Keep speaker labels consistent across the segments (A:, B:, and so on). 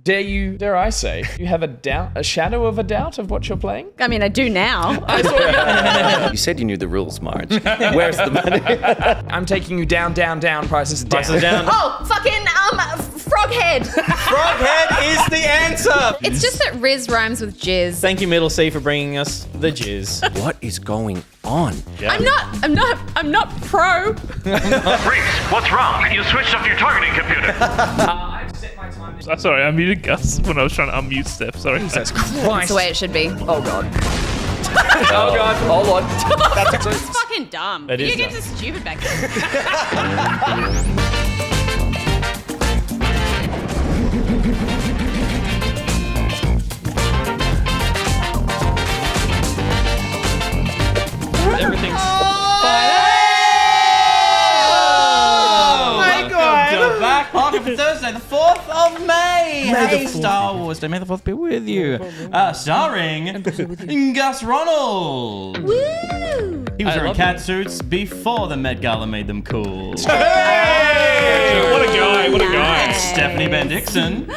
A: dare I say, you have a shadow of a doubt of what you're playing?
B: I mean, I do now.
C: You said you knew the rules, Marge. Where's the money?
A: I'm taking you down, prices down.
D: Prices down.
B: Oh, fucking, Froghead.
D: Froghead is the answer.
B: It's just that Riz rhymes with jizz.
D: Thank you, MiddleCee, for bringing us the jizz.
C: What is going on?
B: I'm not pro.
E: Reese, what's wrong? You switched off your targeting computer.
A: I've set my time.
F: Sorry, I muted Gus when I was trying to unmute Steph. Sorry.
A: Jesus
B: That's
A: Christ.
B: the way it should be.
A: Oh, God. Oh, God. Hold on.
B: It's fucking dumb.
D: It is
B: Video games
D: dumb.
B: are stupid back then.
D: Everything's
G: Welcome back. Welcome for Thursday, the 4th of May. Hey, Star Wars Day. May the 4th be with you. Starring Gus Ronald.
B: Woo!
G: He was wearing cat suits before the Met Gala made them cool.
F: Hey! What a guy, what a guy.
G: Stephanie Ben-Dixon.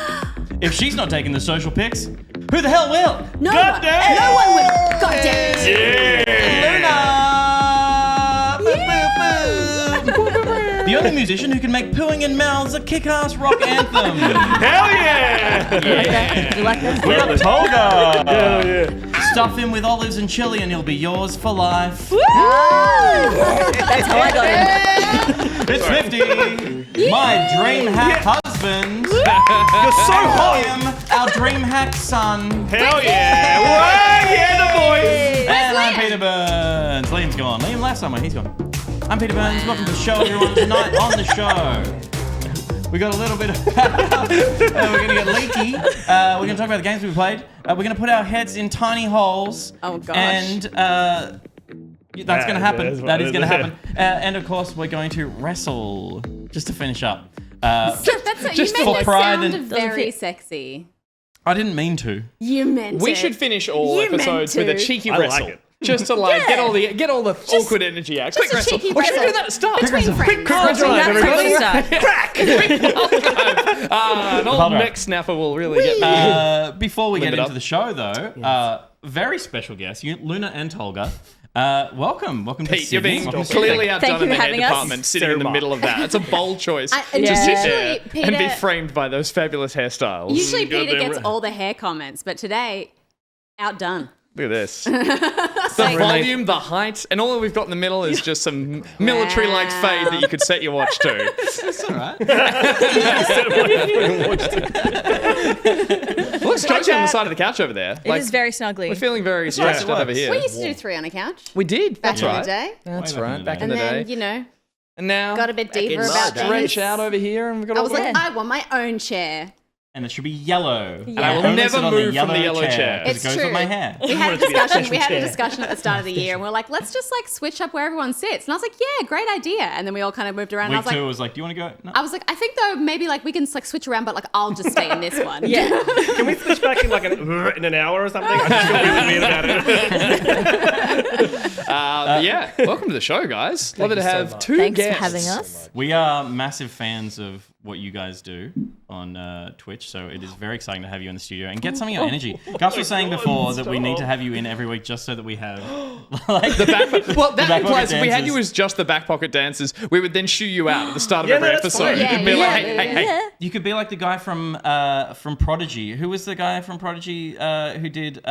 G: If she's not taking the social pics, who the hell will?
B: No
F: God
B: one,
F: damn.
B: no one will. God damn it.
G: Luna! The only musician who can make pooing in mouths a kick-ass rock anthem.
F: Hell yeah!
B: You like that?
G: We got Toga.
F: Hell yeah.
G: Stuff him with olives and chili and he'll be yours for life.
B: That's how I got him.
G: It's 50. My dream hack husband.
F: You're so
G: I
F: hot!
G: am our dream hack son.
F: Hell yeah! Wow, yeah, the boys!
G: And I'm Peter Burns. Liam's gone. Liam left somewhere. He's gone. I'm Peter Burns. Welcome to the show, everyone. Tonight on the show, we got a little bit of... we're going to get leaky. We're going to talk about the games we played. We're going to put our heads in tiny holes.
B: Oh, gosh.
G: And that's going to happen. That is going to happen.
F: Yeah.
G: And of course, we're going to wrestle just to finish up.
B: That's
G: Just
B: you
G: for
B: made that
G: pride
B: sound
G: and-
B: very sexy.
G: I didn't mean to.
B: You meant
A: We
B: it.
A: should finish all
B: You meant
A: episodes with a
B: to.
A: cheeky
F: I like
A: wrestle.
F: it.
A: Just to like get all the awkward energy out. Quick
B: a
A: wrestle.
B: cheeky
A: Or should we do
B: wrestle.
A: that at the start?
B: Between friends.
A: wrestle.
B: That's how we start.
A: An old
G: Hold on.
A: neck snapper will really get me.
G: Before we get
A: Limit
G: into
A: up.
G: the show, though, very special guests, Luna and Tolga. Welcome to
A: Pete, you're
G: Sydney.
A: being clearly
B: Thank
A: outdone
B: you
A: in the
B: for
A: hair
B: having us.
A: department, sitting in the middle of that. It's a bold choice to
B: Yeah.
A: sit there
B: Usually, Peter-
A: and be framed by those fabulous hairstyles.
B: Usually Peter
F: Goddamn
B: gets
F: right.
B: all the hair comments, but today, outdone.
A: Look at this. The volume, the height, and all that we've got in the middle is just some military-like fade that you could set your watch to.
G: That's all right.
A: Looks cozy on the side of the couch over there.
H: It is very snuggly.
A: We're feeling very stretched out over here.
B: We used to do 3 on a couch
A: We did.
B: back
A: That's
B: in
A: right.
B: the day.
A: That's
G: Way back in
A: right.
G: the
A: Back
G: day.
A: in
B: And
A: the
B: then,
A: day.
B: you know,
A: And now
B: got a bit deeper
G: in
B: about
A: stretch
B: things.
A: out over here, and we've got
B: I
A: all
B: was
A: the
B: like, I want my own chair.
G: And it should be yellow. And
B: I will
G: only
A: never
G: sit on
A: move from the yellow chair.
G: 'cause
B: It's
G: it goes
B: true.
G: with my hair.
B: We had a
F: it to be a
B: discussion.
F: special
B: We had a
F: chair.
B: discussion at the start of the year, and we were like, let's just like switch up where everyone sits. And I was like, yeah, great idea. And then we all kind of moved around. And I
G: Week
B: was
G: 2
B: like,
G: was like, do you want to go? No.
B: I was like, I think though maybe like we can like switch around, but like I'll just stay in this one.
H: Yeah.
F: Can we switch back in like in an hour or something? I just feel really weird about it.
A: yeah, welcome to the show, guys. Love to have two
H: Thanks
A: guests.
H: for having us.
G: We are massive fans of what you guys do on Twitch, so it is very exciting to have you in the studio and get some of your energy. Gus was saying before that we need to have you in every week just so that we have like
A: The back well, that
G: back
A: implies
G: pocket
A: if we had
G: dancers.
A: you as just the back pocket dancers, we would then shoo you out at the start of
F: Yeah,
A: every
F: no, that's
A: episode.
F: fine.
A: You'd be
B: Yeah,
A: like,
B: yeah,
A: hey.
G: You could be like the guy from Prodigy. Who was the guy from Prodigy who did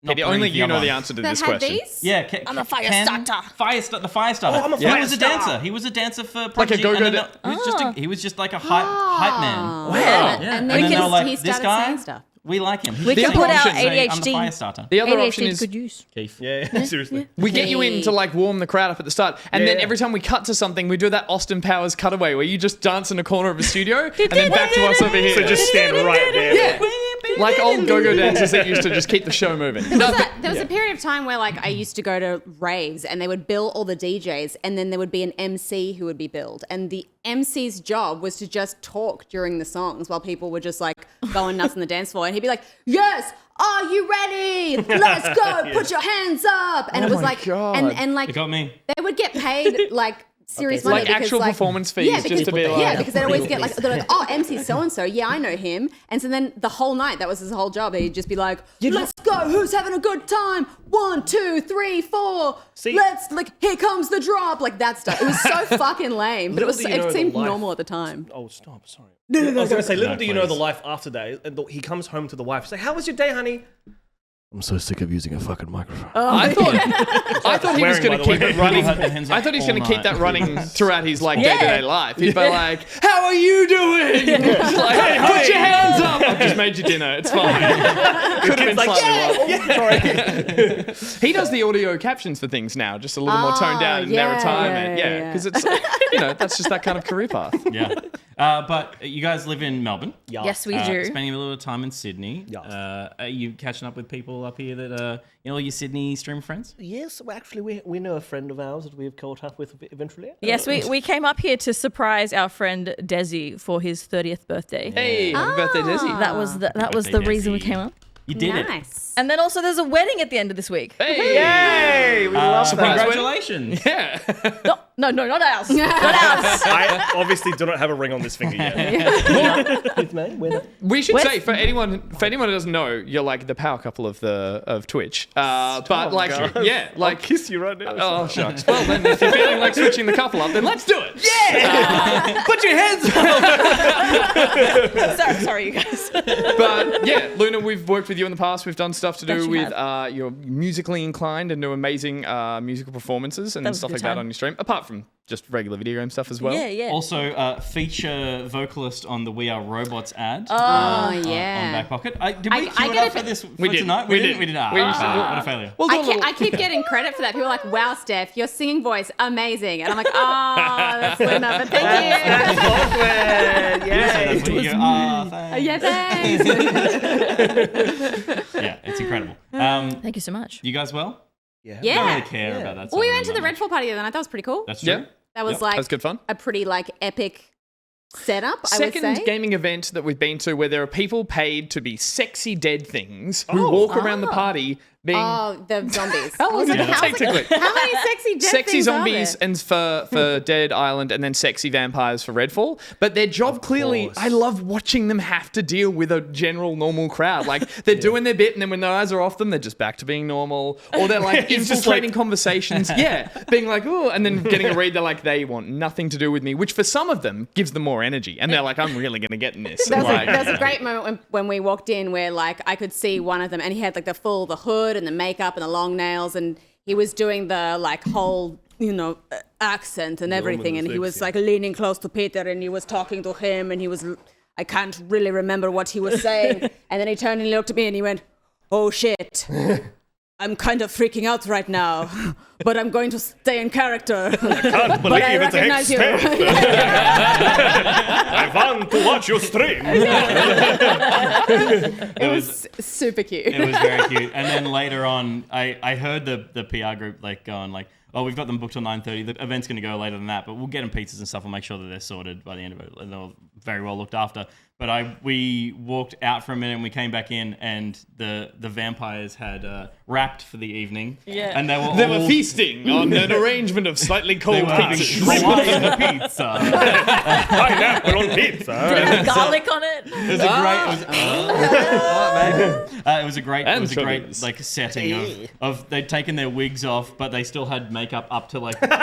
G: not
A: Katie, only
G: Breathe,
A: you know
G: other
A: the
G: one?
A: answer to
B: That
A: this
B: had
A: question.
B: these?
G: Yeah,
H: I'm a fire starter.
G: The fire starter.
F: I'm a
G: He
F: fire
G: was a
F: star.
G: dancer. He was a dancer for
A: Like a
G: Prodigy.
A: go-go
G: and then he was just like a hype man.
B: Wow.
G: Yeah.
B: And
G: then
B: then
G: they were like,
B: he
G: this
B: started
G: guy,
B: saying stuff.
G: we like him.
H: We
A: The
H: can
A: other
H: put our
A: option is
G: I'm the
H: ADHD.
G: fire starter.
A: The other option
H: ADHD
A: is
H: good use.
F: Yeah, seriously.
A: we get you in to like warm the crowd up at the start, and then
F: Yeah.
A: every time we cut to something, we do that Austin Powers cutaway where you just dance in a corner of a studio and then back to us over here.
F: So just stand right there.
A: yeah, like old go-go dancers that used to just keep the show moving. No, but-
B: There was a period of time where like I used to go to raves and they would bill all the DJs and then there would be an MC who would be billed. And the MC's job was to just talk during the songs while people were just like going nuts on the dance floor. And he'd be like, yes, are you ready? Let's go, put your hands up. And it was like,
A: God.
B: and like
G: It got me.
B: they would get paid like serious
F: Okay, so
B: money.
A: like
B: because,
A: actual performance fees, just to be like,
B: yeah, because they'd always get like, they're like, oh, MC so-and-so, yeah, I know him. And so then the whole night, that was his whole job. He'd just be like, let's go, who's having a good time? 1, 2, 3, 4.
F: See-
B: Let's, like, here comes the drop. Like that stuff. It was so fucking lame, but
F: Little do you know
B: it
F: the
B: seemed
F: life-
B: normal at the time.
F: Oh, stop. Sorry. I was going to say, little do you know
G: please.
F: the life after that. And he comes home to the wife. Say, how was your day, honey? I'm so sick of using a fucking microphone.
A: I thought he was
F: Swearing,
A: going
F: by
A: to
F: the
A: keep
F: way.
A: it running.
G: Had their hands
A: I
G: up
A: thought he was
G: all
A: going to keep
G: night.
A: that running throughout his like day-to-day life. He'd be like, "How are you doing?" It's like, "Hey, put your hands up." I've just made you dinner. It's fine. Could have been slightly worse. Sorry. He does the audio captions for things now, just a little more toned down in their
B: yeah,
A: retirement.
B: yeah,
A: Yeah,
B: yeah.
A: because it's that's just that kind of career path.
G: Yeah. But you guys live in Melbourne.
H: Yes, we do.
G: Spending a little time in Sydney.
F: Yeah.
G: Are you catching up with people up here that all your Sydney streamer friends?
F: Yes, well, actually, we know a friend of ours that we've caught up with eventually.
H: Yes, we came up here to surprise our friend Desi for his 30th birthday.
A: Hey, happy birthday, Desi.
H: That was the
G: Birthday,
H: reason we
G: Desi.
H: came up.
G: You did it.
B: Nice.
H: And then also there's a wedding at the end of this week.
A: Hey,
F: Hey, we love
A: surprise
F: that.
G: Congratulations.
A: yeah.
H: No, not ours. Not ours.
F: I obviously do not have a ring on this finger yet. With me? When?
A: We should
H: Where's-
A: say for anyone who doesn't know, you're like the power couple of Twitch. But like,
F: guys.
A: yeah,
F: I'll
A: like.
F: kiss you right now.
A: Oh shucks. Well then, if you're feeling like switching the couple up, then let's do it. Yeah. Put your hands up.
H: sorry, you guys.
A: But yeah, Luna, we've worked with you in the past. We've done stuff to
H: That
A: do
H: you
A: with
H: have.
A: you're musically inclined and do amazing musical performances and
H: was a
A: stuff
H: good
A: like that
H: time.
A: on your stream. Apart from just regular video game stuff as well.
H: Yeah.
G: Also, feature vocalist on the We Are Robots ad.
B: Oh,
G: On
B: yeah.
G: Back Pocket. Did we
B: I
G: queue it
B: get
G: up
B: it-
G: for this
A: We
G: for
A: did.
G: tonight?
A: We
G: We
A: did.
G: did. Ah,
A: We used to-
G: what a failure.
A: We'll do a
B: I
A: little-
B: keep getting credit for that. People are like, wow, Steph, your singing voice, amazing. And I'm like, oh, that's Luna, but thank you.
F: Awkward.
G: Yeah, that's what you go, ah, thanks.
B: Yeah, thanks.
G: Yeah, it's incredible.
H: Thank you so much.
G: You guys well?
F: Yeah.
G: I don't
B: Yeah.
G: really care about that.
B: Well, we
G: side
B: went to the
G: of it.
B: Redfall party the other night. That was pretty cool.
G: That's true.
A: Yeah.
B: That was
A: Yep,
B: like
A: that was good fun.
B: a pretty like epic setup, I would
A: Second
B: say.
A: gaming event that we've been to where there are people paid to be sexy dead things who walk around the party being
B: Oh, the zombies.
A: Oh,
B: I was like,
A: yeah.
B: how's it-
A: Technically.
B: how many sexy dead
A: sexy
B: things
A: zombies
B: are there?
A: and for Dead Island and then sexy vampires for Redfall. But their job clearly,
F: course.
A: I love watching them have to deal with a general normal crowd. Like they're doing their bit and then when their eyes are off them, they're just back to being normal. Or they're like
F: It's just
A: infiltrating
F: like-
A: conversations. Yeah. Being like, oh, and then getting a read, they're like, they want nothing to do with me, which for some of them gives them more energy. And they're like, I'm really going to get in this.
B: There was,
A: Like,
B: there was a great moment when we walked in where like I could see one of them and he had like the hood and the makeup and the long nails and he was doing the like whole accent and everything and he was like leaning close to Peter and he was talking to him and he was I can't really remember what he was saying and then he turned and he looked at me and he went, oh shit, I'm kind of freaking out right now, but I'm going to stay in character.
F: Can't believe
B: But I
F: it's a
B: recognize you.
F: I want to watch your stream.
B: It was super cute.
G: It was very cute. And then later on, I heard the PR group like going like, oh, we've got them booked till 9:30. The event's going to go later than that, but we'll get them pizzas and stuff. We'll make sure that they're sorted by the end of it. And they're very well looked after. But we walked out for a minute and we came back in and the vampires had wrapped for the evening.
H: Yeah.
G: And they were
A: they
G: all
A: were feasting on an arrangement of slightly
G: they
A: cold
G: were having
A: pizzas.
G: shrimp in the pizza.
F: Pineapple on pizza.
H: Did it have garlic on it?
G: It was a great
A: Anchovies.
G: like setting of they'd taken their wigs off, but they still had makeup up to like up to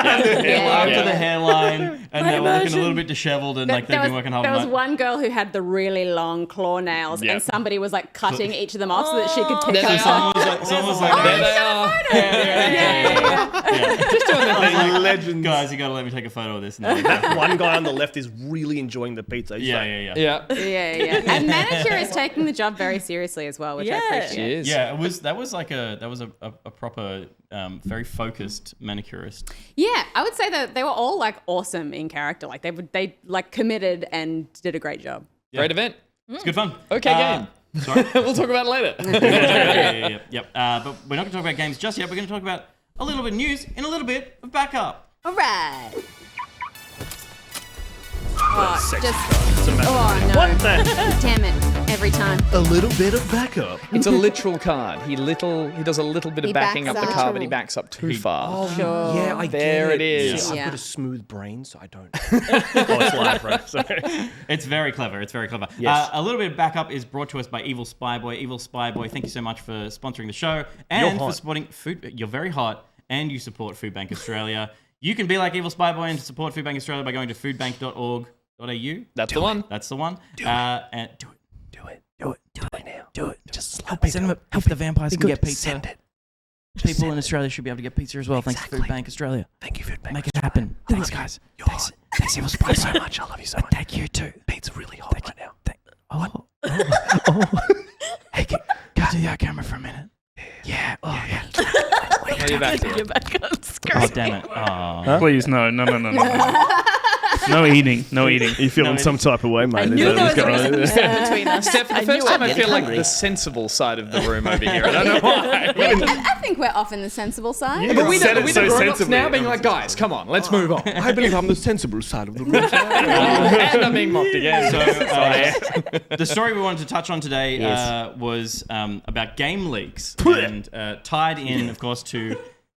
G: the hairline, and they were looking a little bit disheveled and like they'd been working hard
B: there
G: all
B: was
G: night.
B: one girl who had the really long claw nails,
A: Yeah.
B: and somebody was like cutting each of them off so that she could take
A: There
B: them
A: they
B: off.
A: are.
G: Someone was like,
A: There they are.
G: just doing
F: Like legends.
G: guys, you gotta let me take a photo of this. And
F: That one guy on the left is really enjoying the pizza. He's like,
G: yeah.
A: Yeah.
B: Yeah. And manicure is taking the job very seriously as well, which I
H: Yeah.
B: appreciate.
A: She is.
G: Yeah, that was a proper, very focused manicurist.
B: Yeah, I would say that they were all like awesome in character. Like they like committed and did a great job.
A: Great event.
G: It's good fun.
A: Okay, game.
G: Sorry.
A: We'll talk about it later.
G: Yep. But we're not going to talk about games just yet. We're going to talk about a little bit of news and a little bit of backup.
B: All right. Oh, no.
F: What the?
B: Damn it. Every time.
F: A little bit of backup.
A: It's a literal card. He does a little bit of
B: He
A: backing up
B: backs
A: the
B: up.
A: car, but he backs up too far.
B: Sure.
F: Yeah, I
A: There
F: get
A: it is.
F: See, I've
B: Yeah.
F: got a smooth brain, so I don't. Oh, it's live, right? Sorry.
G: It's very clever. It's very clever.
F: Yes.
G: A little bit of backup is brought to us by EvilSpyBoy. EvilSpyBoy, thank you so much for sponsoring the show and for
F: hot.
G: supporting food. You're very hot, and you support Food Bank Australia. You can be like EvilSpyBoy and support Food Bank Australia by going to foodbank.org.au.
A: That's the one.
G: That's the one. And do it.
F: Do it now. Do it. Just help
G: Help the vampires can get pizza.
F: Send it.
G: People in Australia should be able to get pizza as well. Thanks to Food Bank Australia.
F: Thank you, Food Bank.
G: Make it happen. Thanks, guys.
F: Thanks, EvilSpy, so much. I love you so much.
G: Thank you too.
F: Pete's really hot right now.
G: Hey, go to the camera for a minute. Yeah. Oh, yeah.
A: You're back to
H: You're
A: it.
H: back on
G: Oh,
H: screen.
G: damn it. Oh.
I: Please, no. No eating. No eating.
F: Are you feeling some type of way, mate?
H: I
F: Is
H: knew
F: that
H: there
F: what's
H: was a
F: going on?
H: reason between us.
A: Steph, for the first time I feel like the sensible side of the room over here. I don't know why.
B: I think we're off in the sensible side.
A: But we
F: said
A: know
F: it
A: we're
F: so
A: the grown-ups
F: sensibly.
A: now being like, guys, come on, let's move on.
F: I believe I'm the sensible side of the room.
A: And I'm being mocked again.
G: So, the story we wanted to touch on today was about game leaks and tied in, of course, to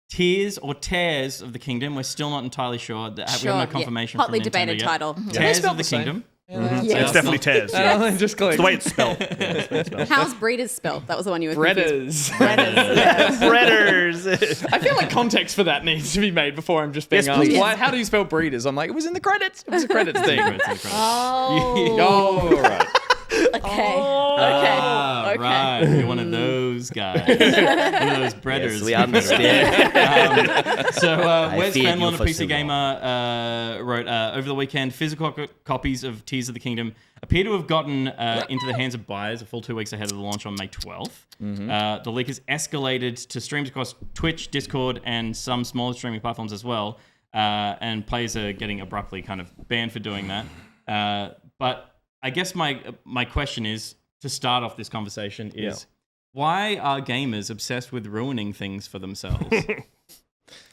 G: Tears or Tears of the Kingdom. We're still not entirely sure. We have no confirmation from
B: Hotly
G: Nintendo
B: debated
G: yet.
B: title.
G: Tears
A: spelled
G: of the
A: the same.
G: Kingdom.
F: It's definitely Tez.
A: Just click.
F: It's the way it's spelled.
B: How's Breeders spelled? That was the one you were confused.
A: Breaders.
F: Breaders.
A: I feel like context for that needs to be made before I'm just being
F: Yes,
A: asked,
F: please.
A: why, how do you spell breeders? I'm like, it was in the credits. It was a credits thing.
B: Oh.
A: Oh, all right.
B: Okay.
G: Ah,
B: Okay.
G: right. You're one of those guys. One of those breaders.
C: Yes, we understand.
G: So, Wes
C: feared
G: Fenlon,
C: you
G: a
C: for
G: PC
C: so
G: Gamer, wrote, over the weekend, physical copies of Tears of the Kingdom appear to have gotten into the hands of buyers a full 2 weeks ahead of the launch on May 12th. The leak has escalated to streams across Twitch, Discord, and some smaller streaming platforms as well. And players are getting abruptly kind of banned for doing that. But I guess my question is, to start off this conversation, is why are gamers obsessed with ruining things for themselves?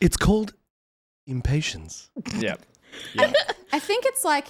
F: It's called impatience.
A: Yeah.
B: I think it's like,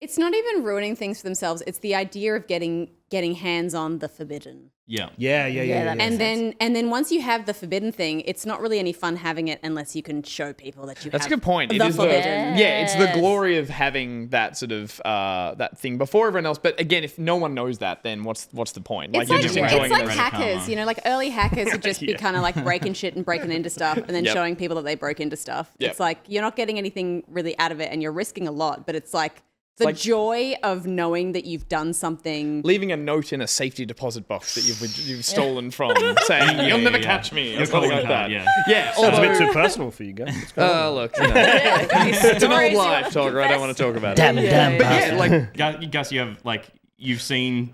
B: it's not even ruining things for themselves. It's the idea of getting hands on the forbidden.
G: Yeah.
F: Yeah.
H: that makes sense.
B: And then once you have the forbidden thing, it's not really any fun having it unless you can show people that you
A: That's a
B: have
A: good point. It
B: the
A: is
B: forbidden.
A: it's the glory of having that sort of that thing before everyone else. But again, if no one knows that, then what's the point?
B: It's
A: you're
B: like,
A: just enjoying
B: it's like
A: the
B: hackers,
G: karma.
B: you know, like early hackers would just be kind of like breaking shit and breaking into stuff and then
A: Yep.
B: showing people that they broke into stuff.
A: Yep.
B: It's like you're not getting anything really out of it and you're risking a lot, but it's like the joy of knowing that you've done something.
A: leaving a note in a safety deposit box that you've stolen from, saying you'll never catch me, or something like that.
G: Yeah.
A: Although,
F: It's a bit too personal for you guys.
A: look, you know, it's an old life, Togger. I don't want to talk about it.
C: Damn
A: But yeah, like
G: Gus, you've seen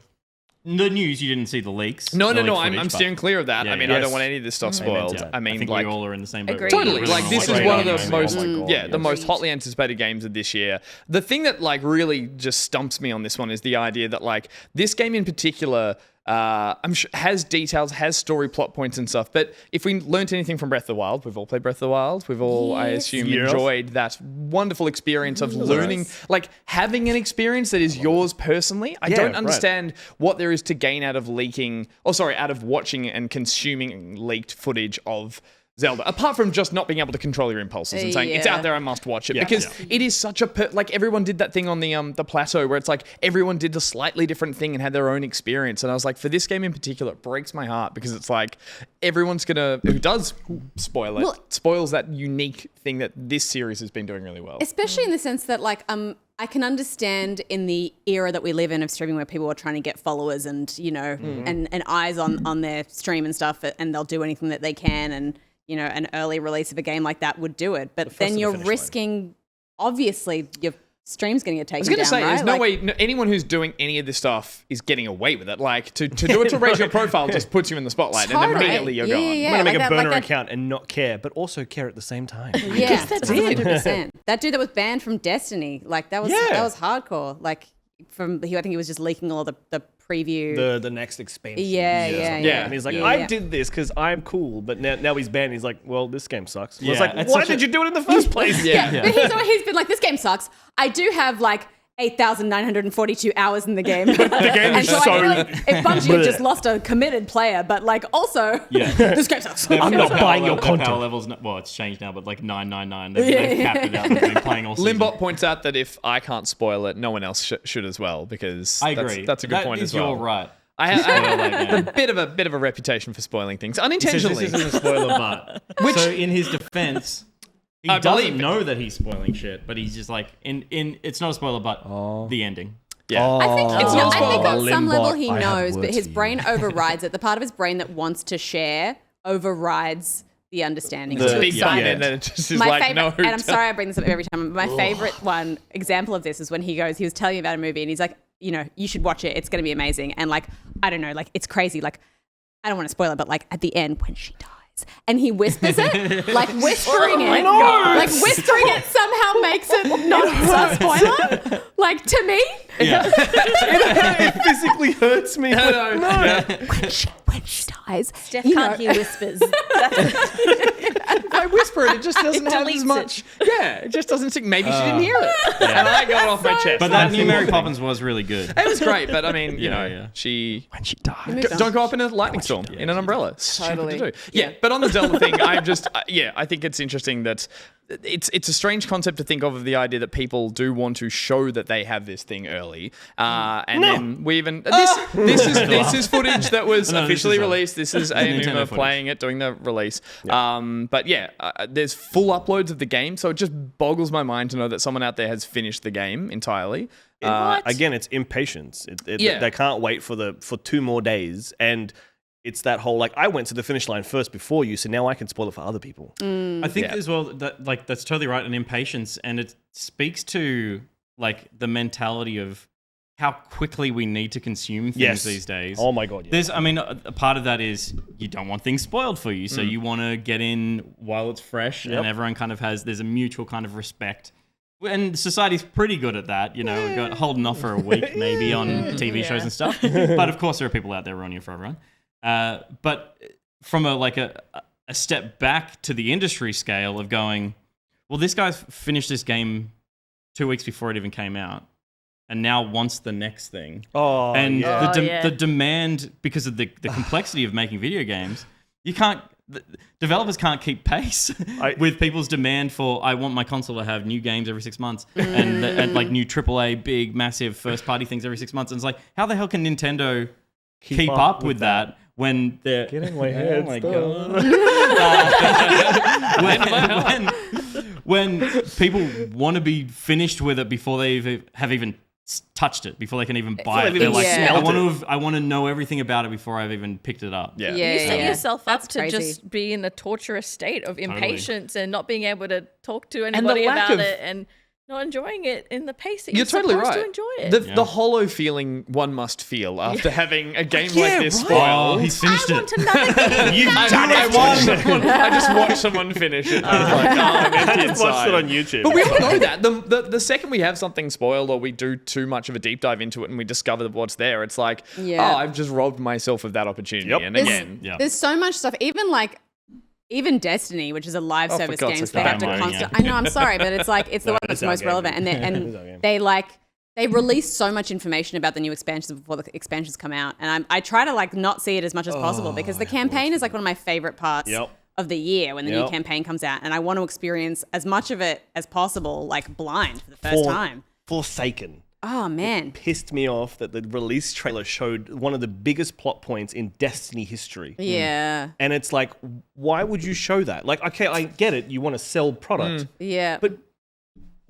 G: the news. You didn't see the leaks.
A: no.
G: the leaked
A: I'm
G: footage,
A: steering clear of that.
G: Yeah,
A: I mean,
G: yeah.
A: I don't want any of this stuff spoiled.
G: Yeah.
A: I mean,
G: think
A: like
G: we all are in the same boat.
H: Agreed.
A: totally.
G: Really
A: Like
G: not
A: this is
G: straight
A: one of
G: on
A: the
G: it.
A: most,
F: Oh my God,
A: the most hotly anticipated games of this year. The thing that like really just stumps me on this one is the idea that like this game in particular. I'm sure has details, has story plot points and stuff. But if we learnt anything from Breath of the Wild, we've all played Breath of the Wild. We've all, I assume,
F: Yes.
A: enjoyed that wonderful experience of learning, like having an experience that is yours personally. I don't
F: right.
A: understand what there is to gain out of out of watching and consuming leaked footage of Zelda, apart from just not being able to control your impulses and saying it's
B: Yeah.
A: out there, I must watch it,
F: Yeah.
A: because it is such a like everyone did that thing on the plateau where it's like everyone did a slightly different thing and had their own experience, and I was like, for this game in particular, it breaks my heart because it's like everyone's who does spoil it, spoils that unique thing that this series has been doing really well.
B: Especially in the sense that like I can understand in the era that we live in of streaming where people are trying to get followers and, you know, and eyes on their stream and stuff, and they'll do anything that they can, and you know, an early release of a game like that would do it. But then you're risking, obviously, your stream's going to get taken down,
A: I was going to say,
B: right?
A: there's no way anyone who's doing any of this stuff is getting away with it. Like, to do it to raise your profile just puts you in the spotlight, and
B: Totally.
A: immediately you're
B: Yeah,
A: gone.
B: yeah,
F: I'm gonna make
B: like
F: a
B: that-
F: burner
B: like that-
F: account and not care, but also care at the same time.
B: Yeah, that's 100%. That dude that was banned from Destiny, like that was hardcore. Like I think he was just leaking all the preview.
F: The next expansion.
B: Yeah.
F: And he's like,
B: Yeah.
F: I did this because I'm cool, but now he's banned. He's like, well, this game sucks. I was
G: Yeah,
F: like,
G: it's
F: why
G: such
F: did
G: a-
F: you do it in the first place?
B: But he's been like, this game sucks. I do have like 8,942 hours in the game.
F: The game
B: And
F: is
B: so I
F: so.
B: feel like if Bungie had just lost a committed player, but like also, this game sucks.
F: I'm not buying your
G: Their
F: content.
G: power levels, well, it's changed now, but like 999. They've capped it out. They've been playing all season.
A: Limbot points out that if I can't spoil it, no one else should as well, because
G: I agree.
A: That's a good point as well.
G: You're right.
A: I
G: Spoil
A: have
G: that
A: a
G: game.
A: bit of a reputation for spoiling things
G: He says
A: unintentionally.
G: this isn't a spoiler, but so in his defense, he
A: I
G: doesn't
A: believe it.
G: know that he's spoiling shit, but he's just like in it's not a spoiler, but the ending.
A: Yeah.
B: I think,
A: It's not
B: I think on some
F: Limbot,
B: level he
F: I have
B: knows, but
F: words
B: his
F: for you.
B: brain overrides it. The part of his brain that wants to share overrides the understanding.
F: The
B: of it.
A: Big
F: Yeah.
A: bang,
F: Yeah.
A: and then it just is
B: My
A: like,
B: favorite,
A: no.
B: and I'm sorry I bring this up every time. My favorite one example of this is when he was telling me about a movie and he's like, you know, you should watch it. It's going to be amazing. And like, I don't know, like it's crazy. Like, I don't want to spoil it, but like at the end when she dies and he whispers it, like whispering it, like whispering it somehow makes it not a spoiler. Like to me,
G: Yeah.
F: It physically hurts me.
A: No.
B: when she dies,
H: Steph
B: you
H: can't
B: know-
H: hear whispers.
A: If I whisper it, it just doesn't have
H: deletes
A: as
H: it.
A: much. Yeah, it just doesn't think. Maybe she didn't hear it, and I got it off my chest.
G: But that new Mary Poppins was really good.
A: It was great, but I mean, you know,
G: yeah.
A: she
F: When she died.
B: moved on.
A: don't go up in a lightning storm in an umbrella. Stupid
B: Totally.
A: to do. Yeah, but on the Zelda thing, I'm just I think it's interesting that it's a strange concept to think of the idea that people do want to show that they have this thing early, and then we even this is footage that was
G: No, this
A: officially
G: is
A: released. This is
G: Nintendo
A: Aonuma
G: footage.
A: playing it, doing the release. But yeah, there's full uploads of the game, so it just boggles my mind to know that someone out there has finished the game entirely.
F: Again, it's impatience.
A: Yeah.
F: They can't wait for 2 more days, and it's that whole like I went to the finish line first before you, so now I can spoil it for other people.
G: I think
A: Yeah.
G: as well that like that's totally right, an impatience, and it speaks to like the mentality of how quickly we need to consume things
F: Yes.
G: these days.
F: Oh my god, yeah.
G: There's, I mean, a part of that is you don't want things spoiled for you, so you want to get in while it's fresh, and everyone kind of there's a mutual kind of respect. And society's pretty good at that, you know, got holding off for a week maybe on TV shows and stuff. But of course, there are people out there ruining it for everyone. But from a step back to the industry scale of going, well, this guy's finished this game 2 weeks before it even came out, and now wants the next thing.
F: Oh,
G: And
F: yeah.
G: the demand, because of the complexity of making video games, developers can't keep pace with people's demand for, I want my console to have new games every 6 months and like new AAA, big, massive first-party things every 6 months. And it's like, how the hell can Nintendo keep up with that when they're...
F: Getting my head.
G: Oh my God. when people want to be finished with it before they have even touched it, before they can even buy it.
F: they've
G: They're
F: even
G: like,
B: smelled
G: I want to know everything about it before I've even picked it up.
A: Yeah.
B: Yeah,
H: You set
B: yeah.
H: yourself up
B: That's
H: to
B: crazy.
H: just be in a torturous state of impatience and not being able to talk to anybody
A: lack
H: about
A: of-
H: it and not enjoying it in the pace that
A: You're
H: you're
A: totally
H: supposed
A: right.
H: to enjoy it.
A: The hollow feeling one must feel after having a game
F: Yeah,
A: like this
F: right.
A: spoiled.
G: Oh, he's finished
H: I
G: it.
H: want another game.
F: You've
A: I
F: done it.
A: I just watched someone finish it. I was like, oh, I'm empty
F: Just watched
A: inside.
F: it on YouTube.
A: But we all know that. The second we have something spoiled or we do too much of a deep dive into it and we discover what's there, it's like,
B: Yeah.
A: oh, I've just robbed myself of that opportunity.
F: Yep.
A: And
B: There's-
A: again,
B: There's so much stuff, even Destiny, which is a live
A: for
B: service
A: God's
B: game,
A: sake,
B: they have to
G: don't mind,
B: constantly. I know, I'm sorry, but it's like it's the one that's
F: it's our
B: most
F: game.
B: relevant, and
F: It's our game.
B: they release so much information about the new expansions before the expansions come out, and I try to like not see it as much as possible because the campaign is like one of my favorite parts
F: Yep.
B: of the year when the new
F: Yep.
B: campaign comes out, and I want to experience as much of it as possible, like blind for the first time.
F: Forsaken.
B: Oh man,
F: Pissed me off that the release trailer showed one of the biggest plot points in Destiny history.
B: yeah,
F: And it's like, why would you show that? Like, okay, I get it. You want to sell product.
B: yeah,
F: But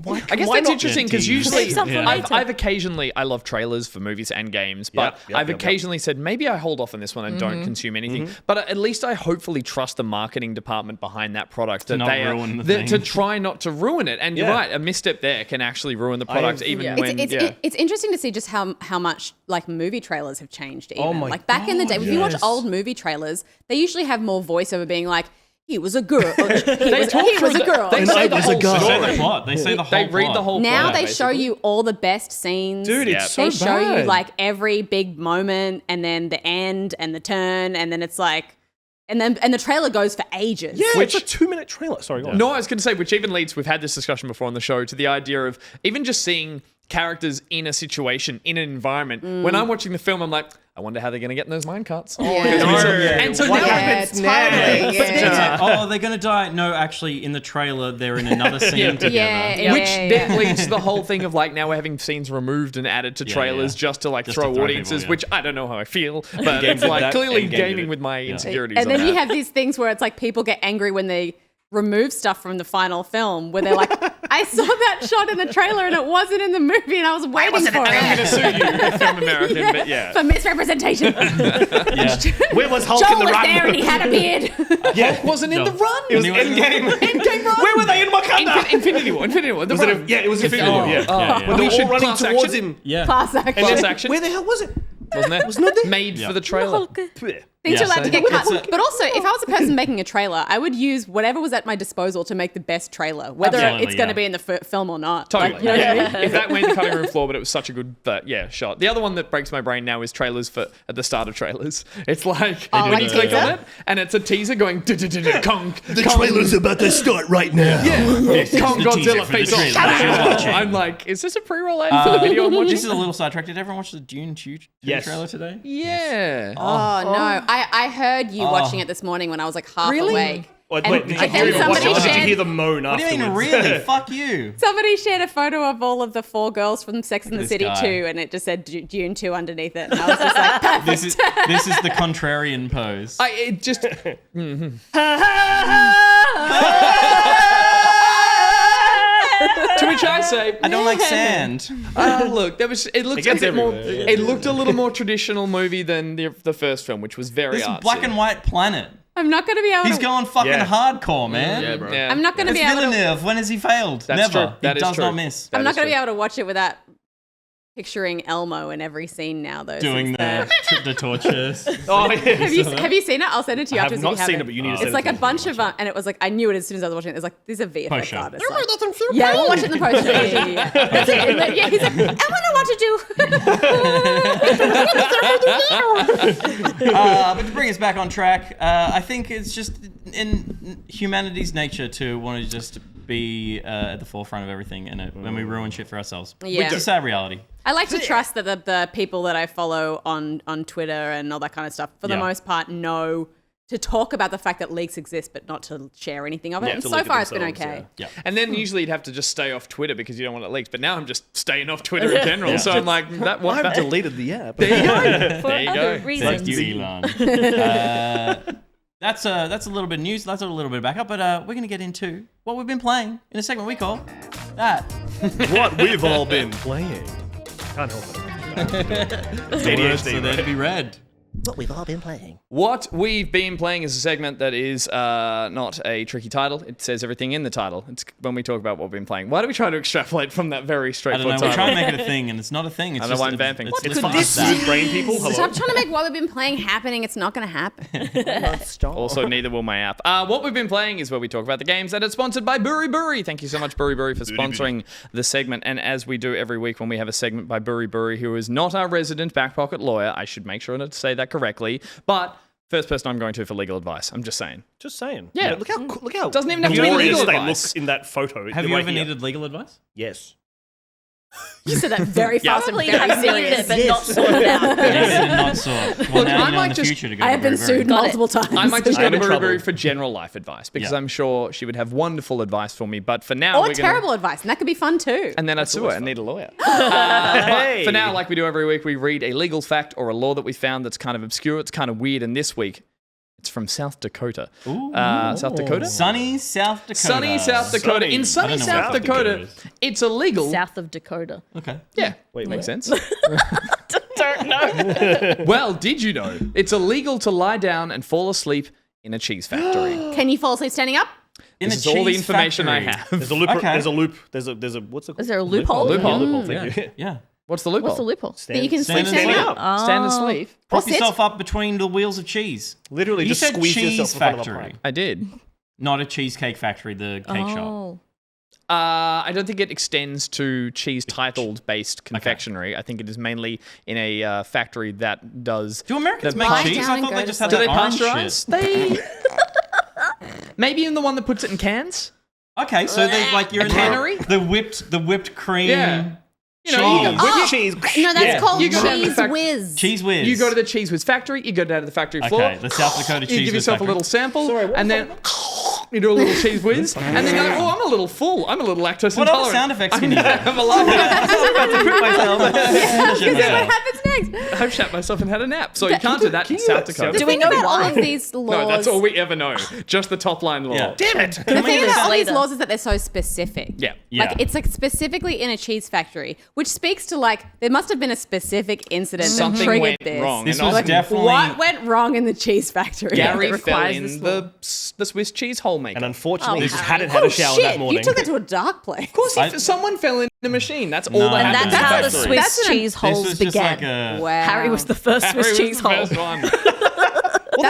F: why,
A: I guess
F: why
A: that's
F: not?
A: interesting because
G: Yeah,
A: usually
H: Save some for later.
A: I've occasionally, I love trailers for movies and games, but
F: Yep,
A: I've
F: yep.
A: occasionally said maybe I hold off on this one and don't consume anything. But at least I hopefully trust the marketing department behind that product that
G: not
A: they
G: ruin the
A: to
G: thing.
A: try not to ruin it. And you're
F: Yeah.
A: right, a misstep there can actually ruin the product even
H: Yeah.
A: when
B: It's interesting to see just how much like movie trailers have changed. Even.
F: Oh my
B: like back in the day,
F: God,
B: if you watch
F: yes.
B: old movie trailers, they usually have more voiceover being like, "He was a girl." He was
A: through
B: a girl.
A: They say the
F: was a
A: whole
F: guy.
G: They say
A: story.
G: the plot. They say the whole
A: They read
G: plot.
A: the whole
B: Now
A: plot,
B: they show
A: basically.
B: you all the best scenes.
F: Dude, it's
A: Yeah.
F: so
B: they show you
F: bad.
B: like every big moment and then the end and the turn and then it's like, and the trailer goes for ages.
F: Yeah,
A: Which-
F: it's a 2-minute trailer. Sorry, go on.
A: No, I was going to say, which even leads, we've had this discussion before on the show, to the idea of even just seeing characters in a situation, in an environment. When I'm watching the film, I'm like, I wonder how they're going to get in those mine carts. And so
B: What
A: now
B: happens next?
G: It's like, oh, they're going to die. No, actually, in the trailer, they're in another scene together.
A: Which then leads to the whole thing of like now we're having scenes removed and added to trailers just to like throw audiences, which I don't know how I feel, but it's like clearly gaming with my insecurities.
B: And then you have these things where it's like people get angry when they remove stuff from the final film where they're like, I saw that shot in the trailer and it wasn't in the movie and I was waiting for it.
A: I'm going to sue you, Film American, but
B: for misrepresentation.
F: Where was Hulk
B: Joel
F: in the
B: was
F: run?
B: there and he had a beard.
A: Hulk wasn't in the run.
F: It was Endgame.
A: Endgame run.
F: Where were they in Wakanda?
A: Infinity War.
F: Was it it was Infinity War. When
A: We
F: they were
A: should
F: all running
A: class
F: towards
A: action.
F: him.
G: Yeah.
B: Class action.
A: Class action.
F: Where the hell was it?
A: Wasn't it?
F: Was not there?
A: Made for the trailer.
B: Things are allowed to get cut.
G: It's a-
B: But also, if I was a person making a trailer, I would use whatever was at my disposal to make the best trailer, whether
G: Absolutely,
B: it's going to be in the film or not.
A: Totally.
B: Like, you know what I mean?
A: If that made the cutting room floor, but it was such a good shot. The other one that breaks my brain now is trailers for at the start of trailers. It's like when
B: like
A: you click
B: teaser?
A: on it and it's a teaser going conk.
F: The trailer's about to start right now.
A: Kong
G: the teaser
A: Godzilla
G: for the
A: face off.
G: trailer that you're watching.
A: I'm like, is this a pre-roll ad for the video I'm watching?
G: This is a little sidetrack. Did everyone watch the Dune 2 trailer today?
A: Yeah.
B: Oh, no. I heard you watching it this morning when I was like half awake.
F: Wait,
B: And-
F: did you
B: and
F: hear
B: then
F: him watch it, or did you
B: somebody
F: hear the moan
G: What do you
F: afterwards?
G: mean, really? Fuck you.
B: Somebody shared a photo of all of the 4 girls from Sex and the
G: this
B: City
G: guy.
B: 2, and it just said Dune 2 underneath it. And I was just like, perfect.
G: This is the contrarian pose.
A: It just. To which I say,
G: I don't like sand.
A: look, it looked a
F: gets
A: bit more.
F: everywhere,
A: It looked a little more traditional movie than the first film, which was very
G: This
A: artsy.
G: black and white planet.
B: I'm not going to be able
G: He's
B: to...
G: going fucking
F: Yeah.
G: hardcore, man.
F: Yeah, bro.
A: Yeah.
B: I'm not going to
G: It's
B: be able to...
G: Villeneuve. When has he failed?
A: That's
G: Never.
A: true. That
G: he
A: is
G: does
A: true.
G: not miss.
B: I'm not
A: is
B: going to be
A: true.
B: able to watch it without picturing Elmo in every scene now, though.
G: Doing
B: since
G: the torches.
F: Oh, yeah.
B: Have you seen it? I'll send it to you
F: I
B: after.
F: have not seen it, but you need to send
B: It's like
F: it
B: a
F: to me.
B: bunch of, and it was like, I knew it as soon as I was watching it. It's like, these are VFX
G: Post-show.
B: artists. Like, yeah, we'll watch it in the post show. Yeah. That's it. Yeah, he's like, I want to know what to do.
G: But to bring us back on track, I think it's just in humanity's nature to want to just be at the forefront of everything, and when we ruin shit for ourselves.
B: Yeah.
G: It's a sad reality.
B: I like to trust that the people that I follow on Twitter and all that kind of stuff, for the most part, know to talk about the fact that leaks exist, but not to share anything of it.
F: Yeah,
B: And
F: to
B: so
F: leak it
B: far, it's been
F: themselves,
B: okay.
G: Yeah.
A: And then usually you'd have to just stay off Twitter because you don't want it leaked. But now I'm just staying off Twitter in general. So I'm like,
F: I've deleted the app.
A: There you go.
H: For
A: There you
H: other
A: go.
H: reasons.
G: Thank you, Elon. That's a little bit of news. That's a little bit of backup. But we're going to get into what we've been playing in a segment we call That.
F: What we've all been playing. Can't help it.
G: Words are there to be read.
C: What we've all been playing.
A: What we've been playing is a segment that is not a tricky title. It says everything in the title. It's when we talk about what we've been playing. Why do we try to extrapolate from that very
G: I don't
A: straightforward
G: know. We're
A: title?
G: trying to make it a thing, and it's not a thing. It's
A: I know
G: just
A: why I'm vamping.
G: It's
F: It's
G: fun.
F: for smooth brain people. Hello.
B: Stop trying to make what we've been playing happening. It's not going to happen.
A: Also, neither will my app. What we've been playing is where we talk about the games that are sponsored by BuriBuri. Thank you so much, BuriBuri, for sponsoring the segment. And as we do every week when we have a segment by BuriBuri, who is not our resident back pocket lawyer, I should make sure to say that correctly. But first person I'm going to for legal advice. I'm just saying.
F: Just saying.
A: Yeah.
F: Look how.
A: Doesn't even have to be
F: glorious
A: legal
F: they
A: advice.
F: look in that photo.
G: Have you
F: right
G: ever
F: here.
G: needed legal advice?
F: Yes.
B: You said that very fast and
H: Probably
B: very
H: have needed
B: serious.
H: it, but not sorted out.
G: Not so. Well, now
A: I
G: you know
A: might
G: in the
A: just-
G: future to go
B: I
G: to
B: have been
G: BuriBuri.
B: sued multiple times.
A: I might just go
F: I'm
A: to
F: in trouble.
A: BuriBuri for general life advice because
G: Yeah.
A: I'm sure she would have wonderful advice for me. But for now,
B: Or
A: we're
B: terrible advice, and that could be fun too.
A: And then I'd sue her and need a lawyer. But for now, like we do every week, we read a legal fact or a law that we found that's kind of obscure. It's kind of weird. And this week, it's from South Dakota. South Dakota?
G: Sunny South Dakota.
A: Sunny South Dakota.
F: Sunny.
A: In
G: I
A: sunny
G: don't know
A: South
G: what South
A: Dakota,
G: Dakota is.
A: it's illegal.
H: South of Dakota.
G: Okay.
A: Yeah.
F: Wait,
A: makes
F: what?
A: sense.
H: Don't know.
A: Well, did you know it's illegal to lie down and fall asleep in a cheese factory?
B: Can you fall asleep standing up?
G: In
A: This
G: a
A: is all the
G: cheese
A: information
G: factory.
A: I have.
F: There's a loop.
G: Okay.
F: There's a loop. There's a. What's it called?
H: Is there a loophole?
A: Loophole.
F: Loophole. Thank you.
G: Yeah.
A: What's the loophole?
H: What's the loophole?
B: That you can sleep
G: Stand
B: standing
G: up.
B: up.
A: Stand and sleep.
G: Prop
B: sit.
G: yourself up between the wheels of cheese.
F: Literally,
G: You
F: just
G: said
F: squeeze
G: cheese
F: yourself in front of a
G: factory.
F: pipe.
A: I did.
G: Not a cheesecake factory, the cake shop.
H: Oh.
A: I don't think it extends to cheese titled based confectionery. I think it is mainly in a factory that does.
G: Do Americans
A: that
G: make
B: Lie
G: cheese?
B: down
G: I
B: and
G: thought
B: go
G: they
B: to
G: just had
A: Do
G: that
A: they
G: orange
A: pasteurize?
G: shit.
A: They maybe in the one that puts it in cans.
G: Okay, so they like you're in
A: cannery?
G: the whipped cream.
A: Yeah. You know,
F: Cheese.
B: No, that's called
A: You go down to the
B: Cheese Whiz.
G: Cheese Whiz.
A: You go to the Cheese Whiz factory. You go down to the factory floor.
G: Okay, the South Dakota Cheese Whiz
A: You give yourself
G: factory.
A: a little sample, and then you do a little Cheese Whiz, and then you go, oh, I'm a little full. I'm a little lactose
G: What
A: intolerant.
G: other sound effects can you do?
A: I'm alive.
B: Because then what happens next?
A: I've shat myself and had a nap. So you can't do that in South Dakota.
B: Do we know about all of these laws?
A: No, that's all we ever know. Just the top line law.
G: Yeah.
F: Damn it.
B: The thing about all these
H: later.
B: laws is that they're so specific.
A: Yeah.
B: Like it's like specifically in a cheese factory, which speaks to like there must have been a specific incident
A: Something
B: that triggered
A: went
B: this.
A: wrong.
G: This
A: And
G: was
A: like,
G: definitely...
B: What went wrong in the cheese factory?
A: Gary
B: that
A: fell
B: requires
A: in
B: this law?
A: the Swiss cheese hole maker.
F: And unfortunately,
B: Oh,
F: he just
B: Harry.
F: hadn't had a shower
B: shit,
F: that morning.
B: You took it to a dark place.
A: Of course, someone fell in the machine. That's all
G: No.
A: that
G: And
A: happened.
H: That's how the
A: in factory.
H: Swiss cheese
G: This
H: holes
G: was just
H: began.
G: like a...
B: Wow.
H: Harry was the first
A: Harry
H: Swiss
A: was
H: cheese
A: the
H: hole.
A: first one. Well,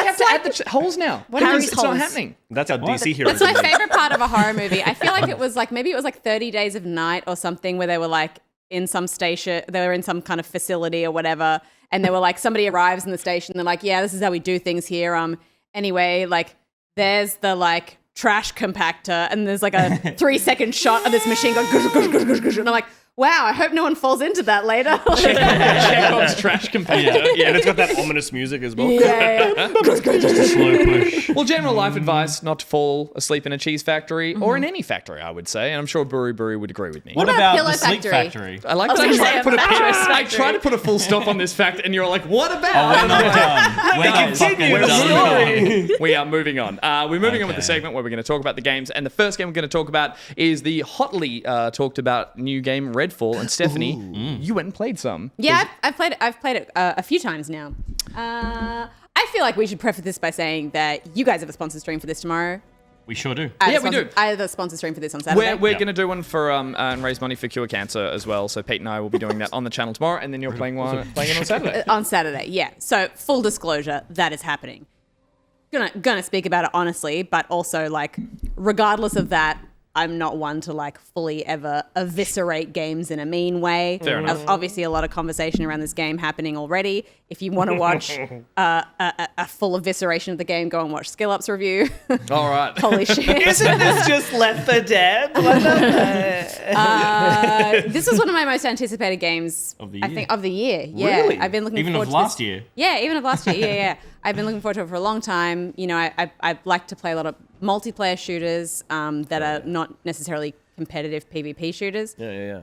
A: they have to add the holes now. Because
H: Harry's
A: it's not
H: holes.
A: happening.
F: That's how DC heroes
B: That's my
F: are made.
B: favorite part of a horror movie. I feel like it was like maybe it was like 30 Days of Night or something where they were like in some station, they were in some kind of facility or whatever, and they were like somebody arrives in the station. They're like, yeah, this is how we do things here. Anyway, like there's the like trash compactor, and there's like a 3-second shot of this machine going, gush, gush, gush, gush, gush. And I'm like, wow, I hope no one falls into that later.
A: Chekhov's trash compactor.
F: Yeah, and it's got that ominous music as well.
B: yeah.
G: Slow push.
A: Well, general life advice, not to fall asleep in a cheese factory or in any factory, I would say. And I'm sure BuriBuri would agree with me.
G: What
B: about
G: about
B: Pillow
G: the Sleep
B: Factory?
G: Factory?
A: I like that
B: gonna
A: I tried
B: say
A: to put a
B: mattress
A: I
B: factory.
A: tried to put a full stop on this fact, and you're like, what about?
G: Oh, we're not done. We're not fucking
A: We're
G: done.
A: We are moving on. We're moving on with the segment where we're going to talk about the games. And the first game we're going to talk about is the hotly talked about new game Redfall. And Stephanie, you went and played some.
B: Yeah, I've played it a few times now. I feel like we should preface this by saying that you guys have a sponsor stream for this tomorrow.
G: We sure do.
A: Yeah, we do.
B: I have a sponsor stream for this on Saturday.
A: We're going to do one for and raise money for Cure Cancer as well. So Pete and I will be doing that on the channel tomorrow, and then you're playing it on Saturday.
B: On Saturday, yeah. So full disclosure, that is happening. Gonna speak about it honestly, but also like regardless of that, I'm not one to like fully ever eviscerate games in a mean way.
A: Fair enough.
B: Obviously, a lot of conversation around this game happening already. If you want to watch a full evisceration of the game, go and watch Skill Up's review.
A: All right.
B: Holy shit!
F: Isn't this just Left 4 Dead?
B: This was one of my most anticipated games.
G: Of the
B: I
G: year.
B: think of the year. Yeah,
F: Really?
B: I've been looking
G: Even
B: forward
G: of
B: to
G: last
B: this.
G: year.
B: Yeah, even of last year. Yeah. I've been looking forward to it for a long time. You know, I like to play a lot of multiplayer shooters that are not necessarily competitive PvP shooters.
F: Yeah.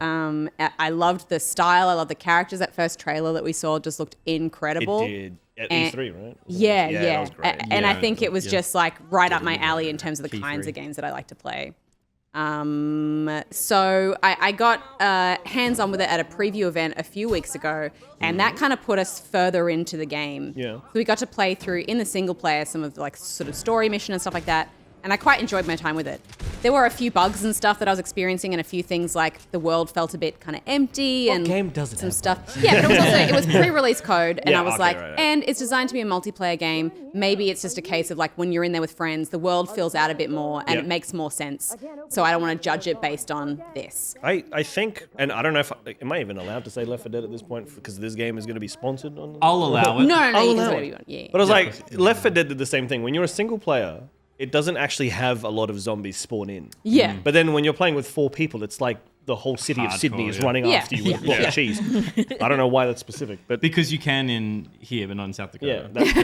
B: I loved the style. I loved the characters. That first trailer that we saw just looked incredible.
F: It did. At
B: And-
F: E3, right?
B: Yeah,
F: That was great.
B: And I
G: Yeah,
B: think it was just like right up my alley in terms of the
G: Key
B: kinds
G: three.
B: of games that I like to play. So I got hands-on with it at a preview event a few weeks ago, and that kind of put us further into the game.
F: Yeah.
B: So we got to play through in the single player some of the like sort of story mission and stuff like that, and I quite enjoyed my time with it. There were a few bugs and stuff that I was experiencing, and a few things like the world felt a bit kind of empty and
F: game doesn't
B: some
F: have
B: stuff. Yeah, but it was pre-release code, and
F: Yeah,
B: I was
F: okay,
B: like,
F: right.
B: and it's designed to be a multiplayer game. Maybe it's just a case of like when you're in there with friends, the world fills out a bit more and
F: Yeah.
B: it makes more sense. So I don't want to judge it based on this.
F: I think, and I don't know if am I even allowed to say Left 4 Dead at this point because this game is going to be sponsored on.
G: I'll allow it.
B: No,
F: I'll
B: you can
F: allow
B: do whatever
F: it.
B: you want. Yeah.
F: But I was like, Left 4 Dead did the same thing. When you're a single player, it doesn't actually have a lot of zombies spawn in.
B: Yeah.
F: But then when you're playing with 4 people, it's like the whole city of
G: Hardcore,
F: Sydney is
G: yeah.
F: running
B: Yeah.
F: after you with a
B: Yeah.
F: block
A: Yeah.
F: of cheese. I don't know why that's specific, but
G: Because you can in here, but not in South
F: yeah,
G: Dakota.
F: that's true.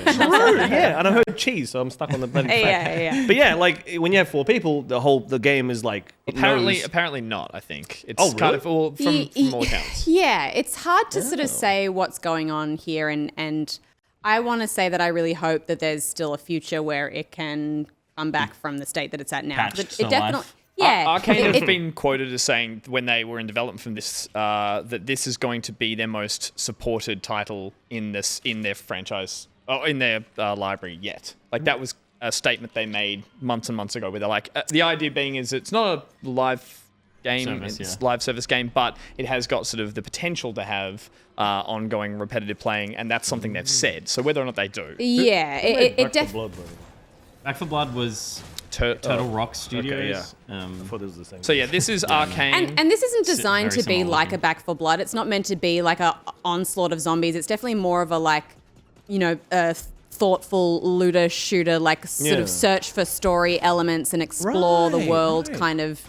F: Yeah, and I heard cheese, so I'm stuck on the bloody fact.
B: Yeah.
F: But yeah, like when you have 4 people, the game is like it knows-
A: Apparently not. I think it's
F: Oh,
A: kind
F: really?
A: of all from all accounts.
B: Yeah, it's hard to sort of say what's going on here, and I want to say that I really hope that there's still a future where it can come back from the state that it's at now.
G: Patched
B: It
G: to
B: definitely,
G: life.
B: yeah.
A: Arcane
B: it-
A: have been quoted as saying when they were in development from this that this is going to be their most supported title in their franchise in their library yet. Like that was a statement they made months and months ago, where they're like, the idea being is it's not a live game,
G: Service,
A: it's
G: yeah.
A: live service game, but it has got sort of the potential to have ongoing repetitive playing, and that's something they've said. So whether or not they do,
B: Yeah, it
F: Back 4
B: definitely.
F: Blood, bro.
G: Back 4 Blood was Turtle Rock Studios.
F: I thought this was the same.
A: so yeah, this is Arcane.
B: And this isn't designed
G: very
B: to be
G: similar
B: like
G: looking.
B: a Back 4 Blood. It's not meant to be like a onslaught of zombies. It's definitely more of a like, you know, a thoughtful looter shooter, like sort
F: Yeah.
B: of search for story elements and explore the
F: Right,
B: world
F: right.
B: kind of.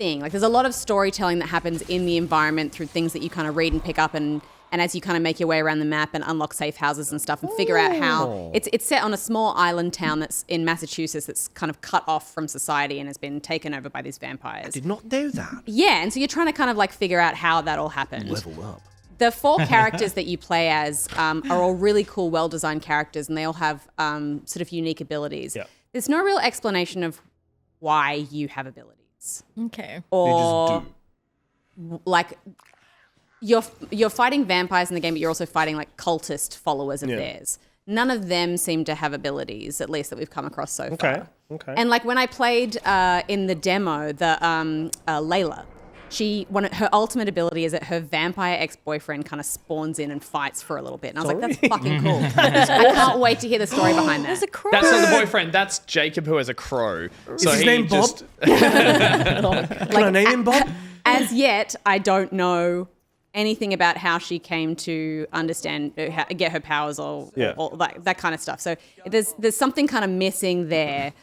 B: thing. Like there's a lot of storytelling that happens in the environment through things that you kind of read and pick up and as you kind of make your way around the map and unlock safe houses and stuff and figure out how it's set on a small island town that's in Massachusetts that's kind of cut off from society and has been taken over by these vampires.
F: I did not know that.
B: Yeah, and so you're trying to kind of like figure out how that all happened.
F: Level up.
B: The 4 characters that you play as are all really cool, well-designed characters, and they all have sort of unique abilities.
F: Yeah.
B: There's no real explanation of why you have abilities.
H: Okay.
B: Or like you're fighting vampires in the game, but you're also fighting like cultist followers of theirs. None of them seem to have abilities, at least that we've come across so far.
F: Okay.
B: And like when I played in the demo, the Layla, her ultimate ability is that her vampire ex-boyfriend kind of spawns in and fights for a little bit. And I was like, that's fucking cool. I can't wait to hear the story behind that.
H: There's a crow.
A: That's not the boyfriend. That's Jacob, who has a crow.
F: Is his name Bob? Can I name him Bob?
B: As yet, I don't know anything about how she came to understand, get her powers or that kind of stuff. So there's something kind of missing there.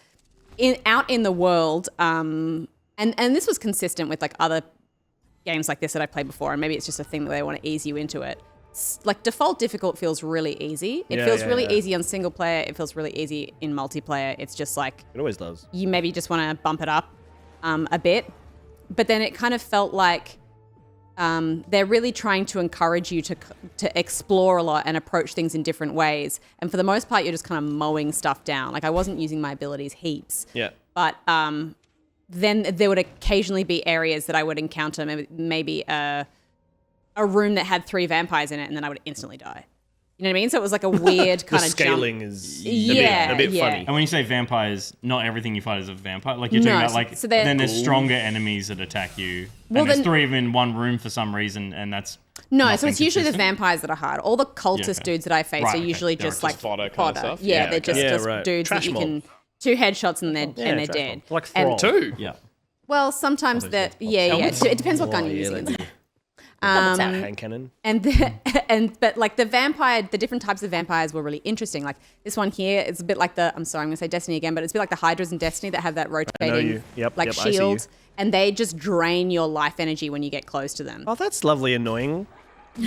B: Out in the world, and this was consistent with like other games like this that I played before, and maybe it's just a thing that they want to ease you into it. Like default difficult feels really easy. It feels really easy on single player. It feels really easy in multiplayer. It's just like
F: it always does.
B: You maybe just want to bump it up a bit, but then it kind of felt like they're really trying to encourage you to explore a lot and approach things in different ways. And for the most part, you're just kind of mowing stuff down. Like I wasn't using my abilities heaps.
F: Yeah.
B: But then there would occasionally be areas that I would encounter, maybe a room that had 3 vampires in it, and then I would instantly die. You know what I mean? So it was like a weird kind of
F: scaling
B: jump.
F: is a bit funny.
G: And when you say vampires, not everything you fight is a vampire. Like you're talking about like then there's stronger enemies that attack you.
B: Well,
G: and there's 3 of them in one room for some reason, and that's
B: no. So it's usually the vampires that are hard. All the cultist dudes that I face are usually just like
A: fodder kind of stuff.
B: Yeah, they're just dudes
F: Trash
B: that you
F: mob.
B: can 2 headshots and they're dead.
F: Like Thrall.
A: 2.
G: Yeah.
B: Well, sometimes that it depends what gun you're using.
F: Hand cannon.
B: But like the different types of vampires were really interesting. Like this one here, it's a bit like I'm going to say Destiny again, but it's a bit like the Hydras in Destiny that have that rotating shield, and they just drain your life energy when you get close to them.
F: Oh, that's lovely annoying.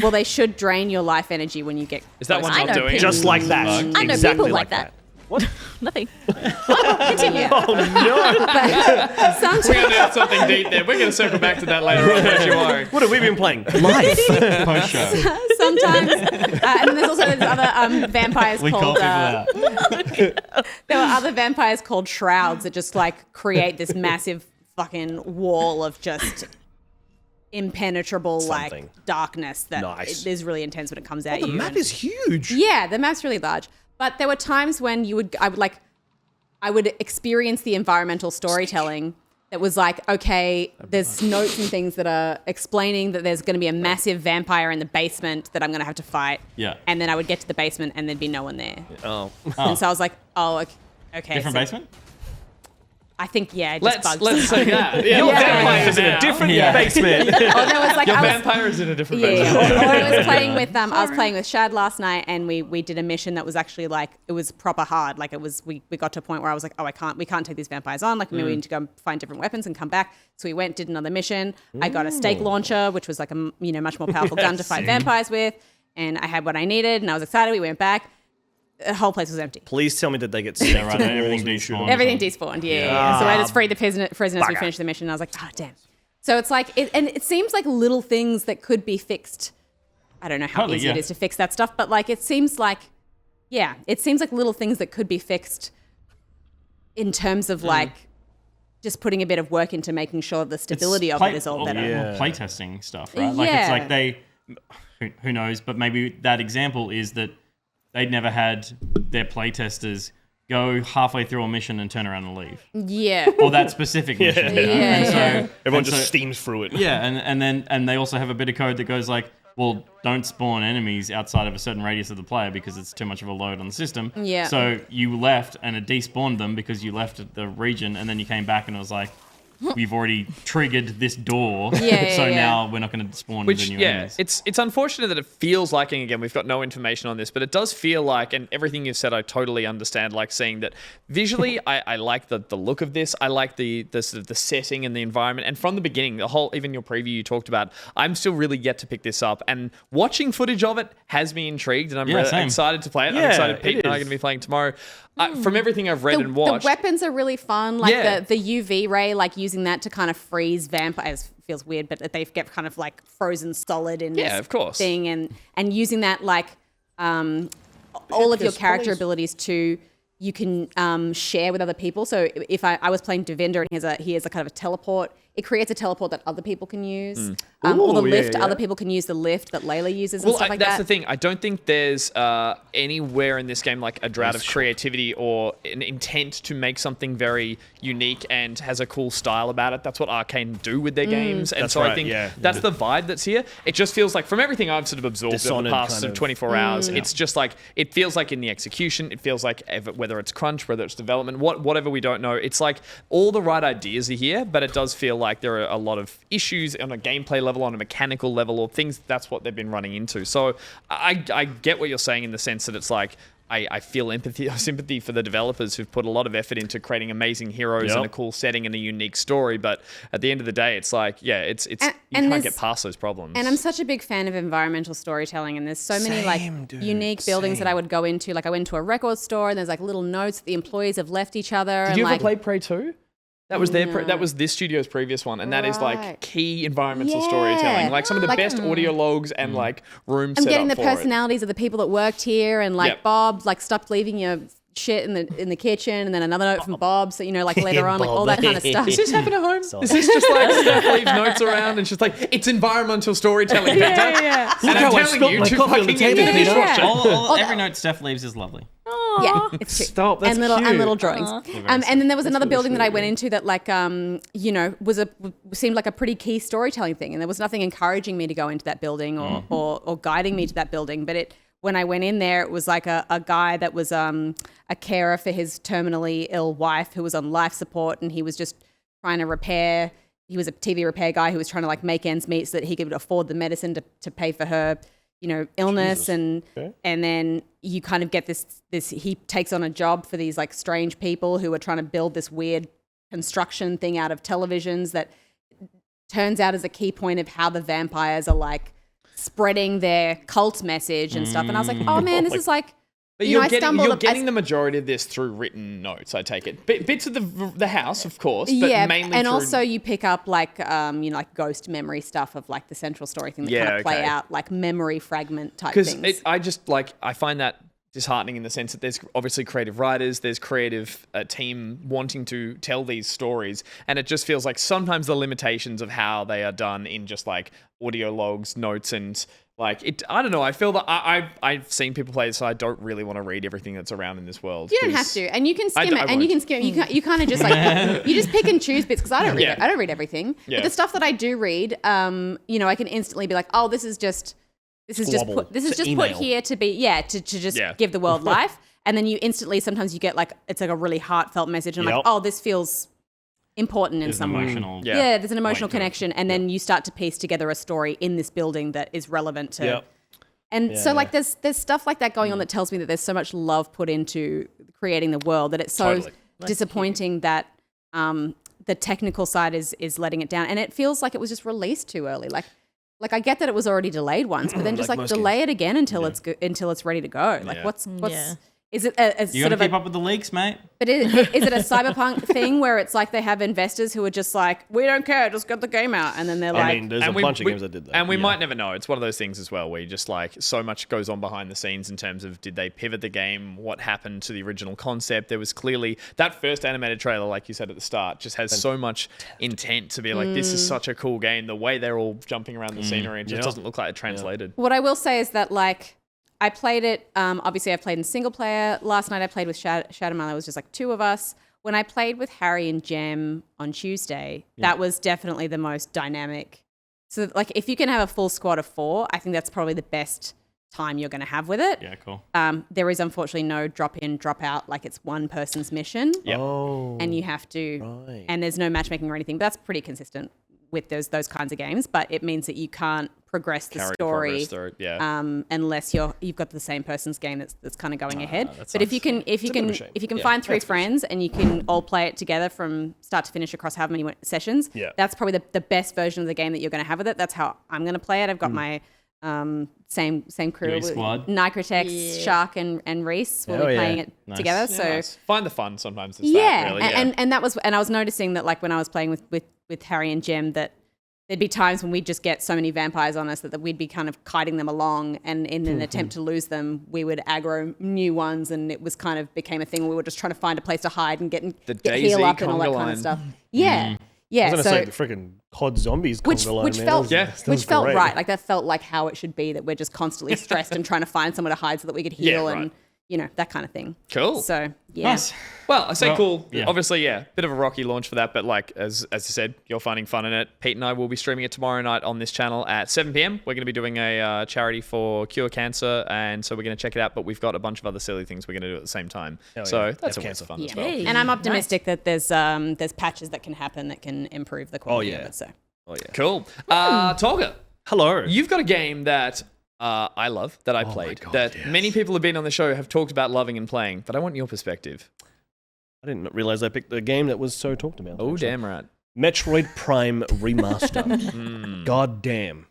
B: Well, they should drain your life energy when you get
A: Is that what
H: I
A: you're
H: know
A: doing?
H: people-
F: Just like that.
H: I know
F: Exactly
H: people like that.
F: What?
H: Nothing.
B: Continue.
F: Oh no!
B: But sometimes,
A: We're going to do something deep there. We're going to circle back to that later on. Don't you worry.
F: What have we been playing? Life.
G: Post show.
B: sometimes, and then there's also other vampires
G: We call
B: called.
G: people out.
B: There were other vampires called shrouds that just like create this massive fucking wall of just impenetrable
F: Something.
B: like darkness that
F: Nice.
B: is really intense when it comes at
F: The
B: you.
F: map is huge.
B: Yeah, the map's really large. But there were times when I would experience the environmental storytelling that was like, okay, there's notes and things that are explaining that there's going to be a massive vampire in the basement that I'm going to have to fight.
G: Yeah.
B: And then I would get to the basement and there'd be no one there.
F: Oh.
B: And so I was like, oh, okay.
G: Different
B: so
G: basement?
B: I think, yeah, it just bugs
A: Let's say that. Yeah,
F: Your
A: let's
F: vampire
A: say
F: is in
A: now.
F: a different
G: Yeah.
F: basement.
B: Or there was like
A: Your
B: I was,
A: vampire is in a different
B: yeah,
A: basement.
B: or I was playing with I was playing with Shad last night, and we did a mission that was actually like it was proper hard. Like it was we got to a point where I was like, oh, we can't take these vampires on. Like maybe we need to go find different weapons and come back. So we did another mission. I got a stake launcher, which was like a much more powerful gun to fight vampires with, and I had what I needed, and I was excited. We went back. The whole place was empty.
F: Please tell me that they get staked.
G: Yeah, right. Everything despawned.
B: Everything despawned, yeah. So I just freed the prisoners. We finished the mission, and I was like, oh, damn. So it's like, it seems like little things that could be fixed. I don't know how
G: Totally,
B: easy
G: yeah.
B: it is to fix that stuff, but like, it seems like little things that could be fixed in terms of like just putting a bit of work into making sure the stability of it is all better.
F: Yeah.
G: Playtesting stuff, right? Like
B: Yeah.
G: it's like who knows, but maybe that example is that they'd never had their playtesters go halfway through a mission and turn around and leave.
B: Yeah.
G: Or that specific mission. You know? And so,
F: Everyone just steams through it.
G: Yeah, and they also have a bit of code that goes like, well, don't spawn enemies outside of a certain radius of the player because it's too much of a load on the system.
B: Yeah.
G: So you left and it despawned them because you left the region, and then you came back and it was like, we've already triggered this door,
B: Yeah,
G: so
B: yeah.
G: now we're not going to spawn the new enemies.
A: it's unfortunate that it feels like, and again, we've got no information on this, but it does feel like, and everything you've said, I totally understand, like seeing that visually, I like the look of this. I like the sort of the setting and the environment. And from the beginning, the whole, even your preview you talked about, I'm still really yet to pick this up. And watching footage of it has me intrigued, and I'm really
G: same.
A: excited to play it.
F: Yeah,
A: I'm excited
F: it
A: Pete and I are
F: is.
A: going to be playing tomorrow. From everything I've read and watched.
B: The weapons are really fun, like
A: Yeah.
B: the UV ray, like using that to kind of freeze vampires. Feels weird, but they get kind of like frozen solid in this
A: of course.
B: thing, and using that like all of your character abilities to you can share with other people. So if I was playing Devinder and he has a kind of a teleport, it creates a teleport that other people can use. Or the
F: Ooh, yeah,
B: lift,
F: yeah.
B: other people can use the lift that Layla uses and stuff like
A: that's
B: that.
A: the thing. I don't think there's anywhere in this game like a drought of creativity or an intent to make something very unique and has a cool style about it. That's what Arcane do with their games. And
F: That's
A: so I
F: right,
A: think
F: yeah.
A: that's the vibe that's here. It just feels like, from everything I've sort of absorbed over the
F: Dishonored
A: past
F: kind
A: sort of
F: of-
A: 24 hours, it's just like, it feels like in the execution, it feels like whether it's crunch, whether it's development, whatever we don't know, it's like all the right ideas are here, but it does feel like there are a lot of issues on a gameplay level, on a mechanical level, or things that's what they've been running into. So I get what you're saying in the sense that it's like, I feel sympathy for the developers who've put a lot of effort into creating amazing heroes and a cool setting and a unique story. But at the end of the day, it's like, you can't get past those problems.
B: And I'm such a big fan of environmental storytelling, and there's so many like unique buildings that I would go into. Like I went to a record store, and there's like little notes that the employees have left each other.
A: Did you ever
B: like,
A: play Prey 2? That was that was this studio's previous one, and that is like
B: Right.
A: key environmental
B: Yeah.
A: storytelling. Like some of the
B: Like-
A: best audio logs and like room
B: I'm
A: set
B: getting
A: up
B: the
A: for it.
B: personalities of the people that worked here, and like
A: Yep.
B: Bob like stopped leaving your shit in the kitchen, and then another note from Bob. So like later on, like all that kind of stuff.
A: Does this happen at home? Is this just like Steph leaves notes around and she's like, it's environmental storytelling, Peter.
H: Yeah.
A: And I'm telling you to fucking get to the dishwasher.
G: Every note Steph leaves is lovely.
B: Yeah, it's true.
F: Stop, that's
B: and little
F: cute.
B: drawings. And then there was another building that I went into that like seemed like a pretty key storytelling thing, and there was nothing encouraging me to go into that building or guiding me to that building. But when I went in there, it was like a guy that was a carer for his terminally ill wife who was on life support, and he was just trying to repair. He was a TV repair guy who was trying to like make ends meet so that he could afford the medicine to pay for her, illness. And then you kind of get this, he takes on a job for these like strange people who are trying to build this weird construction thing out of televisions that turns out as a key point of how the vampires are like spreading their cult message and stuff. And I was like, oh man, this is like,
A: But you're getting the majority of this through written notes, I take it. Bits of the house, of course, but mainly
B: and
A: through...
B: also you pick up like like ghost memory stuff of like the central story thing that kind of play out like memory fragment type things.
A: Because I find that disheartening in the sense that there's obviously creative writers, there's creative team wanting to tell these stories, and it just feels like sometimes the limitations of how they are done in just like audio logs, notes, and like it. I don't know. I feel that I've seen people play this, so I don't really want to read everything that's around in this world.
B: You don't have to, and you can skim it, and you can skim. You kind of just like you just pick and choose bits because I don't read it. I don't read everything, but the stuff that I do read, I can instantly be like, oh, this is just put here to be to just give the world life, and then you instantly sometimes you get like it's like a really heartfelt message, and I'm like, oh, this feels important in some way. There's an emotional connection, and then you start to piece together a story in this building that is relevant to. And there's stuff like that going on that tells me that there's so much love put into creating the world that it's so disappointing that the technical side is letting it down, and it feels like it was just released too early. Like I get that it was already delayed once, but then just like delay it again until it's ready to go. Like what's is it a
G: You
B: sort
G: gotta
B: of
G: keep up with the leaks, mate.
B: But is it a cyberpunk thing where it's like they have investors who are just like, we don't care, just get the game out, and then they're like,
F: I mean, there's a bunch of games that did that.
A: And we might never know. It's one of those things as well where you just like so much goes on behind the scenes in terms of did they pivot the game, what happened to the original concept. There was clearly that first animated trailer, like you said at the start, just has so much intent to be like, this is such a cool game. The way they're all jumping around the scenery, it just doesn't look like it translated.
B: What I will say is that like I played it, obviously I've played in single player. Last night I played with Shadowman. It was just like two of us. When I played with Harry and Jem on Tuesday, that was definitely the most dynamic. So like if you can have a full squad of 4, I think that's probably the best time you're going to have with it.
G: Yeah, cool.
B: There is unfortunately no drop in, drop out. Like it's one person's mission.
A: Yep.
F: Oh.
B: And you have to, and there's no matchmaking or anything. But that's pretty consistent with those kinds of games. But it means that you can't progress the
A: Carry
B: story
A: progress through, yeah.
B: unless you've got the same person's game that's kind of going ahead.
A: that's
B: But
A: nice.
B: if you can find 3 friends and you can all play it together from start to finish across however many sessions, that's probably the best version of the game that you're going to have with it. That's how I'm going to play it. I've got my same crew,
G: Your squad.
B: Nicrotex, Shark, and Reese will be playing it together.
A: Yeah,
B: so
A: nice. Find the fun sometimes. It's
B: yeah,
A: that, really.
B: and that was, and I was noticing that like when I was playing with Harry and Jem that there'd be times when we'd just get so many vampires on us that we'd be kind of kiting them along, and in an attempt to lose them, we would aggro new ones, and it was kind of became a thing. We were just trying to find a place to hide and get heal up and all that
A: conga
B: kind
A: line.
B: of stuff. Yeah,
F: I
B: yeah.
F: was
B: So
F: going to say the freaking COD zombies
B: which
F: conga line, man.
B: felt
F: That was
B: felt
F: great.
B: right. Like that felt like how it should be. That we're just constantly stressed and trying to find somewhere to hide so that we could heal
A: right.
B: and that kind of thing.
A: Cool.
B: So yeah.
G: Nice.
A: Well, I say
G: Well,
A: cool.
G: yeah.
A: Obviously, bit of a rocky launch for that, but like as I said, you're finding fun in it. Pete and I will be streaming it tomorrow night on this channel at 7 p.m. We're going to be doing a charity for cure cancer, and so we're going to check it out. But we've got a bunch of other silly things we're going to do at the same time. So
F: yeah.
A: that's
F: F
A: always
F: cancer.
A: fun as
B: Yeah.
A: well.
H: Hey.
B: And I'm optimistic that there's patches that can happen that can improve the quality of it. So
F: Oh, yeah.
A: Cool. Tolga,
F: Hello.
A: you've got a game that I love, that I played, many people have been on the show have talked about loving and playing, but I want your perspective.
F: I didn't realize I picked the game that was so talked about.
A: Oh,
F: actually.
A: damn right.
F: Metroid Prime Remaster. God damn.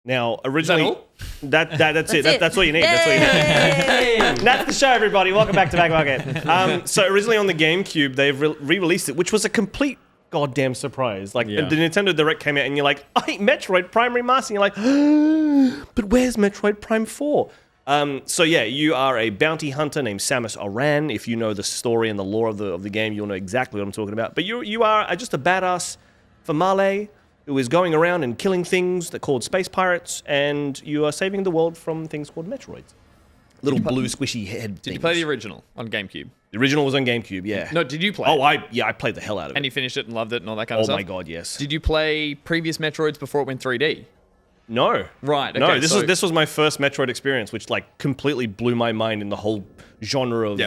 F: Now, originally,
A: all?
F: that's it. That's all you need. That's all you need. That's the show, everybody. Welcome back to Back Market. So originally on the GameCube, they've re-released it, which was a complete goddamn surprise. Like the Nintendo Direct came out, and you're like, "I Metroid Prime Remaster." And you're like, "But where's Metroid Prime 4?" So yeah, you are a bounty hunter named Samus Aran. If you know the story and the lore of the game, you'll know exactly what I'm talking about. But you are just a badass famale who is going around and killing things that are called space pirates, and you are saving the world from things called Metroids. Little blue squishy head
A: Did you play the original on GameCube?
F: The original was on GameCube, yeah.
A: No, did you play
F: Oh,
A: it?
F: I played the hell out of it.
A: And you finished it and loved it and all that kind of
F: Oh
A: stuff?
F: my god, yes.
A: Did you play previous Metroids before it went 3D?
F: No.
A: Right,
F: No,
A: okay,
F: this
A: so-
F: was my first Metroid experience, which like completely blew my mind in the whole genre of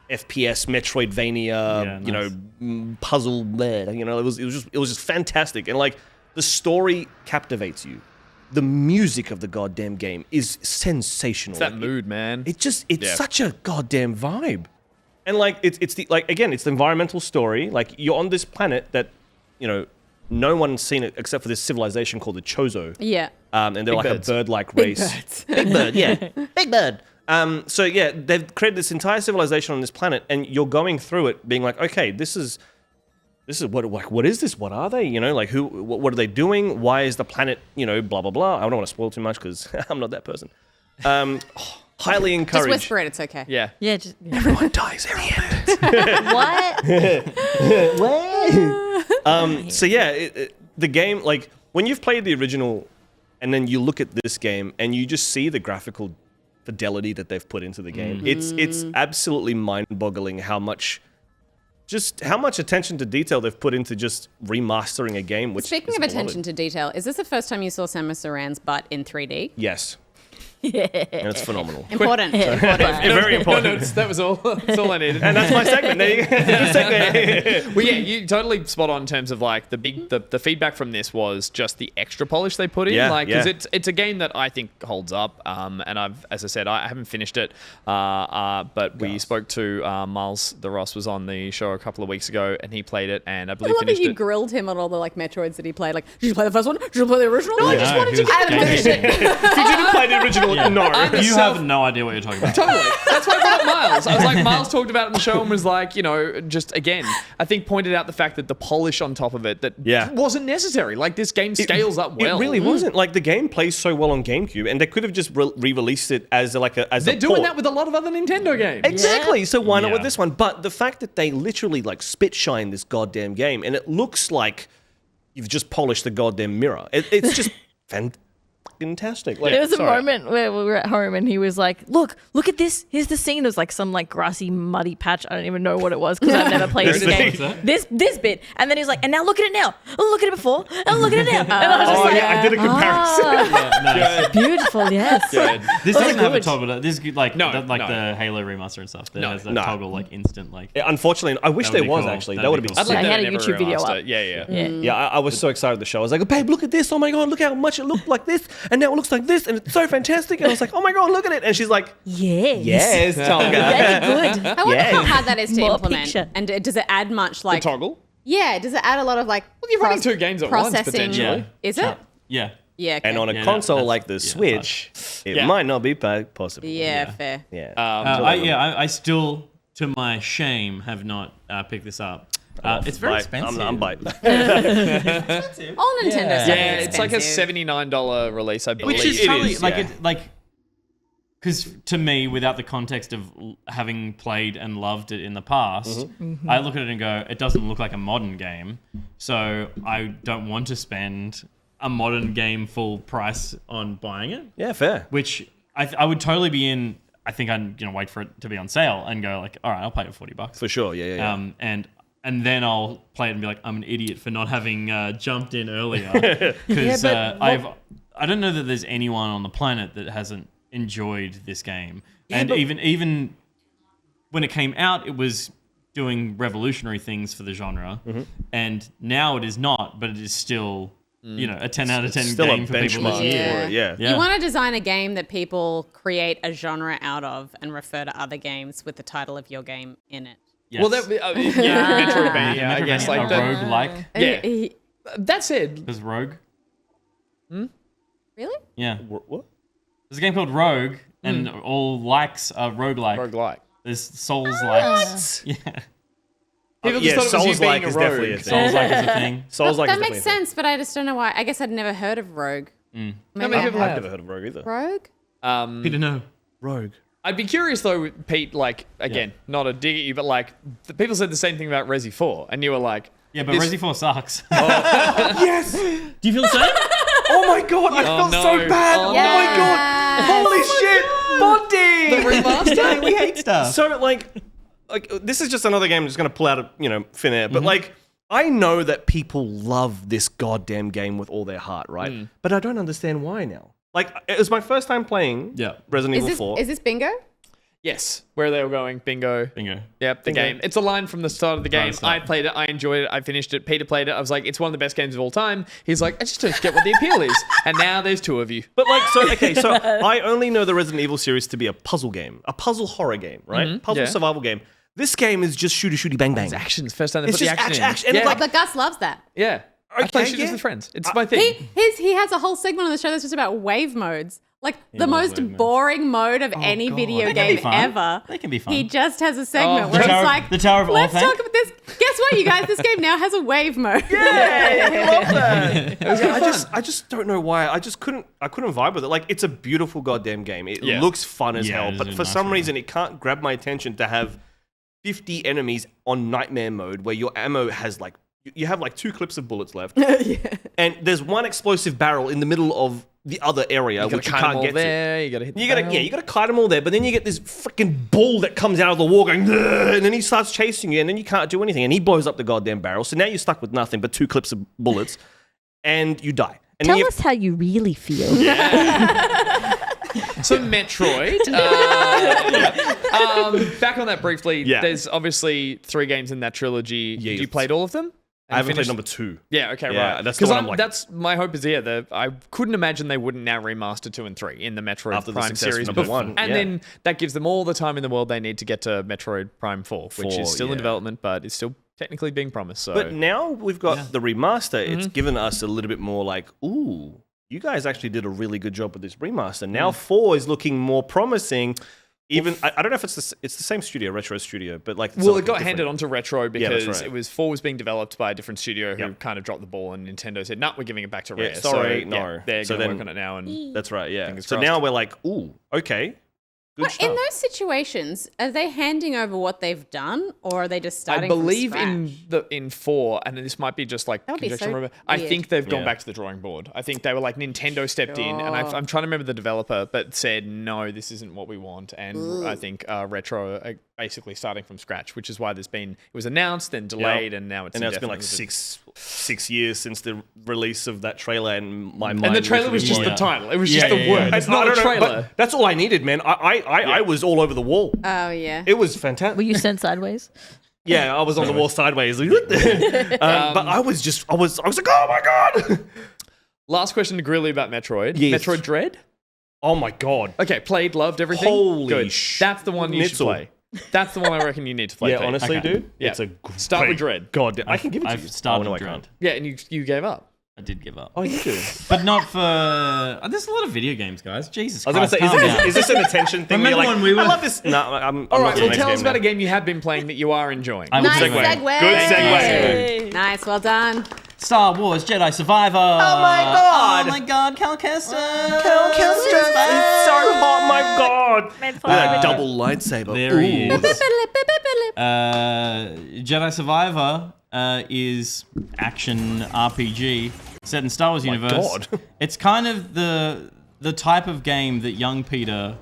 F: FPS, Metroidvania, puzzle. It was just fantastic, and like the story captivates you. The music of the goddamn game is sensational.
A: It's that mood, man.
F: It's such a goddamn vibe, and like it's the environmental story. Like you're on this planet that no one's seen it except for this civilization called the Chozo.
B: yeah.
F: And they're like
A: birds.
F: a bird-like race. Big bird, yeah. Big bird. So yeah, they've created this entire civilization on this planet, and you're going through it being like, okay, this is what is this? What are they? What are they doing? Why is the planet, blah, blah, blah. I don't want to spoil too much because I'm not that person. Highly
B: Just
F: encouraged.
B: whisper it. It's okay.
A: Yeah.
H: Yeah.
F: Everyone dies at the end.
H: What?
F: So yeah, the game, like when you've played the original and then you look at this game and you just see the graphical fidelity that they've put into the game, it's absolutely mind-boggling how much attention to detail they've put into just remastering a game. Which
B: Speaking of attention to detail, is this the first time you saw Samus Aran's butt in 3D?
F: Yes. Yeah. And it's phenomenal.
B: Important.
F: Very important.
A: No, that was all. That's all I needed.
F: And that's my segment. There you go.
A: Well, yeah, you totally spot on in terms of like the feedback from this was just the extra polish they put in.
F: Yeah,
A: because
F: yeah.
A: it's a game that I think holds up. And as I said, I haven't finished it. But we spoke to Miles the Ross was on the show a couple of weeks ago, and he played it, and I
B: I
A: believe
B: love that
A: finished
B: you
A: it.
B: grilled him on all the like Metroids that he played. Like, did you play the first one? Did you play the original? No, I just
G: No,
B: wanted
G: he
B: to
G: was
B: get it.
F: If you didn't play the original, no.
G: You have no idea what you're talking about.
A: Totally. That's why I brought up Miles. I was like, Miles talked about it on the show and was like, just again, I think pointed out the fact that the polish on top of it that wasn't necessary. Like this game scales up well.
F: It really wasn't. Like the game plays so well on GameCube, and they could have just re-released it as
A: They're
F: a
A: doing
F: port.
A: that with a lot of other Nintendo games.
F: Exactly. So why not
G: Yeah.
F: with this one? But the fact that they literally like spit shine this goddamn game, and it looks like you've just polished the goddamn mirror. It's just fantastic.
H: There was a moment where we were at home and he was like, look at this. Here's the scene. There's like some like grassy, muddy patch. I don't even know what it was because I've never played this game. This bit. And then he's like, and now look at it now. Oh, look at it before. And look at it now. And I was just like,
F: I did a comparison.
H: Beautiful, yes.
G: This doesn't have a toggle. This is like
A: No.
G: the Halo remaster and stuff. That has that toggle like instant like.
F: Yeah, unfortunately, I wish there was actually. That would have been
A: I'd
F: sick.
A: like
H: I
A: that
H: had a
A: never
H: YouTube video
A: remastered.
H: up.
A: Yeah.
F: I was so excited with the show. I was like, babe, look at this. Oh my God, look how much it looked like this. And now it looks like this. And it's so fantastic. And I was like, oh my God, look at it. And she's like, yes, Tonga.
H: Very good.
B: I wonder how hard that is to
H: More
B: implement.
H: picture.
B: And does it add much
A: The
B: like
A: toggle?
B: Yeah, does it add a lot of like
A: You're running two games at once,
B: processing?
A: potentially.
B: Is it?
G: Yeah.
B: Yeah. Okay.
F: And on a
G: Yeah,
F: console
G: that's-
F: like the
G: that's
F: Switch, it
A: Yeah.
F: might not be possible.
B: yeah, fair.
F: Yeah.
G: I still, to my shame, have not picked this up. It's very expensive.
F: I'm biting.
B: All Nintendo stuff
A: Yeah,
B: is
A: it's like a
B: expensive.
A: $79 release, I believe.
G: Which is
A: It
G: totally
A: is,
G: like
A: yeah.
G: it like because to me, without the context of having played and loved it in the past, I look at it and go, it doesn't look like a modern game, so I don't want to spend a modern game full price on buying it.
F: Yeah, fair.
G: Which I would totally be in. I think I'm gonna wait for it to be on sale and go like, all right, I'll pay it $40
F: For sure. Yeah.
G: and then I'll play it and be like, I'm an idiot for not having jumped in earlier. Because I don't know that there's anyone on the planet that hasn't enjoyed this game. And even when it came out, it was doing revolutionary things for the genre. And now it is not, but it is still, a 10 out of 10
F: Still
G: game
F: a
G: for people
F: benchmark
G: this year.
F: for it. Yeah.
G: Yeah.
B: You want to design a game that people create a genre out of and refer to other games with the title of your game in it.
G: Yes.
A: Well, Metroidvania, I guess. Like
G: a roguelike.
A: Yeah. That said,
G: There's Rogue.
B: Really?
G: Yeah.
F: What?
G: There's a game called Rogue, and all likes are roguelike.
A: roguelike.
G: There's Souls-like. Yeah.
A: People just thought it was you
F: Souls-like
A: being
F: is
A: a
F: definitely a
A: rogue.
F: thing.
G: Souls-like is a thing.
F: Souls-like
B: That
F: is
B: makes
F: definitely a thing.
B: sense, but I just don't know why. I guess I'd never heard of Rogue.
A: How
B: Maybe
A: many people
F: I've
A: have?
F: never heard of Rogue either.
B: Rogue?
G: Peter, no.
F: Rogue.
A: I'd be curious though, Pete, like, again, not a dig at you, but like, the people said the same thing about Resi 4, and you were like,
G: Yeah, but
A: This-
G: Resi 4 sucks.
F: Yes!
G: Do you feel the same?
F: Oh my God, I felt
A: no.
F: so bad.
A: Oh,
F: Oh my God. Holy shit. Body.
A: remaster?
G: We hate stuff.
F: So like this is just another game that's going to pull out of, thin air. But like, I know that people love this goddamn game with all their heart, right? But I don't understand why now. Like, it was my first time playing Resident Evil 4.
B: Is this bingo?
A: Yes, where they were going, bingo.
G: Bingo.
A: Yep, the game. It's a line from the start of the game. I played it, I enjoyed it, I finished it. Peter played it. I was like, it's one of the best games of all time. He's like, I just don't get what the appeal is. And now there's two of you.
F: But like, so I only know the Resident Evil series to be a puzzle game, a puzzle horror game, right? Puzzle survival game. This game is just shooty bang bang.
A: It's actions. First time they
F: It's
A: put the
F: just
A: action
F: action.
A: in.
F: And
A: Yeah.
F: like,
B: But Gus loves that.
A: Yeah. I play
F: Okay,
A: shooters
F: yeah.
A: with friends. It's my thing.
B: He has a whole segment on the show that's just about wave modes. Like the most
G: wave modes.
B: boring mode of any video
G: They can be
B: game
G: fun.
B: ever.
G: They can be fun.
B: He just has a segment
A: Oh,
B: where
G: the
B: it's
G: Tower-
B: like,
G: the Tower of
B: let's
G: Orthanc?
B: talk about this. Guess what, you guys? This game now has a wave mode.
F: I just don't know why. I couldn't vibe with it. Like, it's a beautiful goddamn game. It looks fun as
G: Yeah,
F: hell,
G: it
F: but
G: is
F: for
G: nice
F: some
G: looking.
F: reason it can't grab my attention to have 50 enemies on nightmare mode where your ammo has like you have like 2 clips of bullets left. And there's one explosive barrel in the middle of the other area which you can't get
A: there.
F: to.
A: You gotta hit the
F: You gotta,
A: barrel.
F: you gotta kite them all there, but then you get this freaking bull that comes out of the wall going, "Ugh," and then he starts chasing you, and then you can't do anything, and he blows up the goddamn barrel. So now you're stuck with nothing but 2 clips of bullets, and you die. And then
H: Tell
F: you,
H: us how you really feel.
A: So Metroid. Back on that briefly.
F: Yeah.
A: There's obviously 3 games in that trilogy.
F: Yeah,
A: You played all of them?
F: I haven't played
A: finished-
F: number 2.
A: Yeah. Okay.
F: Yeah,
A: right.
F: that's the one I'm like-
A: That's my hope is I couldn't imagine they wouldn't now remaster 2 and 3 in the Metroid
F: After the
A: Prime
F: success of
A: series.
F: number
A: before-
F: 1,
A: and
F: yeah.
A: then that gives them all the time in the world they need to get to Metroid Prime 4, which is still in development, but it's still technically being promised. So.
F: But now we've got the remaster. It's given us a little bit more like, ooh, you guys actually did a really good job with this remaster. Now 4 is looking more promising. Even I don't know if it's the same studio, Retro Studio, but like
A: Well, it got handed onto Retro because
F: right.
A: it was 4 was being developed by a different studio who kind of dropped the ball, and Nintendo said, "No, we're giving it back to Rare."
F: sorry,
A: so,
F: no.
A: they're
F: So
A: going to
F: then-
A: work on it now, and
F: That's right, yeah.
A: Fingers
F: So
A: crossed.
F: now we're like, ooh, okay. Good stuff.
B: In those situations, are they handing over what they've done, or are they just starting?
A: I believe
B: from scratch?
A: in 4, and this might be just like
B: That would be
A: conjecture,
B: so
A: remember, I
B: weird.
A: think they've gone
F: Yeah.
A: back to the drawing board. I think they were like Nintendo stepped in, and I'm trying to remember the developer, but said no, this isn't what we want. And I think Retro are basically starting from scratch, which is why it was announced and delayed, and now it's
F: been like
A: indefinitely.
F: 6 years since the release of that trailer, and my mind.
A: And the trailer was just the title. It was just the word. It's not a trailer.
F: But that's all I needed, man. I was all over the wall.
B: Oh yeah.
F: It was fantastic.
H: Were you sent sideways?
F: Yeah, I was on the wall sideways. But I was like, oh my god.
A: Last question to grill you about Metroid.
F: Yes.
A: Metroid Dread?
F: Oh my god.
A: Okay, played, loved everything.
F: Holy
A: Good. That's the one you should
F: schnitzel.
A: play. That's the one I reckon you need to play.
F: Yeah,
A: Pete.
F: honestly,
G: Okay.
F: dude.
A: Yeah.
F: It's a
A: Start with
F: great-
A: Dread.
F: God, I can give it to you.
G: I've started
F: no, I
G: Dread.
F: can't.
A: Yeah, and you gave up.
G: I did give up.
F: Oh, you do.
G: But not for... there's a lot of video games, guys. Jesus
F: I was
G: Christ.
F: gonna say,
G: calm down.
F: is this an attention thing?
G: Remember
F: You're like,
G: when we were-
F: I love this. No, I'm
A: All
F: not
A: right,
F: the
A: well,
F: next
A: tell us
F: game
A: about
F: now.
A: a game you have been playing that you are enjoying.
G: I will
B: Nice
G: segue.
B: segue.
F: Good segue.
G: Hey.
B: Nice, well done.
G: Star Wars Jedi Survivor.
F: Oh my god.
G: Oh my god, Cal Kestis.
F: It's so hot, my god. Look at that double lightsaber.
G: There he
F: Ooh.
G: is. Jedi Survivor is action RPG set in Star Wars universe.
F: God.
G: It's kind of the type of game that young Peter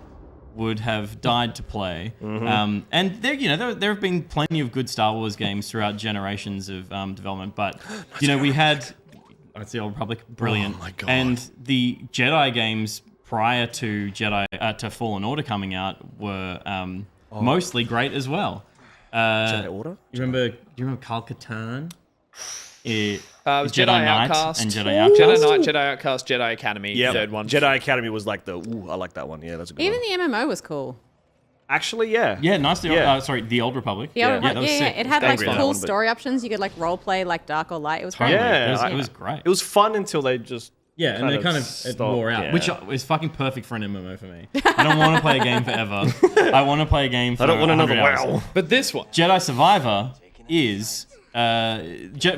G: would have died to play. And there have been plenty of good Star Wars games throughout generations of development, but we had it's the Old Republic, brilliant.
F: Oh my God.
G: And the Jedi games prior to to Fallen Order coming out were mostly great as well.
F: Jedi Order?
G: Do you remember Kal Katarn?
A: It was Jedi
G: Knight
A: Outcast.
G: and Jedi Outcast.
A: Jedi Knight, Jedi Outcast, Jedi Academy,
F: Yeah,
A: third one.
F: Jedi Academy was like I like that one. Yeah, that's a good
B: Even
F: one.
B: the MMO was cool.
F: Actually, yeah.
G: Yeah, nice.
F: Yeah.
G: The Old Republic.
B: The other
G: that was sick.
B: it had
F: Thanks
B: like
F: for that
B: cool
F: one, but-
B: story options. You could like role play like dark or light. It was great.
G: Totally.
F: Yeah,
G: it was great.
F: It was fun until they just
G: Yeah, and they kind of
F: stopped,
G: wore out,
F: yeah.
G: which is fucking perfect for an MMO for me. I don't want to play a game forever. I want to play a game for
F: I don't want another
G: 100 hours.
F: WoW.
A: But this one.
G: Jedi Survivor is...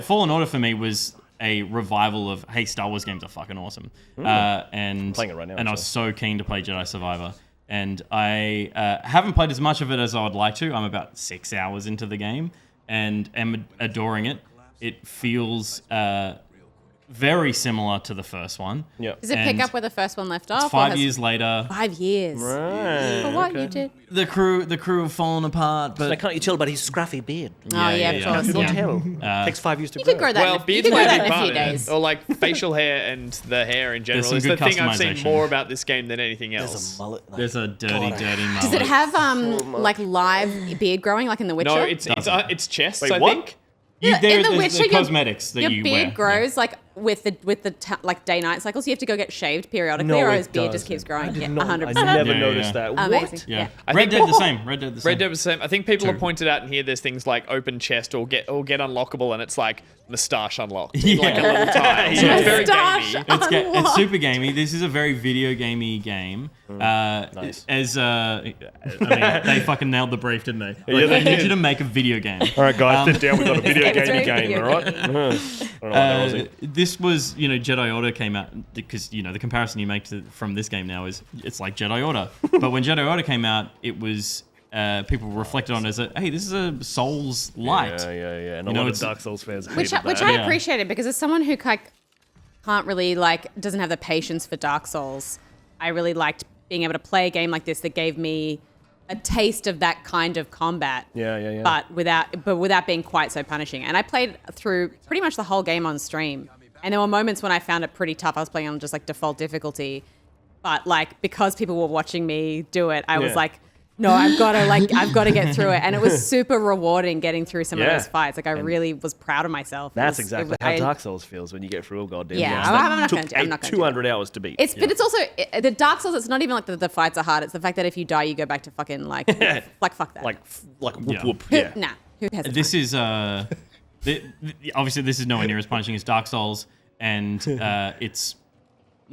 G: Fallen Order for me was a revival of, hey, Star Wars games are fucking awesome. And
F: playing it right now,
G: And I was
F: actually.
G: so keen to play Jedi Survivor. And I haven't played as much of it as I would like to. I'm about 6 hours into the game and am adoring it. It feels very similar to the first one.
F: Yeah.
B: Does it pick
G: And
B: up where the first one left off?
G: It's
B: or
G: 5
B: has-
G: years later.
B: 5 years.
F: Right.
B: For what you did?
G: The crew have fallen apart, but
F: Can't you tell by his scruffy beard?
B: Oh yeah, of course.
F: Not
B: Yeah.
F: tell. Takes 5 years to
B: You
F: grow.
B: could grow that.
A: Well,
B: in a, you
A: beards
B: could grow
A: might be
B: that in a
A: part
B: few
A: of it.
B: days.
A: Or like facial hair and the hair in general
G: some
A: is the
G: good
A: thing I've seen
G: customization.
A: more about this game than anything else.
F: mullet.
G: there's a dirty mullet.
B: Does it have like live beard growing like in The Witcher?
A: No, it's chests,
F: Wait,
A: I
F: what?
A: think.
B: in The
G: there's
B: Witcher,
G: the cosmetics that
B: your
G: you
B: beard
G: wear.
B: grows like with the like day night cycles. You have to go get shaved periodically,
F: No,
B: or
F: it
B: his beard just keeps growing. Yeah, 100%.
F: I never
G: Yeah,
F: noticed
G: yeah.
F: that.
B: Amazing.
F: What?
G: Yeah.
A: I
G: Red
A: think
G: Dead the same. Red Dead the same.
A: Red Dead was the same. I think people
G: True.
A: have pointed out in here there's things like open chest or get unlockable, and it's like moustache unlocked,
G: Yeah.
A: like a little tile. So it's very
B: Moustache.
A: gamey.
G: It's super gamey. This is a very video gamey game.
F: Nice.
G: They fucking nailed the brief, didn't they?
F: Yeah, they
G: I need
F: did.
G: you to make a video game.
F: All right, guys, sit down. We've got a video
B: It's very
F: game,
B: video
F: all right? I don't know what that was.
G: This was, Jedi Order came out because, the comparison you make from this game now is it's like Jedi Order. But when Jedi Order came out, it was people reflected on it as hey, this is a Souls light.
F: Yeah. And
G: You
F: a
G: know,
F: lot of
G: it's-
F: Dark Souls fans
B: Which
F: hated that.
B: I
G: Yeah.
B: appreciated because as someone who can't really doesn't have the patience for Dark Souls, I really liked being able to play a game like this that gave me a taste of that kind of combat.
F: Yeah.
B: But without being quite so punishing. And I played through pretty much the whole game on stream. And there were moments when I found it pretty tough. I was playing on just like default difficulty. But because people were watching me do it, I was
F: Yeah.
B: like, no, I've got to get through it. And it was super rewarding getting through some of
F: Yeah.
B: those fights. I really was proud of myself.
F: That's
B: It was-
F: exactly how Dark Souls feels when you get through a goddamn
B: Yeah,
F: boss.
B: I'm
F: That
B: not gonna
F: took
B: do- I'm not gonna do
F: 200 hours to beat.
B: But it's also the Dark Souls. It's not even like the fights are hard. It's the fact that if you die, you go back to fucking fuck that.
F: like whoop
G: Yeah.
F: whoop. Yeah.
B: Nah, who has the
G: This
B: time?
G: is obviously this is nowhere near as punishing as Dark Souls, and it's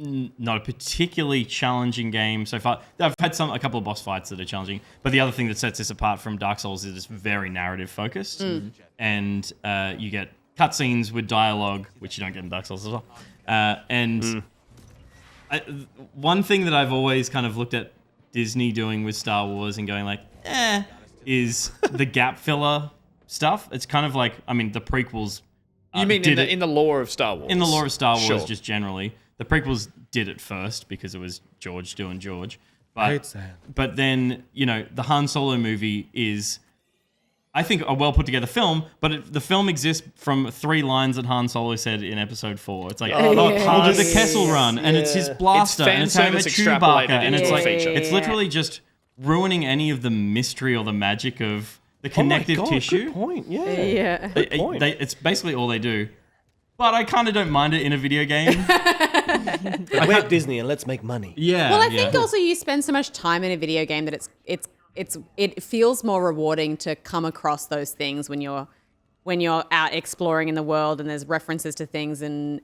G: not a particularly challenging game so far. I've had a couple of boss fights that are challenging, but the other thing that sets this apart from Dark Souls is it's very narrative focused, and you get cutscenes with dialogue, which you don't get in Dark Souls as well. One thing that I've always kind of looked at Disney doing with Star Wars and going like, is the gap filler stuff. It's kind of like, I mean, the prequels.
A: You mean in the lore of Star Wars?
G: In the lore of Star Wars,
A: Sure.
G: just generally. The prequels did it first because it was George doing George. But then, the Han Solo movie is, I think, a well put together film, but the film exists from 3 lines that Han Solo said in episode 4. It's like, we'll do the Kessel Run, and it's his blaster, and it's him at Chewbacca, and it's like, it's literally just ruining any of the mystery or the magic of the connective tissue.
F: Good point.
B: Yeah.
F: Good point.
G: It's basically all they do. But I kind of don't mind it in a video game.
F: We're at Disney and let's make money.
G: Yeah.
B: Well, I think also you spend so much time in a video game that it feels more rewarding to come across those things when you're out exploring in the world and there's references to things and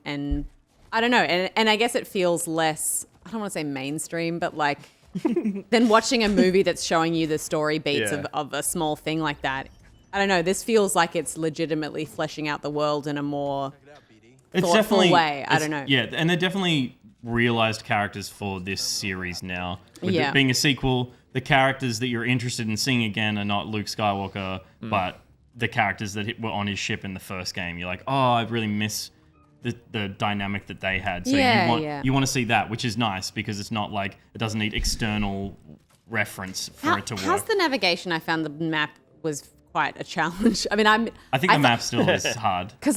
B: I don't know, and I guess it feels less, I don't want to say mainstream, but like than watching a movie that's showing you the story beats of a small thing like that. I don't know, this feels like it's legitimately fleshing out the world in a more thoughtful way. I don't know.
G: Yeah, and they're definitely realized characters for this series now. With it being a sequel, the characters that you're interested in seeing again are not Luke Skywalker, but the characters that were on his ship in the first game. You're like, oh, I really miss the dynamic that they had. So you want to see that, which is nice because it's not like it doesn't need external reference for it to work.
B: How's the navigation? I found the map was quite a challenge. I mean,
G: I think the map still is hard.
B: Because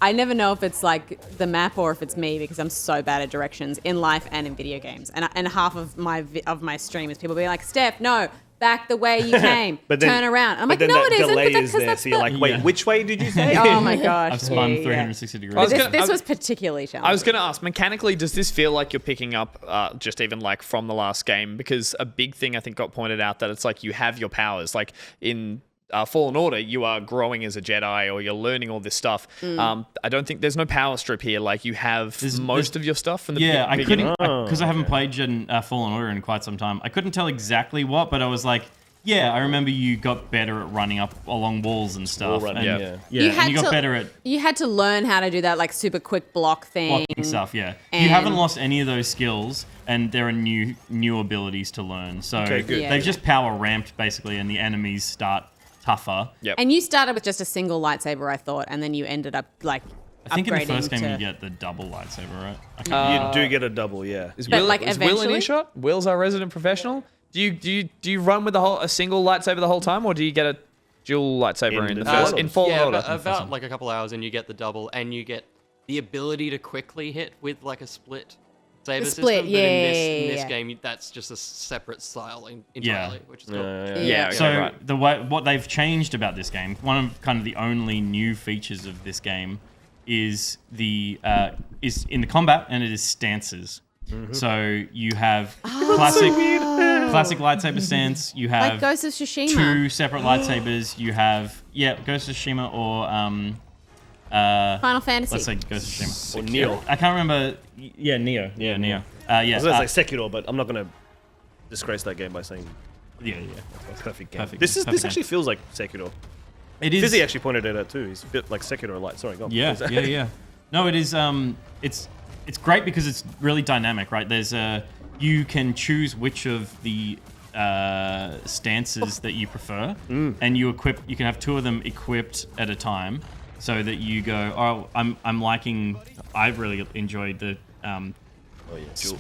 B: I never know if it's like the map or if it's me because I'm so bad at directions in life and in video games. And half of my stream is people being like, Steph, no, back the way you came, turn around. I'm like, no, it isn't.
F: Delay
B: But
F: is there, so you're like, wait, which way did you say?
B: Oh my gosh.
G: I've spun 360 degrees.
B: This was particularly challenging.
A: I was going to ask, mechanically, does this feel like you're picking up just even like from the last game? Because a big thing I think got pointed out that it's like you have your powers. Like in Fallen Order, you are growing as a Jedi or you're learning all this stuff. I don't think there's no power strip here. Like you have most of your stuff from the
G: I
A: beginning.
G: couldn't, because I haven't played Fallen Order in quite some time. I couldn't tell exactly what, but I was like, I remember you got better at running up along walls and stuff. And you got better at
B: You had to learn how to do that like super quick block thing.
G: blocking stuff. Yeah, you haven't lost any of those skills, and there are new abilities to learn. So they've just power ramped basically, and the enemies start tougher.
A: Yep.
B: And you started with just a single lightsaber, I thought, and then you ended up like
G: I think in the
B: upgrading
G: first game
B: to...
G: you get the double lightsaber, right?
F: You do get a double, yeah.
A: Is
B: But,
A: Will,
B: like,
A: is Will in
B: eventually?
A: earshot? Will's our resident professional. Do you run with a single lightsaber the whole time, or do you get a dual lightsaber in Fallen Order?
J: About like a couple hours, and you get the double, and you get the ability to quickly hit with like a split saber system. But in this game, that's just a separate style entirely, which is cool.
G: So the what they've changed about this game, one of kind of the only new features of this game, is is in the combat, and it is stances. So you have classic lightsaber stance. You have
B: like Ghost of Tsushima.
G: 2 separate lightsabers. You have Ghost of Tsushima or
B: Final Fantasy.
G: let's say Ghost of Tsushima
F: Or Neo.
G: I can't remember. Yeah, Neo. Yeah, Neo.
F: I was going to say Sekiro, but I'm not going to disgrace that game by saying perfect game. This actually feels like Sekiro.
G: It is.
F: Fizzy actually pointed it out too. He's a bit like Sekiro light. Sorry, go on.
G: Yeah. No, it is. It's great because it's really dynamic, right? There's you can choose which of the stances that you prefer, and you can have 2 of them equipped at a time, so that you go, I really enjoyed the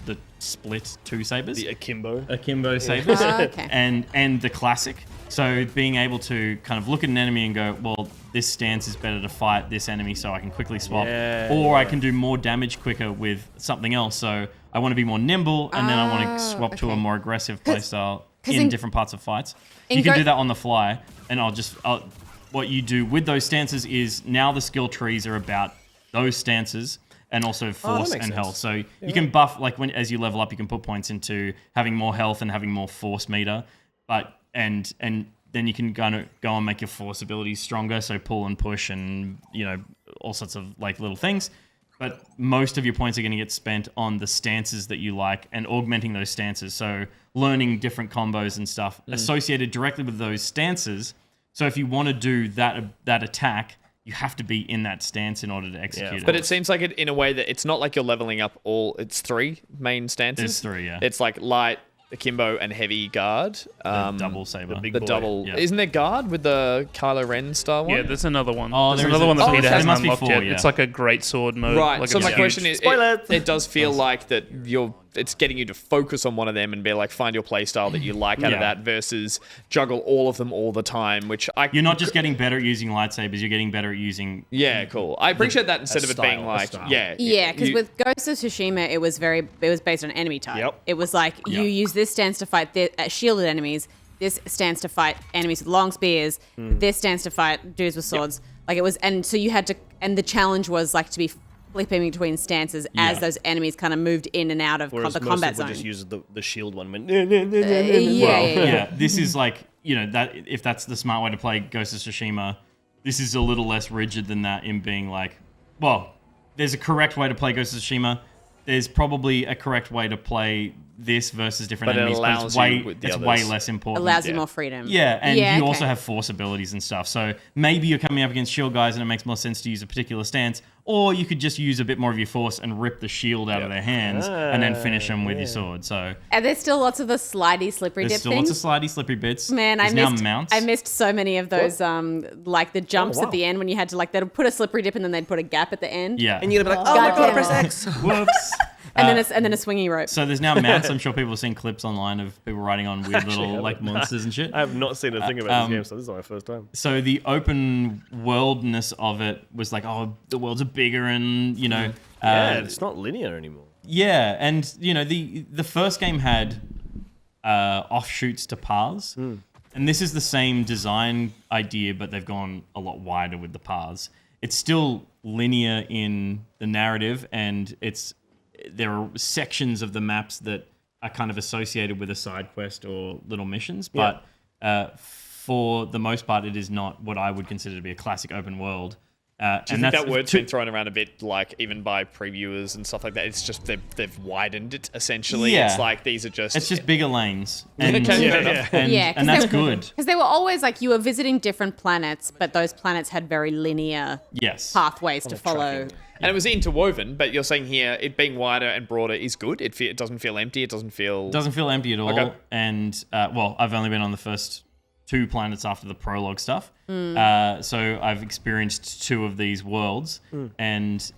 G: the split 2 sabers,
F: The akimbo
G: sabers,
B: okay.
G: and the classic. So being able to kind of look at an enemy and go, well, this stance is better to fight this enemy, so I can quickly swap, or I can do more damage quicker with something else. So I want to be more nimble, and then I want to swap to a more aggressive playstyle in different parts of fights. You can do that on the fly, and what you do with those stances is now the skill trees are about those stances. And also force and health. So you can buff, like as you level up, you can put points into having more health and having more force meter. And then you can go and make your force abilities stronger. So pull and push and, all sorts of like little things. But most of your points are going to get spent on the stances that you like and augmenting those stances. So learning different combos and stuff associated directly with those stances. So if you want to do that attack, you have to be in that stance in order to execute it.
A: But it seems like it in a way that it's not like you're leveling up it's 3 main stances.
G: There's 3, yeah.
A: It's like light, Akimbo and heavy guard.
G: Double saber.
F: big
A: The
F: boy.
A: double.
G: Yeah.
A: Isn't there guard with the Kylo Ren style one?
I: Yeah, there's another one.
G: Oh,
I: there's
G: there
I: another
G: is
I: one that
G: a-
I: Peter
G: there
I: hasn't
G: must be
I: unlocked
G: 4,
I: yet.
G: yeah.
I: It's like a great sword mode.
A: Right.
I: Like
A: So my
I: huge-
A: question is,
F: Spoiler!
A: it does feel like that it's getting you to focus on one of them and be like, find your play style that you like out of
G: Yeah.
A: that versus juggle all of them all the time, which
G: You're not just getting better at using lightsabers, you're getting better at using...
A: Yeah, cool. I appreciate that instead of it being
F: style, a
A: like,
F: style.
B: Yeah, because with Ghost of Tsushima, it was based on enemy type.
F: Yep.
B: It was like you use this stance to fight shielded enemies. This stands to fight enemies with long spears. This stands to fight dudes with swords. Like it was, and so you had to, and the challenge was like to be flipping between stances as those enemies kind of moved in and out of
F: Whereas
B: the
F: most
B: combat
F: people
B: zone.
F: just use the shield one.
G: Yeah, this is like, that if that's the smart way to play Ghost of Tsushima, this is a little less rigid than that in being like, well, there's a correct way to play Ghost of Tsushima. There's probably a correct way to play this versus different
A: But it
G: enemies, but
A: allows
G: it's
A: you with the
G: way
A: others.
G: less important.
B: Allows you more freedom.
G: Yeah, and
B: Yeah,
G: you
B: okay.
G: also have force abilities and stuff. So maybe you're coming up against shield guys and it makes more sense to use a particular stance, or you could just use a bit more of your force and rip the shield out of their hands and then finish them with your sword. So
B: And there's still lots of the slidey, slippery
G: there's
B: dip
G: still
B: things.
G: lots of slidey, slippery bits.
B: Man,
G: There's now mounts.
B: I missed so many of those, like the jumps at the end when you had to they'd put a slippery dip and then they'd put a gap at the end.
G: Yeah.
F: And you're gonna be like, oh my god, press X.
G: Whoops.
B: And then a swingy rope.
G: So there's now mounts. I'm sure people have seen clips online of people riding on weird little like monsters and shit.
F: I have not seen a thing about this game, so this is my first time.
G: So the open worldness of it was like, oh, the worlds are bigger and,
F: Yeah, it's not linear anymore.
G: Yeah, and, the first game had offshoots to paths. And this is the same design idea, but they've gone a lot wider with the paths. It's still linear in the narrative, and there are sections of the maps that are kind of associated with a side quest or little missions, but for the most part, it is not what I would consider to be a classic open world.
A: Do you think that word's been thrown around a bit, like even by previewers and stuff like that? It's just they've widened it essentially.
G: Yeah.
A: It's like these are just
G: It's just bigger lanes. And,
A: Okay, fair enough.
G: and that's good.
B: Because they were always like you were visiting different planets, but those planets had very linear
G: Yes.
B: pathways to follow.
A: And it was interwoven, but you're saying here it being wider and broader is good. It doesn't feel empty. It doesn't feel
G: empty at all.
A: Okay.
G: And I've only been on the first 2 planets after the prologue stuff. So I've experienced 2 of these worlds, and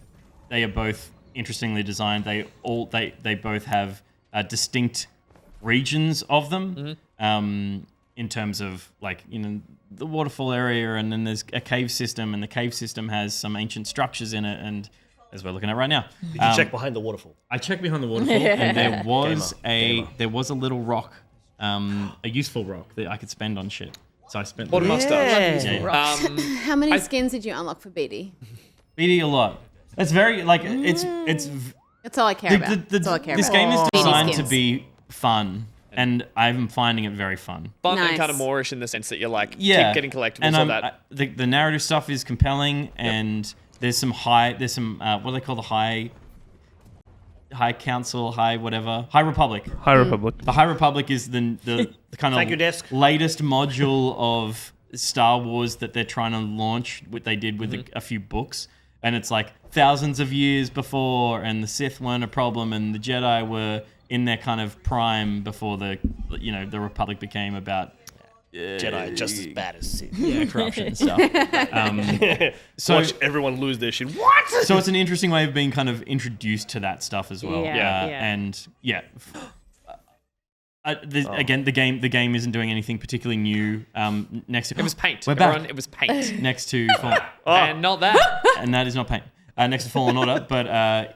G: they are both interestingly designed. They both have distinct regions of them. In terms of the waterfall area, and then there's a cave system, and the cave system has some ancient structures in it, and as we're looking at right now.
F: Did you check behind the waterfall?
G: I checked behind the waterfall, and there was a little rock, a useful rock that I could spend on shit. So I spent
A: What a mustache.
G: Yeah.
B: How many skins did you unlock for BD?
G: BD a lot. It's very it's
B: That's all I care about. That's all I care
G: this
B: about.
G: game is
B: BD
G: designed to
B: skins.
G: be fun, and I'm finding it very fun.
A: fun and
B: Nice.
A: kind of Moorish in the sense that you're like keep
G: Yeah,
A: getting collectibles
G: and
A: or that.
G: the narrative stuff is compelling, and there's some what do they call the high council, High Republic.
I: High Republic.
G: The High Republic is the kind
F: Thank you,
G: of
F: desk.
G: latest module of Star Wars that they're trying to launch. What they did with a few books, and it's like thousands of years before, and the Sith weren't a problem, and the Jedi were in their kind of prime before the Republic became about
F: Jedi just as bad as Sith.
G: corruption and stuff. So
F: Watch everyone lose their shit. What?
G: So it's an interesting way of being kind of introduced to that stuff as well.
B: Yeah.
G: And again, the game isn't doing anything particularly new. Next to
A: It was paint.
G: We're back.
A: Everyone, it was paint.
G: Next to
A: And not that.
G: and that is not paint. Next to Fallen Order, but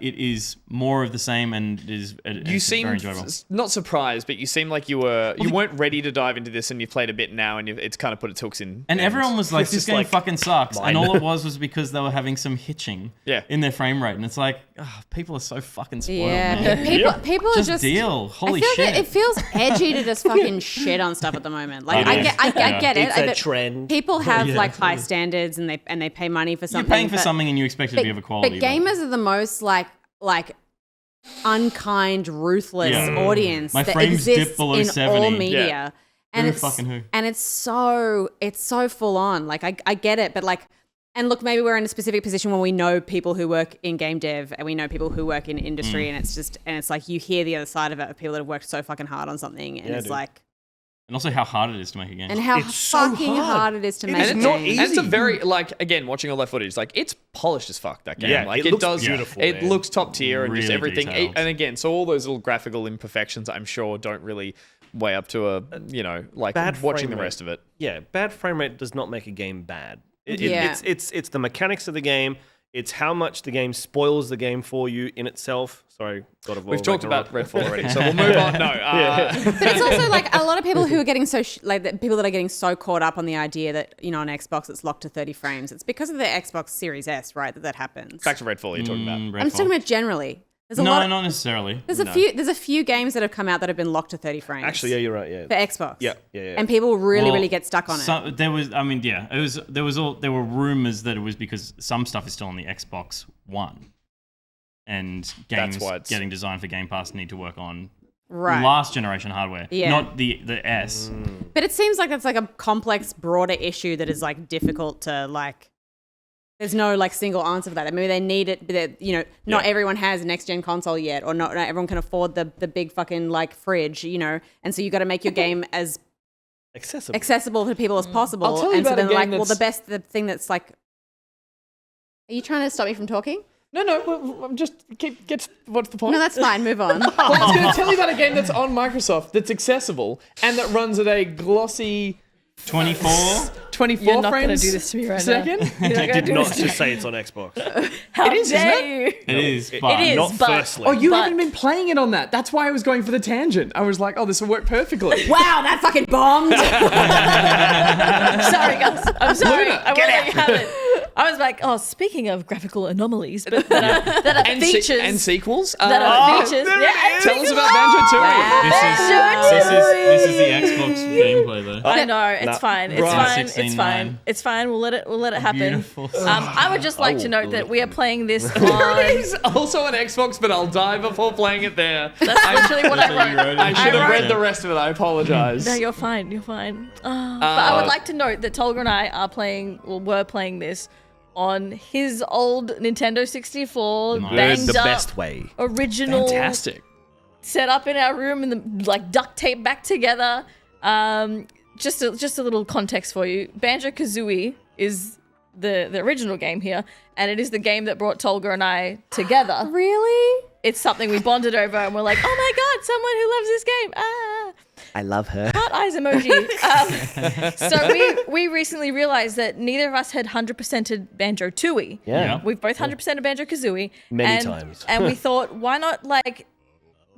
G: it is more of the same, and it is
A: You
G: it's
A: seem
G: very enjoyable.
A: not surprised, but you seem like you weren't ready to dive into this, and you've played a bit now, and it's kind of put its hooks in.
G: And everyone was like,
F: This
G: "This
F: is
G: game
F: like
G: fucking sucks,"
F: mine.
G: and all it was because they were having some hitching
A: Yeah.
G: in their frame rate, and it's like, people are so fucking spoiled.
B: Yeah,
G: man.
B: people are
G: Just
B: just
G: deal. Holy
B: I feel
G: shit!
B: That it feels edgy to just fucking shit on stuff at the moment. Like I get it.
F: It's a
B: but
F: trend.
B: People have like high standards and they pay money for
G: You're
B: something.
G: paying for
B: but-
G: something and you expect it to be of a quality.
B: But gamers are the most like unkind, ruthless
G: Yeah.
B: audience
G: My
B: that
G: frames dip
B: exists
G: below
B: in
G: 70.
B: all media.
A: Yeah.
B: And
G: Who
B: it's
G: fucking who?
B: and it's so full on. Like I get it, but like And look, maybe we're in a specific position where we know people who work in game dev and we know people who work in industry, and it's like you hear the other side of it of people that have worked so fucking hard on something, and it's like.
G: And also how hard it is to make a game.
B: And how fucking hard it is to make a game.
A: It's not easy. And it's a very, like, again, watching all that footage, like, it's polished as fuck, that game.
F: Yeah,
A: like,
F: it looks beautiful,
A: It
F: man.
A: looks top tier and just
G: Really
A: everything.
G: detailed.
A: And again, so all those little graphical imperfections, I'm sure, don't really weigh up to a, like,
F: Bad
A: watching
F: frame
A: the
F: rate.
A: rest of it.
F: Yeah, bad frame rate does not make a game bad.
B: Yeah.
F: It's the mechanics of the game. It's how much the game spoils the game for you in itself. Sorry, God of War.
A: We've talked about Redfall already, so we'll move on. No.
B: But it's also like a lot of people who are getting people that are getting so caught up on the idea that, on Xbox it's locked to 30 frames. It's because of the Xbox Series S, right, that happens.
A: Back to Redfall you're talking about.
G: Redfall.
B: I'm just talking about generally. There's
G: not necessarily.
B: There's a few games that have come out that have been locked to 30 frames.
F: Actually, yeah, you're right. Yeah.
B: For Xbox.
F: Yeah.
B: And people really get stuck on it.
G: There were rumors that it was because some stuff is still on the Xbox One, and games getting designed for Game Pass need to work on last generation hardware, not the S.
B: But it seems like that's like a complex, broader issue that is like difficult to like. There's no like single answer for that. Maybe they need it, but not everyone has a next gen console yet, or not everyone can afford the big fucking like fridge, and so you got to make your game as accessible to people as possible.
A: I'll tell you
B: and so
A: about a
B: then
A: game
B: the thing that's like, are you trying to stop me from talking?
A: No, I'm just what's the point?
B: No, that's fine. Move on.
A: Well, I was going to tell you about a game that's on Microsoft that's accessible and that runs at a glossy
G: 24
H: You're not
A: frames
H: gonna do this to me right
A: second.
H: now.
F: You did not just say it's on Xbox.
H: How
A: It is, isn't
H: dare
A: it?
H: you?
G: It is, but
H: It is,
F: Not
H: but
F: firstly.
A: Oh, you
H: But-
A: haven't been playing it on that. That's why I was going for the tangent. I was like, oh, this will work perfectly.
B: Wow, that fucking bombed.
H: Sorry, guys. I'm sorry.
A: Luna,
H: I won't let you have it. I was like, oh, speaking of graphical anomalies, but that are
A: and
H: features.
A: and sequels.
H: that are features.
F: there it is.
A: Tell us about Banjo-Tooie.
G: this is the Xbox gameplay though.
H: I know it's fine. It's
A: Right.
H: fine. It's
G: 16:9.
H: fine. It's fine. We'll let it happen.
G: Beautiful.
H: I would just like to note that we are playing this on.
A: It's also on Xbox, but I'll die before playing it there.
H: That's literally what I wrote.
A: I should have
H: wrote-
A: read the rest of it. I apologize.
H: No, you're fine. You're fine. But I would like to note that Tolga and I were playing this on his old Nintendo 64, banged
F: the
H: up,
F: best way.
H: original,
A: Fantastic.
H: set up in our room and like duct tape back together. Just a little context for you. Banjo-Kazooie is the original game here, and it is the game that brought Tolga and I together.
B: Really?
H: It's something we bonded over, and we're like, oh my god, someone who loves this game.
F: I love her.
H: Heart eyes emoji. So we recently realized that neither of us had 100%ed Banjo-Tooie.
F: Yeah.
H: We've both 100%ed Banjo-Kazooie.
F: Many times.
H: And we thought, why not like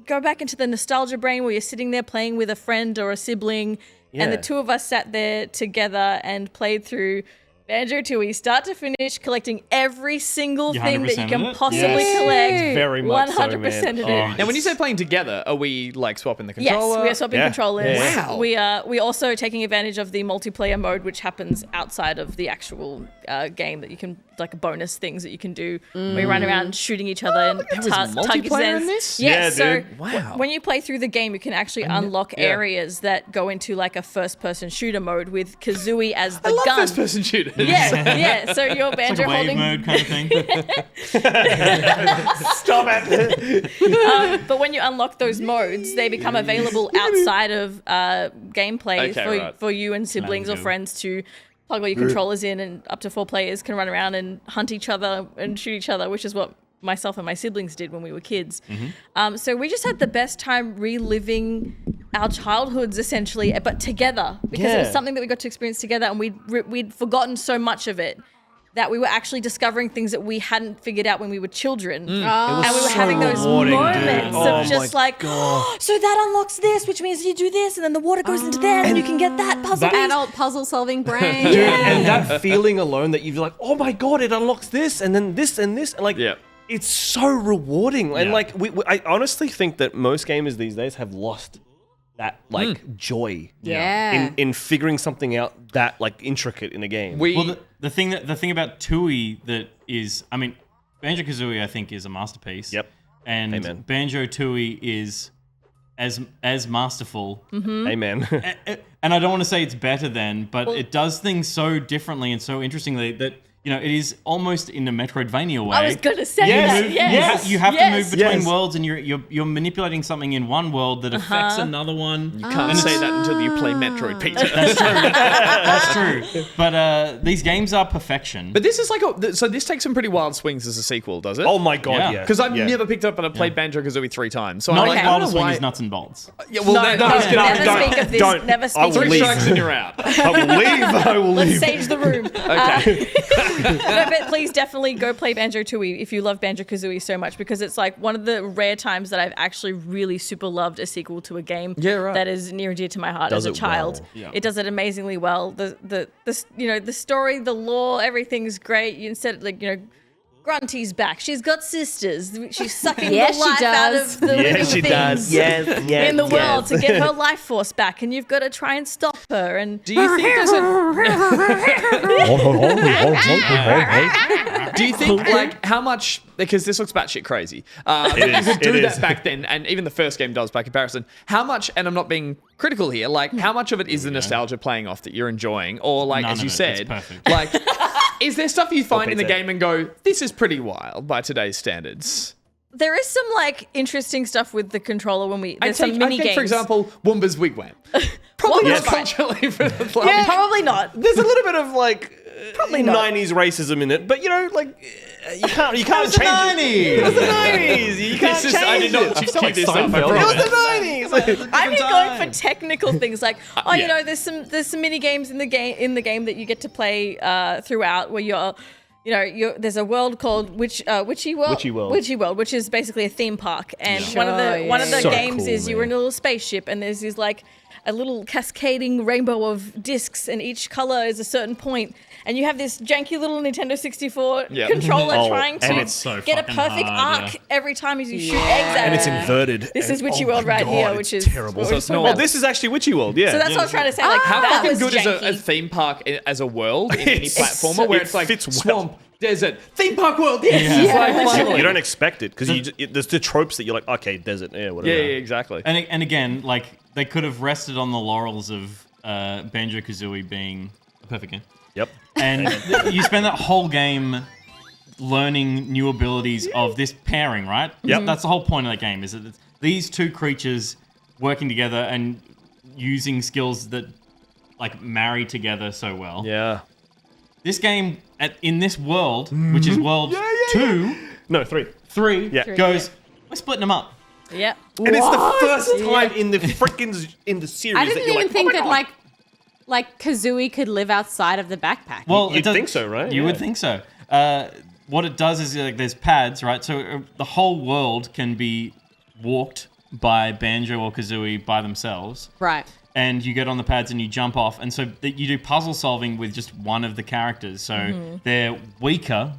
H: go back into the nostalgia brain where you're sitting there playing with a friend or a sibling, and the two of us sat there together and played through Banjo-Tooie, start to finish, collecting every single thing that you
G: 100%ed
H: can
G: it?
H: possibly
F: Yes.
H: collect.
F: Very much so,
H: 100%ed
F: man.
H: it.
F: Oh,
A: Now, when you say playing together, are we like swapping the controller?
H: Yes, we are swapping
F: Yeah.
H: controllers.
A: Wow.
H: We also taking advantage of the multiplayer mode, which happens outside of the actual game, that you can like bonus things that you can do. Where you run around shooting each other and
A: There was multiplayer in this?
H: Yeah,
F: Yeah,
H: so
F: dude.
A: Wow.
H: when you play through the game, you can actually unlock areas that go into like a first-person shooter mode with Kazooie as the
A: I love
H: gun.
A: first-person shooters.
H: Yeah. So you're
G: It's like
H: Banjo
G: a wave
H: holding.
G: mode kind of thing.
F: Stop it.
H: But when you unlock those modes, they become available outside of gameplay
A: Okay, right.
H: for you and siblings or
G: Good.
H: friends to plug all your controllers in, and up to 4 players can run around and hunt each other and shoot each other, which is what myself and my siblings did when we were kids. So we just had the best time reliving our childhoods, essentially, but together, because it was
F: Yeah.
H: something that we got to experience together, and we'd forgotten so much of it that we were actually discovering things that we hadn't figured out when we were children. And we were having those
F: rewarding, dude.
H: moments
F: Oh
H: of just
F: my
H: like, oh, so that unlocks this, which means you do this, and then the water goes into there, and you can get that puzzle piece.
B: Adult puzzle solving brain.
F: Dude, and that feeling alone that you're like, oh my god, it unlocks this and then this and this, and like,
A: Yeah.
F: it's so rewarding. And
G: Yeah.
F: like, I honestly think that most gamers these days have lost that like joy
B: Yeah.
F: in figuring something out that like intricate in a game.
G: Well, the thing about Tooie that is, I mean, Banjo-Kazooie I think is a masterpiece.
F: Yep.
G: And
F: Amen.
G: Banjo-Tooie is as masterful.
F: Amen.
G: And I don't want to say it's better than, but it does things so differently and so interestingly that it is almost in a Metroidvania way.
H: I was going to say that. Yes.
G: You have to move between worlds, and you're manipulating something in one world that affects another one.
A: You can't say that until you play Metroid, Peter.
G: That's true. That's true. But these games are perfection.
A: But this is so this takes some pretty wild swings as a sequel, does it?
F: Oh my god, yeah.
A: Because I've never picked up and I've played Banjo-Kazooie 3 times. So
G: not
A: I'm
G: as
A: like,
G: wild a swing as nuts and bolts.
A: Yeah, well,
H: never speak of this.
F: Don't.
H: Never speak of
A: 3
H: this.
A: strikes and you're out.
F: I will leave.
H: Let's sage the room.
A: Okay.
H: No, but please definitely go play Banjo-Tooie if you love Banjo-Kazooie so much, because it's like one of the rare times that I've actually really super loved a sequel to a game that is near and dear to my heart as a child.
F: Well. Yeah.
H: It does it amazingly well. The story, the lore, everything's great. Instead, Grunty's back. She's got sisters. She's sucking the life out of the living things in the world to get her life force back, and you've got to try and stop her. And
A: Do you think there's Do you think how much, because this looks batshit crazy, you could do that back then, and even the first game does by comparison, how much, and I'm not being critical here, how much of it is the nostalgia playing off that you're enjoying, or
G: None
A: as
G: of
A: you
G: it.
A: said,
G: It's perfect.
A: is there stuff you find in the game and go, this is pretty wild by today's standards?
H: there is some interesting stuff with the controller when there's some mini games.
A: For example, Woomba's Wigwam. Probably not culturally for the play.
H: Yeah, probably not.
F: There's a little bit of
H: probably not
F: 90s racism in it, but you can't change it. It was the 90s. You can't change
A: I did not
F: it.
A: keep this up. I
F: It
A: promise.
F: was the 90s.
H: I'm just going for technical things there's some mini games in the game that you get to play throughout where there's a world called Witchy World, which is basically a theme park, and one of the
F: So
H: games
F: cool,
H: is you're in a little spaceship, and there's this a little cascading rainbow of discs, and each color is a certain point, and you have this janky little Nintendo 64 controller trying to get a perfect arc every time as you shoot eggs at
F: And it's
H: it.
F: inverted.
H: This is Witchy World right here, which is
F: terrible. This is actually Witchy World, yeah.
H: So that's what I was trying to say.
A: How
H: that
A: fucking
H: was
A: good is a
H: janky.
A: theme park as a world in any platformer
F: so-
A: where
F: it
A: it's like
F: fits well.
A: swamp, desert, theme park world? Yes.
F: You don't expect it because there's the tropes that you're like, okay, desert, whatever.
A: Yeah, exactly.
G: And again, they could have rested on the laurels of Banjo-Kazooie being a perfect game.
F: Yep.
G: And you spend that whole game learning new abilities of this pairing, right?
F: Yep.
G: That's the whole point of that game, is that it's these two creatures working together and using skills that marry together so well.
F: Yeah.
G: This game in this world, which is world 2,
F: No, 3.
G: 3,
F: Yeah.
G: goes, we're splitting them up.
H: Yep.
F: And it's the first time in the series
B: I
F: that
B: didn't
F: you're
B: even
F: like,
B: think
F: oh my
B: that
F: God.
B: Kazooie could live outside of the backpack.
G: Well,
F: You'd think so, right?
G: You
F: Yeah.
G: would think so. What it does is there's pads, right? So the whole world can be walked by Banjo or Kazooie by themselves.
B: Right.
G: And you get on the pads and you jump off. And so you do puzzle solving with just one of the characters. So they're weaker,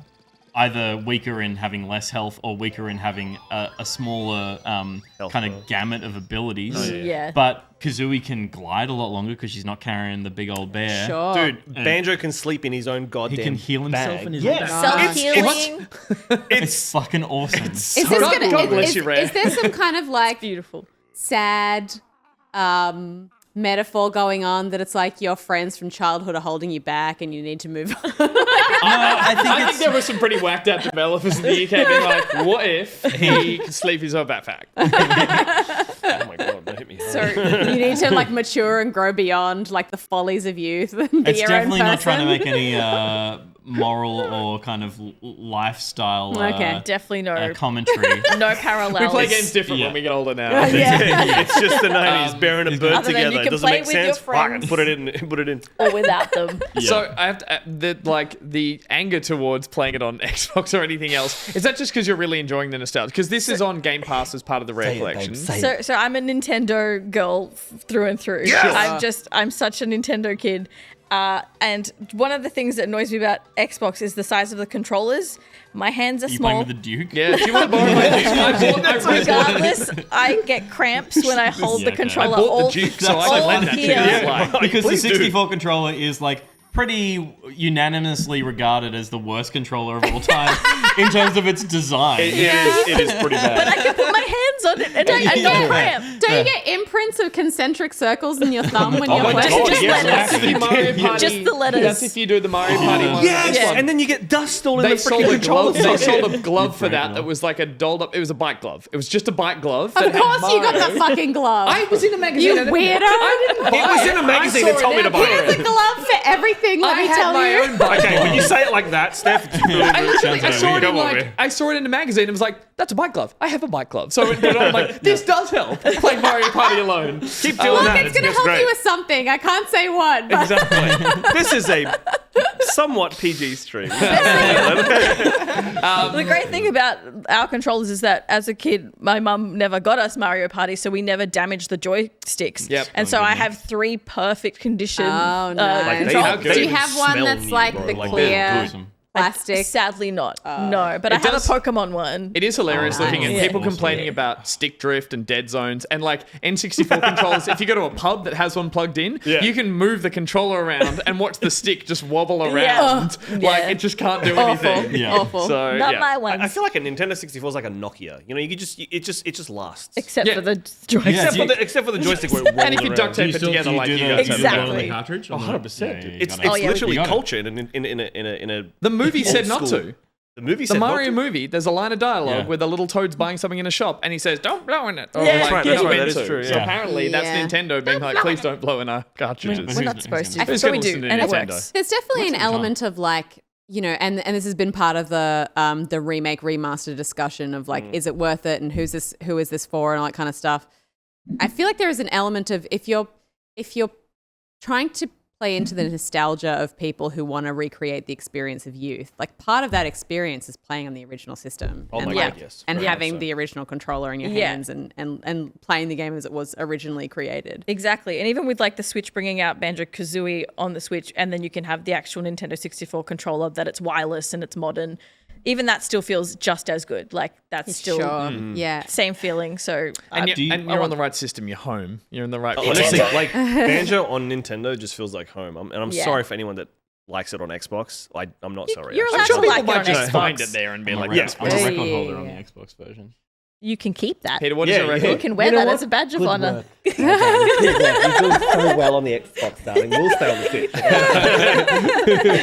G: either weaker in having less health or weaker in having a smaller kind of gamut of abilities.
F: Oh,
H: Yeah.
G: But Kazooie can glide a lot longer because she's not carrying the big old bear.
B: Sure.
F: Dude, Banjo can sleep in his own goddamn
G: He can heal himself
F: bag.
G: in his
F: Yeah.
G: own bag.
H: Self-healing.
G: It's fucking awesome.
B: Is this gonna,
A: God bless
B: is,
A: you, Ray.
B: is there some kind of
H: Beautiful.
B: sad metaphor going on that it's like your friends from childhood are holding you back and you need to move on?
A: I think there were some pretty whacked out developers in the UK being like, what if he can sleep in his own backpack?
F: Oh my God, that hit me hard.
B: So you need to mature and grow beyond the follies of youth and be
G: It's
B: your own
G: definitely not trying to
B: person.
G: make any moral or kind of lifestyle
H: Definitely no
G: commentary.
H: no parallels.
A: We play games different
G: Yeah.
A: when we get older now.
F: It's just the 90s, bear and a bird
H: Other than you
F: together. It
H: can
F: doesn't
H: play
F: make
H: with your
F: sense. Fuck
H: friends.
F: it, put it in.
H: or without them.
A: So I have to, the anger towards playing it on Xbox or anything else, is that just because you're really enjoying the nostalgia? Because this is on Game Pass as part of the Rare Collection.
H: So I'm a Nintendo girl through and through.
F: Yes!
H: I'm such a Nintendo kid. And one of the things that annoys me about Xbox is the size of the controllers. My hands are
G: You
H: small.
G: playing with the Duke?
A: Yeah, do you want to borrow my Duke?
H: Regardless, I get cramps when I hold the
G: okay.
H: controller.
A: I bought
H: all,
A: the Duke so I
H: all
A: can lend that to you.
H: here.
A: Yeah.
G: Because the
F: Please do.
G: 64 controller is pretty unanimously regarded as the worst controller of all time in terms of its design.
F: It is pretty bad.
H: But I can put my hands on it and not cramp.
B: Don't you get imprints of concentric circles in your thumb when you're
F: my
B: playing?
F: God,
H: Just
F: yes,
H: letters.
A: The Mario Party,
H: Just the letters.
A: That's if you do the Mario Party one.
F: Yes,
A: This one.
F: and then you get dust all in
A: They
F: the
A: sold
F: freaking
A: a glove.
F: controller.
A: They sold a glove for that was like a dolled up. It was a bike glove. It was just a bike glove.
B: Of course you got the fucking glove.
A: I was in a magazine.
B: You weirdo.
F: It was in a magazine that told me to buy
B: He has
F: it.
B: a glove for everything, let me tell you.
F: Okay, when you say it like that, Steph,
A: I saw it in a magazine and was like, that's a bike glove. I have a bike glove. So I'm like, this does help. Playing Mario Party alone.
F: keep doing
B: Look,
F: that.
B: it's going to help
F: great.
B: you with something. I can't say what. But
F: Exactly. This is a somewhat PG stream.
H: The great thing about our controllers is that as a kid, my mum never got us Mario Party, so we never damaged the joysticks.
A: Yep.
H: And so I have 3 perfect condition
B: Oh, nice.
H: controllers.
B: do you have one that's like the clear plastic?
H: Sadly not. No, but I have a Pokemon one.
A: It is hilarious looking at
H: nice.
A: people complaining about stick drift and dead zones and like N64 controllers. If you go to a pub that has one plugged in, you can move the controller around and watch the stick just wobble around. Like it just can't do anything.
G: Yeah.
H: Awful.
A: So,
H: Not
A: yeah.
H: my one.
F: I feel like a Nintendo 64 is like a Nokia. You know, you could just it just lasts.
H: Except
A: Yeah.
H: for the joystick.
F: Except for the joystick where it
A: And if you
F: rolls
A: duct
F: around.
A: tape it together like you
G: got
A: got
H: Exactly.
G: the cartridge?
F: 100%. It's
H: Oh, yeah,
F: literally
G: you got it.
F: culture in a
A: The movie said not
F: school.
A: to.
F: The movie
A: The
F: said
A: Mario
F: not to.
A: movie, there's a line of dialogue
G: Yeah.
A: where the little toad's buying something in a shop and he says, don't blow in it. Or
H: Yeah.
A: like,
F: Right,
A: you're
F: that's
A: not
F: right,
A: meant
F: that is
A: to.
F: true,
A: So
F: yeah.
A: apparently that's
B: Yeah.
A: Nintendo being like, please don't blow in our cartridges.
H: We're not supposed to.
A: Who's
H: But
A: gonna
H: we do,
A: listen to
H: and it
A: Nintendo?
H: works.
B: There's definitely an
G: What's the time?
B: element of like, you know, and this has been part of the remake remaster discussion of like, is it worth it and who is this for and all that kind of stuff. I feel like there is an element of if you're trying to play into the nostalgia of people who want to recreate the experience of youth, like part of that experience is playing on the original system.
F: Oh
B: and
F: my
B: like,
F: God, yes.
B: And
F: Very
B: having
F: much so.
B: the original controller in your
H: Yeah.
B: hands and playing the game as it was originally created.
H: Exactly. And even with like the Switch bringing out Banjo-Kazooie on the Switch, and then you can have the actual Nintendo 64 controller that it's wireless and it's modern, even that still feels just as good. Like that's still
B: Yeah.
H: same feeling. So
A: And
G: Do you-
A: you're on the right system. You're home. You're in the right place.
F: Honestly, like Banjo on Nintendo just feels like home. And I'm
H: Yeah.
F: sorry for anyone that likes it on Xbox. I'm not sorry.
H: you're
F: actually.
H: allowed
A: I'm sure
H: to
A: people
H: like it
A: might
H: on
A: just
H: Xbox.
A: find it there and be like,
F: Yeah.
A: that's
G: What's a
A: fine.
G: record
B: Yeah,
G: holder on
B: yeah.
G: the Xbox version?
H: you can keep that.
A: Peter, what is your record?
H: You can wear that as a badge of honor.
K: You're doing so well on the Xbox, darling. We'll stay on the Switch.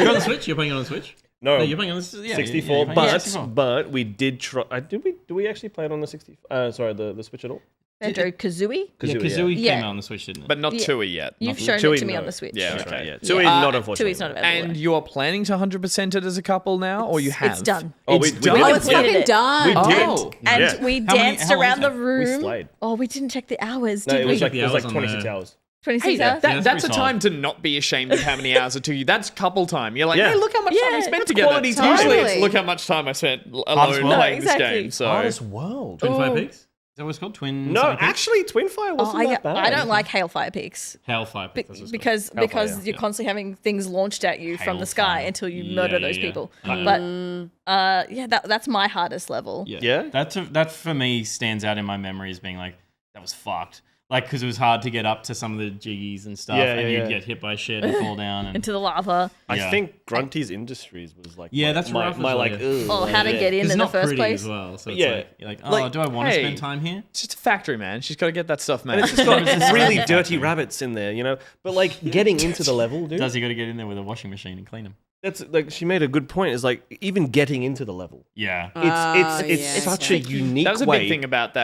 G: You're on the Switch? You're playing it on the Switch?
F: No,
G: you're playing on the 64.
F: 64. But we did try. Did we actually play it on the 60? Sorry, the Switch at all?
H: Banjo-Kazooie?
G: Yeah,
F: Kazooie,
G: Kazooie
H: yeah.
G: came out on the Switch, didn't it?
A: But not
H: Yeah.
A: Tui yet.
H: You've shown
F: Chewy,
H: it to me
F: no.
H: on the Switch.
A: Yeah,
F: That's
A: okay.
F: right, yeah. Tui, not unfortunately.
H: Tui's not available.
A: And you're planning to 100% it as a couple now, or you have?
H: It's done.
F: Oh,
A: It's
F: we
A: done?
F: did
B: Oh,
F: it.
B: it's
H: We did
B: fucking
H: it.
B: done.
F: We did
A: Oh.
F: it.
H: And
F: Yeah.
H: we
G: How many-
H: danced
G: how long
H: around
G: is
H: the
G: it?
H: room.
F: We slayed.
H: Oh, we didn't check the hours,
F: No,
H: did
F: it
H: we?
F: was like
G: the hours on
F: 26
G: the-
F: hours.
H: 26 hours?
G: that's
A: That's a
G: pretty
A: time to not be ashamed of how many hours it took you. That's couple time. You're like,
F: Yeah.
A: hey, look how much time we
H: Yeah,
A: spent
H: that's
A: together.
F: quality time.
A: Usually it's
B: Totally.
A: look how much time I spent alone
G: Hardest world.
A: playing
H: No,
A: this
H: exactly.
A: game. So
F: Hardest world.
G: Twin Fire
H: Ooh.
G: Peaks? Is that what it's called? Twin
F: No,
G: something Peaks?
F: actually, Twin Fire wasn't that bad.
H: I don't like Hailfire Peaks.
G: Hellfire Peaks. that's what it's
H: Because
F: Hellfire,
H: you're constantly having things launched at you from the sky
G: Hailfire.
H: until you
G: Yeah,
H: murder
G: yeah,
H: those
G: yeah.
H: people.
G: Mm.
H: But yeah, that's my hardest level.
G: called.
F: Yeah?
G: That for me stands out in my memory as being like, that was fucked. Like, because it was hard to get up to some of the jiggies and stuff,
F: Yeah,
G: and
F: yeah,
G: you'd
F: yeah.
G: get hit by shit and fall down. And
H: Into the lava.
F: I
G: Yeah.
F: think Grunty's Industries was like
G: Yeah, that's
F: my
G: rough as
F: my
G: well,
F: like
G: yeah.
F: ugh,
H: Oh, how to
F: yeah.
H: get in
G: it's
H: the
G: not
H: first
G: pretty
H: place.
G: as well. So it's
F: Yeah.
G: like, you're like, oh,
F: Like,
G: do I want to
A: hey,
G: spend time here?
A: it's just a factory, man. She's got to get that stuff, man.
F: And it's just got really dirty rabbits in there, you know. But like getting into the level, dude.
G: Does you got to get in there with a washing machine and clean them?
F: That's like she made a good point. Is like even getting into the level.
G: Yeah.
F: It's
B: yeah,
F: such
B: okay.
F: a unique
A: That was a
F: way.
A: big thing about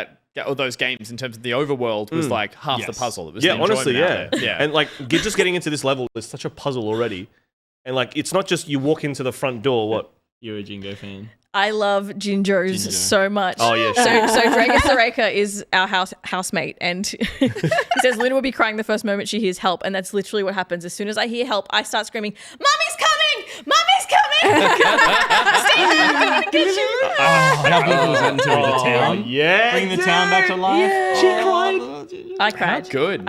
A: or those games in terms of the overworld was like half the
G: Yes.
A: puzzle. It was
F: Yeah,
A: the
F: honestly,
A: enjoyment
F: yeah.
A: out there. Yeah.
F: And like just getting into this level is such a puzzle already. And like it's not just you walk into the front door. What?
G: You're a Jingo fan.
H: I love Jinjos
G: Jinjo.
H: so much.
F: Oh, yeah,
H: So Draga Sareka is our housemate, and he says Luna will be crying the first moment she hears help, and that's literally what happens. As soon as I hear help, I start screaming, "Mommy's coming! Mommy's coming! Stephen, I'm coming to get you!"
G: How beautiful was that into the town?
F: Yeah.
G: Bring the town back to life.
H: Yeah.
F: She cried.
H: I cried.
A: Good.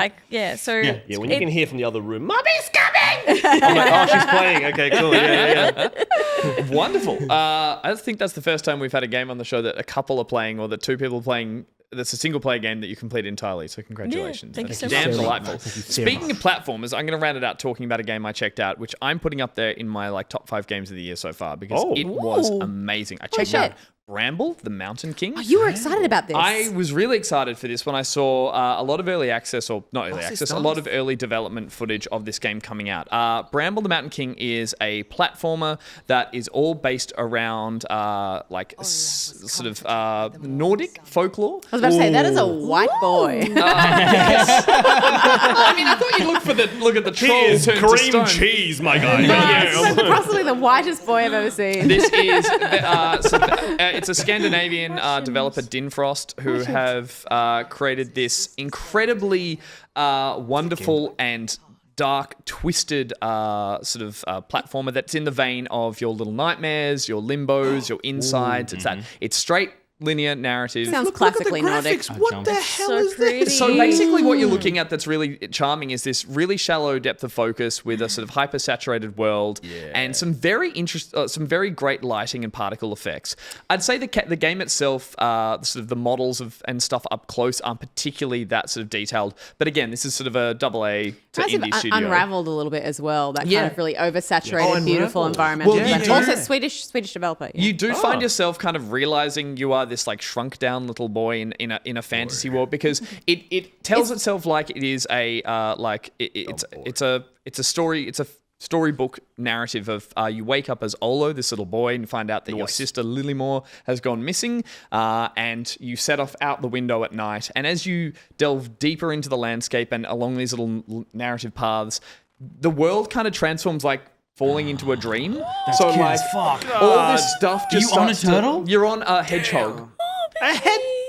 H: So
G: Yeah.
F: Yeah, when you can hear from the other room, "Mommy's coming!" I'm like, oh, she's playing. Okay, cool. Yeah.
A: Wonderful. I think that's the first time we've had a game on the show that a couple are playing or that two people are playing that's a single player game that you complete entirely. So congratulations.
H: thank you so
A: Damn
H: much.
A: delightful. Speaking of platformers, I'm going to round it out talking about a game I checked out, which I'm putting up there in my like top 5 games of the year so far because it was amazing. I checked out Bramble, the Mountain King.
B: Oh, you were excited about this.
A: I was really excited for this when I saw a lot of early access, or not early access, a lot of early development footage of this game coming out. Bramble the Mountain King is a platformer that is all based around sort of Nordic folklore.
B: I was about to say, that is a white boy.
A: I mean, I thought you'd look at the troll turned to
F: cream
A: stone.
F: cheese, my guy.
B: That's possibly the whitest boy I've ever seen.
A: This is it's a Scandinavian developer, Dinfrost, who have created this incredibly wonderful and dark, twisted sort of platformer that's in the vein of your Little Nightmares, your Limbos, your Insides. It's straight linear narrative.
B: Sounds classically Nordic.
F: What the hell is this?
A: So basically what you're looking at that's really charming is this really shallow depth of focus with a sort of hyper-saturated world and some very very great lighting and particle effects. I'd say the game itself, sort of the models and stuff up close aren't particularly that sort of detailed. But again, this is sort of a AA to indie studio.
B: Unraveled a little bit as well. That kind of really oversaturated, beautiful environment.
A: Well,
B: also Swedish developer. Yeah.
A: You do find yourself kind of realizing you are this like shrunk down little boy in a fantasy world because it tells itself like it is a it's a storybook narrative of you wake up as Olo, this little boy, and you find out that your sister Lilymore has gone missing, and you set off out the window at night. And as you delve deeper into the landscape and along these little narrative paths, the world kind of transforms like falling into a dream.
G: That's
A: so
G: cute
A: like
G: as fuck.
A: all this stuff just
G: Are you on a
A: starts
G: turtle?
A: You're on a hedgehog.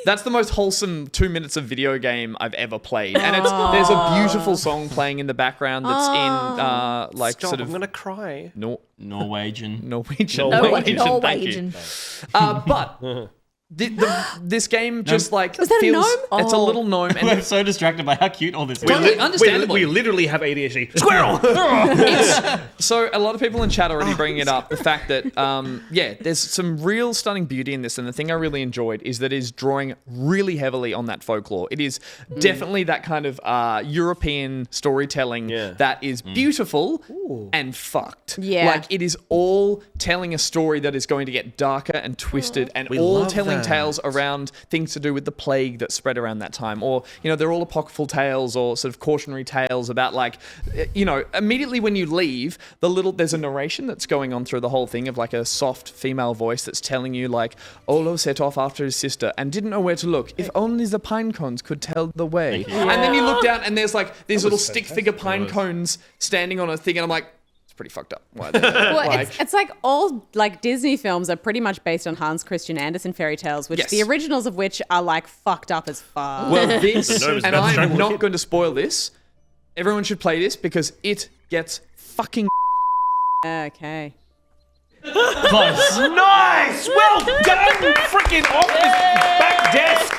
A: That's the most wholesome 2 minutes of video game I've ever played, and there's a beautiful song playing in the background that's in sort of.
F: I'm gonna cry.
G: Norwegian.
A: Thank you. But. This game just like
B: Was that
A: feels
B: a gnome?
A: it's a little gnome and
G: We're so distracted by how cute all this is.
A: understandably.
F: We literally have ADHD. Squirrel!
A: So a lot of people in chat already bringing it up, the fact that there's some real stunning beauty in this, and the thing I really enjoyed is that it is drawing really heavily on that folklore. It is definitely that kind of European storytelling that is beautiful and fucked.
B: Yeah.
A: Like it is all telling a story that is going to get darker and twisted and all telling tales around things to do with the plague that spread around that time, or they're all apocryphal tales or sort of cautionary tales about like immediately when you leave there's a narration that's going on through the whole thing of like a soft female voice that's telling you like Olo set off after his sister and didn't know where to look. If only the pine cones could tell the way. And then you look down and there's like these little stick figure pine cones standing on a thing, and I'm like, pretty fucked up. Why
B: it's like all like Disney films are pretty much based on Hans Christian Andersen fairy tales, which the originals of which are like fucked up as fuck.
A: Well, this, and I'm not going to spoil this. Everyone should play this because it gets fucking.
B: Okay.
G: Close.
F: Nice! Well done! Freaking off this back desk!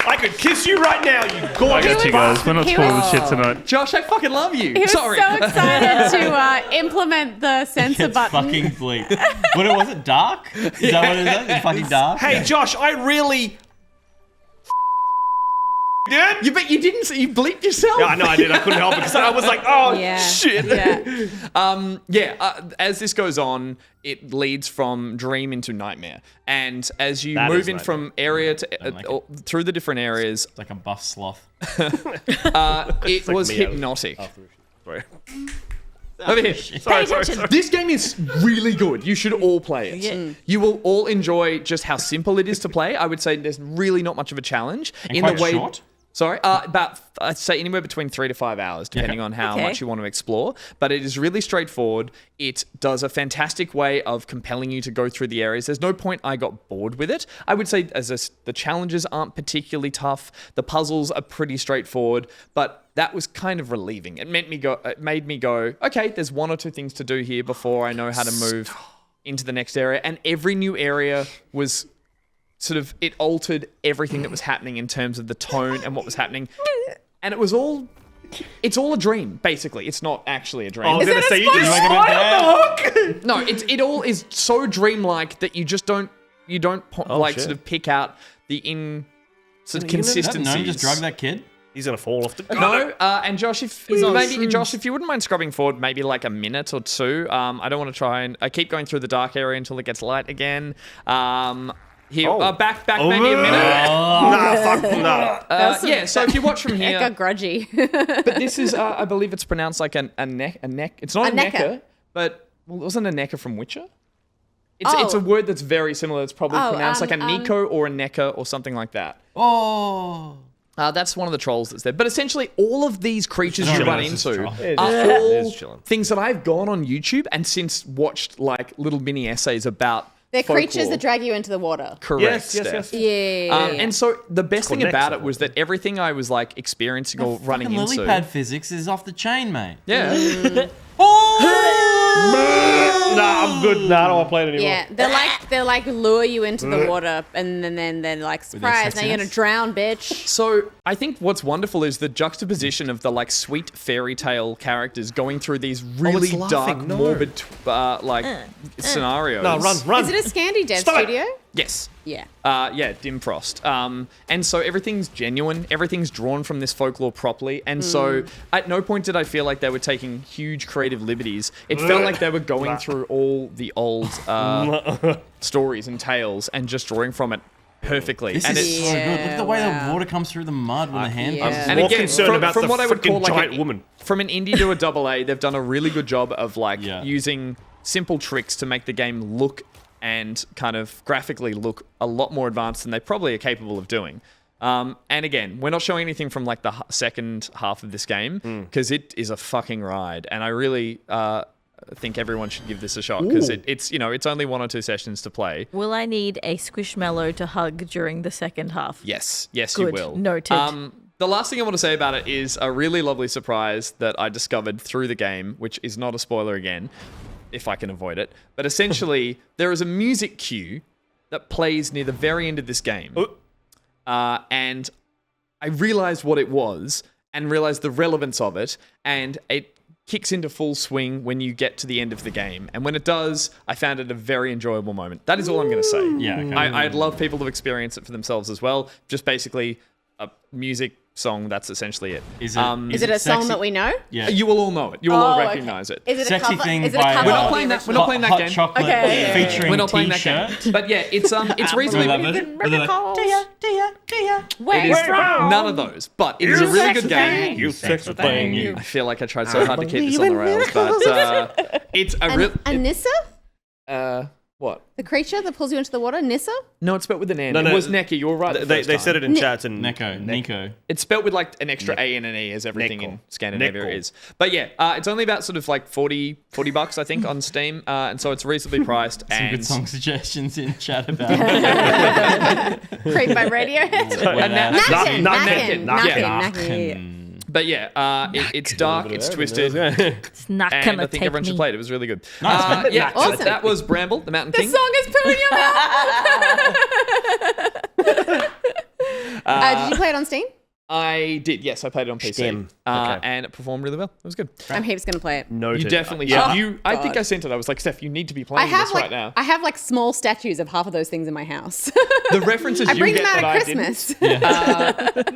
F: I could kiss you right now, you
I: I
F: gorgeous
I: got you guys. We're not spoiling the shit tonight.
A: Josh, I fucking love you.
B: He was
A: Sorry.
B: so excited to implement the censor
G: It's
B: button.
G: fucking bleak. Was it dark? Is that what it is? It's fucking dark?
F: Hey, Josh, I really... Dude?
A: You bet you didn't. You bleeped yourself.
F: Yeah, I know I did. I couldn't help it because I was like, oh, shit.
B: Yeah.
A: As this goes on, it leads from dream into nightmare. And as you move in from area to through the different areas...
G: It's like a buff sloth.
A: it was hypnotic.
F: Sorry.
A: Over here.
F: Sorry.
A: This game is really good. You should all play it.
H: Yeah.
A: You will all enjoy just how simple it is to play. I would say there's really not much of a challenge.
G: And quite short?
A: Sorry, about, I'd say anywhere between 3 to 5 hours, depending on how much you want to explore. But it is really straightforward. It does a fantastic way of compelling you to go through the areas. There's no point I got bored with it. I would say the challenges aren't particularly tough. The puzzles are pretty straightforward, but that was kind of relieving. It made me go, okay, there's 1 or 2 things to do here before I know how to move into the next area. And every new area was... it altered everything that was happening in terms of the tone and what was happening. And it's all a dream, basically. It's not actually a dream.
F: I was going to say, you just spoiled the hook!
A: No, it all is so dreamlike that you just don't sort of pick out the consistency.
G: No, just drug that kid.
F: He's gonna fall off the.
A: No, and Josh, if you wouldn't mind scrubbing forward maybe like a minute or two. I don't want to try and I keep going through the dark area until it gets light again. Back maybe a minute.
F: Nah, fuck no.
A: Yeah, so if you watch from here,
B: got grudgy.
A: but this is, I believe it's pronounced like a neck. It's not a necker, but wasn't a necker from Witcher? It's a word that's very similar. It's probably pronounced like a Nico or a necker or something like that.
G: Oh.
A: That's one of the trolls that's there. But essentially, all of these creatures you run into are all things that I've gone on YouTube and since watched like little mini essays about.
B: They're
A: folklore.
B: creatures that drag you into the water.
A: Correct.
F: Yes.
B: Yeah.
A: And so the best thing about it was that everything I was like experiencing or running into.
G: Lily pad physics is off the chain, mate.
A: Yeah.
F: Nah, I'm good. Nah, I don't want to play it anymore.
B: Yeah, they're like lure you into the water, and then they're like, surprise! Now you're gonna drown, bitch.
A: So I think what's wonderful is the juxtaposition of the like sweet fairy tale characters going through these really dark, morbid scenarios.
F: No, run.
B: Is it a Scandi dev studio?
A: Yes.
B: Yeah.
A: Dim Frost. And so everything's genuine. Everything's drawn from this folklore properly. And so at no point did I feel like they were taking huge creative liberties. It felt like they were going through all the old stories and tales and just drawing from it perfectly.
G: This is so good. Look at the way the water comes through the mud when the hand passes.
A: And again,
F: concerned about
A: from
F: the
A: what I would call like
F: giant woman.
A: From an indie to a AA, they've done a really good job of like using simple tricks to make the game look and kind of graphically look a lot more advanced than they probably are capable of doing. And again, we're not showing anything from like the second half of this game because it is a fucking ride. And I really think everyone should give this a shot because it's only 1 or 2 sessions to play.
H: Will I need a Squishmallow to hug during the second half?
A: Yes,
H: Good.
A: you will.
H: Noted.
A: The last thing I want to say about it is a really lovely surprise that I discovered through the game, which is not a spoiler again, if I can avoid it. But essentially, there is a music cue that plays near the very end of this game. And I realized what it was and realized the relevance of it. And it kicks into full swing when you get to the end of the game. And when it does, I found it a very enjoyable moment. That is all I'm going to say.
G: Yeah, okay.
A: I'd love people to experience it for themselves as well. Just basically a music song, that's essentially it.
B: Is it a song that we know?
A: Yeah. You will all know it. You will all recognize it.
B: Is it
G: Sexy
B: a cover?
G: Thing
B: Is it a
G: by,
B: cover?
A: We're not playing that. We're not playing that
G: Hot
A: game.
G: Chocolate featuring
A: We're not playing that
G: T-shirt.
A: game. But yeah, it's reasonably. It is none of those, but it is a really good game.
F: You sex with playing you.
A: I feel like I tried so hard to keep this on the rails, but it's a real.
B: Anissa?
A: What?
B: The creature that pulls you into the water? Nissa?
A: No, it's spelled with an N.
F: No,
A: it was Neki. You were right.
F: They said it in chats and
G: Nico.
A: It's spelled with like an extra A and an E, as everything in Scandinavia is. But yeah, it's only about sort of like $40 I think on Steam, and so it's reasonably priced.
G: Some good song suggestions in chat about
B: Creep by Radiohead.
A: Nacken. But yeah, it's dark, it's twisted,
H: It's not
A: and
H: gonna
A: I think
H: take
A: everyone should
H: me.
A: play it. It was really good.
G: Nice,
A: yeah,
B: Awesome.
A: so that was Bramble, the Mountain
B: The
A: King.
B: song is poo in your mouth. Did you play it on Steam?
A: I did, yes. I played it on PC.
F: Steam.
A: And it performed really well. It was good.
B: I'm heaps going to play it.
F: Noted.
A: You definitely
F: Yeah.
A: should. I think I sent it. I was like, Steph, you need to be playing this right now.
B: I have like small statues of half of those things in my house.
A: The references
B: I
A: you
B: bring
A: get
B: them out
A: that
B: at
A: I
B: Christmas.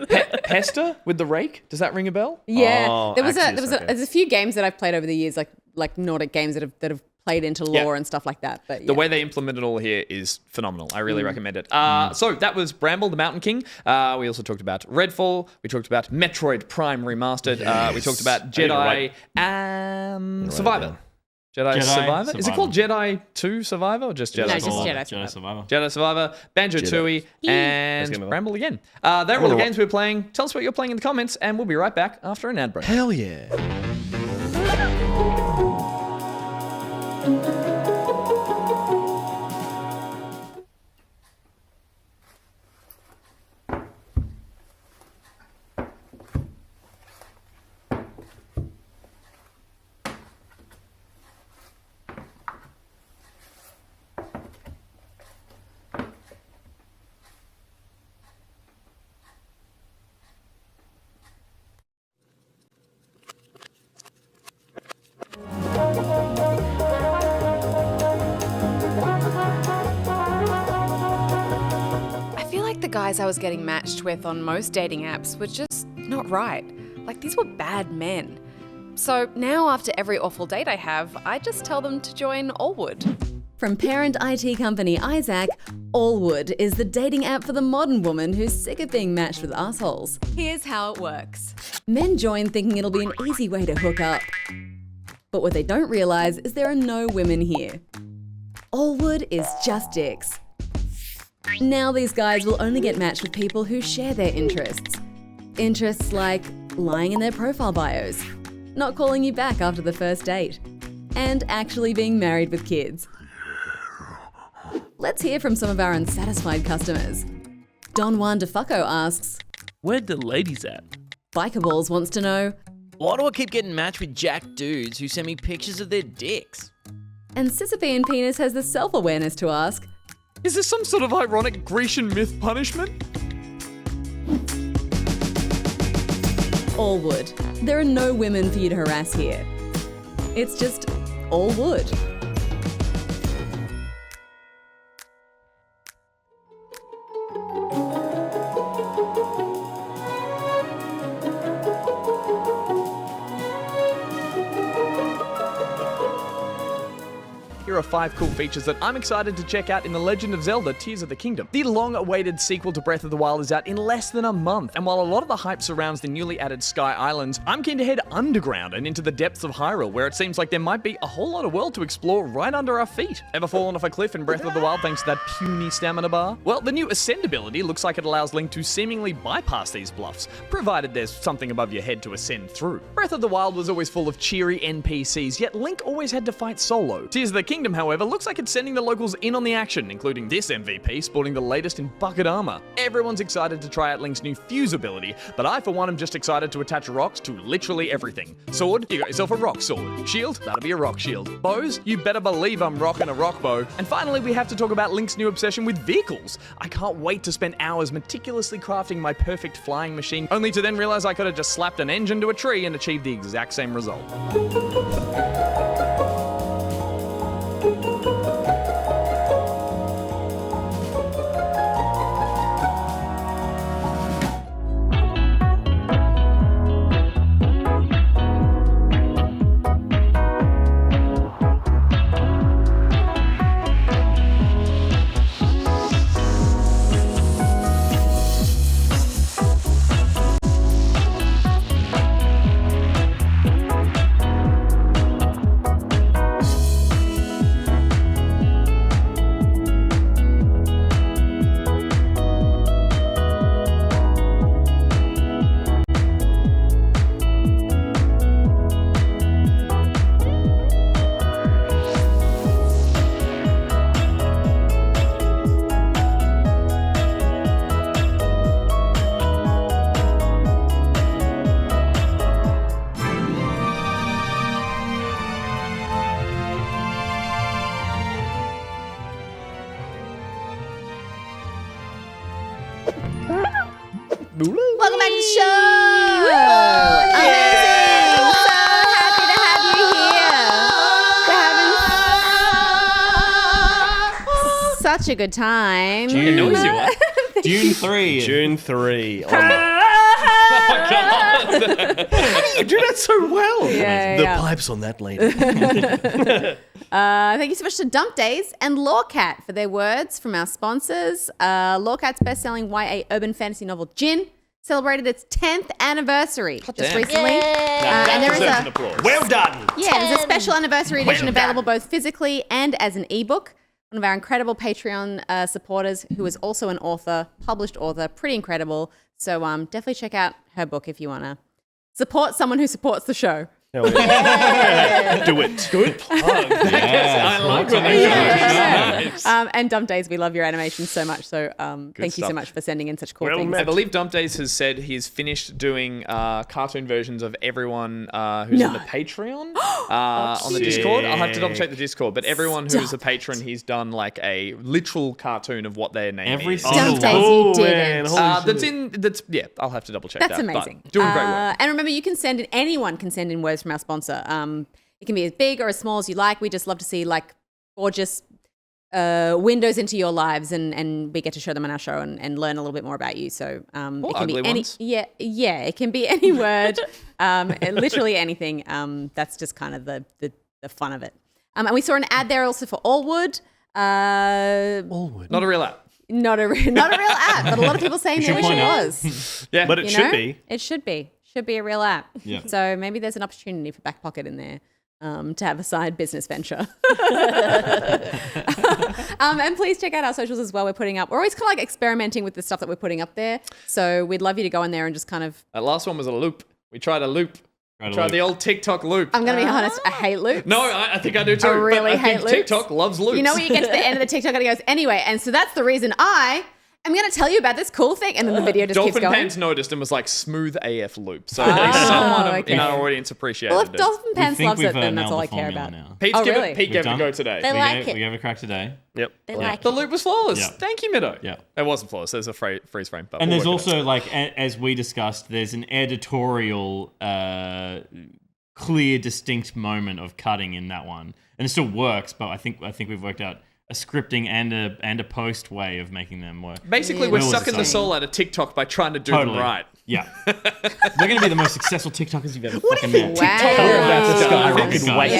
A: didn't. Pesta with the rake. Does that ring a bell?
B: Yeah,
F: Oh,
B: there's
F: Axis, okay.
B: a few games that I've played over the years, like Nordic games that have played into lore and stuff like that. But
A: The way they implement it all here is phenomenal. I really recommend it. So that was Bramble, the Mountain King. We also talked about Redfall. We talked about Metroid Prime Remastered. We talked about Jedi Survivor. Jedi Survivor? Is it called Jedi 2 Survivor or just Jedi?
B: No, just
G: Jedi
B: Jedi
G: Survivor.
A: Jedi Survivor, Banjo-Tooie, and Bramble again. They were all the games we were playing. Tell us what you're playing in the comments, and we'll be right back after an ad break.
F: Hell yeah.
L: guys I was getting matched with on most dating apps were just not right. Like, these were bad men. So now, after every awful date I have, I just tell them to join Allwood.
B: From parent IT company Isaac, Allwood is the dating app for the modern woman who's sick of being matched with assholes.
L: Here's how it works.
B: Men join thinking it'll be an easy way to hook up. But what they don't realise is there are no women here. Allwood is just dicks. Now these guys will only get matched with people who share their interests. Interests like lying in their profile bios, not calling you back after the first date, and actually being married with kids. Let's hear from some of our unsatisfied customers. Don Juan DeFucco asks,
I: Where the ladies at?
B: Biker Balls wants to know,
M: why do I keep getting matched with jack dudes who send me pictures of their dicks?
B: and Sisyphean Penis has the self-awareness to ask,
A: Is this some sort of ironic Grecian myth punishment?
B: Allwood. There are no women for you to harass here. It's just all wood.
A: Here are 5 cool features that I'm excited to check out in The Legend of Zelda Tears of the Kingdom. The long-awaited sequel to Breath of the Wild is out in less than a month, and while a lot of the hype surrounds the newly added Sky Islands, I'm keen to head underground and into the depths of Hyrule, where it seems like there might be a whole lot of world to explore right under our feet. Ever fallen off a cliff in Breath of the Wild thanks to that puny stamina bar? Well, the new Ascend ability looks like it allows Link to seemingly bypass these bluffs, provided there's something above your head to ascend through. Breath of the Wild was always full of cheery NPCs, yet Link always had to fight solo. Tears of the Kingdom, however, looks like it's sending the locals in on the action, including this MVP sporting the latest in bucket armor. Everyone's excited to try out Link's new fuse ability, but I for one am just excited to attach rocks to literally everything. Sword, you got yourself a rock sword. Shield, that'll be a rock shield. Bows, you better believe I'm rocking a rock bow. And finally, we have to talk about Link's new obsession with vehicles. I can't wait to spend hours meticulously crafting my perfect flying machine, only to then realize I could have just slapped an engine to a tree and achieved the exact same result.
B: Welcome back to the show! Amazing! So happy to have you here. We're having such a good time.
G: June 3.
F: June 3.
A: Oh my God.
F: You do that so well.
B: Yeah,
F: the
B: yeah.
F: pipes on that lady.
B: Thank you so much to DumpDaze and LauCat for their words from our sponsors. LauCat's best-selling YA urban fantasy novel Jin celebrated its 10th anniversary just recently. And there is a
F: well done.
B: Yeah, there's a special anniversary edition available both physically and as an ebook. One of our incredible Patreon supporters, who is also an author, published author, pretty incredible. So definitely check out her book if you want to support someone who supports the show.
F: Do it. Good plug.
A: I like when they do it.
B: And DumpDaze, we love your animation so much. So thank you so
A: stuff.
B: much for sending in such cool things.
A: I believe DumpDaze has said he's finished doing cartoon versions of everyone who's in the Patreon on the Discord. I'll have to double check the Discord, but everyone who's a patron, he's done like a literal cartoon of what their name is.
B: DumpDaze, you didn't.
A: Yeah, I'll have to double check that.
B: That's amazing.
A: But doing great work.
B: And remember, you can send in, anyone can send in words from our sponsor. It can be as big or as small as you like. We just love to see like gorgeous windows into your lives, and we get to show them on our show and learn a little bit more about you. So it can
A: ugly
B: be any,
A: ones.
B: yeah, it can be any word, literally anything. That's just kind of the fun of it. And we saw an ad there also for Allwood.
A: Allwood, not a real app.
B: Not a real app, but a lot of people saying they wish it was.
F: Yeah, but it should be.
B: It should be. Should be a real app.
G: Yeah.
B: So maybe there's an opportunity for Back Pocket in there to have a side business venture. And please check out our socials as well. We're always kind of like experimenting with the stuff that we're putting up there. So we'd love you to go in there and just kind of.
A: That last one was a loop. We tried a loop. Tried the old TikTok loop.
B: I'm going to be honest, I hate loops.
A: No, I think I do too.
B: I really hate
A: think
B: loops.
A: TikTok loves loops.
B: You know when you get to the end of the TikTok and it goes, anyway, and so that's the reason I'm going to tell you about this cool thing. And then the video just keeps
A: Dolphin
B: going.
A: Pants noticed and was like, smooth AF loop. So at least someone in our audience appreciated
B: Well, if
A: it.
B: Dolphin Pants loves it, then that's all I care about.
A: Pete's
B: really?
A: Pete gave it a go today.
B: They like it.
G: We gave it a crack today.
F: Yep.
B: They like
A: The
B: it.
A: loop was flawless.
G: Yeah.
A: Thank you, Middo.
G: Yeah.
A: It wasn't flawless. There's a freeze frame. But
G: And
A: we'll
G: there's
A: work it
G: also, like, as we discussed, there's an editorial, clear, distinct moment of cutting in that one, and it still works. But I think we've worked out a scripting and a post way of making them work.
A: Basically, we're sucking the soul out of TikTok by trying to do them right.
G: Yeah. We're going to be the most successful TikTokers you've ever fucking met.
B: Wow.
F: We're about to skyrocket.
G: Guys,
F: Wait.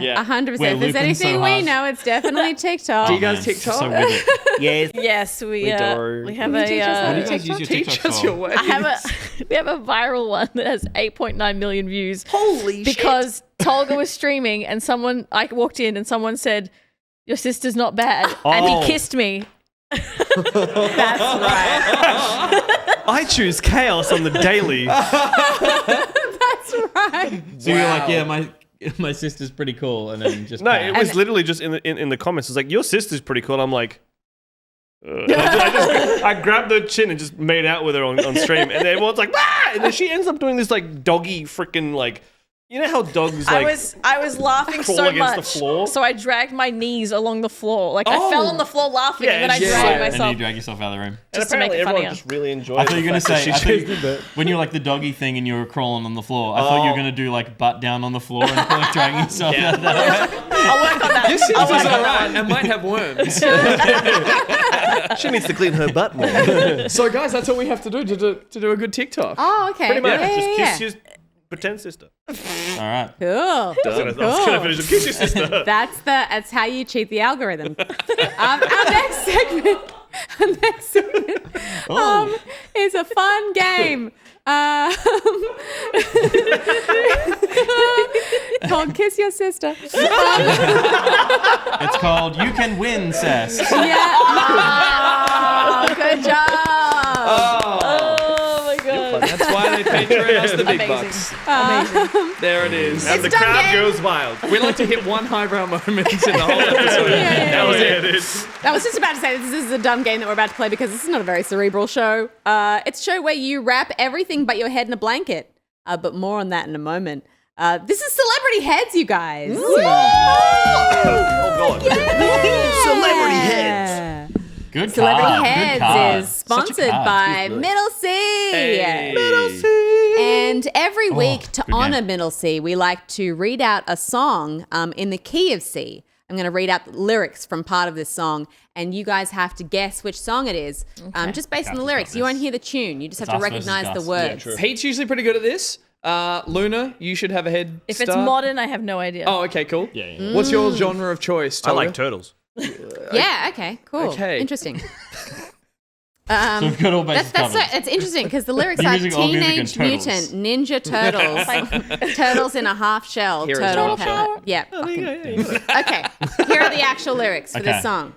B: Yeah, 100%.
G: We're
B: If there's
G: looping
B: anything
G: so
B: we
G: hard.
B: know, it's definitely TikTok.
A: Do you guys TikTok?
G: So with it.
F: Yes.
H: Yes, we
F: do.
H: we have
G: What do you
H: a
G: guys use your
A: Teach
G: TikTok
A: us
G: for?
A: your ways.
H: we have a viral one that has 8.9 million views.
A: Holy
H: Because Tolga was streaming and I walked in and someone said, "Your sister's not bad," and he kissed me.
B: That's right.
F: I choose chaos on the daily.
B: That's right.
G: So you're like, yeah, my sister's pretty cool, and then just
F: No, it was literally just in the comments. It's like, your sister's pretty cool. I'm like, I grabbed her chin and just made out with her on stream, and everyone's like, ah! And then she ends up doing this like doggy freaking like, you know how dogs like.
H: I was laughing
F: crawl
H: so
F: against
H: much,
F: the floor?
H: so I dragged my knees along the floor. Like I fell on the floor laughing, and then I
F: Yeah,
H: dragged
G: and
H: myself.
G: you drag yourself out of the room.
F: And
H: just to make
F: apparently
H: it
F: everyone
H: funnier.
F: just really enjoyed.
G: I thought you were going to say,
F: she
G: when you were like the doggy thing and you were crawling on the floor, I thought you were going to do like butt down on the floor and like dragging yourself out that way.
H: I'll work on that.
A: Your sister's alright and might have worms.
F: She needs to clean her butt more.
A: So, guys, that's all we have to do to do a good TikTok.
B: Oh, okay.
F: Pretty much,
B: Yeah,
F: just
B: yeah,
F: kiss your pretend sister.
G: All right.
B: Cool.
F: I was gonna finish with kiss your sister.
B: That's how you cheat the algorithm. Our next segment is a fun game. Called Kiss Your Sister.
G: It's called You Can Win, Cess.
B: Yeah. Oh, good job.
H: Oh my god.
A: That's why they Patreon us the big
H: Amazing.
A: bucks. There it is.
F: And the
B: done,
F: crowd
B: gang.
F: goes wild.
A: We like to hit one highbrow moment in the whole episode. That was it.
B: I was just about to say this is a dumb game that we're about to play because this is not a very cerebral show. It's a show where you wrap everything but your head in a blanket. But more on that in a moment. This is Celebrity Heads, you guys.
F: Oh god.
B: Celebrity
F: Heads.
G: Good
B: Celebrity
G: card. Good
B: Heads
G: card.
B: is
G: Such a
B: sponsored
G: card.
B: by MiddleCee.
A: Hey.
B: And every week, to
G: good
B: honor
G: game.
B: MiddleCee, we like to read out a song in the key of C. I'm going to read out the lyrics from part of this song, and you guys have to guess which song it is, just based on the
G: Gus has
B: lyrics.
G: got
B: You
G: this.
B: won't hear the tune. You just
G: It's
B: have to
G: us versus
B: recognize the
G: Gus.
B: words.
G: Yeah, true.
A: Pete's usually pretty good at this. Luna, you should have a head
H: If
A: start.
H: it's modern, I have no idea.
A: Oh, okay, cool.
G: Yeah.
A: What's your genre of choice,
F: I
A: Tolga?
F: like turtles.
B: Yeah, okay, cool.
A: Okay.
B: Interesting.
G: So we've got all bases covered.
B: It's interesting because the lyrics
G: You're
B: are
G: using all music and
B: Teenage
G: turtles.
B: Mutant Ninja Turtles. Turtles in a half shell.
A: Heroes
B: Turtle
A: in a half
B: power. Yeah. Okay. Here are the actual lyrics for
G: Okay.
B: this song.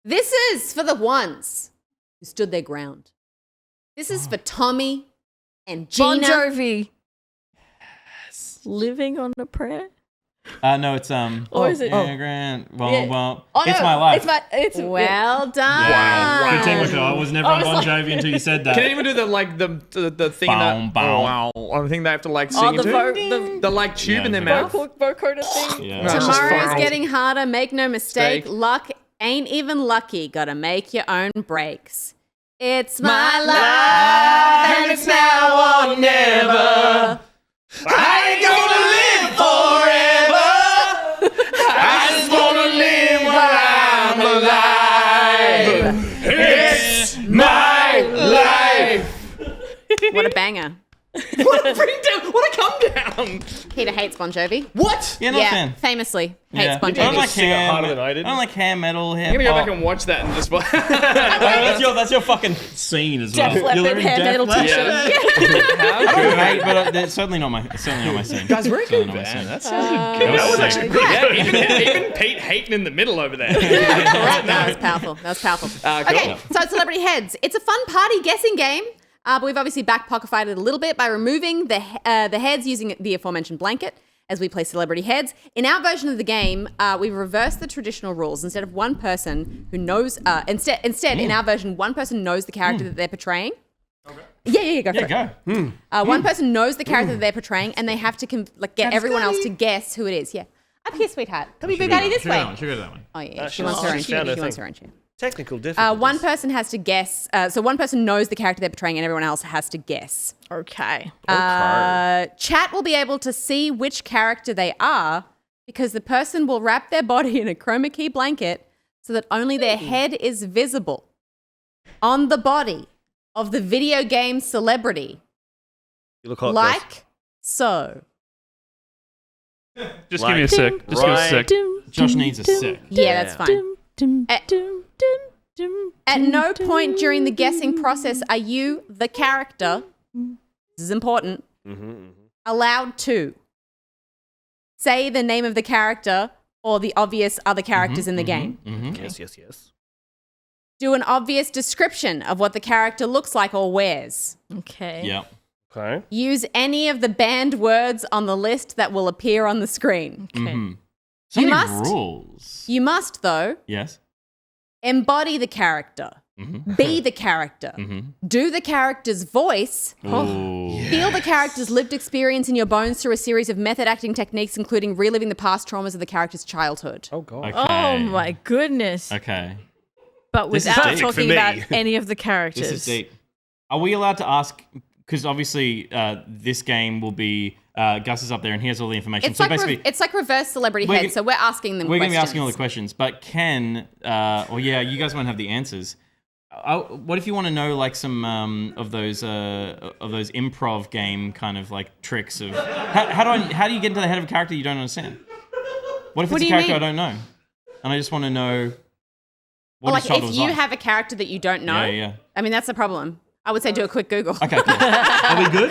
B: This is for the ones who stood their ground. This is for Tommy and
H: Bon
B: Gina.
H: Jovi. Living on a prayer.
G: No, it's
H: Or is it-
G: Yeah, Grant. Well,
H: Yeah.
G: well.
H: Oh,
G: It's
H: no,
G: my life.
H: It's
B: Well done.
G: Wow. Good technical. I was never on
H: it's
G: Bon
H: like-
G: Jovi until you said that.
A: Can anyone do the thing
G: Bow, bow.
A: I think they have to like sing
H: Oh,
A: into? The like tube in their mouth.
H: vocoder thing.
G: Yeah.
A: No, it's just
B: Tomorrow's
A: fine.
B: getting harder. Make no mistake.
A: Steak.
B: Luck ain't even lucky. Gotta make your own breaks. It's my life, and it's now or never.
F: I ain't gonna live forever. I just wanna live while I
B: What a banger.
A: What a bring down! What a come down!
B: Peter hates Bon Jovi.
A: What?
G: Yeah, not a fan.
B: Famously hates
G: Yeah.
B: Bon
G: I don't
B: Jovi.
G: like hair.
K: harder than I did.
G: I don't like hair metal. Hair
A: I'm gonna go
G: pop.
A: back and watch that and just.
G: That's your fucking scene as well.
H: Def Leppard hair metal t-shirt.
G: I don't hate, but it's certainly not my scene.
A: Guys, we're a
G: Certainly
A: good
G: not my
A: band.
G: scene.
A: That sounded good. That was actually pretty good. Even Pete hating in the middle over there.
B: That was powerful. That was powerful.
A: Cool.
B: Okay, so it's Celebrity Heads. It's a fun party guessing game. But we've obviously back-pocketified it a little bit by removing the heads using the aforementioned blanket as we play celebrity heads. In our version of the game, we've reversed the traditional rules. Instead of one person who knows, instead in our version, one person knows the character that they're portraying. Okay. Yeah, go for it. One person knows the character that they're portraying, and they have to get everyone else to guess who it is. Yeah, up here, sweetheart. Come here, big daddy, this way.
G: Should go to that one.
B: Oh yeah, she wants her own chair. She wants her own chair.
K: Technical difficulties.
B: One person has to guess. So one person knows the character they're portraying, and everyone else has to guess.
H: Okay.
B: Chat will be able to see which character they are because the person will wrap their body in a chroma key blanket so that only their head is visible on the body of the video game celebrity.
K: You look hot,
B: like so.
I: Just give me a sec. Just give us a sec.
G: Josh needs a sec.
B: Yeah, that's fine. At no point during the guessing process are you, the character, this is important, allowed to say the name of the character or the obvious other characters in the game.
K: Yes.
B: Do an obvious description of what the character looks like or wears.
H: Okay.
G: Yep.
K: Okay.
B: Use any of the banned words on the list that will appear on the screen.
H: Okay.
G: So
B: You
G: many
B: must.
G: rules.
B: You must, though,
G: Yes.
B: embody the character, be the character, do the character's voice, feel the character's lived experience in your bones through a series of method acting techniques, including reliving the past traumas of the character's childhood.
K: Oh, God.
G: Okay.
H: Oh my goodness.
G: Okay.
H: But
G: This is
H: without
G: deep for
H: talking
K: me.
H: about any of the characters.
G: This is deep. Are we allowed to ask? Because obviously, this game will be Gus is up there and he has all the information.
B: It's
G: So
B: like
G: basically,
B: it's like reverse celebrity
G: We're
B: head.
G: g-
B: So we're asking them.
G: we're going to be
B: questions.
G: asking all the questions. But Ken, you guys won't have the answers. What if you want to know like some of those improv game kind of like tricks of how do you get into the head of a character you don't understand? What if
B: What
G: it's
B: do
G: a
B: you
G: character
B: mean?
G: I don't know, and I just want to know what
B: Or
G: his
B: like
G: child
B: if
G: was
B: you
G: like?
B: have a character that you don't know.
G: Yeah.
B: I mean that's the problem. I would say do a quick Google.
G: Okay, cool. Are we good?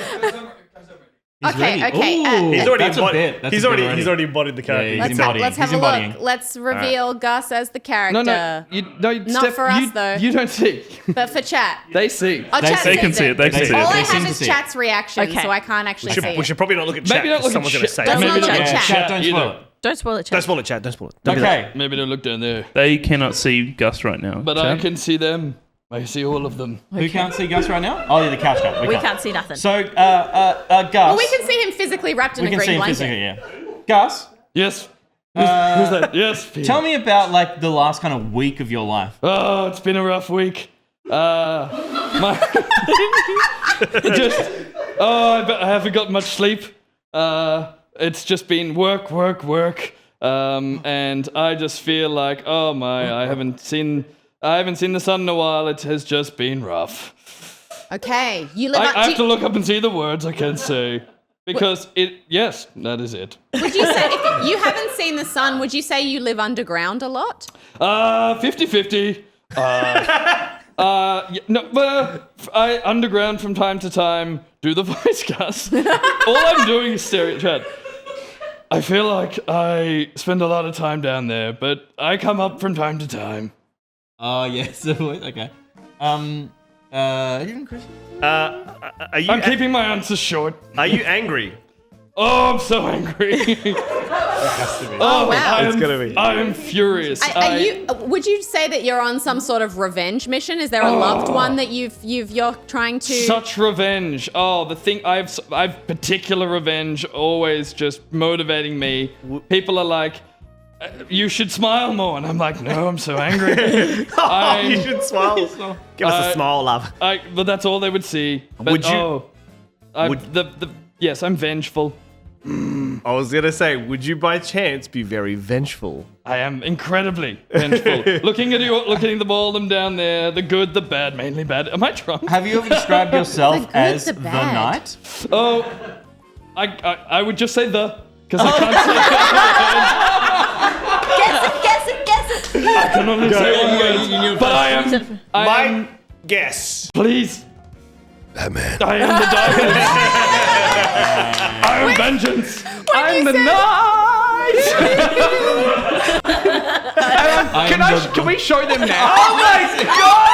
B: Okay.
K: He's already
G: That's a
K: embodied.
G: bit. That's
K: He's
G: a bit
K: already
G: already.
K: embodied the character.
G: Yeah, he's
B: Let's
G: embodying.
B: have
G: He's
B: a
G: embodying.
B: look. Let's reveal Gus as the character.
A: No,
B: Not
A: Steph,
B: for us,
A: you,
B: though.
A: You don't see.
B: But for chat.
A: They see.
B: Oh, chat
I: They
B: sees
I: can see it. They can see
B: All
I: it.
B: I
G: seem
B: have
G: to
B: is
G: see it.
B: chat's reaction,
H: Okay.
B: so I can't actually see
K: We
B: it.
K: should probably not look at chat.
A: Maybe not look at
K: someone's going to
A: chat.
K: say
B: Don't
K: it.
B: look at
G: Yeah,
B: chat.
G: chat, don't spoil it.
H: Don't spoil it, chat.
K: Don't spoil it, chat. Don't spoil it.
G: Okay.
A: Maybe don't look down there.
I: They cannot see Gus right now.
A: But
I: Chad.
A: I can see them. I see all of them.
G: Who can't see Gus right now? Oh, yeah, the couch guy.
H: We can't see nothing.
G: So, Gus.
B: Well, we can see him physically wrapped in
G: we
B: a
G: can see
B: green
G: him
B: blanket.
G: physically, yeah. Gus,
A: Yes. Who's that? Yes. Peter.
G: tell me about like the last kind of week of your life.
A: Oh, it's been a rough week. I haven't got much sleep. It's just been work. And I just feel like, oh my, I haven't seen the sun in a while. It has just been rough.
B: Okay, you live.
A: I have to look up and see the words I can say. Because yes, that is it.
B: Would you say if you haven't seen the sun? Would you say you live underground a lot?
A: 50-50. I underground from time to time. Do the voice, Gus. All I'm doing is staring at chat. I feel like I spend a lot of time down there, but I come up from time to time.
G: Oh, yes. Okay. Chris?
K: Are you
A: I'm keeping my answers short.
K: Are you angry?
A: Oh, I'm so angry.
B: Oh wow!
K: It's gonna be.
A: I am furious.
B: Would you say that you're on some sort of revenge mission? Is there a loved one that you're trying to?
A: Such revenge. Oh, the thing I've particular revenge always just motivating me. People are like, you should smile more, and I'm like, no, I'm so angry.
K: You should smile. Give us a smile, love.
A: But that's all they would see. But,
K: Would you-
A: yes, I'm vengeful.
F: I was gonna say, would you by chance be very vengeful?
I: I am incredibly vengeful. looking at all them down there, the good, the bad, mainly bad. Am I drunk?
G: Have you ever described yourself as the knight?
I: Oh, I would just say the, because I can't say
H: Guess it.
I: I can only say one word. But I am.
F: Guess.
I: Please.
C: Batman.
I: I am the darkness. I am vengeance. I'm the night.
A: Can we show them now?
F: Oh my god!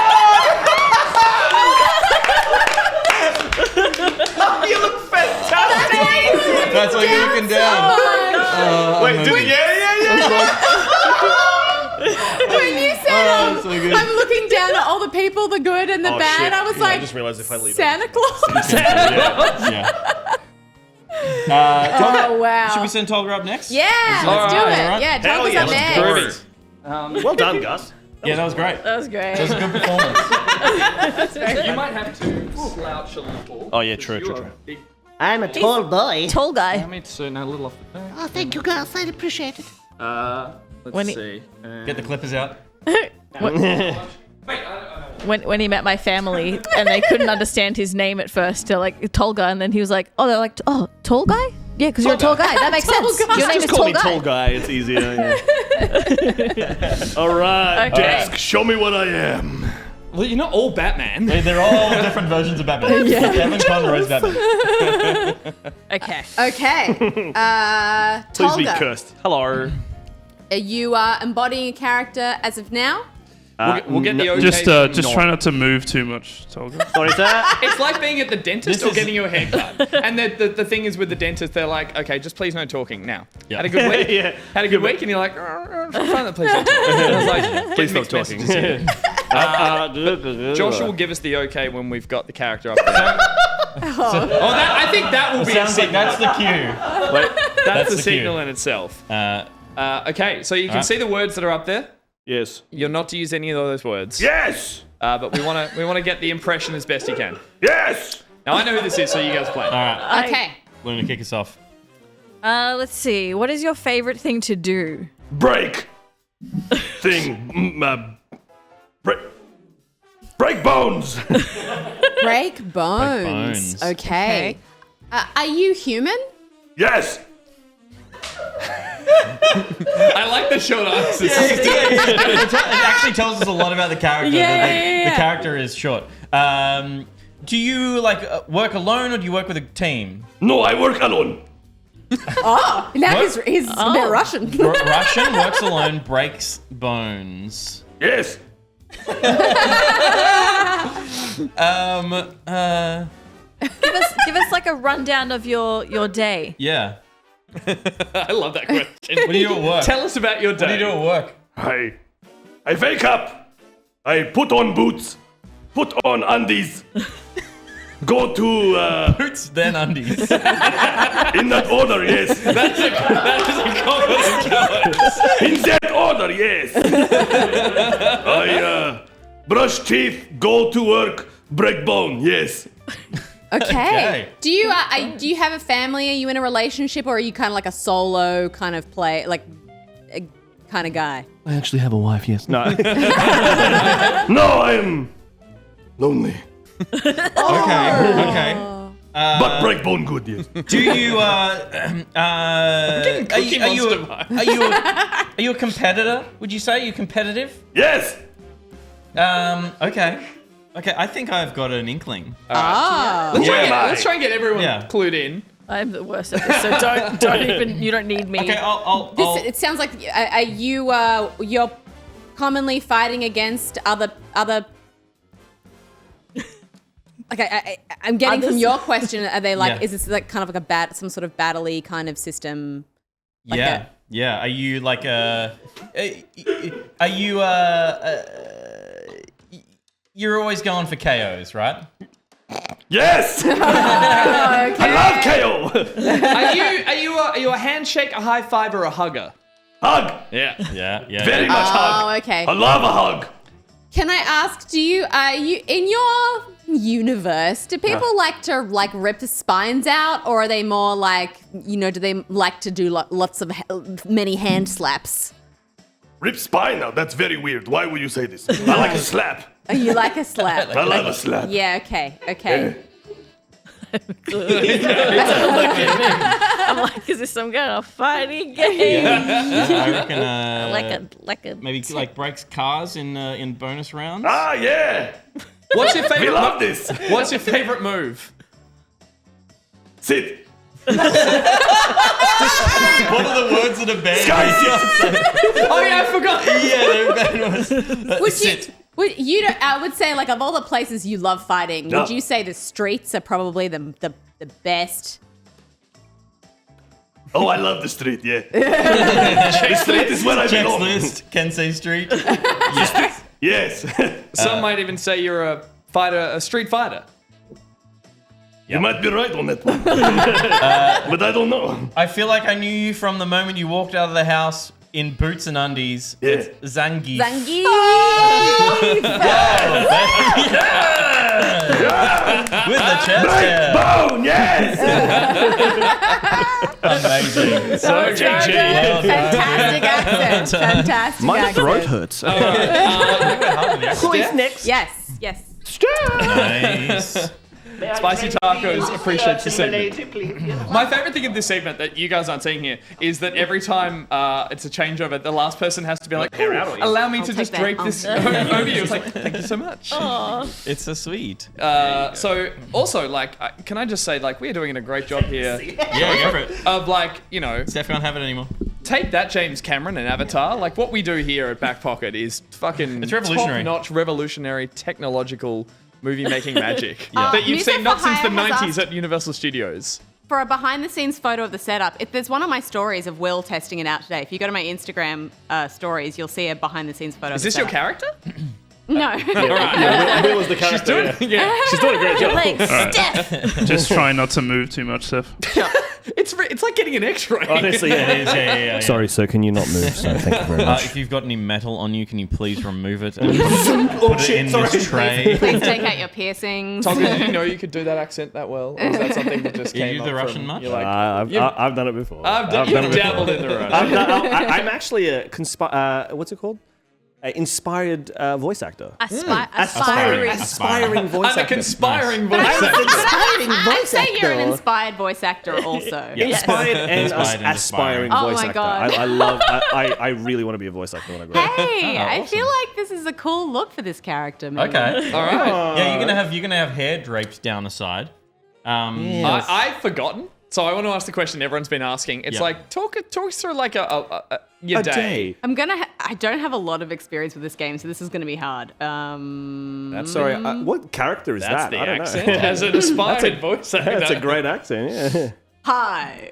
F: You look fantastic.
G: That's why you're looking down.
F: Wait, yeah.
B: When you said, I'm looking down at all the people, the good and the bad,
F: shit.
B: I was like,
F: I just realized if I leave
B: Santa Claus?
G: Yeah.
B: Oh, wow.
G: Should we send Tolga up next?
B: Yeah, let's do it.
G: Alright.
B: Yeah,
F: Hell
B: Tolga's
F: yeah,
B: up
F: let's
B: next.
F: do it. Well done, Gus.
G: Yeah, that was great.
H: That was great.
G: That was a good performance.
A: You might have to slouch a little.
F: Oh yeah, true.
K: I'm a tall boy.
H: Tall guy.
A: I mean, so now a little off the thing.
K: Oh, thank you, girls. I appreciate it.
A: Let's see.
G: Get the clippers out.
H: When he met my family and they couldn't understand his name at first, they're like tall guy, and then he was like, they're like, tall guy? Yeah, because you're a tall guy. That makes sense. Your name is
F: Just call me
H: tall
F: tall
H: guy.
F: guy. It's easier. Yeah. All right,
H: Okay.
F: Desk. Show me what I am.
A: Well, you're not all Batman.
G: They're all different versions of Batman. Kevin Conroy is Batman.
H: Okay.
B: Okay.
F: Please be
B: Tolga,
F: cursed. Hello.
B: are you embodying a character as of now?
A: We'll get the okay.
I: Just try not to move too much, Tolga.
F: Sorry, sir.
A: It's like being at the dentist or getting your hair cut. And the thing is with the dentist, they're like, okay, just please no talking now.
G: Yeah.
A: Had a good week?
F: Yeah.
A: Had a good week? And you're like, fine, please don't talk. And I was like,
F: Please
A: get
F: stop
A: mixed
F: talking.
A: messages here. Joshua will give us the okay when we've got the character up there. I think that will be a
G: Sounds like
A: signal.
G: that's the cue.
A: That's the
G: the
A: signal
G: cue.
A: in itself.
G: Okay,
A: So you can see the words that are up there.
F: Yes.
A: You're not to use any of those words.
F: Yes.
A: But we want to get the impression as best you can.
F: Yes.
A: Now I know who this is, so you guys play.
G: All right.
B: Okay.
G: Luna, kick us off.
H: Let's see. What is your favorite thing to do?
F: Break. Thing. Break bones.
B: Break bones.
G: bones.
B: Okay. Are you human?
F: Yes.
A: I like the short answers.
G: It actually tells us a lot about the character.
H: Yeah.
G: The character is short. Do you work alone or do you work with a team?
F: No, I work alone.
B: Oh, now he's a bit Russian.
G: Russian, works alone, breaks bones.
F: Yes.
H: Give us like a rundown of your day.
G: Yeah.
A: I love that question.
G: What do you do at work?
A: Tell us about your day.
G: What do you do at work?
F: I wake up. I put on boots. Put on undies. Go to
G: Boots, then undies.
F: in that order, yes.
A: That is a confident choice.
F: In that order, yes. I brush teeth, go to work, break bone, yes.
B: Okay. Do you have a family? Are you in a relationship, or are you kind of like a solo kind of kind of guy?
F: I actually have a wife, yes. No. No, I am lonely.
G: Okay.
F: But break bone good, yes.
G: Do you
A: Cookie Monster vibes.
G: are you a competitor? Would you say you're competitive?
F: Yes.
G: Okay. I think I've got an inkling.
A: Let's try and get everyone
G: Yeah.
A: clued in.
H: I'm the worst at this, so you don't need me.
G: Okay, I'll
B: It sounds like are you you're commonly fighting against other. Okay, I'm getting from your question. Are they like?
G: Yeah.
B: Is this like kind of like some sort of battle-y kind of system? Like
G: yeah. Yeah. Are you like you're always going for KOs, right?
F: Yes. I love KO.
A: Are you a handshake, a high five, or a hugger?
F: Hug.
A: Yeah.
G: Yeah.
F: Very much hug.
B: Oh, okay.
F: I love a hug.
B: Can I ask, do you in your universe, do people like to rip the spines out, or are they more like, do they like to do lots of many hand slaps?
N: Rip spine out? That's very weird. Why would you say this? I like a slap.
B: Oh, you like a slap?
N: I love a slap.
B: Yeah, okay.
N: Yeah.
H: I'm like, is this some kind of fighting game?
G: I reckon, maybe breaks cars in bonus rounds.
N: Ah, yeah.
A: What's your favorite?
N: We love this.
A: What's your favorite move?
N: Sit.
G: What are the words that are banned?
A: Oh yeah, I forgot.
G: Yeah, they're banned ones.
B: Sit. I would say, like, of all the places you love fighting, would you say the streets are probably the best?
N: Oh, I love the street, yeah. The street is where I belong.
G: Checklist, Kensei Street.
N: Yes.
A: Some might even say you're a street fighter.
N: You might be right on that one. But I don't know.
G: I feel like I knew you from the moment you walked out of the house in boots and undies.
N: Yeah.
G: It's Zangief.
B: Zangief!
G: With the chest hair.
N: Bone, yes!
G: Amazing.
A: So GG.
B: Fantastic accent. Fantastic
K: My
B: accent.
K: throat hurts.
B: Who is next? Yes.
G: Nice.
A: Spicy Tacos appreciates the segment. My favorite thing in this segment that you guys aren't seeing here is that every time it's a changeover, the last person has to be like, allow me to just drape this over you. It's like, thank you so much.
G: It's so sweet.
A: So also, can I just say, we are doing a great job here.
G: Yeah, go for it.
A: Of
G: Steph can't have it anymore.
A: Take that, James Cameron and Avatar. What we do here at Back Pocket is fucking
G: It's revolutionary.
A: top-notch, revolutionary, technological movie-making magic
B: Yeah.
A: that you've
B: Music
A: seen not
B: for
A: since the
B: Hire has
A: 90s
B: asked-
A: at Universal Studios.
B: For a behind-the-scenes photo of the setup, if there's one of my stories of Will testing it out today. If you go to my Instagram stories, you'll see a behind-the-scenes photo.
A: Is
B: of the
A: this your
B: setup.
A: character?
B: No.
A: All right.
N: Will was the character.
A: She's doing
N: She's doing a great job.
H: Steph.
O: Just try not to move too much, Steph.
A: It's like getting an X-ray.
F: Honestly,
G: It is, yeah.
K: Sorry, sir, can you not move? So thank you very much.
G: If you've got any metal on you, can you please remove it and put it in this tray?
B: Please take out your piercings.
A: Tonga, did you know you could do that accent that well? Or is that something that just
G: You
A: came
G: do
A: up
G: the Russian
A: from,
G: much?
A: you're like,
N: I've done it before.
A: You've dabbled in the Russian.
K: I'm actually a what's it called? Inspired voice actor.
B: Aspiring
K: voice
A: I'm a
K: actor.
A: conspiring voice actor.
B: I'd say you're an inspired voice actor also.
K: Inspired and
G: Inspired and
K: aspiring
B: Oh
K: voice
B: my
K: actor.
B: God.
K: I really want to be a voice actor when I grow up.
B: Hey, I
G: awesome.
B: feel like this is a cool look for this character. Maybe.
G: Okay.
A: All right.
G: Yeah, you're gonna have hair draped down the side.
A: I've forgotten. So I want to ask the question everyone's been asking. It's talk us through your day.
B: I don't have a lot of experience with this game, so this is going to be hard.
K: Sorry, what character is
A: That's
K: that?
A: the
K: I don't
A: accent.
K: know.
A: As an aspired voice actor.
K: That's a great accent. Yeah.
B: Hi.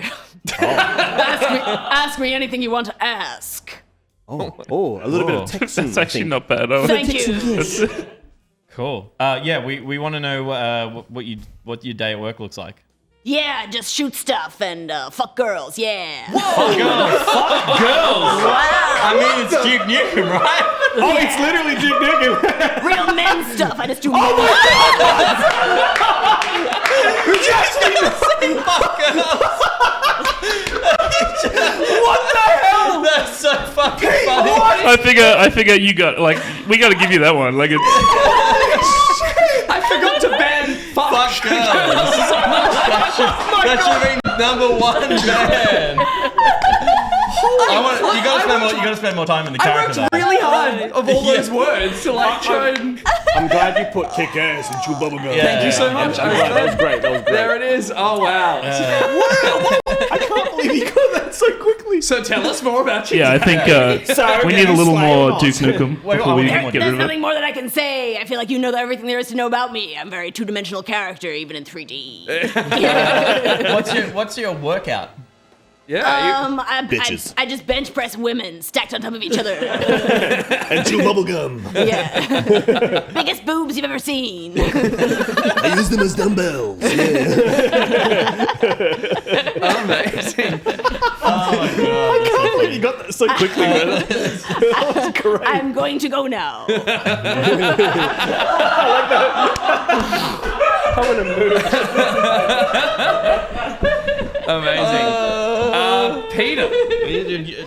B: Ask me anything you want to ask.
K: A little bit of Texan.
O: That's actually not bad.
B: Thank you.
G: Cool. We want to know what your day at work looks like.
B: Yeah, just shoot stuff and fuck girls. Yeah.
G: Fuck girls.
B: Wow.
G: I mean, it's Duke Nukem, right?
N: Oh, it's literally Duke Nukem.
B: Real men stuff. I just do.
G: Fuck girls. What the hell? That's so fucking funny.
O: I figure you got we got to give you that one. It's
A: I forgot to ban fuck
G: girls. That should be number one ban. You gotta spend more time in the character.
A: I worked really hard of all those words to try and.
N: I'm glad you put kick ass and chew bubblegum.
A: Thank you so much.
N: That was great.
A: There it is. Oh wow.
N: I can't believe you got that so quickly.
A: So tell us more about you.
O: Yeah, I think we need a little more Duke Nukem before we get rid
B: There's
O: of it.
B: nothing more that I can say. I feel like you know everything there is to know about me. I'm a very two-dimensional character, even in 3D.
G: What's your workout?
N: Bitches.
B: I just bench press women stacked on top of each other.
N: And chew bubblegum.
B: Yeah. Biggest boobs you've ever seen.
N: I use them as dumbbells.
A: Amazing.
G: Oh my god.
N: I can't believe you got that
K: so quickly, man. That was great.
B: I'm going to go now.
K: I like that. I want to move.
I: Amazing. Peter.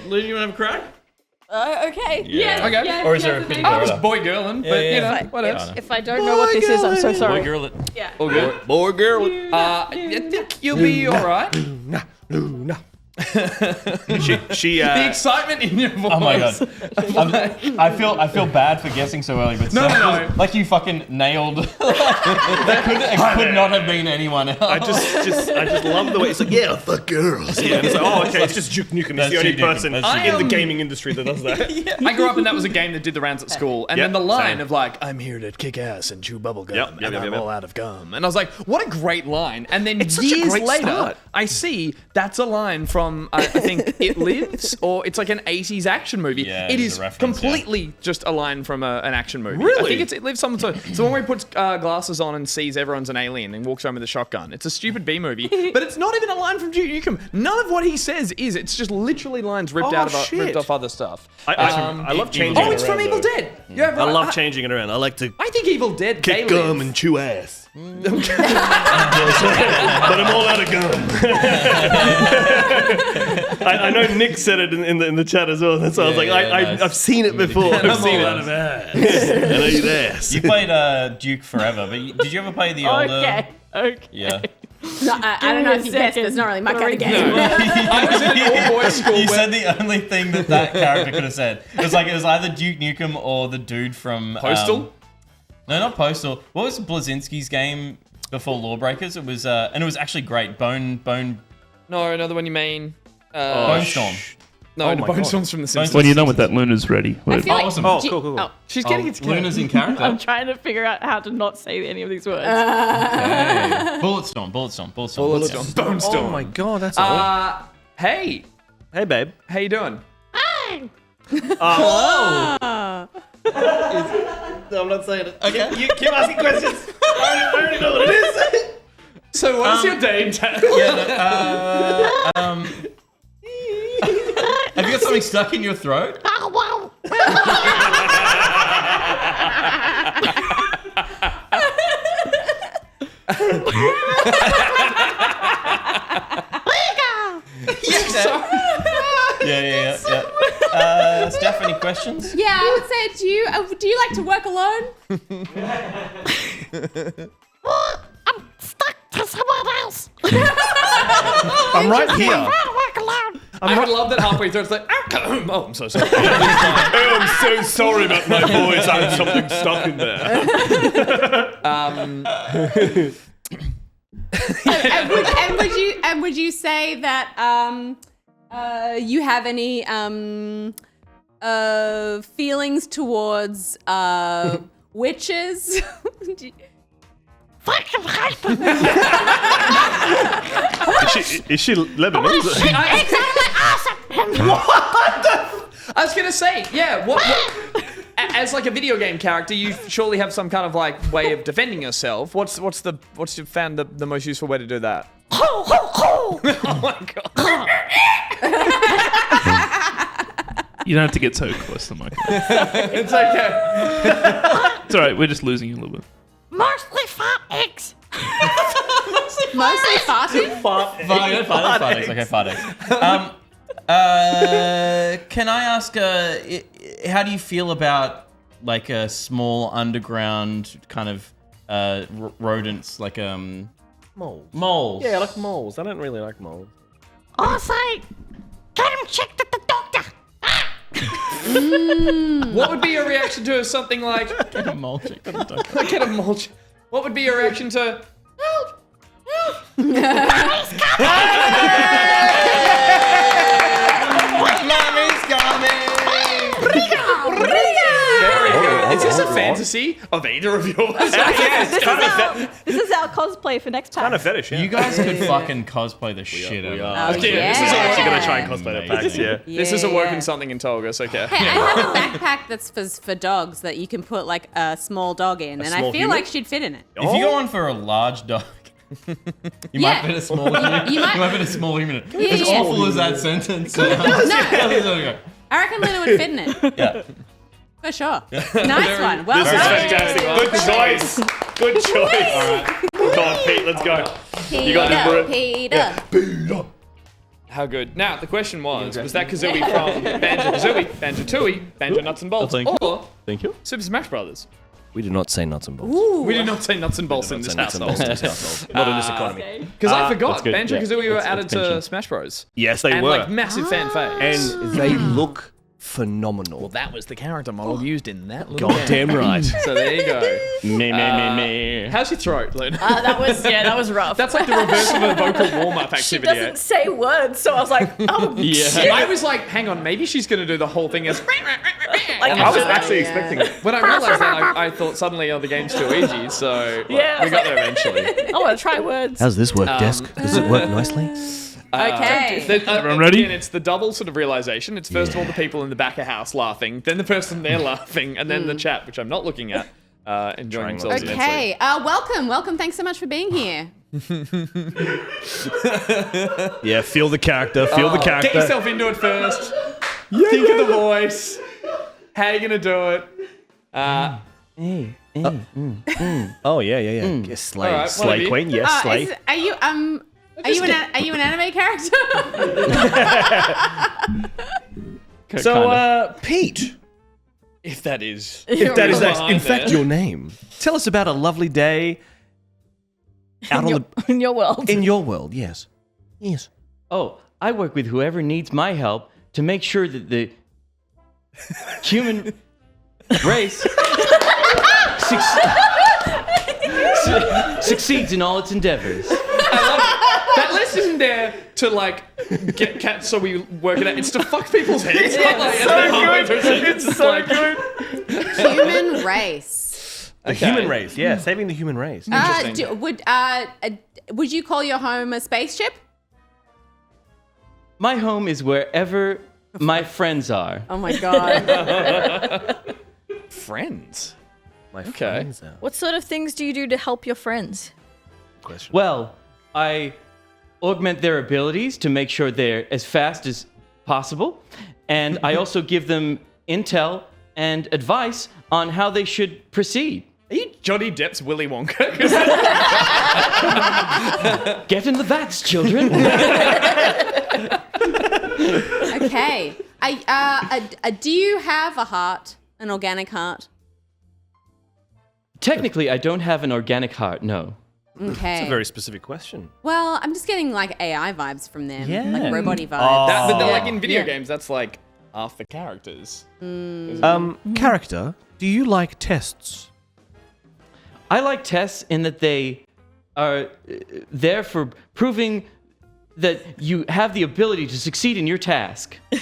G: Lou, you want to have a crack?
H: Okay.
G: Yeah.
I: Okay.
H: Yeah,
G: Or is there a pity
I: I was boy girling, but you know, whatever.
H: If I don't know what this is, I'm so sorry.
G: Boy, girl it.
H: Yeah.
I: All good.
K: Boy, girl.
I: I think you'll be all right.
K: Luna. She
I: The excitement in your voice.
G: Oh my god! I feel bad for guessing so early, but
I: No.
G: like you fucking nailed. That could not have been anyone else.
K: I just love the way it's like, yeah, fuck girls. Yeah, and it's like, oh, okay, it's just Duke Nukem. He's the only person in the gaming industry that does that.
I: I grew up and that was a game that did the rounds at school, and
K: Yep,
I: then the line
K: same.
I: of like, "I'm here to kick ass and chew bubble gum,
K: Yep,
I: and I'm
K: yep.
I: all out of gum," and I was like, "What a great line!" And then
K: It's such a
I: years
K: great
I: later,
K: start.
I: I see that's a line from I think It Lives, or it's like an 80s action movie.
G: Yeah,
I: it
G: it's
I: is
G: a reference,
I: completely just a line from an action movie.
K: Really?
I: I think It Lives. Someone so when he puts glasses on and sees everyone's an alien and walks around with a shotgun. It's a stupid B movie, but it's not even a line from Duke Nukem. None of what he says is. It's just literally lines ripped
K: Oh,
I: ripped off other stuff.
K: I love changing.
I: Oh, it's
K: it
I: from
K: around,
I: Evil
K: though.
I: Dead. Yeah,
K: I love changing it around. I like to
I: I think Evil Dead.
K: kick
I: they
K: gum
I: live.
K: and chew ass. But I'm all out of gum. I know Nick said it in the chat as well. That's why I was like,
G: nice.
K: I've seen it before. I've seen it.
N: Out of ass.
K: And I eat ass.
G: You played Duke forever, but did you ever play the older?
H: Okay.
G: Yeah.
B: No, I don't know if you guessed, but it's not really my kind of game.
I: I was in an all-boys school.
G: You said the only thing that character could have said. It was either Duke Nukem or the dude from
I: Postal?
G: No, not Postal. What was Blazinski's game before Lawbreakers? It was and it was actually great. Bone.
I: No, another one you mean.
G: Bone Storm.
I: No,
K: Oh
I: the
K: my
I: Bone
K: God.
I: Storm's from the Simpsons.
O: When you're done with that, Luna's ready.
B: I feel like,
G: awesome.
K: Oh, cool.
B: Oh,
I: She's getting it together.
G: Luna's in character.
H: I'm trying to figure out how to not say any of these words.
G: Hey. Bulletstorm.
I: Bone Storm.
K: Oh my god, that's old.
I: Hey,
K: Hey, babe.
I: how you doing?
K: I'm not saying it. Okay. You keep asking questions. I already know what it is.
I: So, what is your day entail?
G: Have you got something stuck in your throat? Yeah. Steph, any questions?
B: yeah, I would say, do you like to work alone?
H: I'm stuck to someone else.
K: I'm right here.
I: I would love that halfway through it's like, oh, I'm so sorry.
K: Oh, I'm so sorry about my voice. I had something stuck in there.
B: And would you say that you have any feelings towards witches?
K: Is she Lebanese?
I: I was gonna say, yeah. What as like a video game character, you surely have some kind of like way of defending yourself. What's you found the most useful way to do that? Oh my god!
O: You don't have to get so close to the microphone.
I: It's okay.
O: It's alright, we're just losing you a little bit.
H: Mostly fart eggs.
B: Mostly farting?
G: Fart eggs. Okay, fart eggs. Can I ask, how do you feel about like a small underground kind of rodents, like
K: Moles.
G: moles?
K: Yeah, I like moles. I don't really like moles.
H: I say, get him checked at the doctor.
I: What would be your reaction to something like
G: Get a mole checked.
I: get a mulch? What would be your reaction to help?
G: Mommy's coming.
I: Very good. Is this a fantasy of either of yours?
H: This is our cosplay for next time.
K: Kind of fetish, yeah.
G: You guys could fucking cosplay the shit out of it.
B: Oh, yeah.
K: This is actually going to try and cosplay the packs, yeah.
I: This is a working something in Togus, okay.
B: Hey, I have a backpack that's for dogs that you can put like a small dog in, and I
K: small
B: feel
K: human?
B: like she'd fit in it.
G: If you go on for a large dog, you might fit a small human.
B: You might-
G: fit a small human.
B: Yeah,
G: As
B: yeah.
G: awful as that sentence sounds.
B: No.
G: There we go.
B: I reckon Luna would fit in it.
F: Yeah.
B: For sure. Nice one. Well
F: This is
B: done.
F: fantastic. Good choice. Good choice. All right. Come on, Pete, let's go. You got this, bro.
B: Peter.
I: How good. Now, the question was that Kazooie from Banjo-Kazooie, Banjo-Tooie, Banjo Nuts and Bolts, or
F: Thank you.
I: Super Smash Brothers?
K: We do not say nuts and bolts.
I: We do not say nuts and bolts in this household.
K: Not in this economy.
I: Because I forgot,
F: that's good.
I: Banjo-Kazooie were
F: It's
I: added to
F: pension.
I: Smash Bros.
F: Yes, they
I: and
F: were.
I: like massive fan faves.
K: And they look phenomenal.
I: Well, that was the character model used in that little
K: Goddamn
I: game.
K: right.
I: So there you go.
D: Me.
I: How's your throat, Luna?
H: That was rough.
I: That's like the reverse of a vocal warm-up
H: She
I: activity.
H: doesn't say words, so I was like, oh, shit.
I: I was like, hang on, maybe she's going to do the whole thing as...
H: Like,
F: I was actually expecting it.
I: When I realised that, I thought suddenly, the game's too easy, so
H: Yeah.
I: we got there eventually.
H: I want to try words.
K: How's this work, desk? Does it work nicely?
B: Okay.
O: Everyone ready?
I: And it's the double sort of realisation. It's first of all the people in the back of house laughing, then the person there laughing, and then the chat, which I'm not looking at, enjoying themselves immensely.
B: Okay. Welcome. Thanks so much for being here.
F: Yeah, feel the character. Feel the character.
I: Get yourself into it first. Think of the voice. How you gonna do it?
F: Oh yeah. Yes, Slay,
I: All right,
F: Slay
I: one of you.
F: Queen. Yes, Slay.
B: Are you an anime character?
F: So, Pete,
I: If that is.
F: if that is
I: Behind
F: in fact
I: there.
F: your name, tell us about a lovely day out
H: In your world.
F: in your world. Yes.
G: Oh, I work with whoever needs my help to make sure that the human race succeeds in all its endeavors.
I: That list isn't there to like get cats so we work it out. It's to fuck people's heads. It's so good.
B: Human race.
F: The human race. Yeah, saving the human race.
B: Would you call your home a spaceship?
G: My home is wherever my friends are.
B: Oh my god.
I: Friends.
F: My
I: Okay.
F: friends are.
H: What sort of things do you do to help your friends?
F: Question.
G: Well, I augment their abilities to make sure they're as fast as possible, and I also give them intel and advice on how they should proceed.
I: Are you Johnny Depp's Willy Wonka?
G: Get in the vats, children.
B: Okay. Do you have a heart? An organic heart?
G: Technically, I don't have an organic heart, no.
B: Okay.
F: That's a very specific question.
B: Well, I'm just getting like AI vibes from them.
F: Yeah.
B: Like robot-y vibes.
I: But then, like in video
B: Yeah.
I: games, that's like half the characters.
F: Character, do you like tests?
G: I like tests in that they are there for proving that you have the ability to succeed in your task.
I: I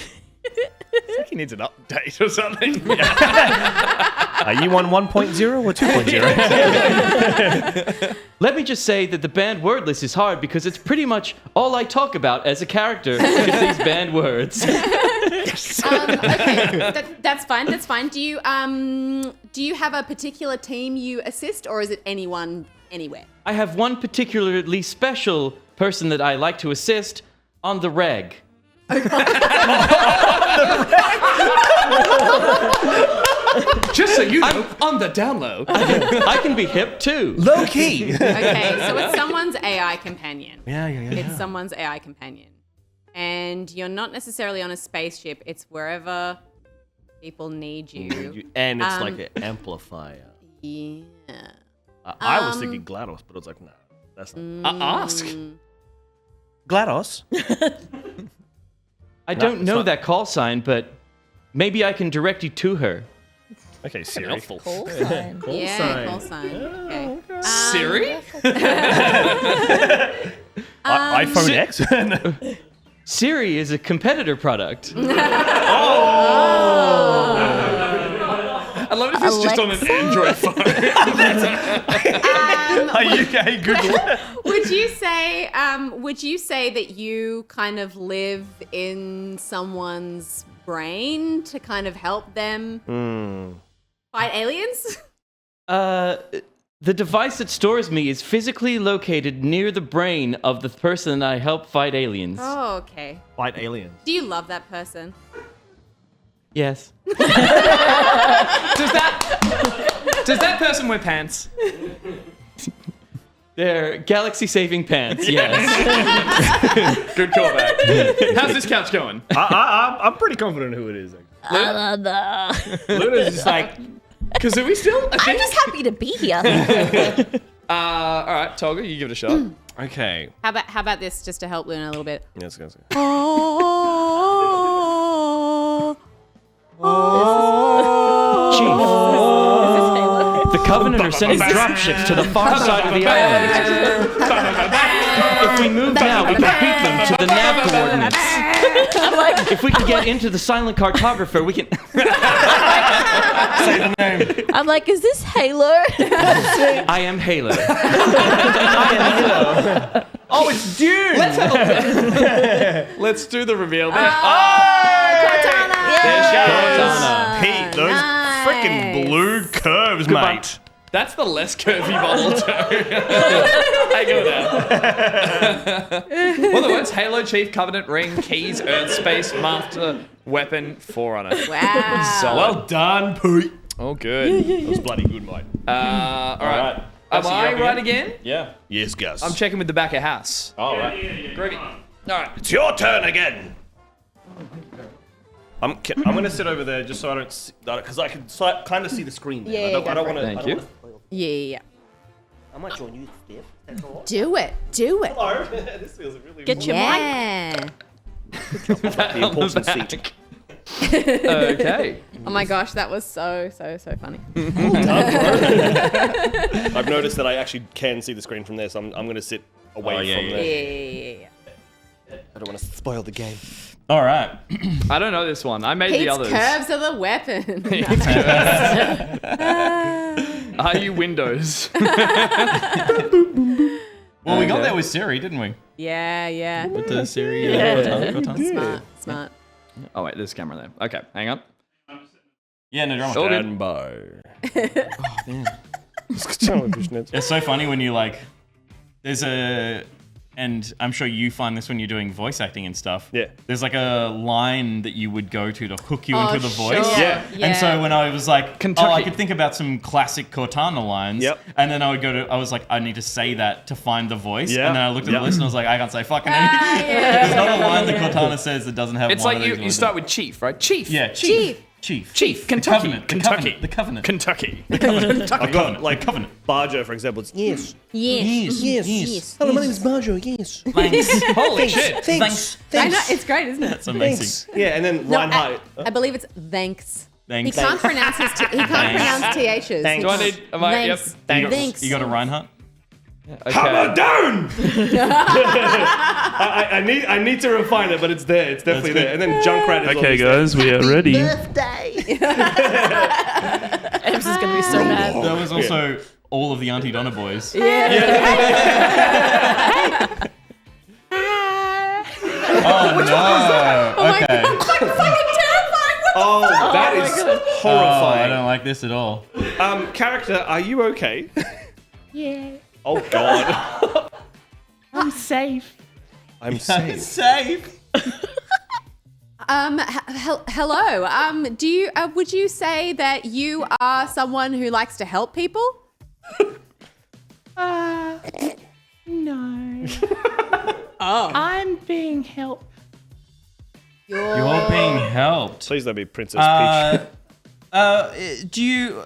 I: think he needs an update or something.
F: Are you on 1.0 or 2.0?
G: Let me just say that the banned word list is hard because it's pretty much all I talk about as a character is these banned words.
B: Okay, that's fine. That's fine. Do you have a particular team you assist, or is it anyone, anywhere?
G: I have one particularly special person that I like to assist on the reg.
I: Just so you know, on the down low.
G: I can be hip too.
F: Low key.
B: Okay, so it's someone's AI companion.
F: Yeah.
B: It's someone's AI companion. And you're not necessarily on a spaceship, it's wherever people need you.
F: And it's like an amplifier.
B: Yeah.
F: I was thinking GLaDOS, but I was like, no, that's not.
I: Ask.
F: GLaDOS?
G: I don't know that call sign, but maybe I can direct you to her.
F: Okay, Siri.
I: Helpful.
H: Call sign.
B: Call sign. Okay.
I: Siri?
F: iPhone X?
G: Siri is a competitor product.
I: I love if it's just on an Android phone.
F: Hey, Google.
B: Would you say that you kind of live in someone's brain to kind of help them fight aliens?
G: The device that stores me is physically located near the brain of the person I help fight aliens.
B: Oh, okay.
F: Fight aliens.
B: Do you love that person?
I: Yes. Does that person wear pants?
D: They're galaxy-saving pants, yes.
I: Good callback. How's this couch going?
K: I'm pretty confident who it is.
I: Luna's just like, Kazooie still?
H: I'm just happy to be here.
I: All right, Tolga, you give it a shot.
F: Okay.
B: How about this, just to help Luna a little bit?
F: Let's go.
D: Chief. The Covenant are sending dropships to the far side of the island. If we move now, we can beat them to the nav coordinates.
H: I'm like,
D: If we can get into the silent cartographer, we can...
F: Say the name.
H: I'm like, is this Halo?
D: I am Halo.
F: Oh, it's Dune.
I: Let's do the reveal.
B: Cortana!
I: Cortana.
F: Pete, those freaking blue curves, mate.
I: That's the less curvy bottle too. I go there. Well, the words Halo, Chief, Covenant, Ring, Keys, Earth, Space, Master, Weapon, Forerunner.
B: Wow.
I: Solid.
K: Well done, Pete.
I: Oh, good.
K: That was bloody good, mate.
I: All right. Am I right again?
F: Yeah.
K: Yes, Gus.
I: I'm checking with the back of house.
F: All right.
I: Greggy. All right.
K: It's your turn again.
F: I'm going to sit over there just so I don't see, because I can kind of see the screen there.
B: Yeah,
F: I don't want to.
I: Thank you.
B: Yeah.
K: I might join you, Steph. That's all right.
B: Do it.
F: Hello. This feels really.
H: Get your
B: Yeah.
F: the important seat.
I: Okay.
B: Oh my gosh, that was so funny.
F: I've noticed that I actually can see the screen from there, so I'm going to sit away from there.
B: Yeah.
F: I don't want to spoil the game.
G: All right.
I: I don't know this one. I made the
B: Pete's
I: others.
B: curves are the weapon.
I: Are you Windows?
G: Well, we got there with Siri, didn't we?
B: Yeah.
G: With the Siri.
B: Smart.
I: Oh wait, there's a camera there. Okay, hang on.
G: Yeah, no drama.
I: All good.
F: Stand by.
G: It's so funny when you like, there's a, and I'm sure you find this when you're doing voice acting and stuff.
F: Yeah.
G: There's like a line that you would go to hook you into the voice.
B: Sure.
F: Yeah.
G: And so when I was like,
I: Kentucky.
G: oh, I could think about some classic Cortana lines.
F: Yep.
G: And then I would I was like, I need to say that to find the voice.
F: Yeah.
G: And then I looked at
F: Yep.
G: the list and I was like, I can't say fucking anything. There's not a line that Cortana says that doesn't have
I: It's
G: one
I: like
G: of these
I: you
G: words
I: start
G: in it.
I: with Chief, right? Chief.
G: Yeah, Chief.
I: Kentucky.
G: The Covenant. The Covenant.
I: Kentucky.
G: The Covenant.
F: I've got
G: Like Covenant.
F: Barjo, for example. It's yes.
B: Yes.
F: Hello, my name is Barjo. Yes.
G: Thanks.
I: Holy shit.
G: Thanks.
B: I know, it's great, isn't it?
G: That's amazing.
F: Yeah, and then
B: No,
F: Reinhardt.
B: I believe it's thanks.
G: Thanks.
B: He can't pronounce his pronounce THs.
F: Thanks.
I: Do I need? Am I? Yep.
B: Thanks. Thanks.
G: You got a Reinhardt?
K: Hammer down!
F: I need to refine it, but it's there. It's definitely there. And then Junkrat is
O: Okay, guys, we are ready.
H: Ems is gonna be so mad.
G: That was also all of the Auntie Donna boys. Oh no! Okay.
F: Oh, that is
G: Oh, I
F: horrifying.
G: don't like this at all.
F: Character, are you okay?
B: Yeah.
F: Oh God.
B: I'm safe.
F: I'm safe.
G: Safe.
B: Hello. Do you would you say that you are someone who likes to help people?
P: No.
B: Oh.
P: I'm being helped.
G: You're being helped.
F: Please don't be Princess Peach.
G: Do you,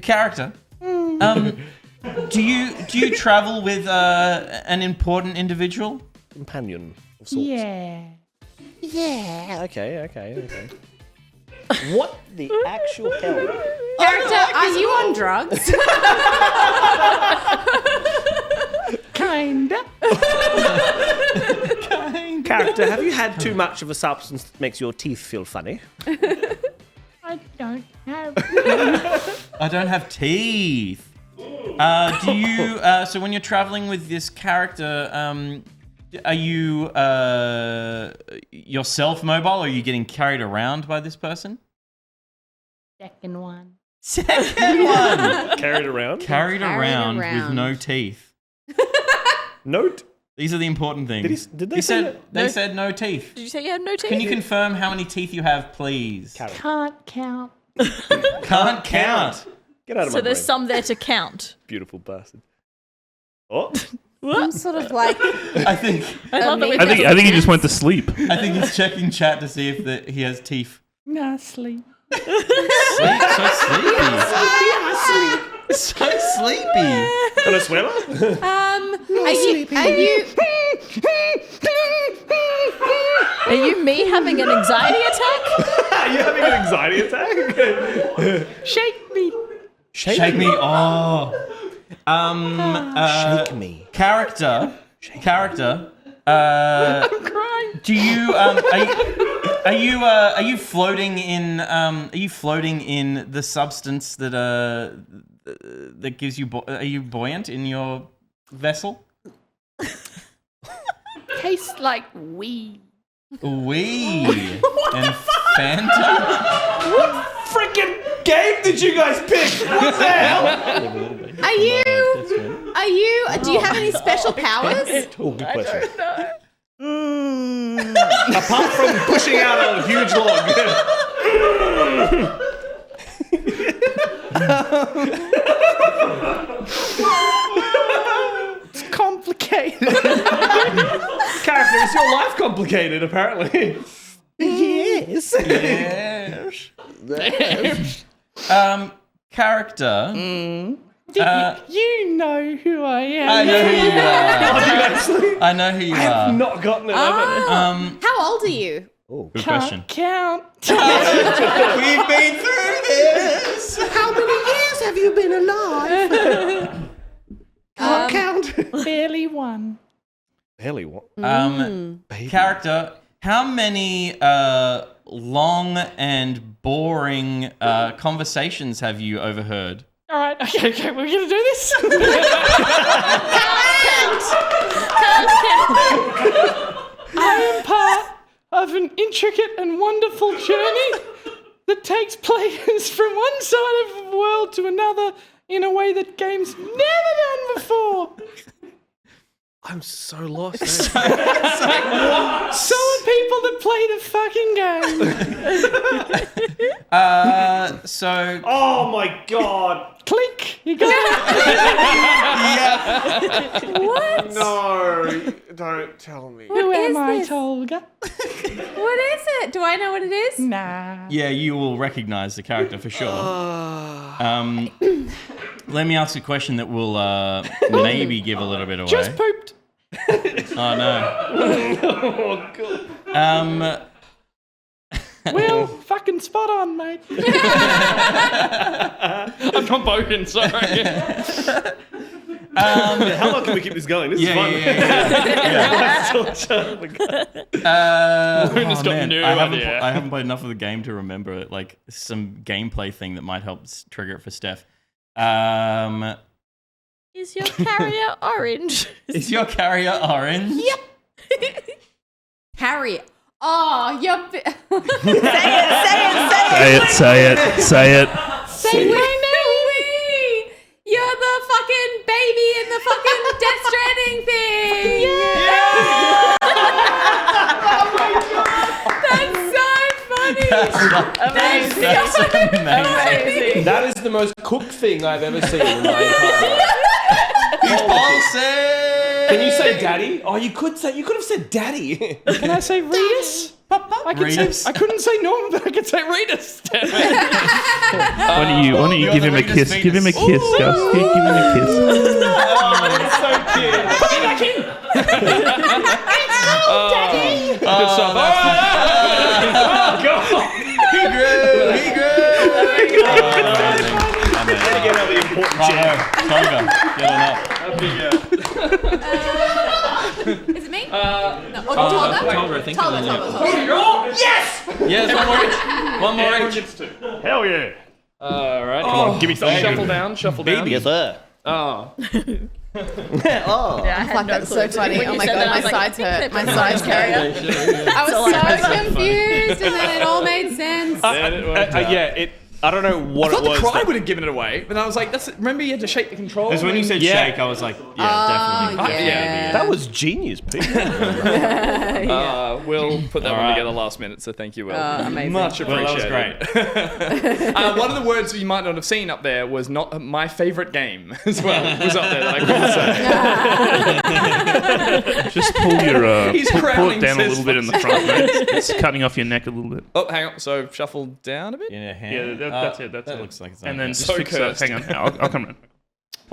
G: character? Do you travel with an important individual?
F: Companion of sorts.
P: Yeah.
F: Yeah. Okay. What the actual hell?
B: Character, are you on drugs?
P: Kinda.
F: Character, have you had too much of a substance that makes your teeth feel funny?
P: I don't have.
G: I don't have teeth. Do you? So when you're traveling with this character, are you yourself mobile, or are you getting carried around by this person?
P: Second one.
G: Second one.
F: Carried around?
G: Carried around with no teeth.
F: Note.
G: These are the important things.
F: Did they
G: You
F: say
G: said they said no teeth.
H: Did you say you had no teeth?
G: Can you confirm how many teeth you have, please?
P: Can't count.
G: Can't count.
F: Get out of
H: So
F: my
H: there's
F: brain.
H: some there to count.
F: Beautiful bastard. Oh.
B: I'm sort of like.
G: I think
O: I think he just went to sleep.
G: I think he's checking chat to see if he has teeth.
P: Nah, sleep.
G: So sleepy.
F: Got a swimmer?
H: Are you me having an anxiety attack?
F: Are you having an anxiety attack?
P: Shake me.
G: Shake me. Oh.
F: Shake me.
G: Character.
P: I'm crying.
G: Do you are you floating in the substance that gives you are you buoyant in your vessel?
P: Tastes like wee.
G: Wee and Fanta.
F: What freaking game did you guys pick? What the hell?
B: Do you have any special powers?
F: Oh, good question. Apart from pushing out a huge log.
P: It's complicated.
F: Character, is your life complicated, apparently?
P: Yes.
G: Yes. Character.
P: You know who I am.
G: I know who you are. I know who you
F: I have
G: are.
F: not gotten it ever.
B: How old are you?
G: Oh, good question.
P: Count.
G: We've been through this.
P: How many years have you been alive?
B: Can't
P: count. Barely one.
F: Barely what?
G: Character. How many long and boring conversations have you overheard?
P: All right. Okay. We're gonna do this. I am part of an intricate and wonderful journey that takes players from one side of the world to another in a way that games never done before.
F: I'm so lost.
P: So are people that play the fucking game.
G: So.
F: Oh my god.
P: Click. You got it.
B: What?
F: No, don't tell me.
P: Who am I,
B: this?
P: Tolga?
B: What is it? Do I know what it is?
P: Nah.
G: Yeah, you will recognize the character for sure. Let me ask a question that will maybe give a little bit away.
P: Just pooped.
G: Oh no.
F: Oh god.
P: Well, fucking spot on, mate.
I: I'm not bogan, sorry.
F: How long can we keep this going? This is fun.
G: I haven't played enough of the game to remember it. Like some gameplay thing that might help trigger it for Steph.
H: Is your carrier orange?
G: Is your carrier orange?
B: Yep. Harry. Oh, you're. Say
O: it.
B: Say wee. You're the fucking baby in the fucking Death Stranding thing. Yeah. That's so funny.
H: Amazing.
F: That is the most cooked thing I've ever seen in my entire life. Can you say daddy? Oh, you could have said daddy.
P: Can I say Reedus? I couldn't say Norman, but I could say Reedus.
O: Why don't you give him a kiss? Give him a kiss, Gus. Give him a kiss.
F: Oh, it's so cute.
B: Daddy.
F: Good stuff. Oh, God. He grew. Get out the important shit.
G: Get on up.
B: Is it me? No. Tolga, I think. Tolga.
F: Yes!
G: Yes, one more each.
F: Hell yeah.
I: All right.
F: Come on, give me something.
I: Shuffle down.
F: Yes, sir.
I: Oh.
B: Oh,
H: Yeah, I had no
B: that's
H: clue.
B: so funny.
H: When
B: Oh
H: you
B: my
H: said
B: god,
H: that, I
B: my
H: was like,
B: sides hurt. My
H: clip
B: sides
H: carrier.
B: hurt. I was so confused, and then it all made sense.
F: Yeah, I don't know what
I: I thought
F: it was.
I: the cry would have given it away, but I was like, remember you had to shake the controller?
G: Because when you said shake, I was like, definitely.
F: That was genius, Pete.
I: We'll put that one together last minute, so thank you, Will.
B: Amazing.
I: Much appreciated.
G: That was great.
I: One of the words you might not have seen up there was not my favorite game as well. Was up there that I couldn't say.
O: Just pull your
I: He's
O: pull it
I: crowning
O: down a little bit in the front, mate. It's cutting off your neck a little bit.
I: Oh, hang on. So shuffle down a bit.
O: Yeah, that's it. That's
G: that
O: it.
G: looks like it's
O: and then
I: So
O: fix
I: cursed.
O: hang on. I'll come in.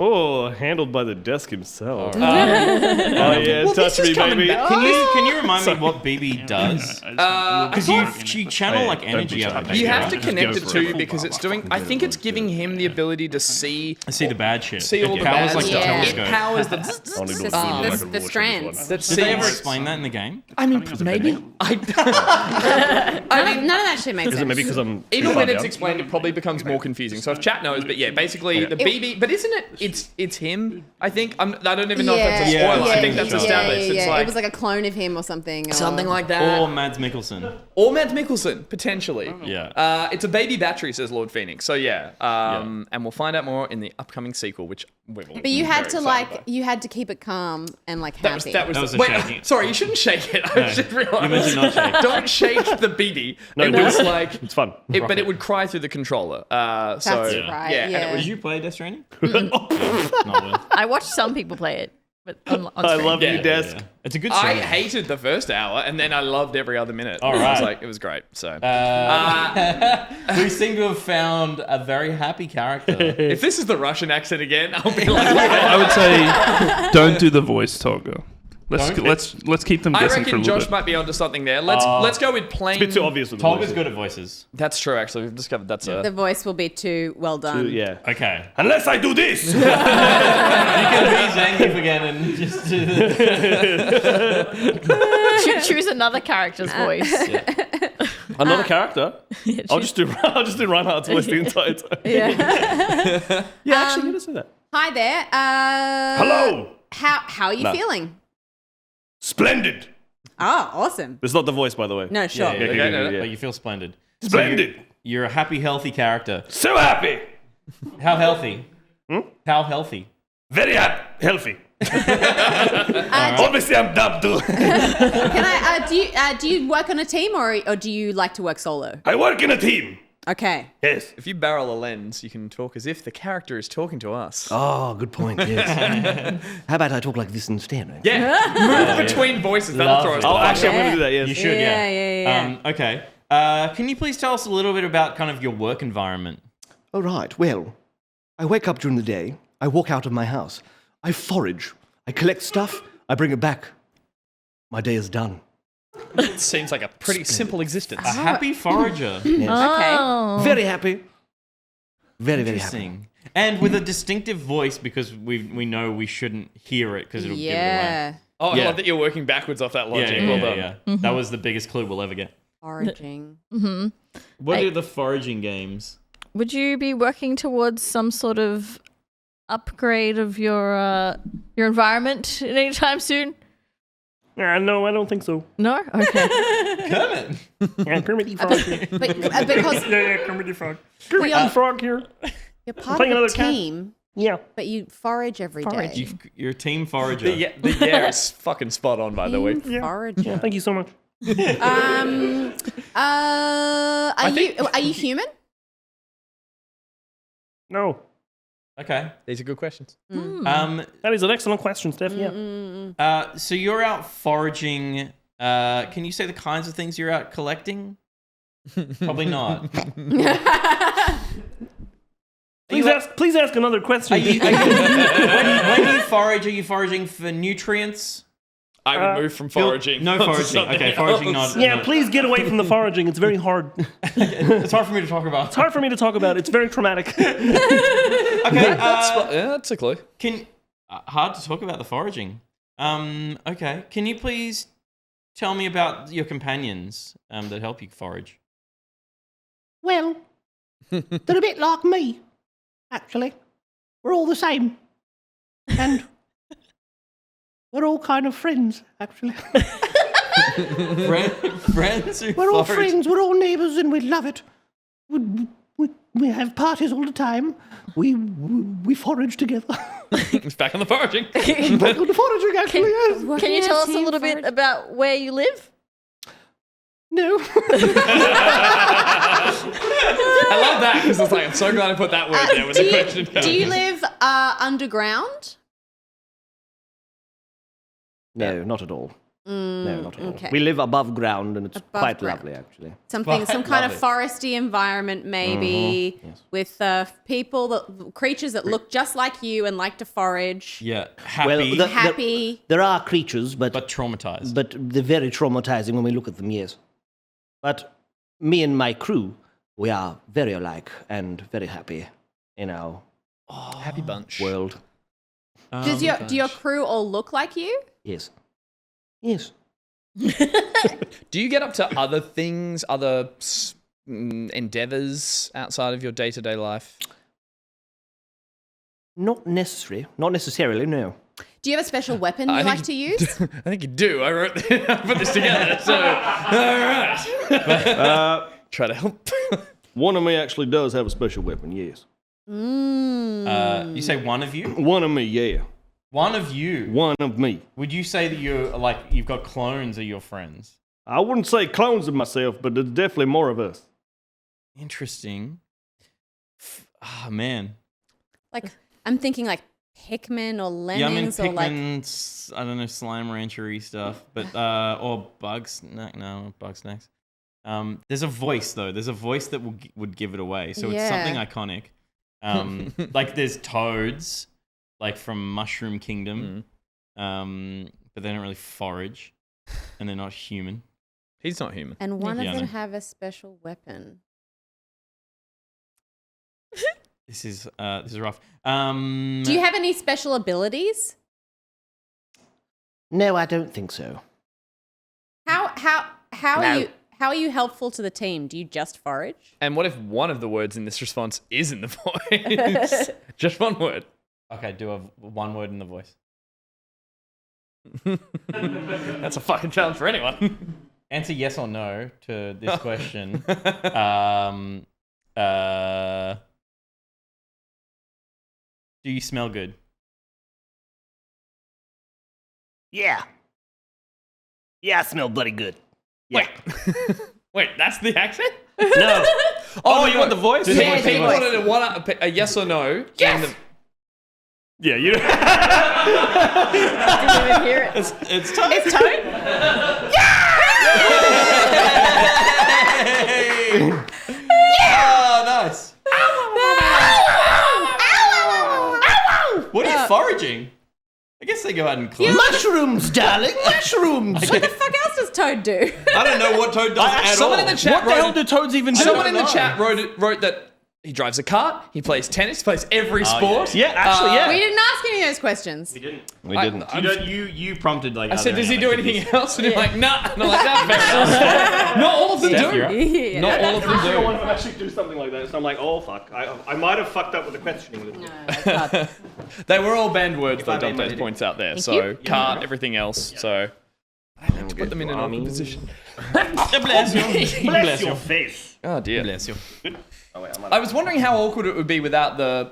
F: Oh, handled by the desk himself.
G: Oh,
F: yeah,
I: Well,
F: touch
I: this is
F: me,
I: coming
F: baby.
I: back.
G: Can you remind me what BB does? Because you channel like energy out of it.
I: You have to connect it to because it's doing. I think it's giving him the ability to see
G: the bad shit.
I: See all
G: It
I: the
G: powers
I: bad
G: like the
I: stuff.
G: telescope.
I: It powers
B: The strands.
I: That
G: Did they ever explain that in the game?
I: I mean, maybe. I mean,
B: None of that shit makes
F: Is
B: sense.
F: it maybe because I'm
I: even when it's explained, it probably becomes more confusing. So if chat knows, but yeah, basically the BB. But isn't it? It's him. I think I don't even know if that's a spoiler. I think that's established. It's like
B: it was like a clone of him or something. Or...
I: something like that.
G: Or Mads Mikkelsen.
I: Or Mads Mikkelsen, potentially.
G: Yeah.
I: It's a baby battery, says Lord Phoenix. So yeah. And we'll find out more in the upcoming sequel, which we're all
B: But you had
I: very
B: to
I: excited
B: like, you had to keep it calm and like happy.
I: That was
G: a
I: wait,
G: shaking.
I: sorry, you shouldn't shake it. I just realised.
G: You meant to not shake.
I: Don't shake the BB.
F: No,
I: it
F: do
I: was
F: it.
I: like
F: It's fun.
I: but it would cry through the controller.
B: That's
I: so
B: right.
I: and it was
G: Did you play Death Stranding?
H: I watched some people play it, but on
F: I
H: stream.
F: love you, desk.
G: Yeah. It's a good
I: I
G: stream.
I: hated the first hour, and then I loved every other minute.
G: All
I: It was
G: right.
I: like it was great. So
G: We seem to have found a very happy character.
I: if this is the Russian accent again, I'll be like,
O: I would say don't do the voice, Togger. Let's keep them
I: I
O: guessing for a
I: reckon
O: little
I: Josh
O: bit.
I: might be onto something there. Let's go with plain.
F: It's a bit too obvious with the
G: Tolga's
F: voices.
G: good at voices.
I: That's true. Actually, we've discovered that's
B: The voice will be too well done.
F: Yeah.
G: Okay.
F: Unless I do this.
G: You can be Zangief again and just do
H: Choose another character's voice.
F: Another character. I'll just do Reinhardt's voice the entire time.
B: Yeah.
F: Yeah, actually, you just say that.
B: Hi there.
F: Hello.
B: How are you
F: No.
B: feeling?
F: Splendid.
B: Oh, awesome.
F: It's not the voice, by the way.
B: No, sure.
F: Yeah.
G: But you feel splendid.
F: Splendid.
G: So you're a happy, healthy character.
F: So happy.
G: How healthy? How healthy?
F: Very healthy. Obviously, I'm dumb too.
B: Can I? Do you work on a team or do you like to work solo?
F: I work in a team.
B: Okay.
F: Yes.
I: If you barrel a lens, you can talk as if the character is talking to us.
K: Oh, good point. Yes. How about I talk like this instead? Right?
I: Yeah, move between voices. That'll throw us.
F: Oh,
I: off.
F: actually, I'm going to do that. Yes.
G: You should,
B: Yeah.
G: Okay. Can you please tell us a little bit about kind of your work environment?
K: All right. Well, I wake up during the day. I walk out of my house. I forage. I collect stuff. I bring it back. My day is done.
I: It seems like a pretty simple existence.
G: A happy forager.
K: Yes.
H: Oh.
K: Very happy. Very, very happy.
G: Interesting. And with a distinctive voice because we know we shouldn't hear it because it'll give it away.
I: Oh, I
G: Yeah.
I: love that you're working backwards off that logic. Well done.
G: Yeah. That was the biggest clue we'll ever get.
B: Foraging.
G: What are the foraging games?
H: Would you be working towards some sort of upgrade of your environment anytime soon?
F: No, I don't think so.
H: No? Okay.
G: Kermit.
F: Yeah, Kermit the Frog.
B: Because
F: Kermit the Frog. Kermit the Frog here.
B: you're part
F: playing
B: of a
F: another cat.
B: team,
F: Yeah.
B: but you forage every day.
G: You're a team forager.
I: The yeah is fucking spot on, by the way.
B: Team forager.
F: Yeah, thank you so much.
B: Are you human?
F: No.
G: Okay.
I: These are good questions.
F: That is an excellent question, Steph. Yeah.
G: So you're out foraging. Can you say the kinds of things you're out collecting? Probably not.
F: Please ask another question.
G: When you forage, are you foraging for nutrients?
I: I would move from foraging.
G: No foraging. Okay, foraging not.
F: Yeah, please get away from the foraging. It's very hard.
G: It's hard for me to talk about.
F: It's hard for me to talk about. It's very traumatic.
G: Okay,
I: that's a clue.
G: Hard to talk about the foraging. Okay, can you please tell me about your companions that help you forage?
K: Well, they're a bit like me, actually. We're all the same. And we're all kind of friends, actually.
G: Friends? Who
K: We're all
G: forage?
K: friends, we're all neighbours, and we love it. we have parties all the time. We forage together.
I: It's back on the foraging.
K: Back on the foraging, actually. Yes.
H: Can you tell us a little bit about where you live?
K: No.
I: I love that because it's like, I'm so glad I put that word there with the question.
B: Do you live underground?
F: No, not at all. No, not at all.
B: okay.
F: We live above ground, and it's
B: Above
F: quite
B: ground.
F: lovely, actually.
B: Some kind of foresty environment, maybe, with creatures that look just like you and like to forage.
G: Yeah, happy.
B: Happy.
F: There are creatures, but
G: traumatized.
F: But they're very traumatizing when we look at them. Yes, but me and my crew, we are very alike and very happy in our
I: happy bunch
F: world.
B: Do your crew all look like you?
F: Yes. Yes.
I: Do you get up to other things, other endeavors outside of your day-to-day life?
F: Not necessarily, no.
B: Do you have a special weapon you like to use?
I: I think you do. I put this together. So, all right. Try to help.
N: One of me actually does have a special weapon, yes.
G: You say one of you?
N: One of me, yeah.
G: One of you?
N: One of me.
G: Would you say that you've got clones of your friends?
N: I wouldn't say clones of myself, but there's definitely more of us.
G: Interesting. Ah, man.
B: Like, I'm thinking like Pikmin or Lemmings
G: Yeah, I mean,
B: or like...
G: Pikmin, I don't know, Slime Rancher-y stuff, but, or Bugsnax, no, Bugsnax. There's a voice, though. There's a voice that would give it away, so it's something iconic. Like, there's toads, like from Mushroom Kingdom, but they don't really forage, and they're not human.
I: He's not human.
B: And one of them have a special weapon.
G: This is rough.
B: Do you have any special abilities?
F: No, I don't think so.
B: How are you helpful to the team? Do you just forage?
I: And what if one of the words in this response is in the voice? Just one word.
G: Okay, do one word in the voice.
I: That's a fucking challenge for anyone.
G: Answer yes or no to this question. Do you smell good?
F: Yeah. Yeah, I smell bloody good. Yeah.
I: Wait, that's the accent?
F: No.
I: Oh,
F: you want the voice?
I: He wanted a yes or no.
B: Yes!
N: Yeah, you
H: Didn't even hear it.
G: It's Toad.
B: It's Toad?
G: Oh, nice. What are you foraging? I guess they go out and close.
K: Mushrooms, darling, mushrooms.
B: What the fuck else does Toad do?
G: I don't know what Toad does at all.
I: Someone in the chat
N: What the hell do toads even do?
I: Someone in the chat wrote that he drives a cart, he plays tennis, he plays every sport.
N: Yeah, actually, yeah.
B: We didn't ask any of those questions.
G: We didn't.
N: We didn't.
G: You prompted like.
I: I said, does he do anything else? And he's like, nah. And I'm like, that's fair enough. Not all of them do. Not all of them
N: I
I: do.
N: want to actually do something like that, so I'm like, oh fuck, I might have fucked up with the questioning.
I: They were all banned words, though,
N: I made
I: DumpDaze
N: it.
I: points out there.
B: Thank
I: So,
B: you.
I: cart, everything else. So, I had to put them in an awkward position.
G: Bless you.
N: Bless your face.
I: Oh, dear.
G: Bless you.
N: Oh, wait,
I: I was wondering how awkward it would be without the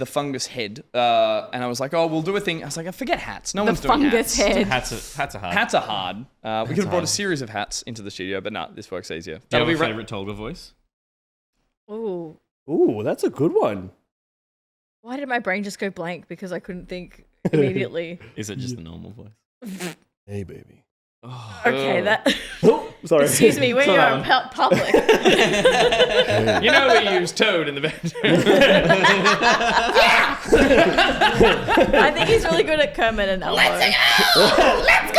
I: fungus head. And I was like, oh, we'll do a thing. I was like, I forget hats. No one's doing
B: fungus
I: hats.
B: head.
G: Hats are hard.
I: Hats are hard. We could have brought a series of hats into the studio, but nah, this works easier.
G: Do you
I: That'll
G: have
I: be
G: a favorite Tolga voice?
H: Ooh.
F: Ooh, that's a good one.
H: Why did my brain just go blank? Because I couldn't think immediately.
G: Is it just the normal voice?
N: Hey, baby.
H: Okay, that.
F: Oh, sorry.
H: Excuse me, when you're in public.
I: You know we use Toad in the bedroom.
H: I think he's really good at Kermit and Elmo.
B: Let's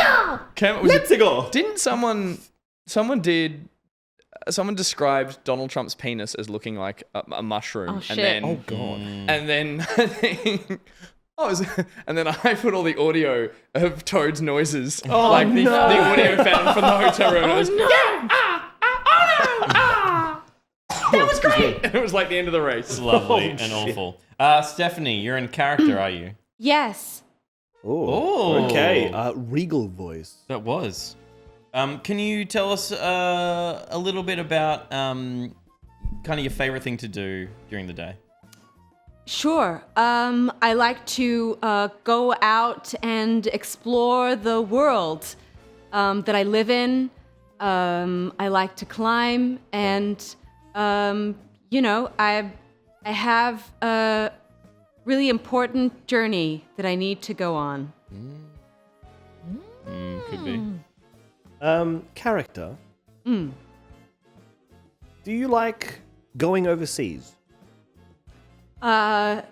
B: go!
I: Didn't someone described Donald Trump's penis as looking like a mushroom?
B: Oh, shit.
I: And then,
N: Oh, God.
I: And then I think. And then I put all the audio of Toad's noises, like the audio found from the hotel room.
H: Oh, no!
I: That was great. And it was like the end of the race.
G: Lovely and awful. Stephanie, you're in character, are you?
B: Yes.
F: Oh, okay. Regal voice.
G: That was. Can you tell us a little bit about kind kind of your favorite thing to do during the day?
B: Sure. I like to go out and explore the world that I live in. I like to climb, and you know, I have a really important journey that I need to go on.
G: Could be.
F: Character. Do you like going overseas?
B: Yeah,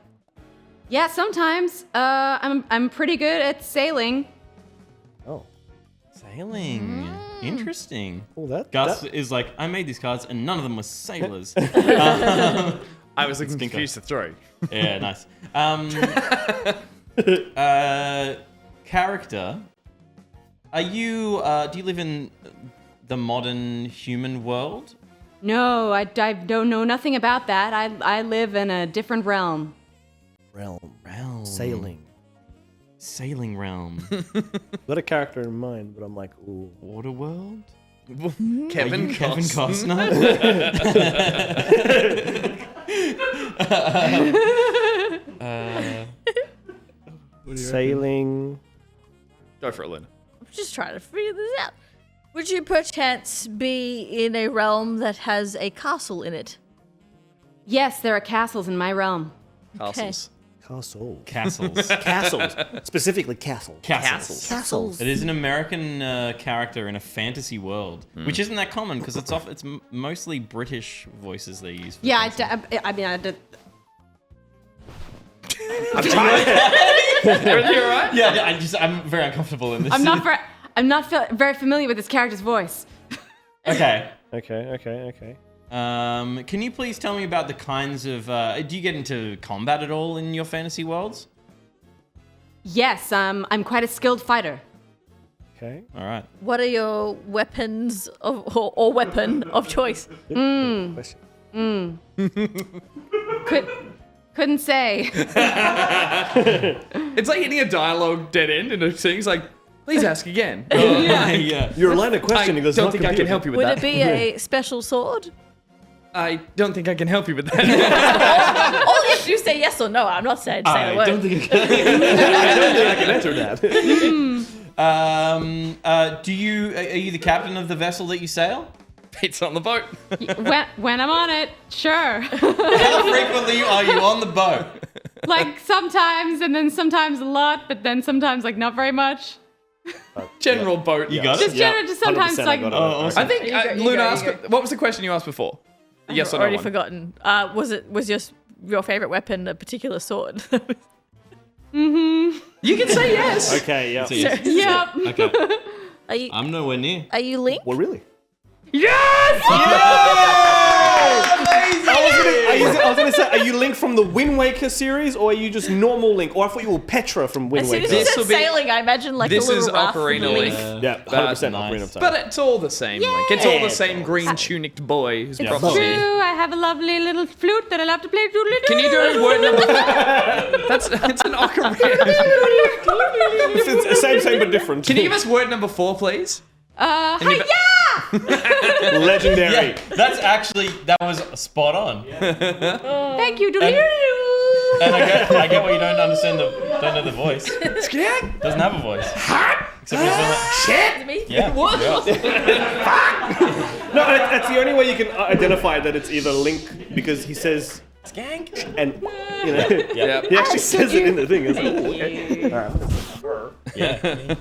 B: sometimes. I'm pretty good at sailing.
F: Oh.
G: Sailing. Interesting.
F: Oh,
G: Gus is like, I made these cards and none of them were sailors.
I: I was confused to throw.
G: Yeah, nice. Character. Are you, do you live in the modern human world?
B: No, I don't know nothing about that. I live in a different realm.
F: Realm. Sailing.
G: Sailing realm.
F: Got a character in mind, but I'm like, ooh.
G: Waterworld?
I: Kevin
G: Costner?
F: Sailing.
I: Go for it, Luna.
H: I'm just trying to figure this out. Would you perchance be in a realm that has a castle in it?
B: Yes, there are castles in my realm.
I: Castles.
F: Castles.
G: Castles.
F: Specifically castles.
G: Castles. It is an American character in a fantasy world, which isn't that common because it's mostly British voices they use. For
B: I did.
F: I'm trying.
I: Everything all right?
G: Yeah, I'm very uncomfortable in this.
B: I'm not very familiar with this character's voice.
G: Okay.
F: Okay.
G: Can you please tell me about the kinds of... do you get into combat at all in your fantasy worlds?
B: Yes, I'm quite a skilled fighter.
F: Okay.
G: All right.
H: What are your weapons or weapon of choice?
F: Question.
B: Couldn't say.
I: It's like hitting a dialogue dead end in a thing. It's like, please ask again.
G: Yeah.
F: Your line of questioning does
I: don't
F: not
I: think I can help you with
H: Would
I: that.
H: it be a special sword?
I: I don't think I can help you with that.
H: All you have to do is say yes or no. I'm not saying to say a word.
G: Don't think I can.
F: I don't think I can answer that.
G: Are you the captain of the vessel that you sail?
I: It's on the boat.
B: when I'm on it, sure.
G: How frequently are you on the boat?
B: Like sometimes, and then sometimes a lot, but then sometimes like not very much.
I: General boat.
G: You got it?
B: Just sometimes like.
I: I think Luna asked. What was the question you asked before? Yes or no?
H: I've already
I: one.
H: forgotten. Was your favorite weapon a particular sword?
B: Mm-hmm.
I: You can say yes.
F: Okay, yeah.
B: Yep.
G: Okay.
H: Are you?
G: I'm nowhere near.
H: Are you Link?
F: Well, really?
B: Yes!
F: I was gonna say, are you Link from the Wind Waker series, or are you just normal Link? Or I thought you were Petra from Wind
H: As soon
F: Waker.
H: as you said sailing, I imagine like a
I: This
H: little
I: is
H: raft
I: Ocarina
H: with
I: Link.
F: Yeah, 100% Ocarina of Time.
I: But it's all the same Link. It's all the same green tunicked boy who's
B: It's
I: prophecy.
B: true. I have a lovely little flute that I love to play.
I: Can you do word number 4? It's an ocarina.
F: It's same but different.
I: Can you give us word number 4, please?
F: Legendary.
G: Yeah, that was spot on.
B: Thank you.
G: And I get why you don't understand don't know the voice.
I: Skag?
G: Doesn't have a voice. Except he's like,
I: shit.
G: Yeah.
I: What?
F: No, that's the only way you can identify that it's either Link, because he says skank and you know he actually says it in the thing. It's like, ooh, okay. All right.
G: Yeah.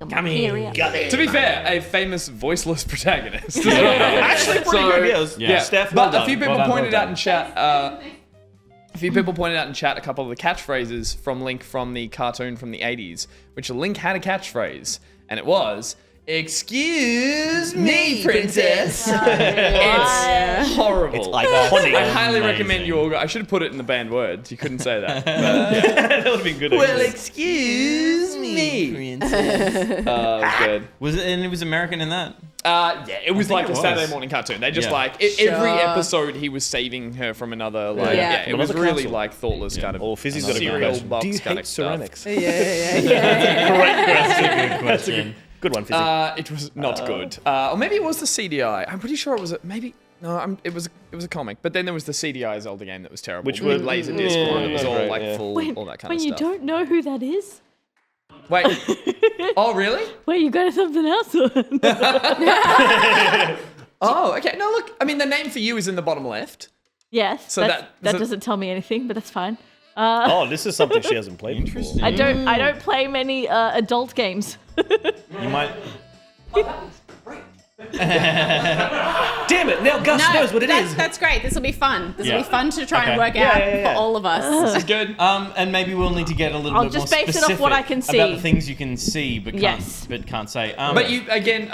B: Come here.
I: To be fair, a famous voiceless protagonist.
F: Actually, pretty good. Yeah. Steph,
I: but
F: well
I: a few
F: done.
I: people
F: Well done,
I: pointed
F: well
I: out in chat. A few people pointed out in chat a couple of the catchphrases from Link from the cartoon from the 80s, which Link had a catchphrase, and it was, "Excuse me, princess." It's horrible.
F: It's iconic.
I: I highly recommend you all go. I should have put it in the banned words. You couldn't say that. But,
F: that would have been good.
I: Well, excuse me,
G: princess.
I: Good.
G: Was it? And it was American in that.
I: Yeah, it was like
G: it
I: a
G: was.
I: Saturday morning cartoon. They just
G: Yeah.
I: every episode he was saving her from another it was
F: Another
I: really
F: castle.
I: like thoughtless kind of
F: Fizzy's got a good
I: cereal
F: question.
I: box
F: Do you
I: kind
F: hate
I: of stuff.
F: ceramics?
B: Yeah.
G: Good question.
F: Good one, Fizzy.
I: It was not good. Or maybe it was the CDI. I'm pretty sure it was maybe. No, it was a comic, but then there was the CDI Zelda game that was terrible.
F: Which
I: with
F: were
I: Laserdisc one. It was all like full,
H: Wait,
I: all that kind
H: when
I: of
H: you
I: stuff.
H: don't know who that is?
I: Wait. Oh, really?
H: Wait, you got something else on?
I: Oh, okay. No, look. I mean, the name for you is in the bottom left.
H: Yes.
I: So
H: that doesn't tell me anything, but that's fine.
F: Oh, this is something she hasn't played before.
H: I don't play many adult games.
G: You might.
F: Damn it! Now Gus knows what it is.
B: That's great. This will be fun. This will
G: Yeah.
B: be fun to try and
G: Okay.
B: work out for all of us.
I: This is good.
G: And maybe we'll need to get a little
H: I'll
G: bit more
H: just base it off
G: specific
H: what I can
G: about
H: see.
G: the things you can see, but
H: Yes.
G: can't say.
I: But you, again,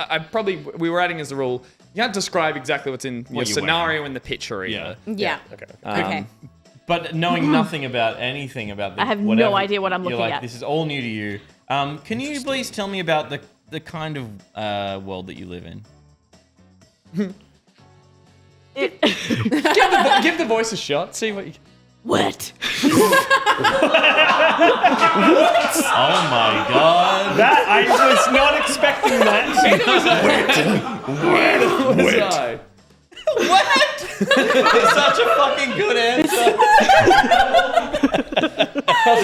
I: we were adding as a rule, you can't describe exactly what's in your
G: you're
I: scenario in the picture either.
B: Yeah.
F: Okay.
B: Okay.
G: But knowing nothing about anything about the
H: I have no
G: whatever,
H: idea what I'm
G: you're
H: looking
G: like,
H: at.
G: This is all new to you. Can you please tell me about the kind of world that you live in?
I: Give the voice a shot. See what you...
H: Wet.
G: Oh my god.
F: That I was not expecting that.
G: Wet. It's such a fucking good answer.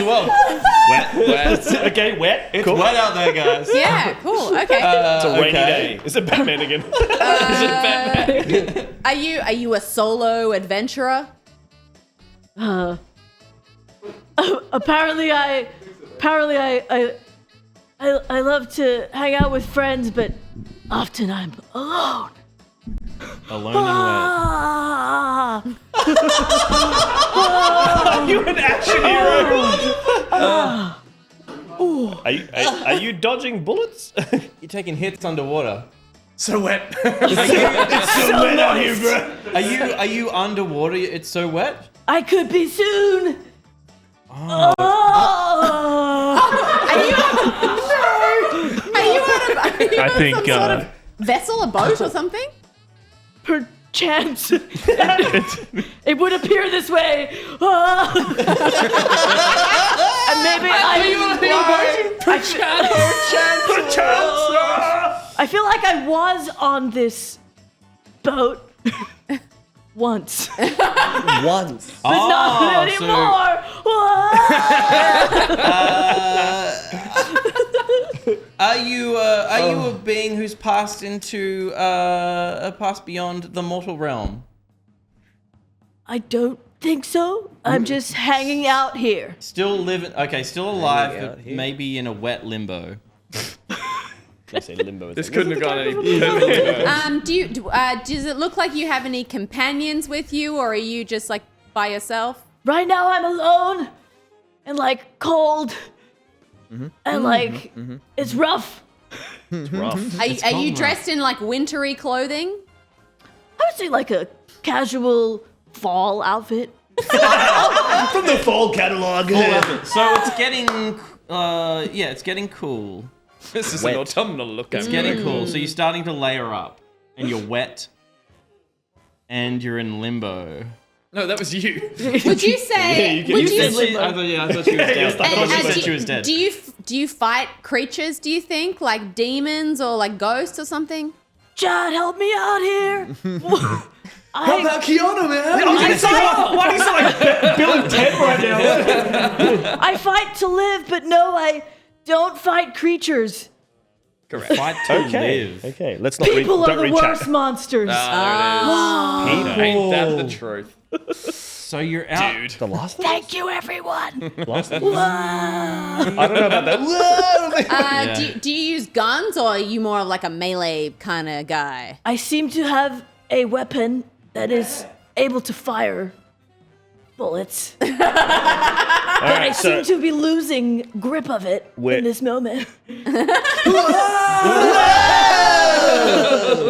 G: Well,
F: Wet. Okay, wet.
G: It's
F: cool.
G: wet out there, guys.
B: Yeah, cool. Okay.
F: It's a rainy day. Is it Batman again?
B: Are you a solo adventurer?
H: Apparently I love to hang out with friends, but often I'm alone.
G: Alone and
F: Are you an action hero? Are you dodging bullets?
G: You're taking hits underwater.
I: So wet.
F: It's so wet out here, bro.
G: Are you underwater? It's so wet.
H: I could be soon.
B: Are you
O: I think,
B: some sort of vessel, a boat, or something?
H: Perchance. It would appear this way. And maybe I feel like I was on this boat once.
F: Once.
H: But not anymore.
G: Are you a being who's passed into passed beyond the mortal realm?
H: I don't think so. I'm just hanging out here.
G: Still living. Okay, still alive, but maybe in a wet limbo.
F: I say limbo.
I: This couldn't have gone any further.
B: Does it look like you have any companions with you, or are you just like by yourself?
H: Right now I'm alone and like cold. And like it's rough.
F: It's rough.
B: Are you dressed in like wintry clothing?
H: I would say like a casual fall outfit.
F: From the fall catalog.
G: So it's getting it's getting cool.
I: This is
F: Wet.
I: an autumnal look.
G: It's getting cool. So you're starting to layer up, and you're wet, and you're in limbo.
I: No, that was you.
B: Would you say?
G: I thought she was dead. I thought she said she was dead.
B: Do you fight creatures? Do you think like demons or like ghosts or something?
H: John, help me out here.
I: How about Keanu, man?
F: Why do you sound like Bill and Ted right now?
H: I fight to live, but no, I don't fight creatures.
I: Correct.
G: Fight to live.
F: Okay, let's not
H: People are
F: don't
H: the
F: read
H: worst
F: chat.
H: monsters.
I: Ain't that the truth?
G: So you're out.
I: Dude.
F: The last
H: Thank you, everyone.
F: Last
H: Whoa.
F: I don't know about that.
B: Do you use guns, or are you more of like a melee kind of guy?
H: I seem to have a weapon that is able to fire bullets. But I seem to be losing grip of it in this moment.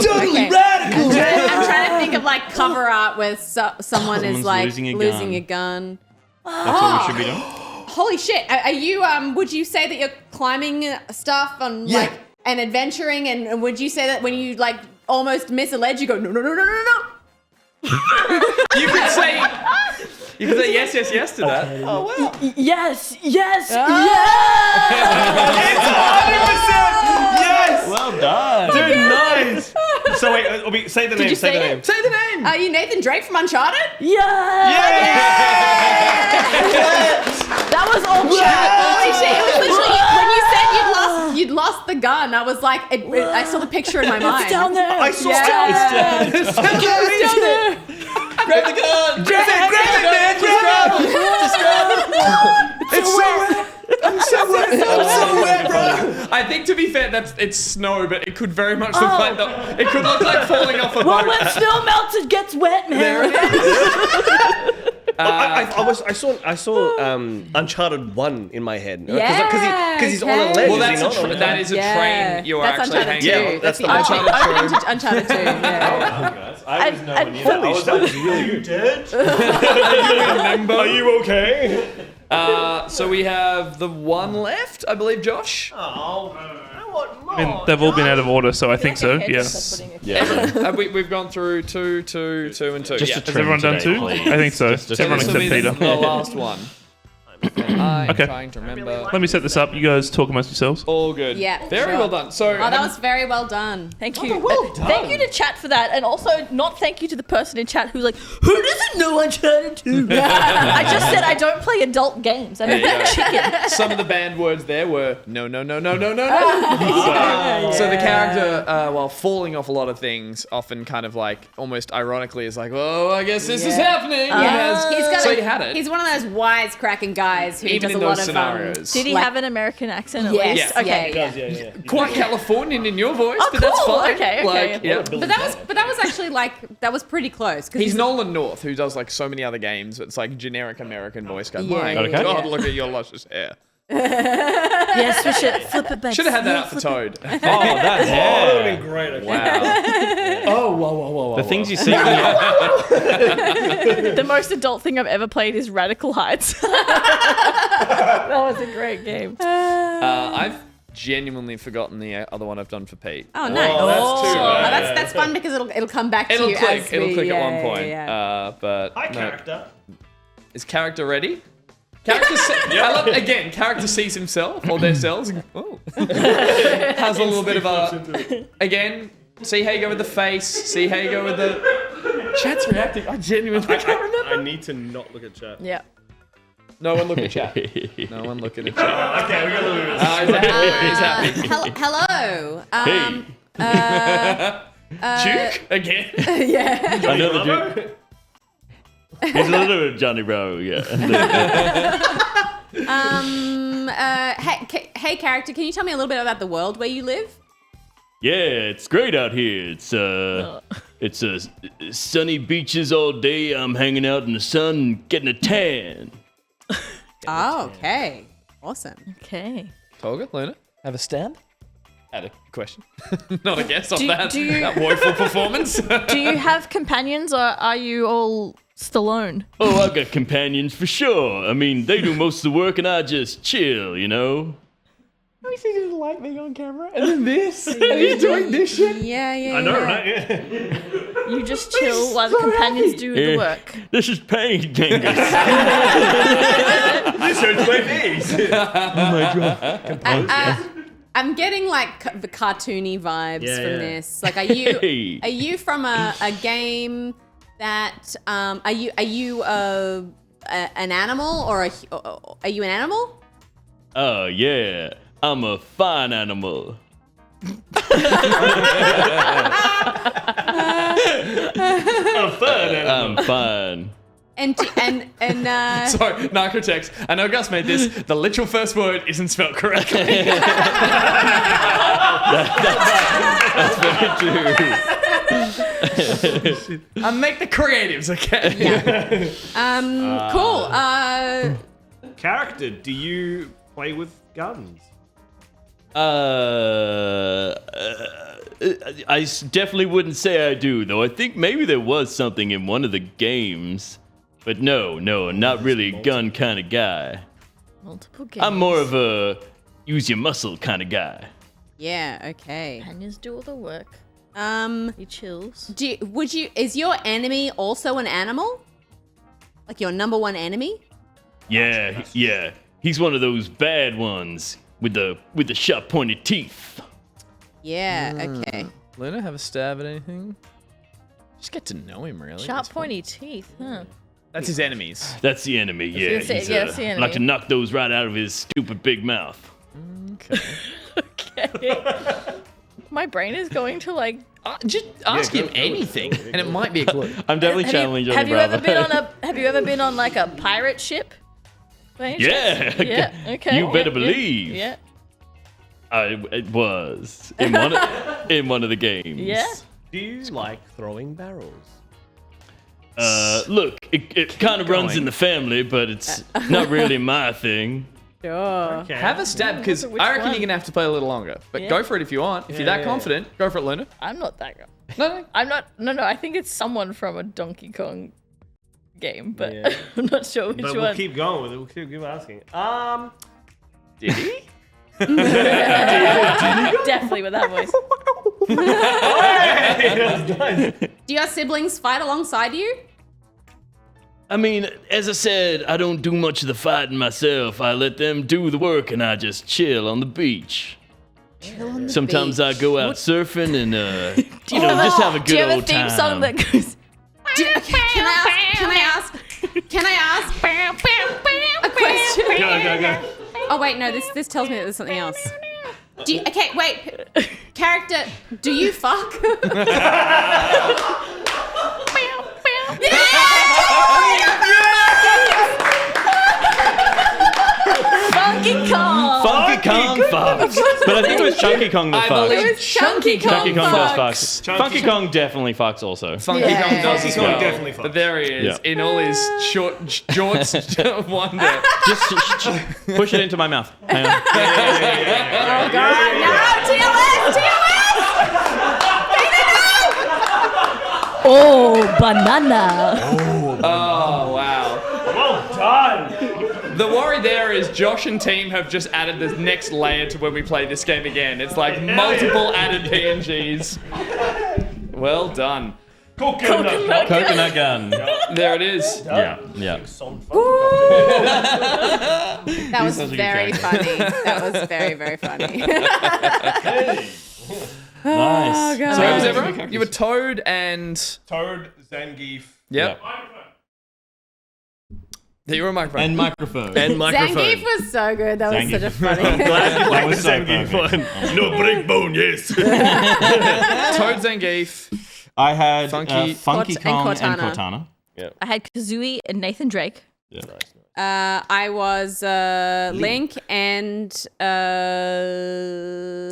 B: Totally radical. I'm trying to think of like cover art where someone is like losing a gun.
G: That's what we should be doing.
B: Holy shit! Are you? Would you say that you're climbing stuff on like and adventuring? And would you say that when you like almost miss a ledge, you go no no no no no no?
I: You could say yes to that.
F: Oh wow!
H: Yes.
F: It's 100% yes.
G: Well done.
F: Dude, nice. So wait, say the name. Say the name.
I: Say the name.
B: Are you Nathan Drake from Uncharted?
H: That was all chat.
B: Holy shit! It was literally when you said you'd lost the gun. I was like, I saw the picture in my mind.
H: It's down there.
F: I saw
H: It's down there.
G: Grab the gun.
I: Grab it, man. Just grab it. It's so wet. I'm so wet, bro. I think to be fair, it's snow, but it could very much look like it could look like falling off a boat.
H: Well, when snow melts, it gets wet, man.
I: There it is.
F: I saw Uncharted 1 in my head. Because he's on a ledge.
I: Well, that is a train you're
B: That's
I: actually
B: Uncharted 2.
I: hanging on.
B: That's the Uncharted 2. Yeah.
F: I was nowhere near that. That was really dead. Are you okay?
I: So we have the one left, I believe, Josh.
O: I mean, they've all been out of order, so I think so. Yeah.
I: We've gone through 2, 2, 2, and 2.
O: Has everyone done 2? I think so. Everyone except Peter.
I: The last one. I'm
O: Okay.
I: trying to remember.
O: Let me set this up. You guys talk amongst yourselves.
I: All good.
B: Yeah.
I: Very well done. So,
B: that was very well done.
H: Thank you. Thank you to chat for that, and also not thank you to the person in chat who's like, who doesn't know Uncharted 2? I just said I don't play adult games. I'm a big chicken.
I: some of the banned words there were no. So the character, while falling off a lot of things, often kind of like almost ironically is like, oh, I guess this is happening. So he had it.
B: He's one of those wisecracking guys who
I: Even
B: does
I: in
B: a lot
I: those
B: of
I: scenarios.
H: Did he have an American accent at
B: Yes.
H: least?
B: Yeah.
H: Okay.
B: Yeah.
I: Quite Californian in your voice,
H: Oh,
I: but that's
H: cool.
I: fine.
H: Okay.
I: Like, yeah.
B: But that was actually that was pretty close.
I: He's Nolan North, who does like so many other games. It's like generic American voice guy.
B: Yeah,
I: My
B: yeah,
I: God,
B: yeah.
I: look at your luscious hair.
H: Yeah, switch it, flip it back.
I: Should have had that up for Toad.
G: Oh, that hair.
F: That would have been great.
I: Wow. Oh, whoa.
G: The things you see when
H: The most adult thing I've ever played is Radical Heights. That was a great game.
I: I've genuinely forgotten the other one I've done for Pete.
B: Oh, nice. That's fun because it'll come back to
I: It'll
B: you.
I: click.
B: As
I: It'll
B: we,
I: click
B: yeah,
I: at one point.
B: yeah.
I: But
F: Hi,
I: no.
F: character.
I: Is character ready? Character sees himself or themselves. Oh. Has a little bit of a. Again, see how you go with the face. See how you go with the. Chat's reacting. I genuinely can't remember.
F: I need to not look at chat.
H: Yeah.
I: No one look at chat. No one look at the chat.
F: Okay, we got a little bit.
I: He's happy.
B: Hello.
G: Juke
I: again.
B: Yeah.
G: Another Juke. He's a little bit of Johnny Bravo, yeah.
B: Hey, character, can you tell me a little bit about the world where you live?
G: Yeah, it's great out here. It's sunny beaches all day. I'm hanging out in the sun, getting a tan.
B: Oh, okay. Awesome.
H: Okay.
I: Toga, Luna, have a stand. Had a question. Not a guess on
H: Do
I: that
H: you-
I: woeful performance.
H: Do you have companions or are you all Stallone?
G: Oh, I've got companions for sure. I mean, they do most of the work and I just chill, you know?
I: How is he just like being on camera? And then this? And he's doing this shit?
B: Yeah.
F: I know, right? Yeah.
H: You just chill while the companions do the work.
G: This is pain, Genghis.
F: This hurts my face.
G: Oh my god.
B: I'm getting like the cartoony vibes
F: Yeah,
B: from
F: yeah.
B: this. Like, are
G: Hey.
B: you from a game that are you an animal or are you an animal?
G: Oh yeah, I'm a fine animal.
F: A fun animal.
G: I'm fine.
B: And
I: Sorry, Nicrotex. I know Gus made this. The literal first word isn't spelled correctly.
G: That's very true.
I: Make the creatives, okay?
B: cool.
F: Character, do you play with guns?
G: I definitely wouldn't say I do, though. I think maybe there was something in one of the games. But no, I'm not really a gun kind of guy.
H: Multiple games.
G: I'm more of a use your muscle kind of guy.
B: Yeah. Okay.
H: Companions do all the work. He chills.
B: Is your enemy also an animal? Like your number one enemy?
G: Yeah. He's one of those bad ones with the sharp pointed teeth.
B: Yeah, okay.
I: Luna, have a stab at anything? Just get to know him, really.
H: Sharp, pointy teeth, huh?
I: That's his enemies.
O: That's the enemy, yeah.
H: That's that's the enemy.
O: Like to knock those right out of his stupid big mouth.
I: Okay.
H: My brain is going to like.
I: Just ask him anything, and it might be a clue.
O: I'm definitely channeling Johnny
H: Have you
O: Bravo.
H: Have you ever been on like a pirate ship? By any
O: Yeah.
H: chance? Yeah. Okay.
O: You better
H: yeah,
O: believe.
H: Yeah.
O: It was in one of the games.
H: Yeah.
F: Do you like throwing barrels?
O: Look, it kind of runs in the family, but it's not really my thing.
B: Sure.
I: Okay. Have a stab, because I reckon you're gonna have to play a little longer. But
H: Yeah.
I: go for it if you want. If you're that confident, go for it, Luna.
H: I'm not that girl.
I: No.
H: I'm not. No. I think it's someone from a Donkey Kong game, but
F: Yeah.
H: I'm not sure which
F: But
H: one.
F: we'll keep going with it. We'll keep asking.
I: Did he?
H: Definitely with that voice.
B: Do your siblings fight alongside you?
O: I mean, as I said, I don't do much of the fighting myself. I let them do the work, and I just chill on the beach. Sometimes I go out surfing and, just have a good
H: Do you have a
O: old
H: theme
O: time.
H: song that goes?
B: Can I ask a question?
F: Go.
B: Oh wait, no. This tells me that there's something else. Okay, wait. Character, do you fuck?
H: Funky Kong.
O: Funky Kong fucks. But I think it was Chunky Kong that
I: I
O: fucks.
I: believe Chunky Kong
O: Chunky Kong
I: fucks.
O: does fucks. Funky Kong definitely fucks also.
I: Funky Kong does as well.
F: definitely fucks.
I: But there he is,
O: Yeah.
I: in all his short jorts of wonder.
O: Just push it into my mouth. Hang on.
B: Oh god, no! TLS!
H: Oh, banana.
I: Oh, wow.
F: Well done.
I: The worry there is Josh and team have just added the next layer to when we play this game again. It's like multiple added PNGs. Well done.
O: Coconut gun.
I: There it is.
O: Yeah.
B: That was
O: Sounds like a
B: very
O: good
B: funny. That was very, very funny.
O: Nice.
B: God.
I: So who was everyone? You were Toad and...
F: Toad, Zangief.
I: Yep. You were a microphone.
O: And microphone.
B: Zangief was so good. That was such a funny.
F: I'm glad you like
O: was
F: the
O: so
F: Zangief
O: perfect.
F: one. No breakbone, yes.
I: Toad, Zangief.
O: I had
I: Funky-
O: Funky Kong and
B: Cortana.
O: Cortana.
H: I had Kazooie and Nathan Drake.
O: Yeah.
B: I was Link and
O: Duke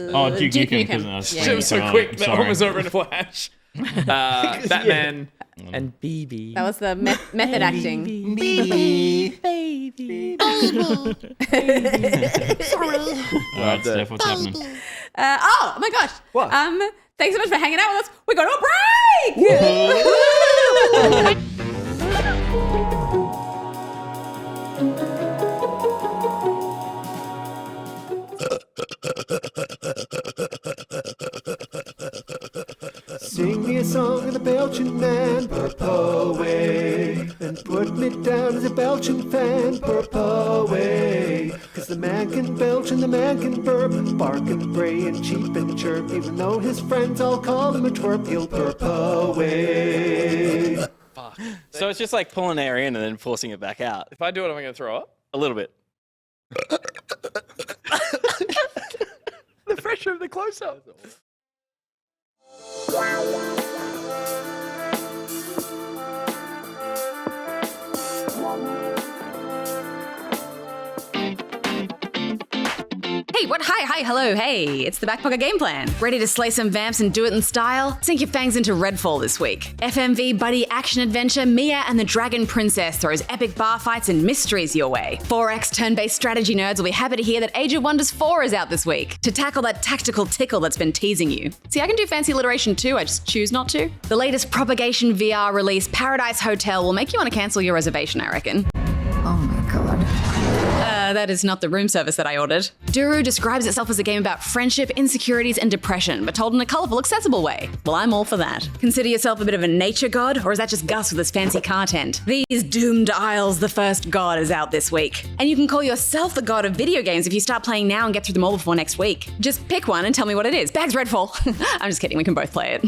O: Nukem.
B: Yeah.
I: It was so quick. That one was over in a flash. Batman and BB.
B: That was the method acting.
O: Alright, Steph, what's happening?
B: Oh my gosh.
I: What?
B: Thanks so much for hanging out with us. We got a break.
Q: Sing me a song of the Belgian man, Burp-away, and put me down as a Belgian fan, Burp-away. Cause the man can belch and the man can burp, bark and bray and cheep and chirp, even though his friends all call him a twerp, he'll burp-away.
R: So it's just like pulling air in and then forcing it back out.
I: If I do it, am I going to throw up?
R: A little bit.
I: The pressure of the close-up.
L: Hey, what? Hi, hello, hey. It's the Back Pocket Game Plan. Ready to slay some vamps and do it in style? Sink your fangs into Redfall this week. FMV buddy action adventure Mia and the Dragon Princess throws epic bar fights and mysteries your way. 4X turn-based strategy nerds will be happy to hear that Age of Wonders 4 is out this week to tackle that tactical tickle that's been teasing you. See, I can do fancy alliteration too, I just choose not to. The latest Propagation VR release, Paradise Hotel, will make you want to cancel your reservation, I reckon.
S: Oh my god.
L: That is not the room service that I ordered. Duru describes itself as a game about friendship, insecurities, and depression, but told in a colourful, accessible way. Well, I'm all for that. Consider yourself a bit of a nature god, or is that just Gus with his fancy car tent? These Doomed Isles, the first god, is out this week. And you can call yourself the god of video games if you start playing now and get through them all before next week. Just pick one and tell me what it is. Bags Redfall. I'm just kidding, we can both play it.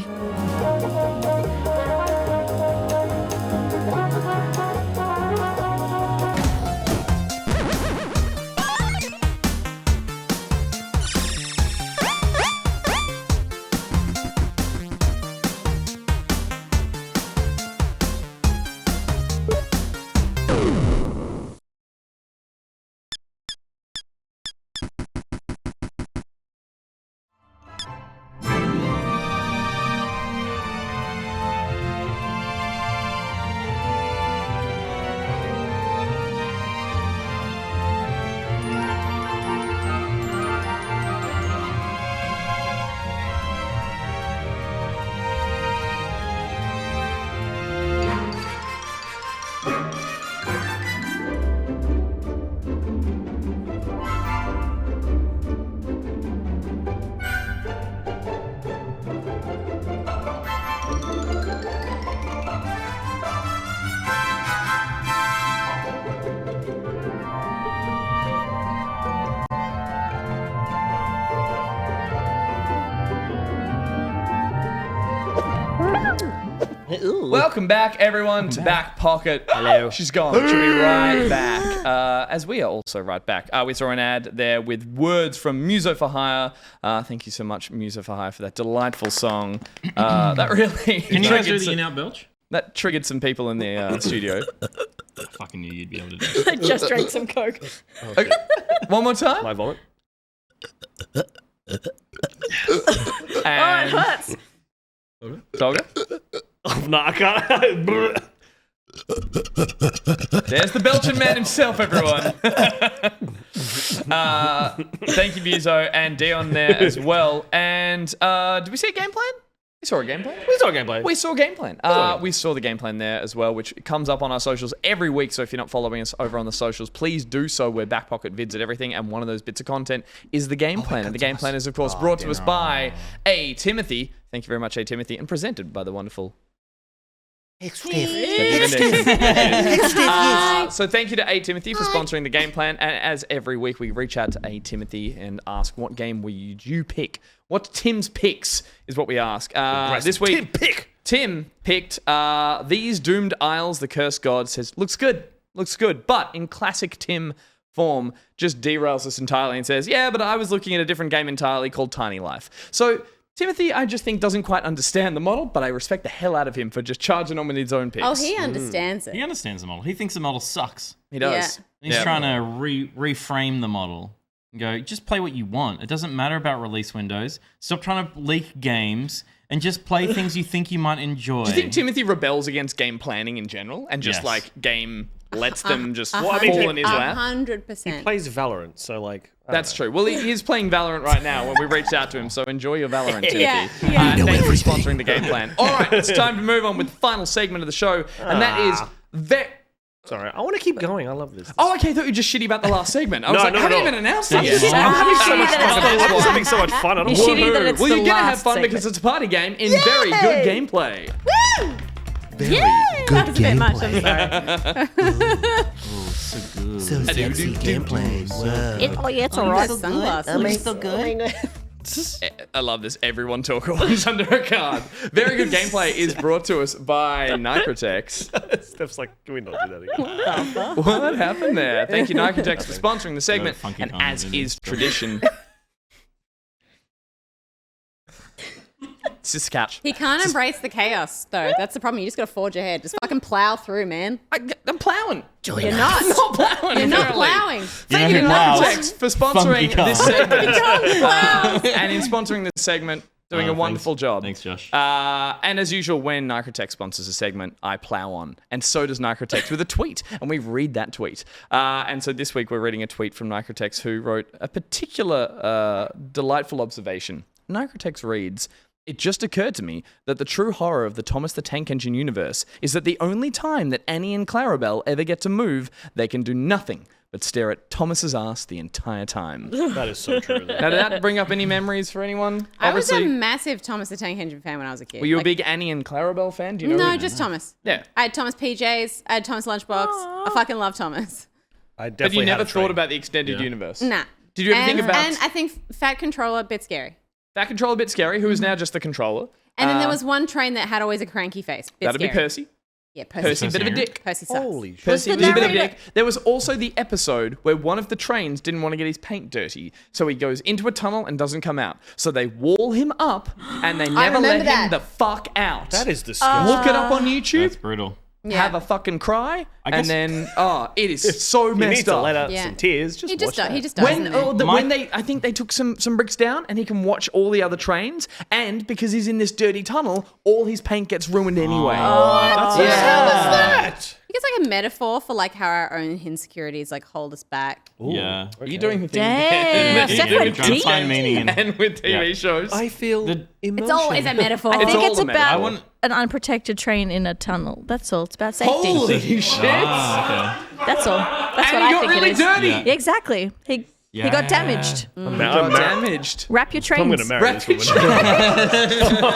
I: Welcome back, everyone, to Back Pocket. Hello. She's gone. She'll be right back. As we are also right back. We saw an ad there with words from Muso for Hire. Thank you so much, Muso for Hire, for that delightful song. That really...
G: Can you guys do the in-out belch?
I: That triggered some people in the studio.
G: Fucking knew you'd be able to do it.
H: I just drank some Coke.
I: Okay. One more time.
F: My vomit.
H: And... Oh, it hurts.
I: Dogger?
F: Oh, no, I can't.
I: There's the Belgian man himself, everyone. Thank you, Muso, and Dion there as well. And did we see a game plan? We saw a game plan.
F: We saw a game plan.
I: We saw a game plan. We saw the game plan there as well, which comes up on our socials every week. So if you're not following us over on the socials, please do so. We're Back Pocket Vids at everything, and one of those bits of content is the game plan. And the game plan is, of course, brought to us by A. Timothy. Thank you very much, A. Timothy, and presented by the wonderful... So thank you to A. Timothy for sponsoring the game plan. And as every week, we reach out to A. Timothy and ask, what game would you pick? What Tim's picks is what we ask. This week, Tim picked These Doomed Isles, the Cursed God. Says, looks good. But in classic Tim form, just derails us entirely and says, yeah, but I was looking at a different game entirely called Tiny Life. So... Timothy, I just think, doesn't quite understand the model, but I respect the hell out of him for just charging on with his own picks.
B: Oh, he understands it.
G: He understands the model. He thinks the model sucks.
I: He does.
G: Yeah. He's trying to reframe the model and go, just play what you want. It doesn't matter about release windows. Stop trying to leak games and just play things you think you might enjoy.
I: Do you think Timothy rebels against game planning in general and just like game lets them just fall in his lap?
B: 100%.
F: He plays Valorant, so like...
I: That's true. Well, he is playing Valorant right now when we reached out to him, so enjoy your Valorant, Timothy.
B: Yeah.
I: And thank you for sponsoring the game plan. All right, it's time to move on with the final segment of the show, and that is...
F: Sorry, I want to keep going. I love this.
I: Oh, okay. I thought you were just shitty about the last segment. I was haven't even announced it yet.
F: I'm having so much fun. I don't know.
I: Well, you're going to have fun because it's a party game in very good gameplay.
B: Woo!
Q: Very good
B: That was a bit much, I'm
Q: gameplay. So good. So sexy gameplay. Wow.
H: It's alright.
B: Sunglasses.
Q: So good.
I: I love this. Everyone talk at once under a card. Very good gameplay is brought to us by Nicrotex.
F: Steph's like, can we not do that again?
I: What happened there? Thank you, Nicrotex, for sponsoring the segment. And as is tradition... It's just catch.
B: He can't embrace the chaos, though. That's the problem. You just got to forge ahead. Just fucking plow through, man.
I: I'm plowing.
B: You're not.
I: I'm not plowing.
B: You're not plowing.
I: Thank you, Nicrotex, for sponsoring this segment. And in sponsoring this segment, doing a wonderful job.
G: Thanks, Josh.
I: And as usual, when Nicrotex sponsors a segment, I plow on. And so does Nicrotex with a tweet. And we read that tweet. And so this week we're reading a tweet from Nicrotex who wrote a particular delightful observation. Nicrotex reads... It just occurred to me that the true horror of the Thomas the Tank Engine universe is that the only time that Annie and Clarabelle ever get to move, they can do nothing but stare at Thomas's ass the entire time.
F: That is so true.
I: Now, did that bring up any memories for anyone?
B: I was a massive Thomas the Tank Engine fan when I was a kid.
I: Were you a big Annie and Clarabelle fan? Do you know?
B: No, just Thomas.
I: Yeah.
B: I had Thomas PJs. I had Thomas Lunchbox. I fucking love Thomas.
F: I
I: but you never thought about the extended universe?
B: Nah.
I: Did you ever think about...
B: And I think Fat Controller, a bit scary.
I: Fat Controller, a bit scary, who is now just the controller.
B: And then there was one train that had always a cranky face.
I: That'd be Percy.
B: Yeah, Percy.
I: Bit of a dick.
B: Percy sucks.
F: Holy shit.
I: Percy was a bit of a dick. There was also the episode where one of the trains didn't want to get his paint dirty, so he goes into a tunnel and doesn't come out. So they wall him up, and they never let him the fuck out.
F: That is disgusting.
I: Look it up on YouTube.
G: That's brutal.
I: Have a fucking cry,
G: I guess-
I: and then it is so messed up.
F: You need to let out some tears. Just
B: He just
F: watch
B: does.
F: that.
B: He just does.
I: When I think they took some bricks down, and he can watch all the other trains, and because he's in this dirty tunnel, all his paint gets ruined anyway.
F: That's that.
B: I think it's like a metaphor for like how our own insecurities like hold us back.
G: Yeah.
I: Are you doing the thing?
H: Damn, Steph went
G: trying to
H: deep.
G: find meaning in
I: And with TV shows.
F: I feel emotion.
B: It's always a metaphor.
H: I think
I: all
H: it's
I: a metaphor.
H: about an unprotected train in a tunnel. That's all. It's about safety.
I: Holy shit!
H: That's all. That's
I: And
H: what
I: he
H: I
I: got
H: think
I: really
H: it is.
I: dirty.
H: Yeah, exactly. He got damaged.
I: Got damaged.
H: Wrap your trains.
F: I'm going to marry this woman.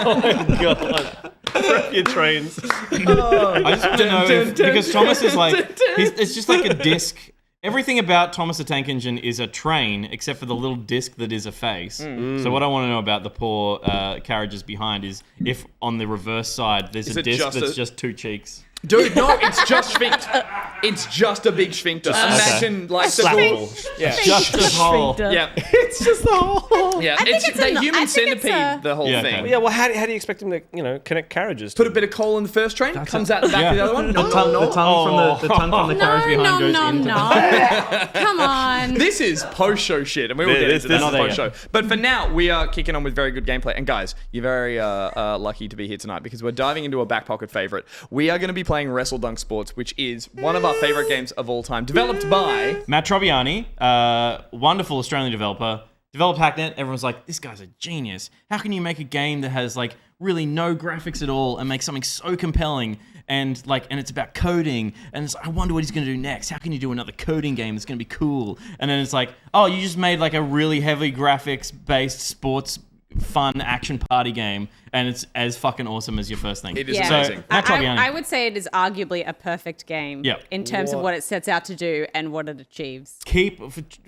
F: Oh my god. Wrap your trains.
G: I just want to know if, because Thomas is like, it's just like a disc. Everything about Thomas the Tank Engine is a train, except for the little disc that is a face. So what I want to know about the poor carriages behind is if on the reverse side there's a disc that's just two cheeks.
I: Dude, no, it's just sphincter. It's just a big sphincter. Imagine like the hole. Yeah.
G: Just a hole.
I: Yeah.
F: It's just the whole.
I: Yeah.
B: I think
I: It's
B: it's
I: the
B: a- I
I: human
B: think it's
I: centipede, the whole
G: Yeah,
I: thing.
G: okay.
F: Yeah, well, how do you expect them to, connect carriages?
I: Put a bit of coal in the first train, comes out the back of the other one.
G: The tongue from the carriage behind goes into
B: No. Come on.
I: This is post-show shit, and we will get into that
G: this-
I: post-show. But for now, we are kicking on with very good gameplay. And guys, you're very lucky to be here tonight because we're diving into a back pocket favorite. We are going to be playing Wrestledunk Sports, which is one of our favorite games of all time, developed by
G: Matt Trobiani, wonderful Australian developer. Developed Hacknet, everyone's like, this guy's a genius. How can you make a game that has like really no graphics at all and make something so compelling and it's about coding and it's, I wonder what he's gonna do next. How can you do another coding game that's gonna be cool? And then it's like, oh, you just made like a really heavy graphics based sports fun action party game and it's as fucking awesome as your first thing.
I: It is
B: Yeah.
I: amazing.
G: Matt Trobiani.
B: I would say it is arguably a perfect game
G: Yep.
B: in terms of what it sets out to do and what it achieves.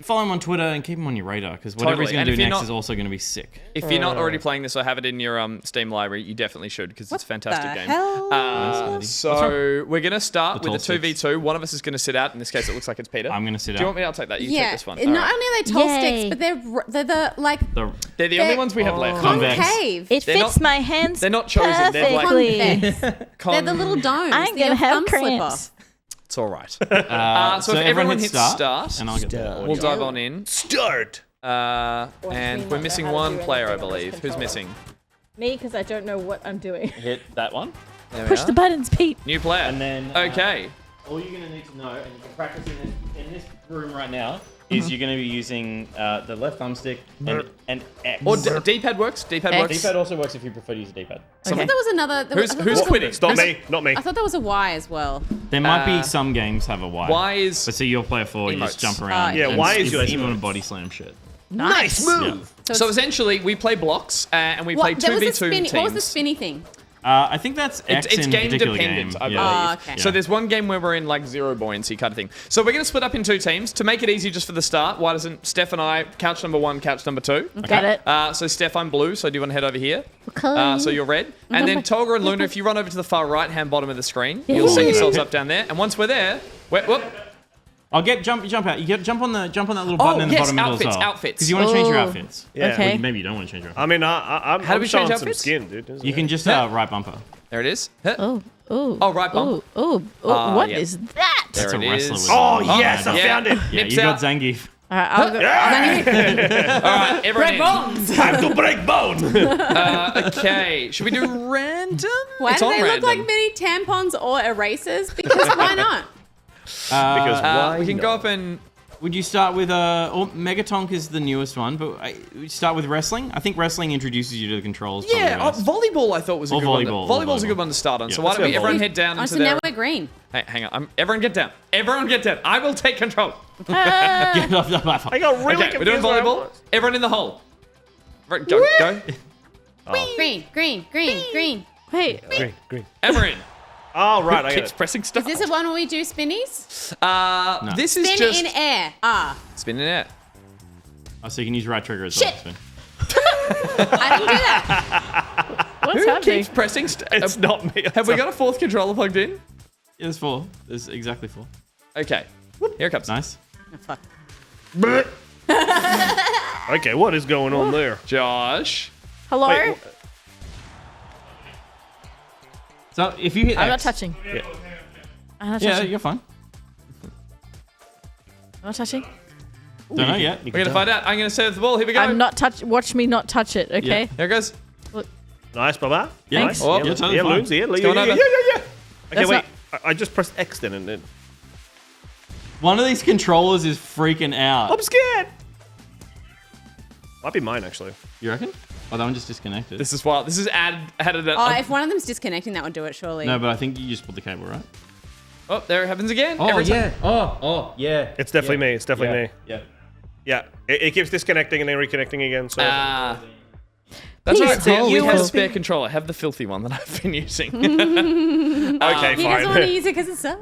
G: Follow him on Twitter and keep him on your radar because whatever
I: Totally.
G: he's going
I: And
G: to
I: if
G: do
I: you're
G: next
I: not-
G: is also going to be sick.
I: If you're not already playing this or have it in your Steam library, you definitely should because it's a fantastic
B: the
I: game.
B: hell?
I: So we're going to start
G: The
I: with a
G: tall
I: 2v2. One of us is going to sit out. In this case, it looks like it's Peter.
G: I'm going to sit
I: Do you
G: out.
I: want me? I'll take that. You
B: Yeah.
I: take this one.
B: Not
I: All right.
B: only are they tall
H: Yay.
B: sticks, but they're the like
I: They're the only ones we have left.
G: Convex.
B: concave.
H: It
I: They're
H: fits
I: not-
H: my hands
I: They're not chosen. They're like
H: perfectly.
B: They're the little domes.
H: I ain't
B: that your
H: gonna have
B: thumbs slip
H: cramps.
B: off.
I: It's all right.
G: So
I: if everyone
G: hit
I: hits start,
G: and I'll get the audio.
I: we'll dive on in.
F: Start.
I: And we're missing one player, I believe. Who's missing?
H: Me, because I don't know what I'm doing.
G: Hit that one.
I: There we
H: Push
I: are.
H: the buttons, Pete.
I: New player.
G: And then
I: Okay.
G: all you're going to need to know, and you can practice in this room right now, is you're going to be using the left thumbstick and X.
I: Or D-pad works. D-pad works.
G: D-pad also works if you prefer to use a D-pad.
B: I thought there was another.
I: Who's quitting?
F: It's not me. Not me.
B: I thought there was a Y as well.
G: There might be some games have a Y.
I: Y is
G: But see, you're player 4, you just
I: emotes.
G: jump around.
F: Yeah,
G: and
F: Y is
G: you
F: your
G: even
F: emotes.
G: want to body slam shit.
F: Nice move.
I: So essentially, we play blocks and we play
B: There was a
I: 2v2
B: spinny.
I: teams.
B: What was the spinny thing?
G: I think that's X
I: It's
G: in
I: game
G: particular
I: dependent,
G: game.
I: I believe.
G: Yeah.
B: Oh, okay.
I: So there's one game where we're in like zero buoyancy kind of thing. So we're going to split up in two teams to make it easy just for the start. Why doesn't Steph and I, couch number 1, couch number 2?
H: Got it.
I: So Steph, I'm blue, so do you want to head over here?
H: Okay.
I: So you're red. And then Tolga and Luna, if you run over to the far right-hand bottom of the screen, you'll set yourselves up down there. And once we're there, whoop.
G: I'll jump out. You jump on that little button in the
I: yes,
G: bottom middle
I: outfits,
G: as well.
I: outfits.
G: Because you want to change your
H: Oh.
G: outfits.
F: Yeah.
H: Okay.
G: Well, maybe you don't want to change your outfits.
F: I mean, I'm
I: How do we
F: showing
I: change
F: some
I: outfits?
F: skin, dude.
G: You can just right bumper.
I: There it is. Huh.
H: Oh,
I: Oh, right bump.
H: What
I: yeah.
H: is that?
G: That's
I: There
G: a
I: it
G: wrestler.
I: is.
G: With
F: Oh,
G: a-
F: yes, I
I: yeah.
F: found it.
G: Yeah,
I: Nips
G: you got
I: out.
G: Zangief.
H: All right, I'll go.
I: All right, everyone in.
F: Time to break bone.
I: Okay, should we do random?
B: Why
I: It's
B: do
I: on
B: they
I: random.
B: look like mini tampons or erasers? Because why not?
F: Because why
I: we can
F: not?
I: go up and
G: Would you start with Megatonk is the newest one, but would you start with wrestling? I think wrestling introduces you to the controls.
I: Yeah, volleyball I thought was a good one. Volleyball's a good one to start on.
F: Yeah,
I: so why don't we everyone head down into
B: so now we're green.
I: Hey, hang on. Everyone get down. Everyone get down. I will take control.
F: I got really
I: okay, we're doing volleyball. Everyone in the hole. Right, go.
B: Green.
H: Hey.
F: Green.
I: Everyone.
F: Oh, right. I
I: Keeps pressing stuff.
B: Is this the one where we do spinnies?
I: No. This is
B: Spin
I: just
B: in air.
I: Spin in air.
G: Oh, so you can use right trigger as
B: Shit.
G: well.
B: I didn't do that.
H: What's
I: Who
H: happening?
I: keeps pressing?
F: It's not me.
I: Have we got a fourth controller plugged in?
G: Yeah, there's 4. There's exactly 4.
I: Okay. Here it comes.
G: Nice.
B: Oh, fuck.
F: Okay, what is going on there?
I: Josh.
H: Hello?
F: Wait,
G: So if you hit
H: I'm not
G: X,
H: touching.
F: Yeah.
H: I'm not
G: Yeah,
H: touching.
G: you're fine.
H: I'm not touching.
G: Don't know yet.
I: We're going to find out. I'm going to serve the ball. Here we go.
H: I'm not touch. Watch me not touch it, okay?
G: Yeah.
I: Here it goes.
F: Nice, Baba.
G: Yeah.
F: Nice.
I: Oh,
F: yeah,
G: you're totally
F: yeah,
G: fine.
F: Loons, yeah,
I: It's going over.
F: Okay,
H: That's
F: wait. I just pressed X then and then.
G: One of these controllers is freaking out.
F: I'm scared. Might be mine, actually.
G: You reckon? Oh, that one just disconnected.
I: This is wild. This is added.
B: Oh, if one of them's disconnecting, that would do it, surely.
G: No, but I think you just pulled the cable, right?
I: Oh, there it happens again.
G: Oh,
I: Every
G: yeah.
I: time.
G: Oh, yeah.
F: It's definitely me. It's definitely me.
G: Yeah.
F: Yeah. It keeps disconnecting and then reconnecting again. So.
I: That's
H: Please
I: all right. So
H: hold
I: you have a
H: it.
I: spare controller. Have the filthy one that I've been using.
F: Okay,
B: He
F: fine.
B: doesn't want to use it because it sucks.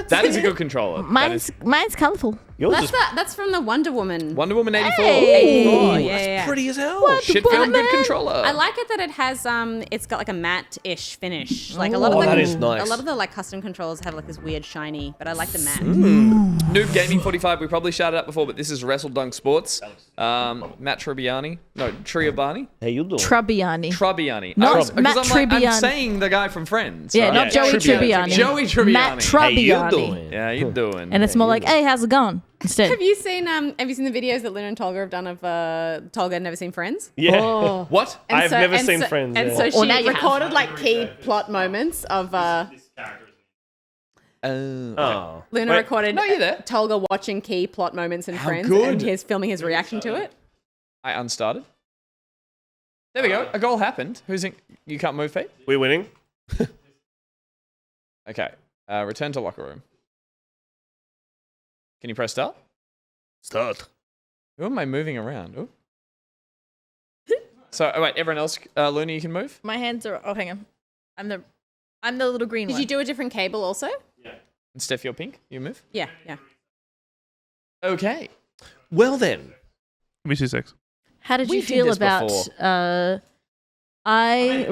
I: That is a good controller.
H: Mine's colourful.
B: That's from the Wonder Woman.
I: Wonder Woman 84.
H: Hey.
B: 84, yeah.
F: Pretty as hell.
H: What the
I: Shit film good
H: man?
I: controller.
B: I like it that it has it's got like a matte-ish finish. Like a lot
F: Oh,
B: of
F: that
B: the
F: is nice.
B: a lot of the like custom controllers have like this weird shiny, but I like the matte.
I: Noob Gaming 45. We probably shouted out before, but this is Wrestledunk Sports. Matt Tribbiani. No, Triabani.
F: How you doing?
H: Trubbiani.
I: Tribbiani.
H: Not Matt
I: I'm
H: Tribbiani.
I: saying the guy from Friends.
H: Yeah,
I: right?
H: not Joey Tribbiani.
I: Joey Tribbiani.
H: Matt Trubbiani.
F: doing?
I: Yeah, you doing?
H: And it's more like, hey, how's it going? Instead.
B: Have you seen the videos that Luna and Tolga have done of Tolga had never seen Friends?
F: Yeah.
H: Oh.
I: What?
B: And
F: I've never seen Friends.
B: And
F: yeah.
B: so she
H: now you have.
B: recorded like key plot moments of
F: Oh.
B: Luna recorded
I: No, you're there.
B: Tolga watching key plot moments in
I: How
B: Friends
I: good.
B: and he's filming his reaction to it.
I: I unstarted. There we go. A goal happened. Who's in? You can't move, Pete?
F: We're winning.
I: Okay. Return to locker room. Can you press start?
F: Start.
I: Who am I moving around? Ooh. So, wait, everyone else, Luna, you can move?
H: My hands are. Oh, hang on. I'm the little green
B: Did
H: one.
B: you do a different cable also?
I: And Steph, you're pink. You move?
B: Yeah.
I: Okay.
F: Well then.
N: Give me 2 seconds.
H: How did
I: We
H: you
I: did
H: feel
I: this
H: about
I: before.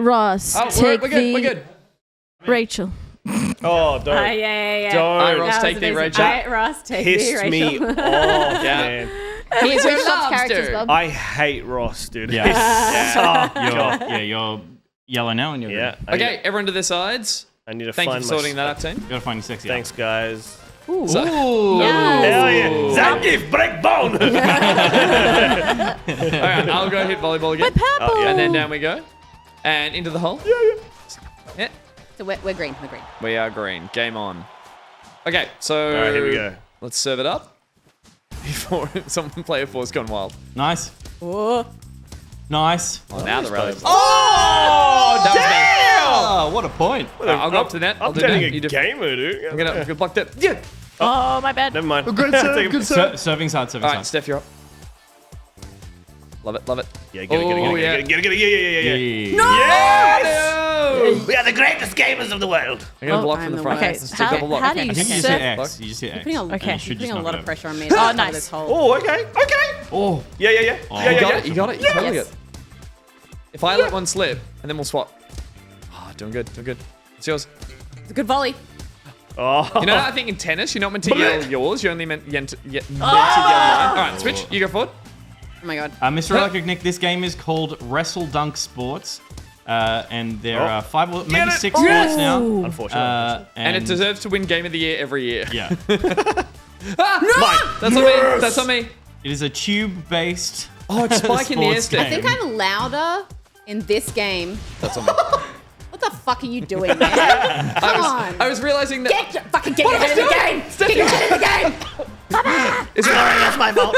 H: Ross,
I: Oh,
H: take
I: we're good. We're good.
H: Rachel?
F: Oh, don't.
B: Yeah.
F: Don't.
I: Hi, Ross,
B: That
I: take
B: was
I: me,
B: amazing.
I: Rachel.
B: Alright, Ross, take
F: Pissed
B: me,
F: me
B: Rachel.
F: off,
I: Yeah.
F: man.
H: He's
I: a
H: switched up
I: lobster.
H: characters, Bob.
F: I hate Ross, dude.
G: Yeah.
F: Oh, God.
G: You're yellow now and you're
F: Yeah.
I: Okay, everyone to their sides.
F: I need to
I: Thank you
F: find
I: for sorting that out, team.
G: You gotta find your sexy.
F: Thanks, guys.
H: Ooh.
I: So-
F: Hell yeah. Zangief, break bone.
I: Alright, I'll go hit volleyball again.
H: Purple.
I: And then down we go. And into the hole. Yeah.
B: So we're green.
I: We are green. Game on. Okay, so.
F: All right, here we go.
I: Let's serve it up. Before someone player 4's gone wild.
G: Nice.
B: Whoa.
G: Nice.
I: Oh, now the rally's.
G: Oh,
I: that was
G: Oh, what a point.
I: I'll go up to the net. I'll
F: I'm
I: do
F: turning
I: that.
F: a
I: You do.
F: gamer, dude.
I: I'm gonna block that. Yeah.
H: Oh, my bad.
F: Never mind.
N: Good serve, good serve.
G: Serving side, serving
I: All
G: side.
I: right, Steph, you're up. Love it, love it.
F: Yeah, get it. Yeah.
I: No!
N: We are the greatest gamers of the world.
I: I'm gonna block
B: I'm
I: from the
B: the
I: front.
B: worst.
H: Okay,
I: Let's
H: how-
I: do double block.
H: how do you
G: I think you just
H: serve-
G: hit X. You just hit X.
B: You're
G: And
H: Okay.
G: you should
B: putting
G: just
B: a
G: knock
B: lot
G: it
B: of
G: over.
B: pressure on me.
H: Oh,
B: to
H: nice.
B: This hole.
F: Oh, okay.
G: Oh.
F: Yeah.
I: You got it, you got it. You totally
B: Yes.
I: got it. If I let one slip, and then we'll swap. Oh, doing good. It's yours.
B: It's a good volley.
F: Oh.
I: You know, I think in tennis, you're not meant to yell yours. You're only meant to yell mine. All right, switch. You go forward.
B: Oh my god.
G: Mr. Electric Nick, this game is called Wrestledunk Sports. And there are 5 or maybe 6 sports now.
F: Unfortunately.
I: And it deserves to win Game of the Year every year.
G: Yeah.
I: That's on me. That's on me.
G: It is a tube-based.
I: Oh, it's Spike in the air
G: sports
I: stick.
B: I think I'm louder in this game.
I: That's on me.
B: What the fuck are you doing, man? Come on.
I: I was realizing that.
B: Get your head in the game. Get your head
F: It's my fault.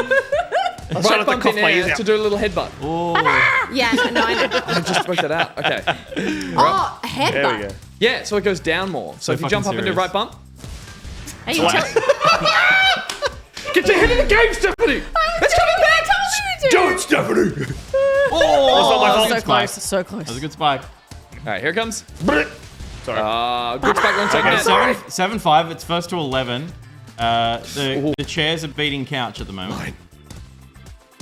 I: Right bump in air to do a little headbutt.
F: Oh.
B: Yeah, no, I know.
I: I just worked that out. Okay.
B: Oh, a headbutt.
F: There we go.
I: Yeah, so it goes down more. So if you jump up into right bump.
H: Hey, you tell-
I: Get your head in the game, Stephanie! It's coming back!
N: Don't, Stephanie!
H: So close, so close.
G: That was a good spike.
I: Alright, here it comes.
F: Sorry.
I: Good spike, 1 second.
G: Okay, 7-5. It's first to 11. The chairs are beating couch at the moment.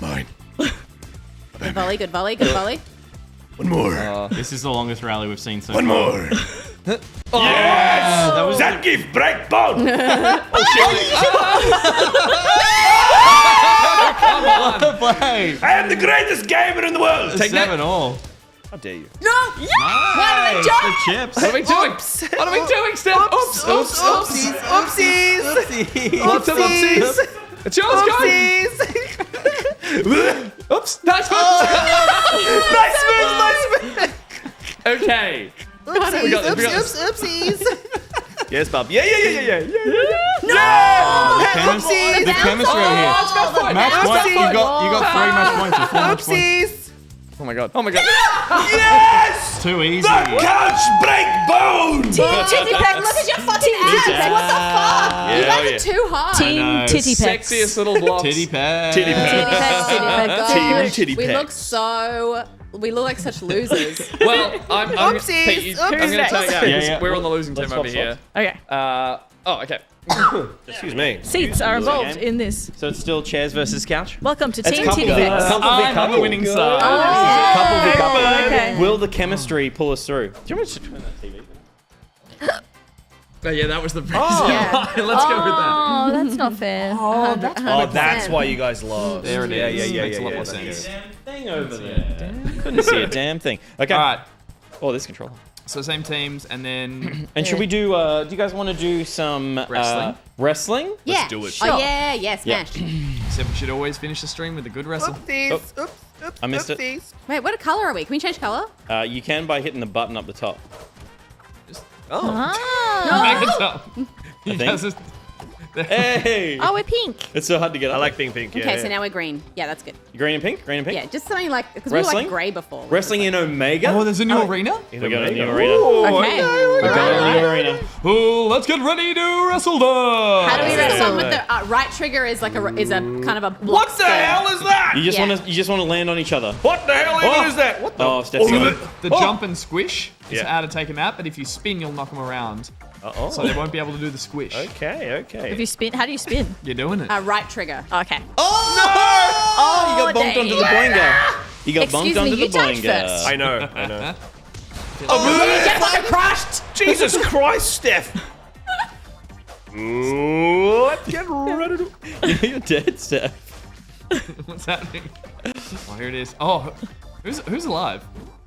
N: Mine.
B: Good volley, good volley, good volley.
N: One more.
G: This is the longest rally we've seen so
N: One
G: far.
N: more. Yes!
G: that was
N: Zangief breakbone!
I: Come on!
G: Play.
N: I am the greatest gamer in the world!
I: Take that.
G: 7-all.
F: How dare you?
B: No!
G: Nice.
B: Why did I jump?
G: The chips.
I: What are we doing? What are we doing, Steph? Oops, oops, oopsies, oopsies. Lots of oopsies. It's yours, guys. Oops. Nice move.
F: Nice move.
I: Okay.
B: Oopsies.
F: Yes, Bob. Yeah.
B: No!
G: The chemistry here. Match point. You got 3 match points. 4 match points.
I: Oh my god. Oh my god.
N: Yes!
G: Too easy.
N: The couch breakbone!
B: Team Titty Pack, look at your fucking abs. What the fuck? You guys are too hard.
H: Team Titty Packs.
I: Sexiest little blocks.
G: Titty pad.
F: Titty pad.
B: Titty Pack.
F: Team Titty
B: We
F: Packs.
B: look so... We look like such losers.
I: Well, I'm
B: Oopsies.
I: Pete, I'm going to tell you.
G: Yeah.
I: We're on the losing team over here.
H: Okay.
I: Okay.
F: Excuse me.
H: Seats are involved in this.
G: So it's still chairs versus couch?
H: Welcome to
G: It's
H: Team
G: couple
H: Titty
G: v-
H: Packs.
G: couple v
I: I'm on
G: couple.
I: the winning side.
G: Couple v couple.
H: Okay.
G: Will the chemistry pull us through? Do you want me to turn that TV?
I: Oh, yeah, that was the best.
B: yeah.
I: Let's go with that.
H: Oh, that's not fair.
F: Oh, that's why you guys lost.
I: There it is.
F: Yeah.
I: Makes a lot more sense.
G: Thing over there. Couldn't see a damn thing. Okay.
I: All right.
G: Oh, this controller.
I: So same teams, and then
G: And should we do? Do you guys want to do some
I: Wrestling?
G: Wrestling?
B: Yeah.
F: Let's do it.
B: Oh, yeah, smash.
I: except we should always finish the stream with a good wrestle.
G: I missed it.
B: Wait, what color are we? Can we change color?
G: You can by hitting the button up the top.
H: Ah.
I: Make it up.
G: I think.
I: Does this-
G: Hey!
H: Oh, we're pink.
G: It's so hard to get up.
F: I like being pink. Yeah.
B: Okay, so now we're green. Yeah, that's good.
G: Green and pink? Green and pink?
B: Yeah, just something like... Because we were
G: Wrestling?
B: like grey before.
G: Wrestling in Omega?
I: Oh, there's a new arena?
G: We got a new arena.
B: Okay.
G: We got a new arena.
I: Oh, let's get ready to Wrestledunk.
B: How do we wrestle with the right trigger is like a kind of a block.
F: What the hell is that?
G: You just
B: Yeah.
G: want to land on each other.
F: What the hell even is that? What the?
G: Oh, Steph's got it.
I: The jump and squish is
F: Yeah.
I: how to take him out, but if you spin, you'll knock him around.
F: Uh-oh.
I: So they won't be able to do the squish.
F: Okay.
H: If you spin, how do you spin?
I: You're doing it.
B: Right trigger.
H: Okay.
G: Oh, you got bumped onto the boinga. You got
B: Excuse
G: bumped
B: me,
G: onto
B: you
G: the
B: charged
G: boinga.
B: first.
F: I know.
B: You get fucking crushed.
F: Jesus Christ, Steph. Let's get ready to...
G: You're dead, Steph.
I: What's happening? Oh, here it is. Oh, who's alive?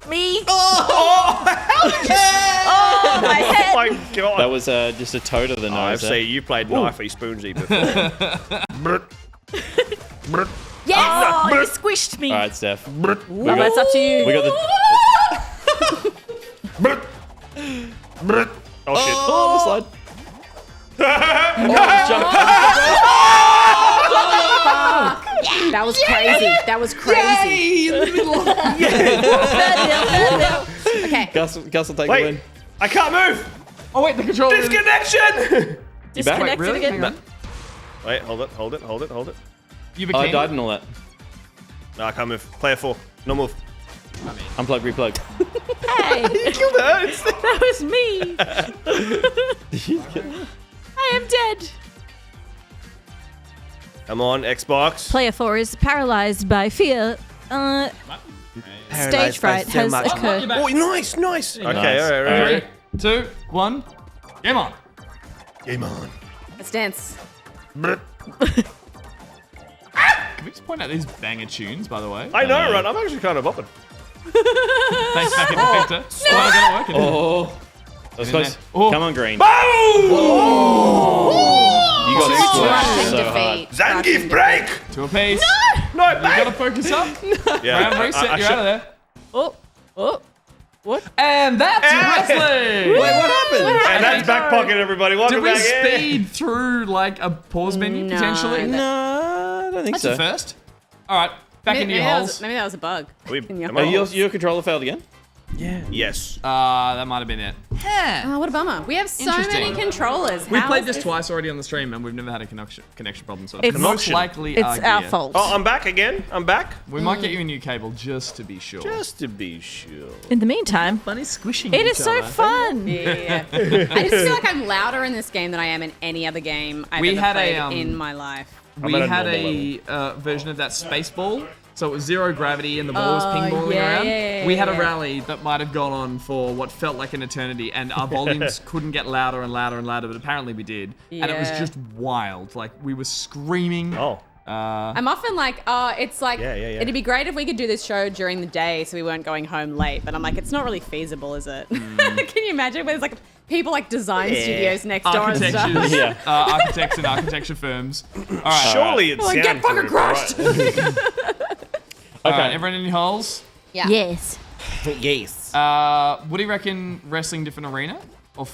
H: Me.
F: Oh,
H: my head.
F: Oh my God.
G: That was just a toe to the nose.
F: I've seen you played knifey spoonsy before.
H: Yes. Oh, you squished me.
G: All right, Steph.
H: Well, that's up to you.
G: We got the.
F: Oh shit.
G: Oh, the slide.
B: That was crazy. That was crazy.
I: In the middle.
B: Okay.
G: Gus will take the
F: Wait,
G: win.
F: I can't move.
I: Oh wait, the controller.
F: Disconnection.
G: You back?
I: Wait, really?
H: again.
I: Hang on.
F: Wait, hold it.
I: You
G: Oh, I
I: became.
G: died and all that.
F: No, I can't move. Player 4. No move.
G: Unplug, replug.
H: Hey.
F: You killed her.
H: That was me. I am dead.
F: Come on, Xbox.
H: Player 4 is paralyzed by fear. Stage fright has occurred.
F: Oh, nice. Okay,
G: Nice.
F: all right.
I: 3, 2, 1. Game on.
F: Game on.
B: Let's dance.
I: Can we just point out these banger tunes, by the way?
F: I know, right? I'm actually kind of bopping.
I: Thanks, back in Victor. Still not gonna work.
G: Oh. That was close.
I: Oh.
G: Come on, green.
F: Boom!
G: You got
B: Crushing
G: squashed so hard.
B: defeat.
F: Zangief break!
I: To a piece.
F: No,
I: You gotta focus up.
F: Yeah,
I: Round reset, you're out of there.
H: Oh. What?
I: And that's wrestling!
G: Wait, what happened?
F: And that's back pocket, everybody. Welcome
I: Did we
F: back in.
I: speed through like a pause menu
B: No.
I: potentially?
G: No, I don't think
I: That's
G: so.
I: a first. All right, back into your holes.
B: Maybe that was a bug.
G: Your controller failed again?
F: Yeah. Yes.
I: That might have been it.
B: Oh, what a bummer. We have so many controllers.
I: We
B: How
I: played
B: is
I: this twice already on the stream, and we've never had a connection problem. So
H: It's-
I: most likely
H: it's our
I: gear.
H: fault.
F: Oh, I'm back again. I'm back.
I: We might get you a new cable just to be sure.
F: Just to be sure.
H: In the meantime,
I: Bunny squishing.
H: it is so fun.
B: Yeah. I just feel like I'm louder in this game than I am in any other game I've ever played in my life.
I: We had a version of that space ball. So it was zero gravity and the ball was ping-balling around. We had a rally that might have gone on for what felt like an eternity, and our volumes couldn't get louder and louder and louder, but apparently we did. And it was just wild. Like, we were screaming.
B: I'm often like, it's like, it'd be great if we could do this show during the day so we weren't going home late. But I'm like, it's not really feasible, is it? Can you imagine? There's like people like design studios next door and stuff.
I: Architects and architecture firms. All right.
F: Surely it's
B: like, get fucking crushed.
I: Okay, everyone in your holes?
B: Yeah.
H: Yes.
G: Yes.
I: What do you reckon, wrestling different arena? Or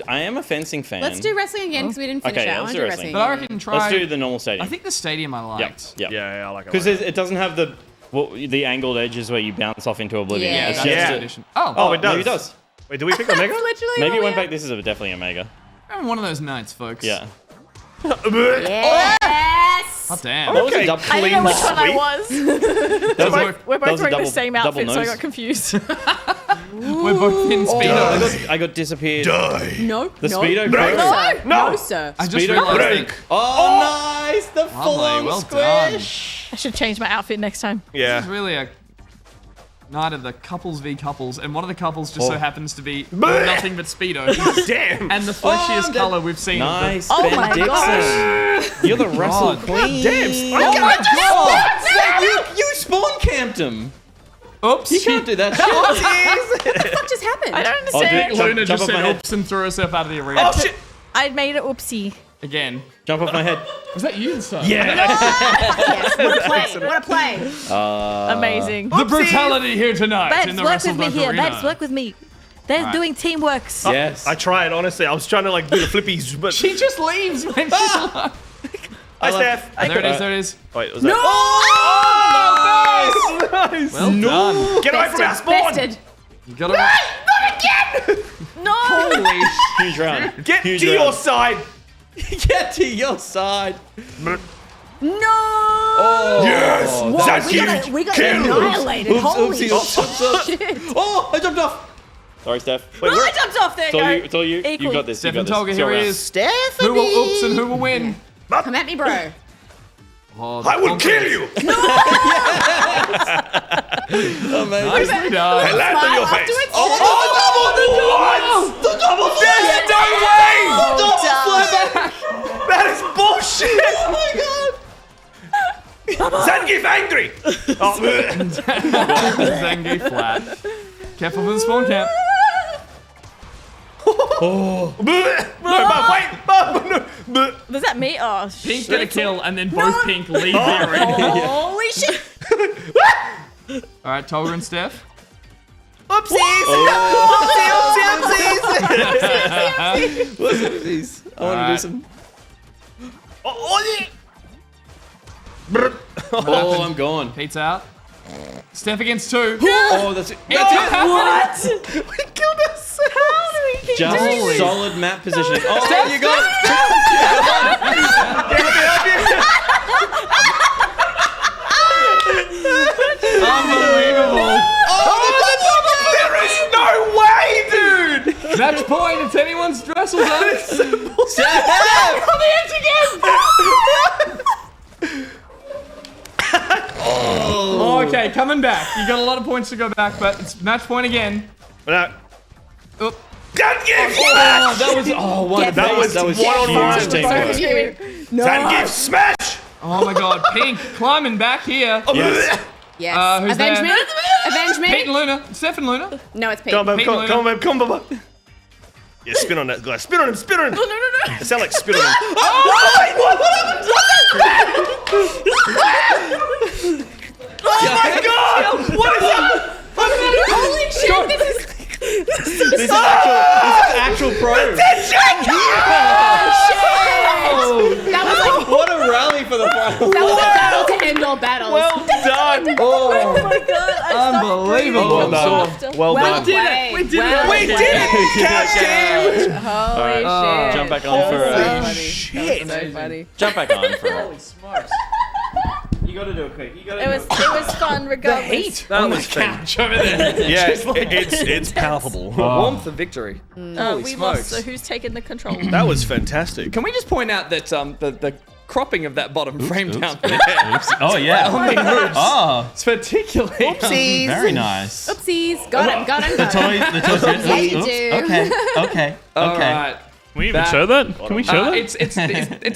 G: I am a fencing fan.
B: Let's do wrestling again because we didn't finish it. I want to do wrestling.
I: But I reckon try...
G: Let's do the normal stadium.
I: I think the stadium I liked.
G: Yep.
F: Yeah, I like it.
G: Because it doesn't have the angled edges where you bounce off into oblivion.
B: Yeah.
G: It's
I: That's
G: just
I: the
G: a-
I: edition.
F: Oh, it does.
G: Maybe it does.
F: Wait, do we pick Omega?
B: Literally
G: Maybe it went
B: all
G: back. This is definitely Omega.
I: Having one of those nights, folks.
G: Yeah.
B: Yes.
I: Oh, damn.
G: That was a
F: Okay.
G: double
H: I didn't know which one I was.
G: that
H: We're both
G: was a
H: wearing
G: double-
H: the same outfit,
G: double
H: so I
G: nose.
H: got confused.
I: We're both in Speedos.
G: I got disappeared.
B: No.
G: The
B: no,
G: Speedo
B: No,
G: Crow?
B: sir.
F: No.
B: No, sir.
I: I just
G: Speedo
I: realized that.
G: Oh, nice! The
I: Lovely,
G: full-on
I: well done.
G: squish.
H: I should change my outfit next time.
I: This
F: Yeah.
I: is really a night of the couples v couples, and one of the couples just so happens to be nothing but Speedos.
F: Damn.
I: And the fleshiest colour we've seen.
G: Nice,
H: Oh
G: Ben
H: my
G: Dixon.
H: gosh.
G: You're the Russell
I: God.
G: Queen.
F: Damn.
G: Oh my god! You spawn camped him.
I: Oops.
G: You can't do that.
B: What the fuck just happened?
H: I don't understand.
I: Luna just
G: off my
I: said
G: head.
I: oops and threw herself out of the arena.
F: Oh shit.
H: I made it oopsie.
I: Again.
G: Jump off my head.
I: Was that you this time?
F: Yeah.
B: Yes, what a play. What a play.
H: Amazing.
I: The brutality here tonight in
H: Babes,
I: the
H: work with me
I: Wrestledunk
H: here.
I: arena.
H: Babes, work with me. They're doing teamworks.
G: Yes.
F: I tried, honestly. I was trying to like do the flippies, but
I: She just leaves when she's alone.
F: Hi, Steph.
I: There it is, there it is.
F: Wait, was that?
I: Oh,
F: Nice.
I: well done.
F: Get away from our spawn.
B: Bested.
I: You got it.
H: No.
I: Holy
G: Huge round.
F: Get
G: Huge
F: to
G: round.
F: your side.
G: Get to your side.
B: No.
G: Oh.
F: Yes.
B: Whoa,
F: That's
B: we got
F: huge.
B: annihilated. Holy
G: Oops.
B: shit.
G: Oh, I jumped off. Sorry, Steph.
H: No, I jumped off there.
G: It's all you. It's all you. You
H: Equal.
G: got this. You
I: Steph
G: got
I: and
G: this.
I: Tolga,
G: It's your
I: here he
G: round.
I: is.
K: Stephanie!
I: Who will oops and who will win?
B: Come at me, bro.
I: Oh,
F: I will kill you.
G: Amazing.
I: Nicely done.
F: I laughed on your face.
B: afterwards.
F: What? The double There's no way. That is bullshit. Oh my god. Zangief angry.
I: Zangief flat. Careful with the spawn camp.
F: No, wait.
H: Was that me? Oh,
I: Pink
H: shit.
I: get a kill, and then both Pink leave the arena.
H: Holy shit.
I: All right, Tolga and Steph.
G: Oopsies.
F: Oopsies.
G: Oopsies. I want to do some. Oh, I'm gone.
I: Pete's out. Steph against two.
G: Oh, that's it.
H: What?
F: We killed ourselves.
H: How do we keep
G: Just
H: doing this?
G: solid map positioning. Oh, you got
I: Unbelievable.
F: There is no way, dude.
I: Match point. It's anyone's Wrestledunk.
G: Steph!
I: On the edge again. Oh. Okay, coming back. You got a lot of points to go back, but it's match point again.
F: No.
I: Oop.
F: Zangief
G: Oh,
F: smash.
G: that was one of
F: That
G: those.
F: was
G: That was
F: one-on-one.
G: huge teamwork.
F: Zangief smash.
I: Oh my god, Pink climbing back here.
G: Yes.
B: Yes.
I: Who's
B: Avenge
I: there?
B: me. Avenge me.
I: Pete and Luna. Steph and Luna.
B: No, it's Pete.
F: Come on,
I: Pete
F: babe.
I: and
F: Come on,
I: Luna.
F: babe. Come on, babe. Yeah, spin on that guy. Spin on him. Spin on him.
H: No.
F: It sounds like spit on him. Oh my god! What is that?
B: Holy shit.
G: This is actual pro.
B: That was like
G: What a rally.
R: only for the final.
B: That was a battle to end all battles.
F: Well done.
H: Oh my god!
F: Unbelievable. Well done. Well done.
B: We did it.
F: We did it. Couch team.
B: Holy shit.
R: Jump back on for
B: Shit. So funny.
R: Jump back on for
I: Holy smokes.
R: You gotta do it quick. You gotta
H: It was fun regardless.
I: The heat
F: That
I: on
F: was
I: the couch over there.
F: Yeah, it's palpable.
I: Warmth of victory. Holy
H: We
I: smokes.
H: lost, so who's taking the control?
F: That was fantastic.
I: Can we just point out that the cropping of that bottom frame down there?
G: Oh yeah. Oh,
I: It's particularly.
B: Oopsies.
G: very nice.
B: Oopsies. Got him.
G: The toy.
B: Yeah, you do.
G: Okay.
I: All right.
F: Can we even show that? Can we show that?
I: It's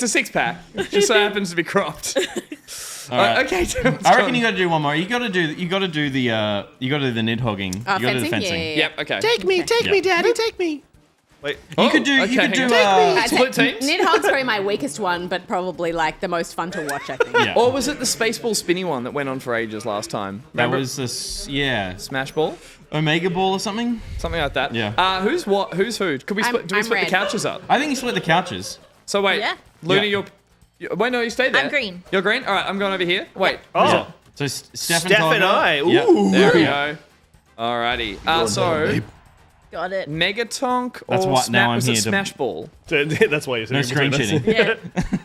I: a 6-pack. Just so happens to be cropped.
G: All right.
I: Okay.
G: I reckon you got to do one more. You got to do the nid hogging. You got to do the fencing.
B: Yeah.
I: Yep. Okay.
K: Take me, Daddy, take me.
F: Wait.
G: You could do.
I: split teams.
B: Nidhogg's probably my weakest one, but probably like the most fun to watch, I think.
G: Yeah.
I: Or was it the Spaceball spinny one that went on for ages last time?
G: That
I: Remember?
G: was
I: Smash Ball,
G: Omega Ball or something.
I: something like that.
G: Yeah.
I: Who's what? Who's who? Could we split? Do we
B: I'm
I: split the
B: red.
I: couches up?
G: I think you split the couches.
I: So wait,
H: Yeah.
I: Luna,
G: Yeah.
I: wait, no, you stay there.
H: I'm green.
I: You're green. All right, I'm going over here. Wait.
F: Oh,
G: So Steph
F: Steph and I. Ooh.
G: Yeah.
I: There we go. Alrighty. So
H: Got it.
I: Megatonk
G: That's
I: or
G: what- now I'm
I: was
G: here
I: it
G: to-
I: Smash Ball?
F: That's why you're
G: No screen cheating.
H: Yeah.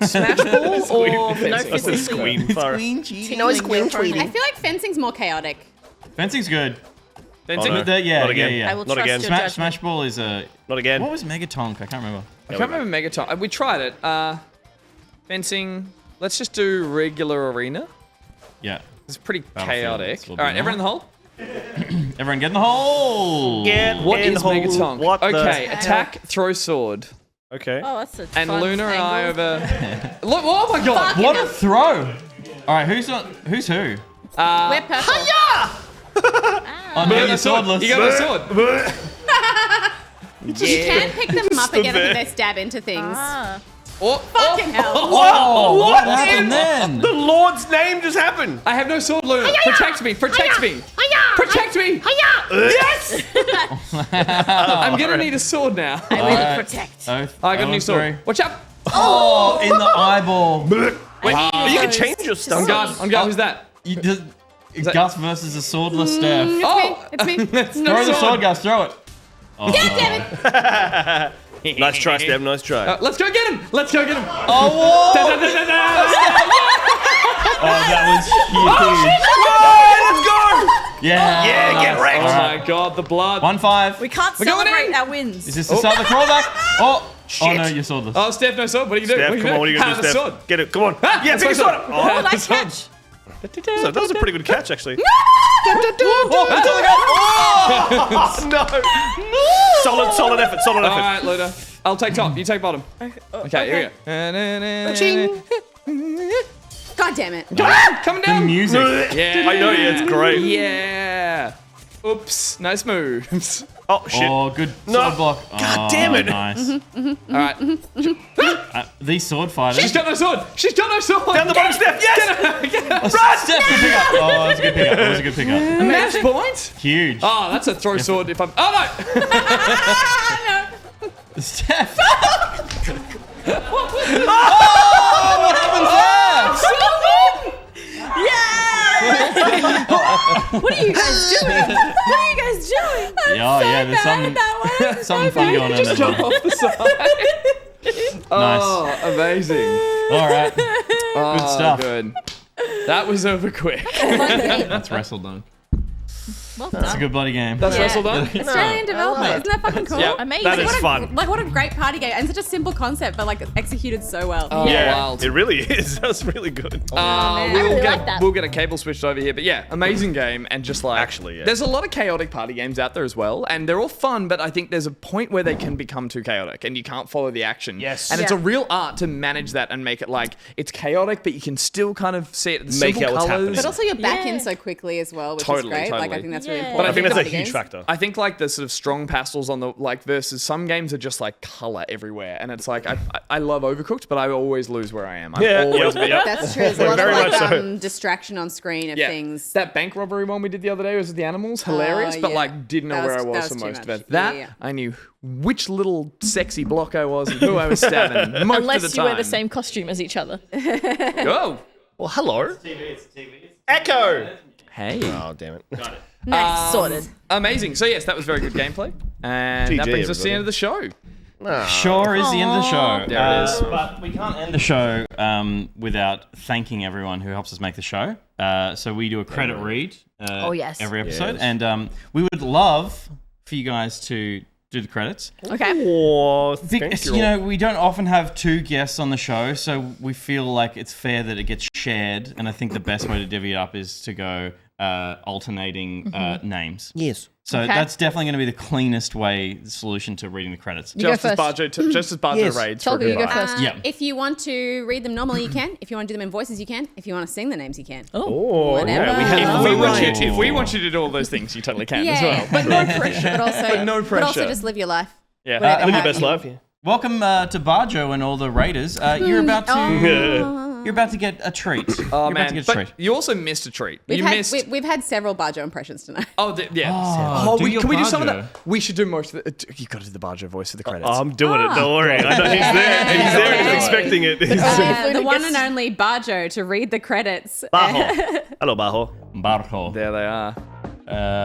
I: Smash Ball or
H: No
I: fencing?
F: That's a squeen. Far.
K: No squeen
B: I
K: tweeting.
B: feel like fencing's more chaotic.
G: Fencing's good.
I: Fencing?
F: Oh, no.
G: Yeah,
F: Not again.
G: yeah.
H: I will
F: Not
H: trust
F: again.
H: your
G: Smash,
H: judgment.
G: Smash Ball is a.
F: Not again.
G: What was Megatonk? I can't remember.
I: I can't remember Megatonk. We tried it. Fencing. Let's just do regular arena.
G: Yeah.
I: It's pretty
G: Battlefield,
I: chaotic.
G: it's a
I: All
G: little
I: right,
G: bit
I: everyone in the hole.
G: Everyone get in the hole.
I: What
F: in
I: is
F: hole.
I: Megatonk?
F: What the
I: Okay,
F: hell?
I: attack, throw sword.
F: Okay.
H: Oh, that's a
I: And
H: fun
I: Luna and I
H: angle.
I: over. Look! Oh my god!
G: What a throw! All right, who's who?
B: We're purple.
G: Oh, no, you're swordless.
I: You got a sword.
B: You can pick them up
F: the
B: again if
F: bear.
B: they stab into things.
I: Oh,
B: Fucking hell.
G: Oh, what
F: in
G: happened then?
F: The Lord's name just happened.
I: I have no sword, Luna. Protect me! Protect me! Protect me!
F: Yes.
I: I'm gonna need a sword now.
B: I will protect.
G: Oath.
I: I got a new
G: Oath
I: sword.
G: three.
I: Watch out!
G: Oh, in the eyeball.
F: Wait, you can change your
I: On
F: stuff.
I: guard. On guard. Who's that?
G: You just, Gus versus a swordless Steph.
I: Oh!
B: It's me.
I: That's no
G: Throw the
I: sword.
G: sword, Gus. Throw it. Oh.
B: God damn it.
F: Nice try, Steph. Nice try.
I: Let's go get him! Let's go get him!
G: Oh,
I: Da, da, da, da, da.
G: that was huge.
F: Let's go.
G: Yeah.
F: Yeah, get wrecked.
I: Oh my god, the blood.
G: 1-5.
H: We can't
I: We're going
H: celebrate
I: in.
H: our wins.
G: Is this the start of the crawlback? Oh.
F: Shit.
G: Oh no, you're swordless.
I: Oh, Steph, no sword. What do you do?
F: Steph,
I: What do you
F: come on. What are you gonna
I: Have
F: do,
I: a
F: Steph?
I: sword.
F: Get it. Come on. Yeah,
I: That's
F: take a
I: my
F: sword.
I: sword.
F: Oh,
H: Nice catch.
F: so that was a pretty good catch, actually.
G: Oh,
F: No. Solid effort. Solid
I: All
F: effort.
I: right, Luna. I'll take top. You take bottom. Okay, here we go.
B: God damn it.
I: Coming
G: The
I: down.
G: music.
I: Yeah.
F: I know, yeah, it's great.
I: Yeah. Oops. Nice moves.
F: Oh, shit.
G: Oh, good
F: No.
G: sword block.
F: God damn it.
G: Nice.
I: All right.
G: These sword fighters.
I: She's got no sword. She's got no sword.
F: Down the bottom, Steph. Yes.
I: Get her.
G: Oh, Steph, good pickup. Oh, that was a good pickup. That was a good pickup.
I: Match point.
G: Huge.
I: Oh, that's a throw sword. If I'm. Oh no.
G: Steph.
H: What
G: happens there?
H: What are you guys doing? What are you guys doing?
G: Yeah, there's something fun going on
I: Just
G: there.
I: jump off the side. Oh, amazing.
G: All right.
I: Oh,
G: Good stuff.
I: Good. That was over quick.
G: That's Wrestledunk.
H: Well
G: That's a
H: done.
G: good bloody game.
I: That's Wrestledunk.
B: Australian developer. Isn't that fucking cool?
I: Yeah,
H: Amazing.
F: That is
B: What a-
F: fun.
B: Like, what a great party game. And such a simple concept, but like executed so well.
I: Oh,
F: Yeah,
I: wild.
F: it really is. That's really good.
B: man. I
I: We'll
B: really
I: get
H: like that.
I: we'll get a cable switched over here, but yeah, amazing game and just like
F: Actually, yeah.
I: there's a lot of chaotic party games out there as well, and they're all fun, but I think there's a point where they can become too chaotic and you can't follow the action.
F: Yes.
I: and it's a real art to manage that and make it like it's chaotic, but you can still kind of see it. The
F: Make
I: simple
F: out what's
I: colors.
F: happening.
B: But also you're back
H: Yeah.
B: in so quickly as well, which
I: Totally,
B: is great. Like, I
I: totally.
B: think That's really important.
F: But I think that's a
B: Party
F: huge
B: games.
F: factor.
I: I think like the sort of strong pastels on the like versus some games are just like color everywhere, and it's like I love Overcooked, but I always lose where I am. I'm always
B: That's true. There's a lot
F: Very
B: of
F: much
B: like,
F: so.
B: distraction on screen of things.
I: That bank robbery one we did the other day was with the animals, hilarious, but
B: yeah.
I: like didn't know
B: That
I: where I
B: was
I: was for
B: too
I: most
B: much.
I: of it.
B: Yeah,
I: That
B: yeah.
I: I knew which little sexy block I was and who I was stabbing most
H: Unless
I: of the
H: you
I: time.
H: wear the same costume as each other.
I: Oh,
F: well, hello. Echo.
I: Hey.
F: Oh, damn it. Got it.
H: Nice, sorted.
I: Amazing. So yes, that was very good gameplay, and that
F: GG,
I: brings us to the
F: everybody.
I: end of the show.
G: Sure is the end of the show.
I: There it is.
G: But we can't end the show without thanking everyone who helps us make the show. So we do a credit read
H: yes.
G: every episode.
F: Yes.
G: And we would love for you guys to do the credits.
H: Okay.
F: Oh, thank
G: You know, we don't often have two guests on the show, so we feel like it's fair that it gets shared. And I think the best way to divvy it up is to go alternating names.
F: Yes.
G: So
B: Okay.
G: that's definitely going to be the cleanest solution to reading the credits.
H: You go
I: Just as
H: first.
I: Barjo
F: Yes.
I: raids. for
H: Tolga, you go
I: goodbye.
H: first.
G: Yeah.
B: If you want to read them normally, you can. If you want to do them in voices, you can. If you want to sing the names, you can.
F: Oh,
B: Whatever.
F: yeah, we have
I: If we, want you,
F: variety.
I: if we want you to do all those things, you totally can as
B: Yeah,
I: well.
B: but no pressure. But also,
I: But no
B: But also
I: pressure.
B: just live your life.
I: Yeah.
B: Whatever.
F: Live your best life, yeah.
G: Welcome to Barjo and all the raiders. You're about to you're about to get a treat.
I: Oh
G: you're about
I: man,
G: to get a
I: but
G: treat.
I: you also missed a treat.
B: We've
I: You
B: had
I: missed.
B: we've had several Barjo impressions tonight.
I: Oh, yeah.
G: Oh, do your
I: can we do some of
G: Barjo.
I: that? We should do most of the. You got to do the Barjo voice for the credits.
F: I'm doing it. Don't worry. I know he's there. He's there. He's expecting it.
B: The one and only Barjo to read the credits.
F: Bajo. Hello, Bajo.
G: Barjo.
I: There they are.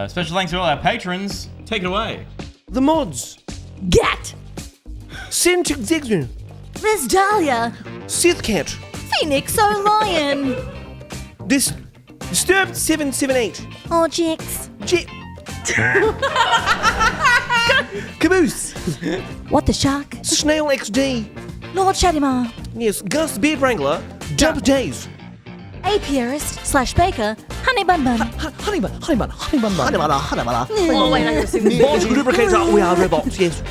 G: Special thanks to all our patrons. Take it away.
F: The mods.
H: Gat.
F: Cintiq Zigzag.
H: Miss Dahlia.
F: Sith Cat.
H: Phoenix O'Lion.
F: This Disturbed 778.
H: Oh, Jix.
F: Caboose.
H: What the Shark?
F: Snail XD.
H: Lord Shadimar.
F: Yes, Gus Beard Wrangler. DumpDaze.
H: Apiarist/baker. Honey Bun Bun.
F: Honey bun.
H: Oh, wait, I gotta sing this.
F: Bonds lubricator. We are robots. Yes.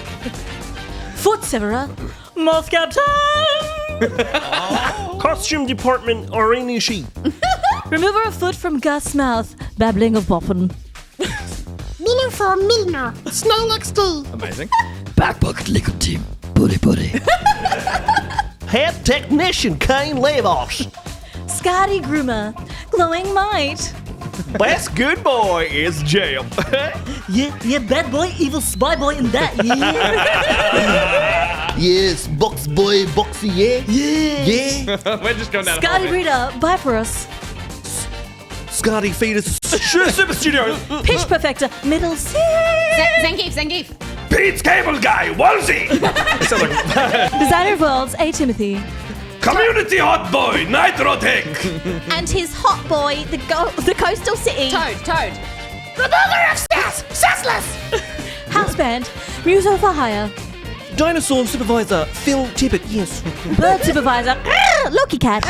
H: Foot Severer. Moth Captain.
F: Costume department. Irene She.
H: Remover of foot from Gus' mouth. Babbling of boppin'.
K: Miller for Milner. Snail XD.
I: Amazing.
K: Back pocket liquid team. BuriBuri.
F: Head technician Kane Levos.
H: Scotty Groomer. Glowing Might.
F: Best good boy is Jam.
H: Yeah, bad boy, EvilSpyBoy in that, yeah.
K: Yes, box boy, boxy, yeah. Yeah.
I: We're just going down.
H: Scotty Breeder, Bifurus.
F: Scotty Fetus. Super Studio.
H: Pitch Perfector, MiddleCee.
B: Zangief.
N: Pete's Cable Guy, Wolsey.
H: Designer of Worlds, A. Timothy.
N: Community Hot Boy, Nicrotex.
H: And his hot boy, the Coastal City.
B: Toad.
K: Remover of Sass. Sassless.
H: Houseband, Muso for Hire.
F: Dinosaur Supervisor Phil Tippett. Yes.
H: Bird Supervisor, LauCat.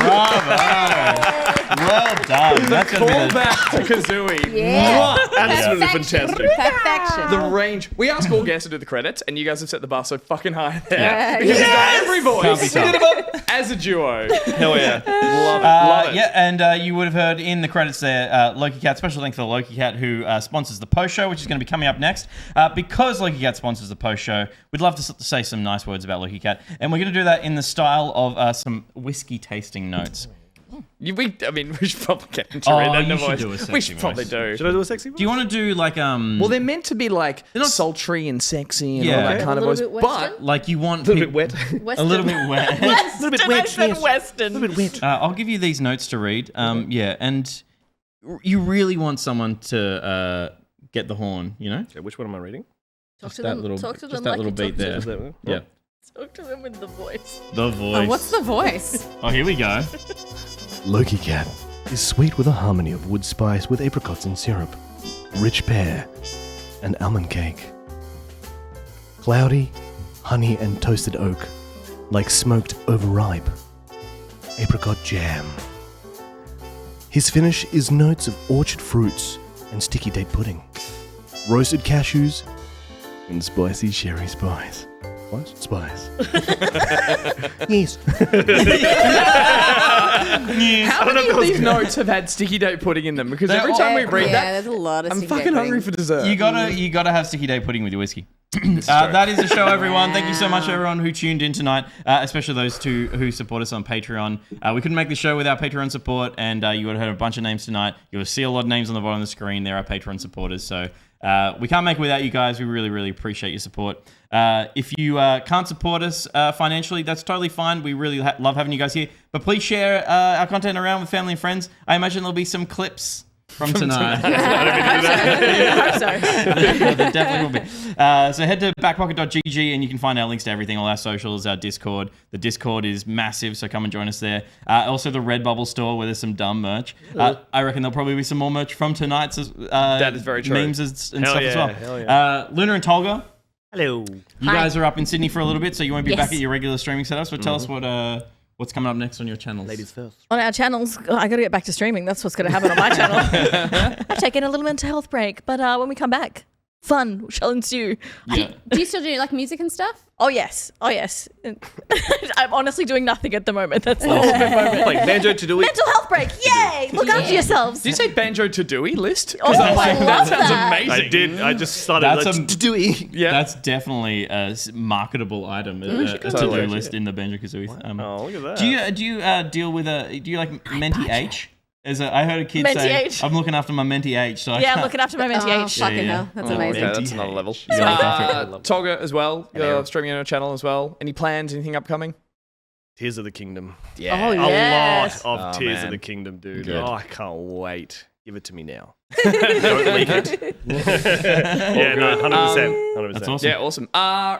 G: Bravo. Well done. That's going to be
I: Call
G: the...
I: back to Kazooie.
B: Yeah.
F: Absolutely
B: Perfection.
F: fantastic.
B: Perfection.
I: The range. We ask all guests to do the credits, and you guys have set the bar so fucking high there.
B: Yeah.
I: Because you've done every
G: Can't be
I: voice.
G: tough.
I: We did them up as a duo.
F: Hell yeah. Love it.
G: Yeah, and you would have heard in the credits there, LauCat. Special thanks to LauCat who sponsors the post show, which is going to be coming up next. Because LauCat sponsors the post show, we'd love to say some nice words about LauCat, and we're going to do that in the style of some whiskey tasting notes.
I: We should probably get into
G: Oh,
I: it.
G: you should do a sexy
I: We should probably
G: voice.
I: do.
F: Should I do a sexy voice?
G: Do you want to do like
I: Well, they're meant to be like sultry and sexy and all
G: Yeah.
I: that kind of
H: A
I: voice,
H: little bit
I: but
H: Western?
G: like you want
F: A little bit wet.
G: a little bit wet?
F: A little bit wet. Yes.
H: Western.
F: A little bit wet.
G: I'll give you these notes to read. Yeah, and you really want someone to get the horn, you know?
F: Okay, which one am I reading?
H: Talk
G: Just
H: to
G: that
H: them.
G: little,
H: Talk to
G: just
H: them
G: that
H: like
G: little
H: you
G: beat
H: talk to
G: there.
F: Is that one?
G: Yeah,
H: Talk to them with the voice.
G: the voice.
B: What's the voice?
G: Oh, here we go.
Q: LauCat is sweet with a harmony of wood spice with apricots and syrup, rich pear, and almond cake. Cloudy, honey and toasted oak, like smoked overripe. Apricot jam. His finish is notes of orchard fruits and sticky date pudding, roasted cashews, and spicy sherry spice. What? Spice. Yes.
I: How many of these notes have had sticky date pudding in them? Because every time we read that,
B: there's a lot of
I: I'm
B: sticky
I: fucking
B: date
I: hungry
B: pudding.
I: for dessert.
G: You gotta have sticky date pudding with your whiskey. That is the show, everyone. Thank you so much, everyone who tuned in tonight, especially those two who support us on Patreon. We couldn't make the show without Patreon support, and you would have heard a bunch of names tonight. You'll see a lot of names on the bottom of the screen. There are Patreon supporters, so we can't make it without you guys. We really, really appreciate your support. If you can't support us financially, that's totally fine. We really love having you guys here. But please share our content around with family and friends. I imagine there'll be some clips from tonight.
H: I hope so.
G: There definitely will be. So head to backpocket.gg and you can find our links to everything, all our socials, our Discord. The Discord is massive, so come and join us there. Also the Redbubble store where there's some dumb merch. I reckon there'll probably be some more merch from tonight's
I: that is very true.
G: memes and stuff as well.
F: Hell yeah.
G: Luna and Tolga.
F: Hello.
G: You guys are up in Sydney for a little bit, so you won't be back
H: Yes.
G: at your regular streaming setup. So tell us what's coming up next on your channels. Ladies
F: first.
H: On our channels, I got to get back to streaming. That's what's going to happen on my channel. I'm taking a little mental health break, but when we come back, fun shall ensue.
G: Yeah.
B: Do you still do like music and stuff?
H: Oh yes. I'm honestly doing nothing at the moment. That's the ultimate moment.
F: Like Banjo to do it.
H: Mental health break. Yay! Look after yourselves.
I: Did you say Banjo Tooie list?
H: Oh,
I: I'm like,
H: I
I: that
H: love
I: sounds
H: that.
I: amazing.
F: I did. I just started
G: That's
F: like, Tooie.
I: Yeah.
G: That's definitely a marketable item, a to-do list in the Banjo-Kazooie.
F: Oh, look at that.
G: Do you deal with do you like Menti H? I heard a kid
H: Menti
G: say,
H: H.
G: I'm looking after my Menti H. So
H: Yeah, I'm looking after my Menti
B: Oh,
H: H.
B: fucking
G: yeah.
B: hell. That's
G: Oh,
B: amazing.
I: Okay, that's another level.
G: Yeah.
I: Tolga as well. You're streaming on your channel as well. Any plans? Anything upcoming?
F: Tears of the Kingdom.
I: Yeah.
H: Oh, yes.
F: A lot of Tears of
I: man.
F: the Kingdom, dude.
I: Good.
F: Oh, I can't wait. Give it to me now. Don't leak it. Yeah, no, 100%.
G: That's awesome.
I: Yeah, awesome.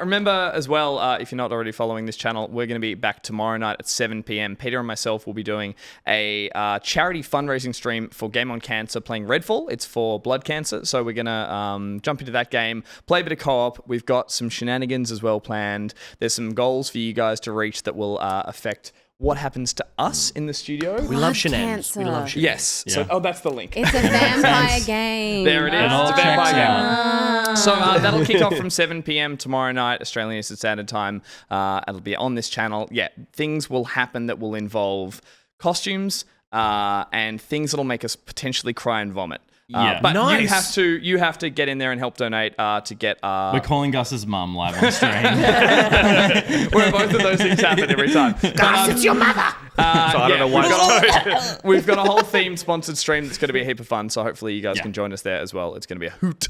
I: Remember as well, if you're not already following this channel, we're going to be back tomorrow night at 7 p.m. Peter and myself will be doing a charity fundraising stream for Game on Cancer playing Redfall. It's for blood cancer, so we're going to jump into that game, play a bit of co-op. We've got some shenanigans as well planned. There's some goals for you guys to reach that will affect what happens to us in the studio.
F: We love shenanigans. We love
I: Yes.
G: Yeah.
I: So, that's the link.
B: It's a vampire game.
I: There it is.
G: It all
I: It's a vampire
G: checks
I: game. So that'll kick off from 7 p.m. tomorrow night, Australian Eastern Standard Time. It'll be on this channel. Yeah, things will happen that will involve costumes and things that'll make us potentially cry and vomit.
G: Yeah.
I: But
F: Nice.
I: you have to get in there and help donate to get.
G: We're calling Gus's mum live on stream.
I: Where both of those things happen every time.
K: Gus, it's your mother.
F: So I don't know why.
I: We've got a whole themed sponsored stream that's going to be a heap of fun. So hopefully you guys can join us there as well. It's going to be a hoot.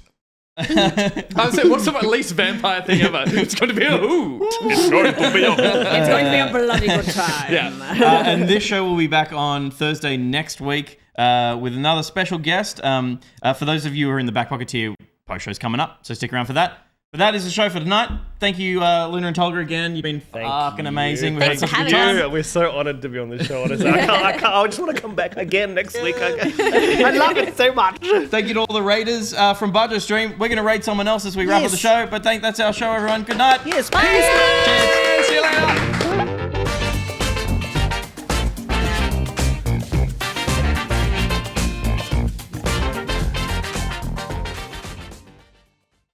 I: I was saying, what's the least vampire thing ever? It's going to be a hoot.
F: It's going to be
B: It's going to be a bloody good time.
I: Yeah.
G: And this show will be back on Thursday next week with another special guest. For those of you who are in the Back Pocket tier, post show's coming up, so stick around for that. But that is the show for tonight. Thank you, Luna and Tolga, again. You've been fucking amazing. We've had
H: Thanks for
G: such a good
H: having
G: time.
H: us.
F: We're so honoured to be on the show, honestly. I just want to come back again next week. I love it so much.
G: Thank you to all the raiders from Budget Stream. We're going to raid someone else as we wrap up the show, but that's our show, everyone. Good night.
F: Yes,
H: Bye.
F: peace.
G: Cheers.
I: See you later.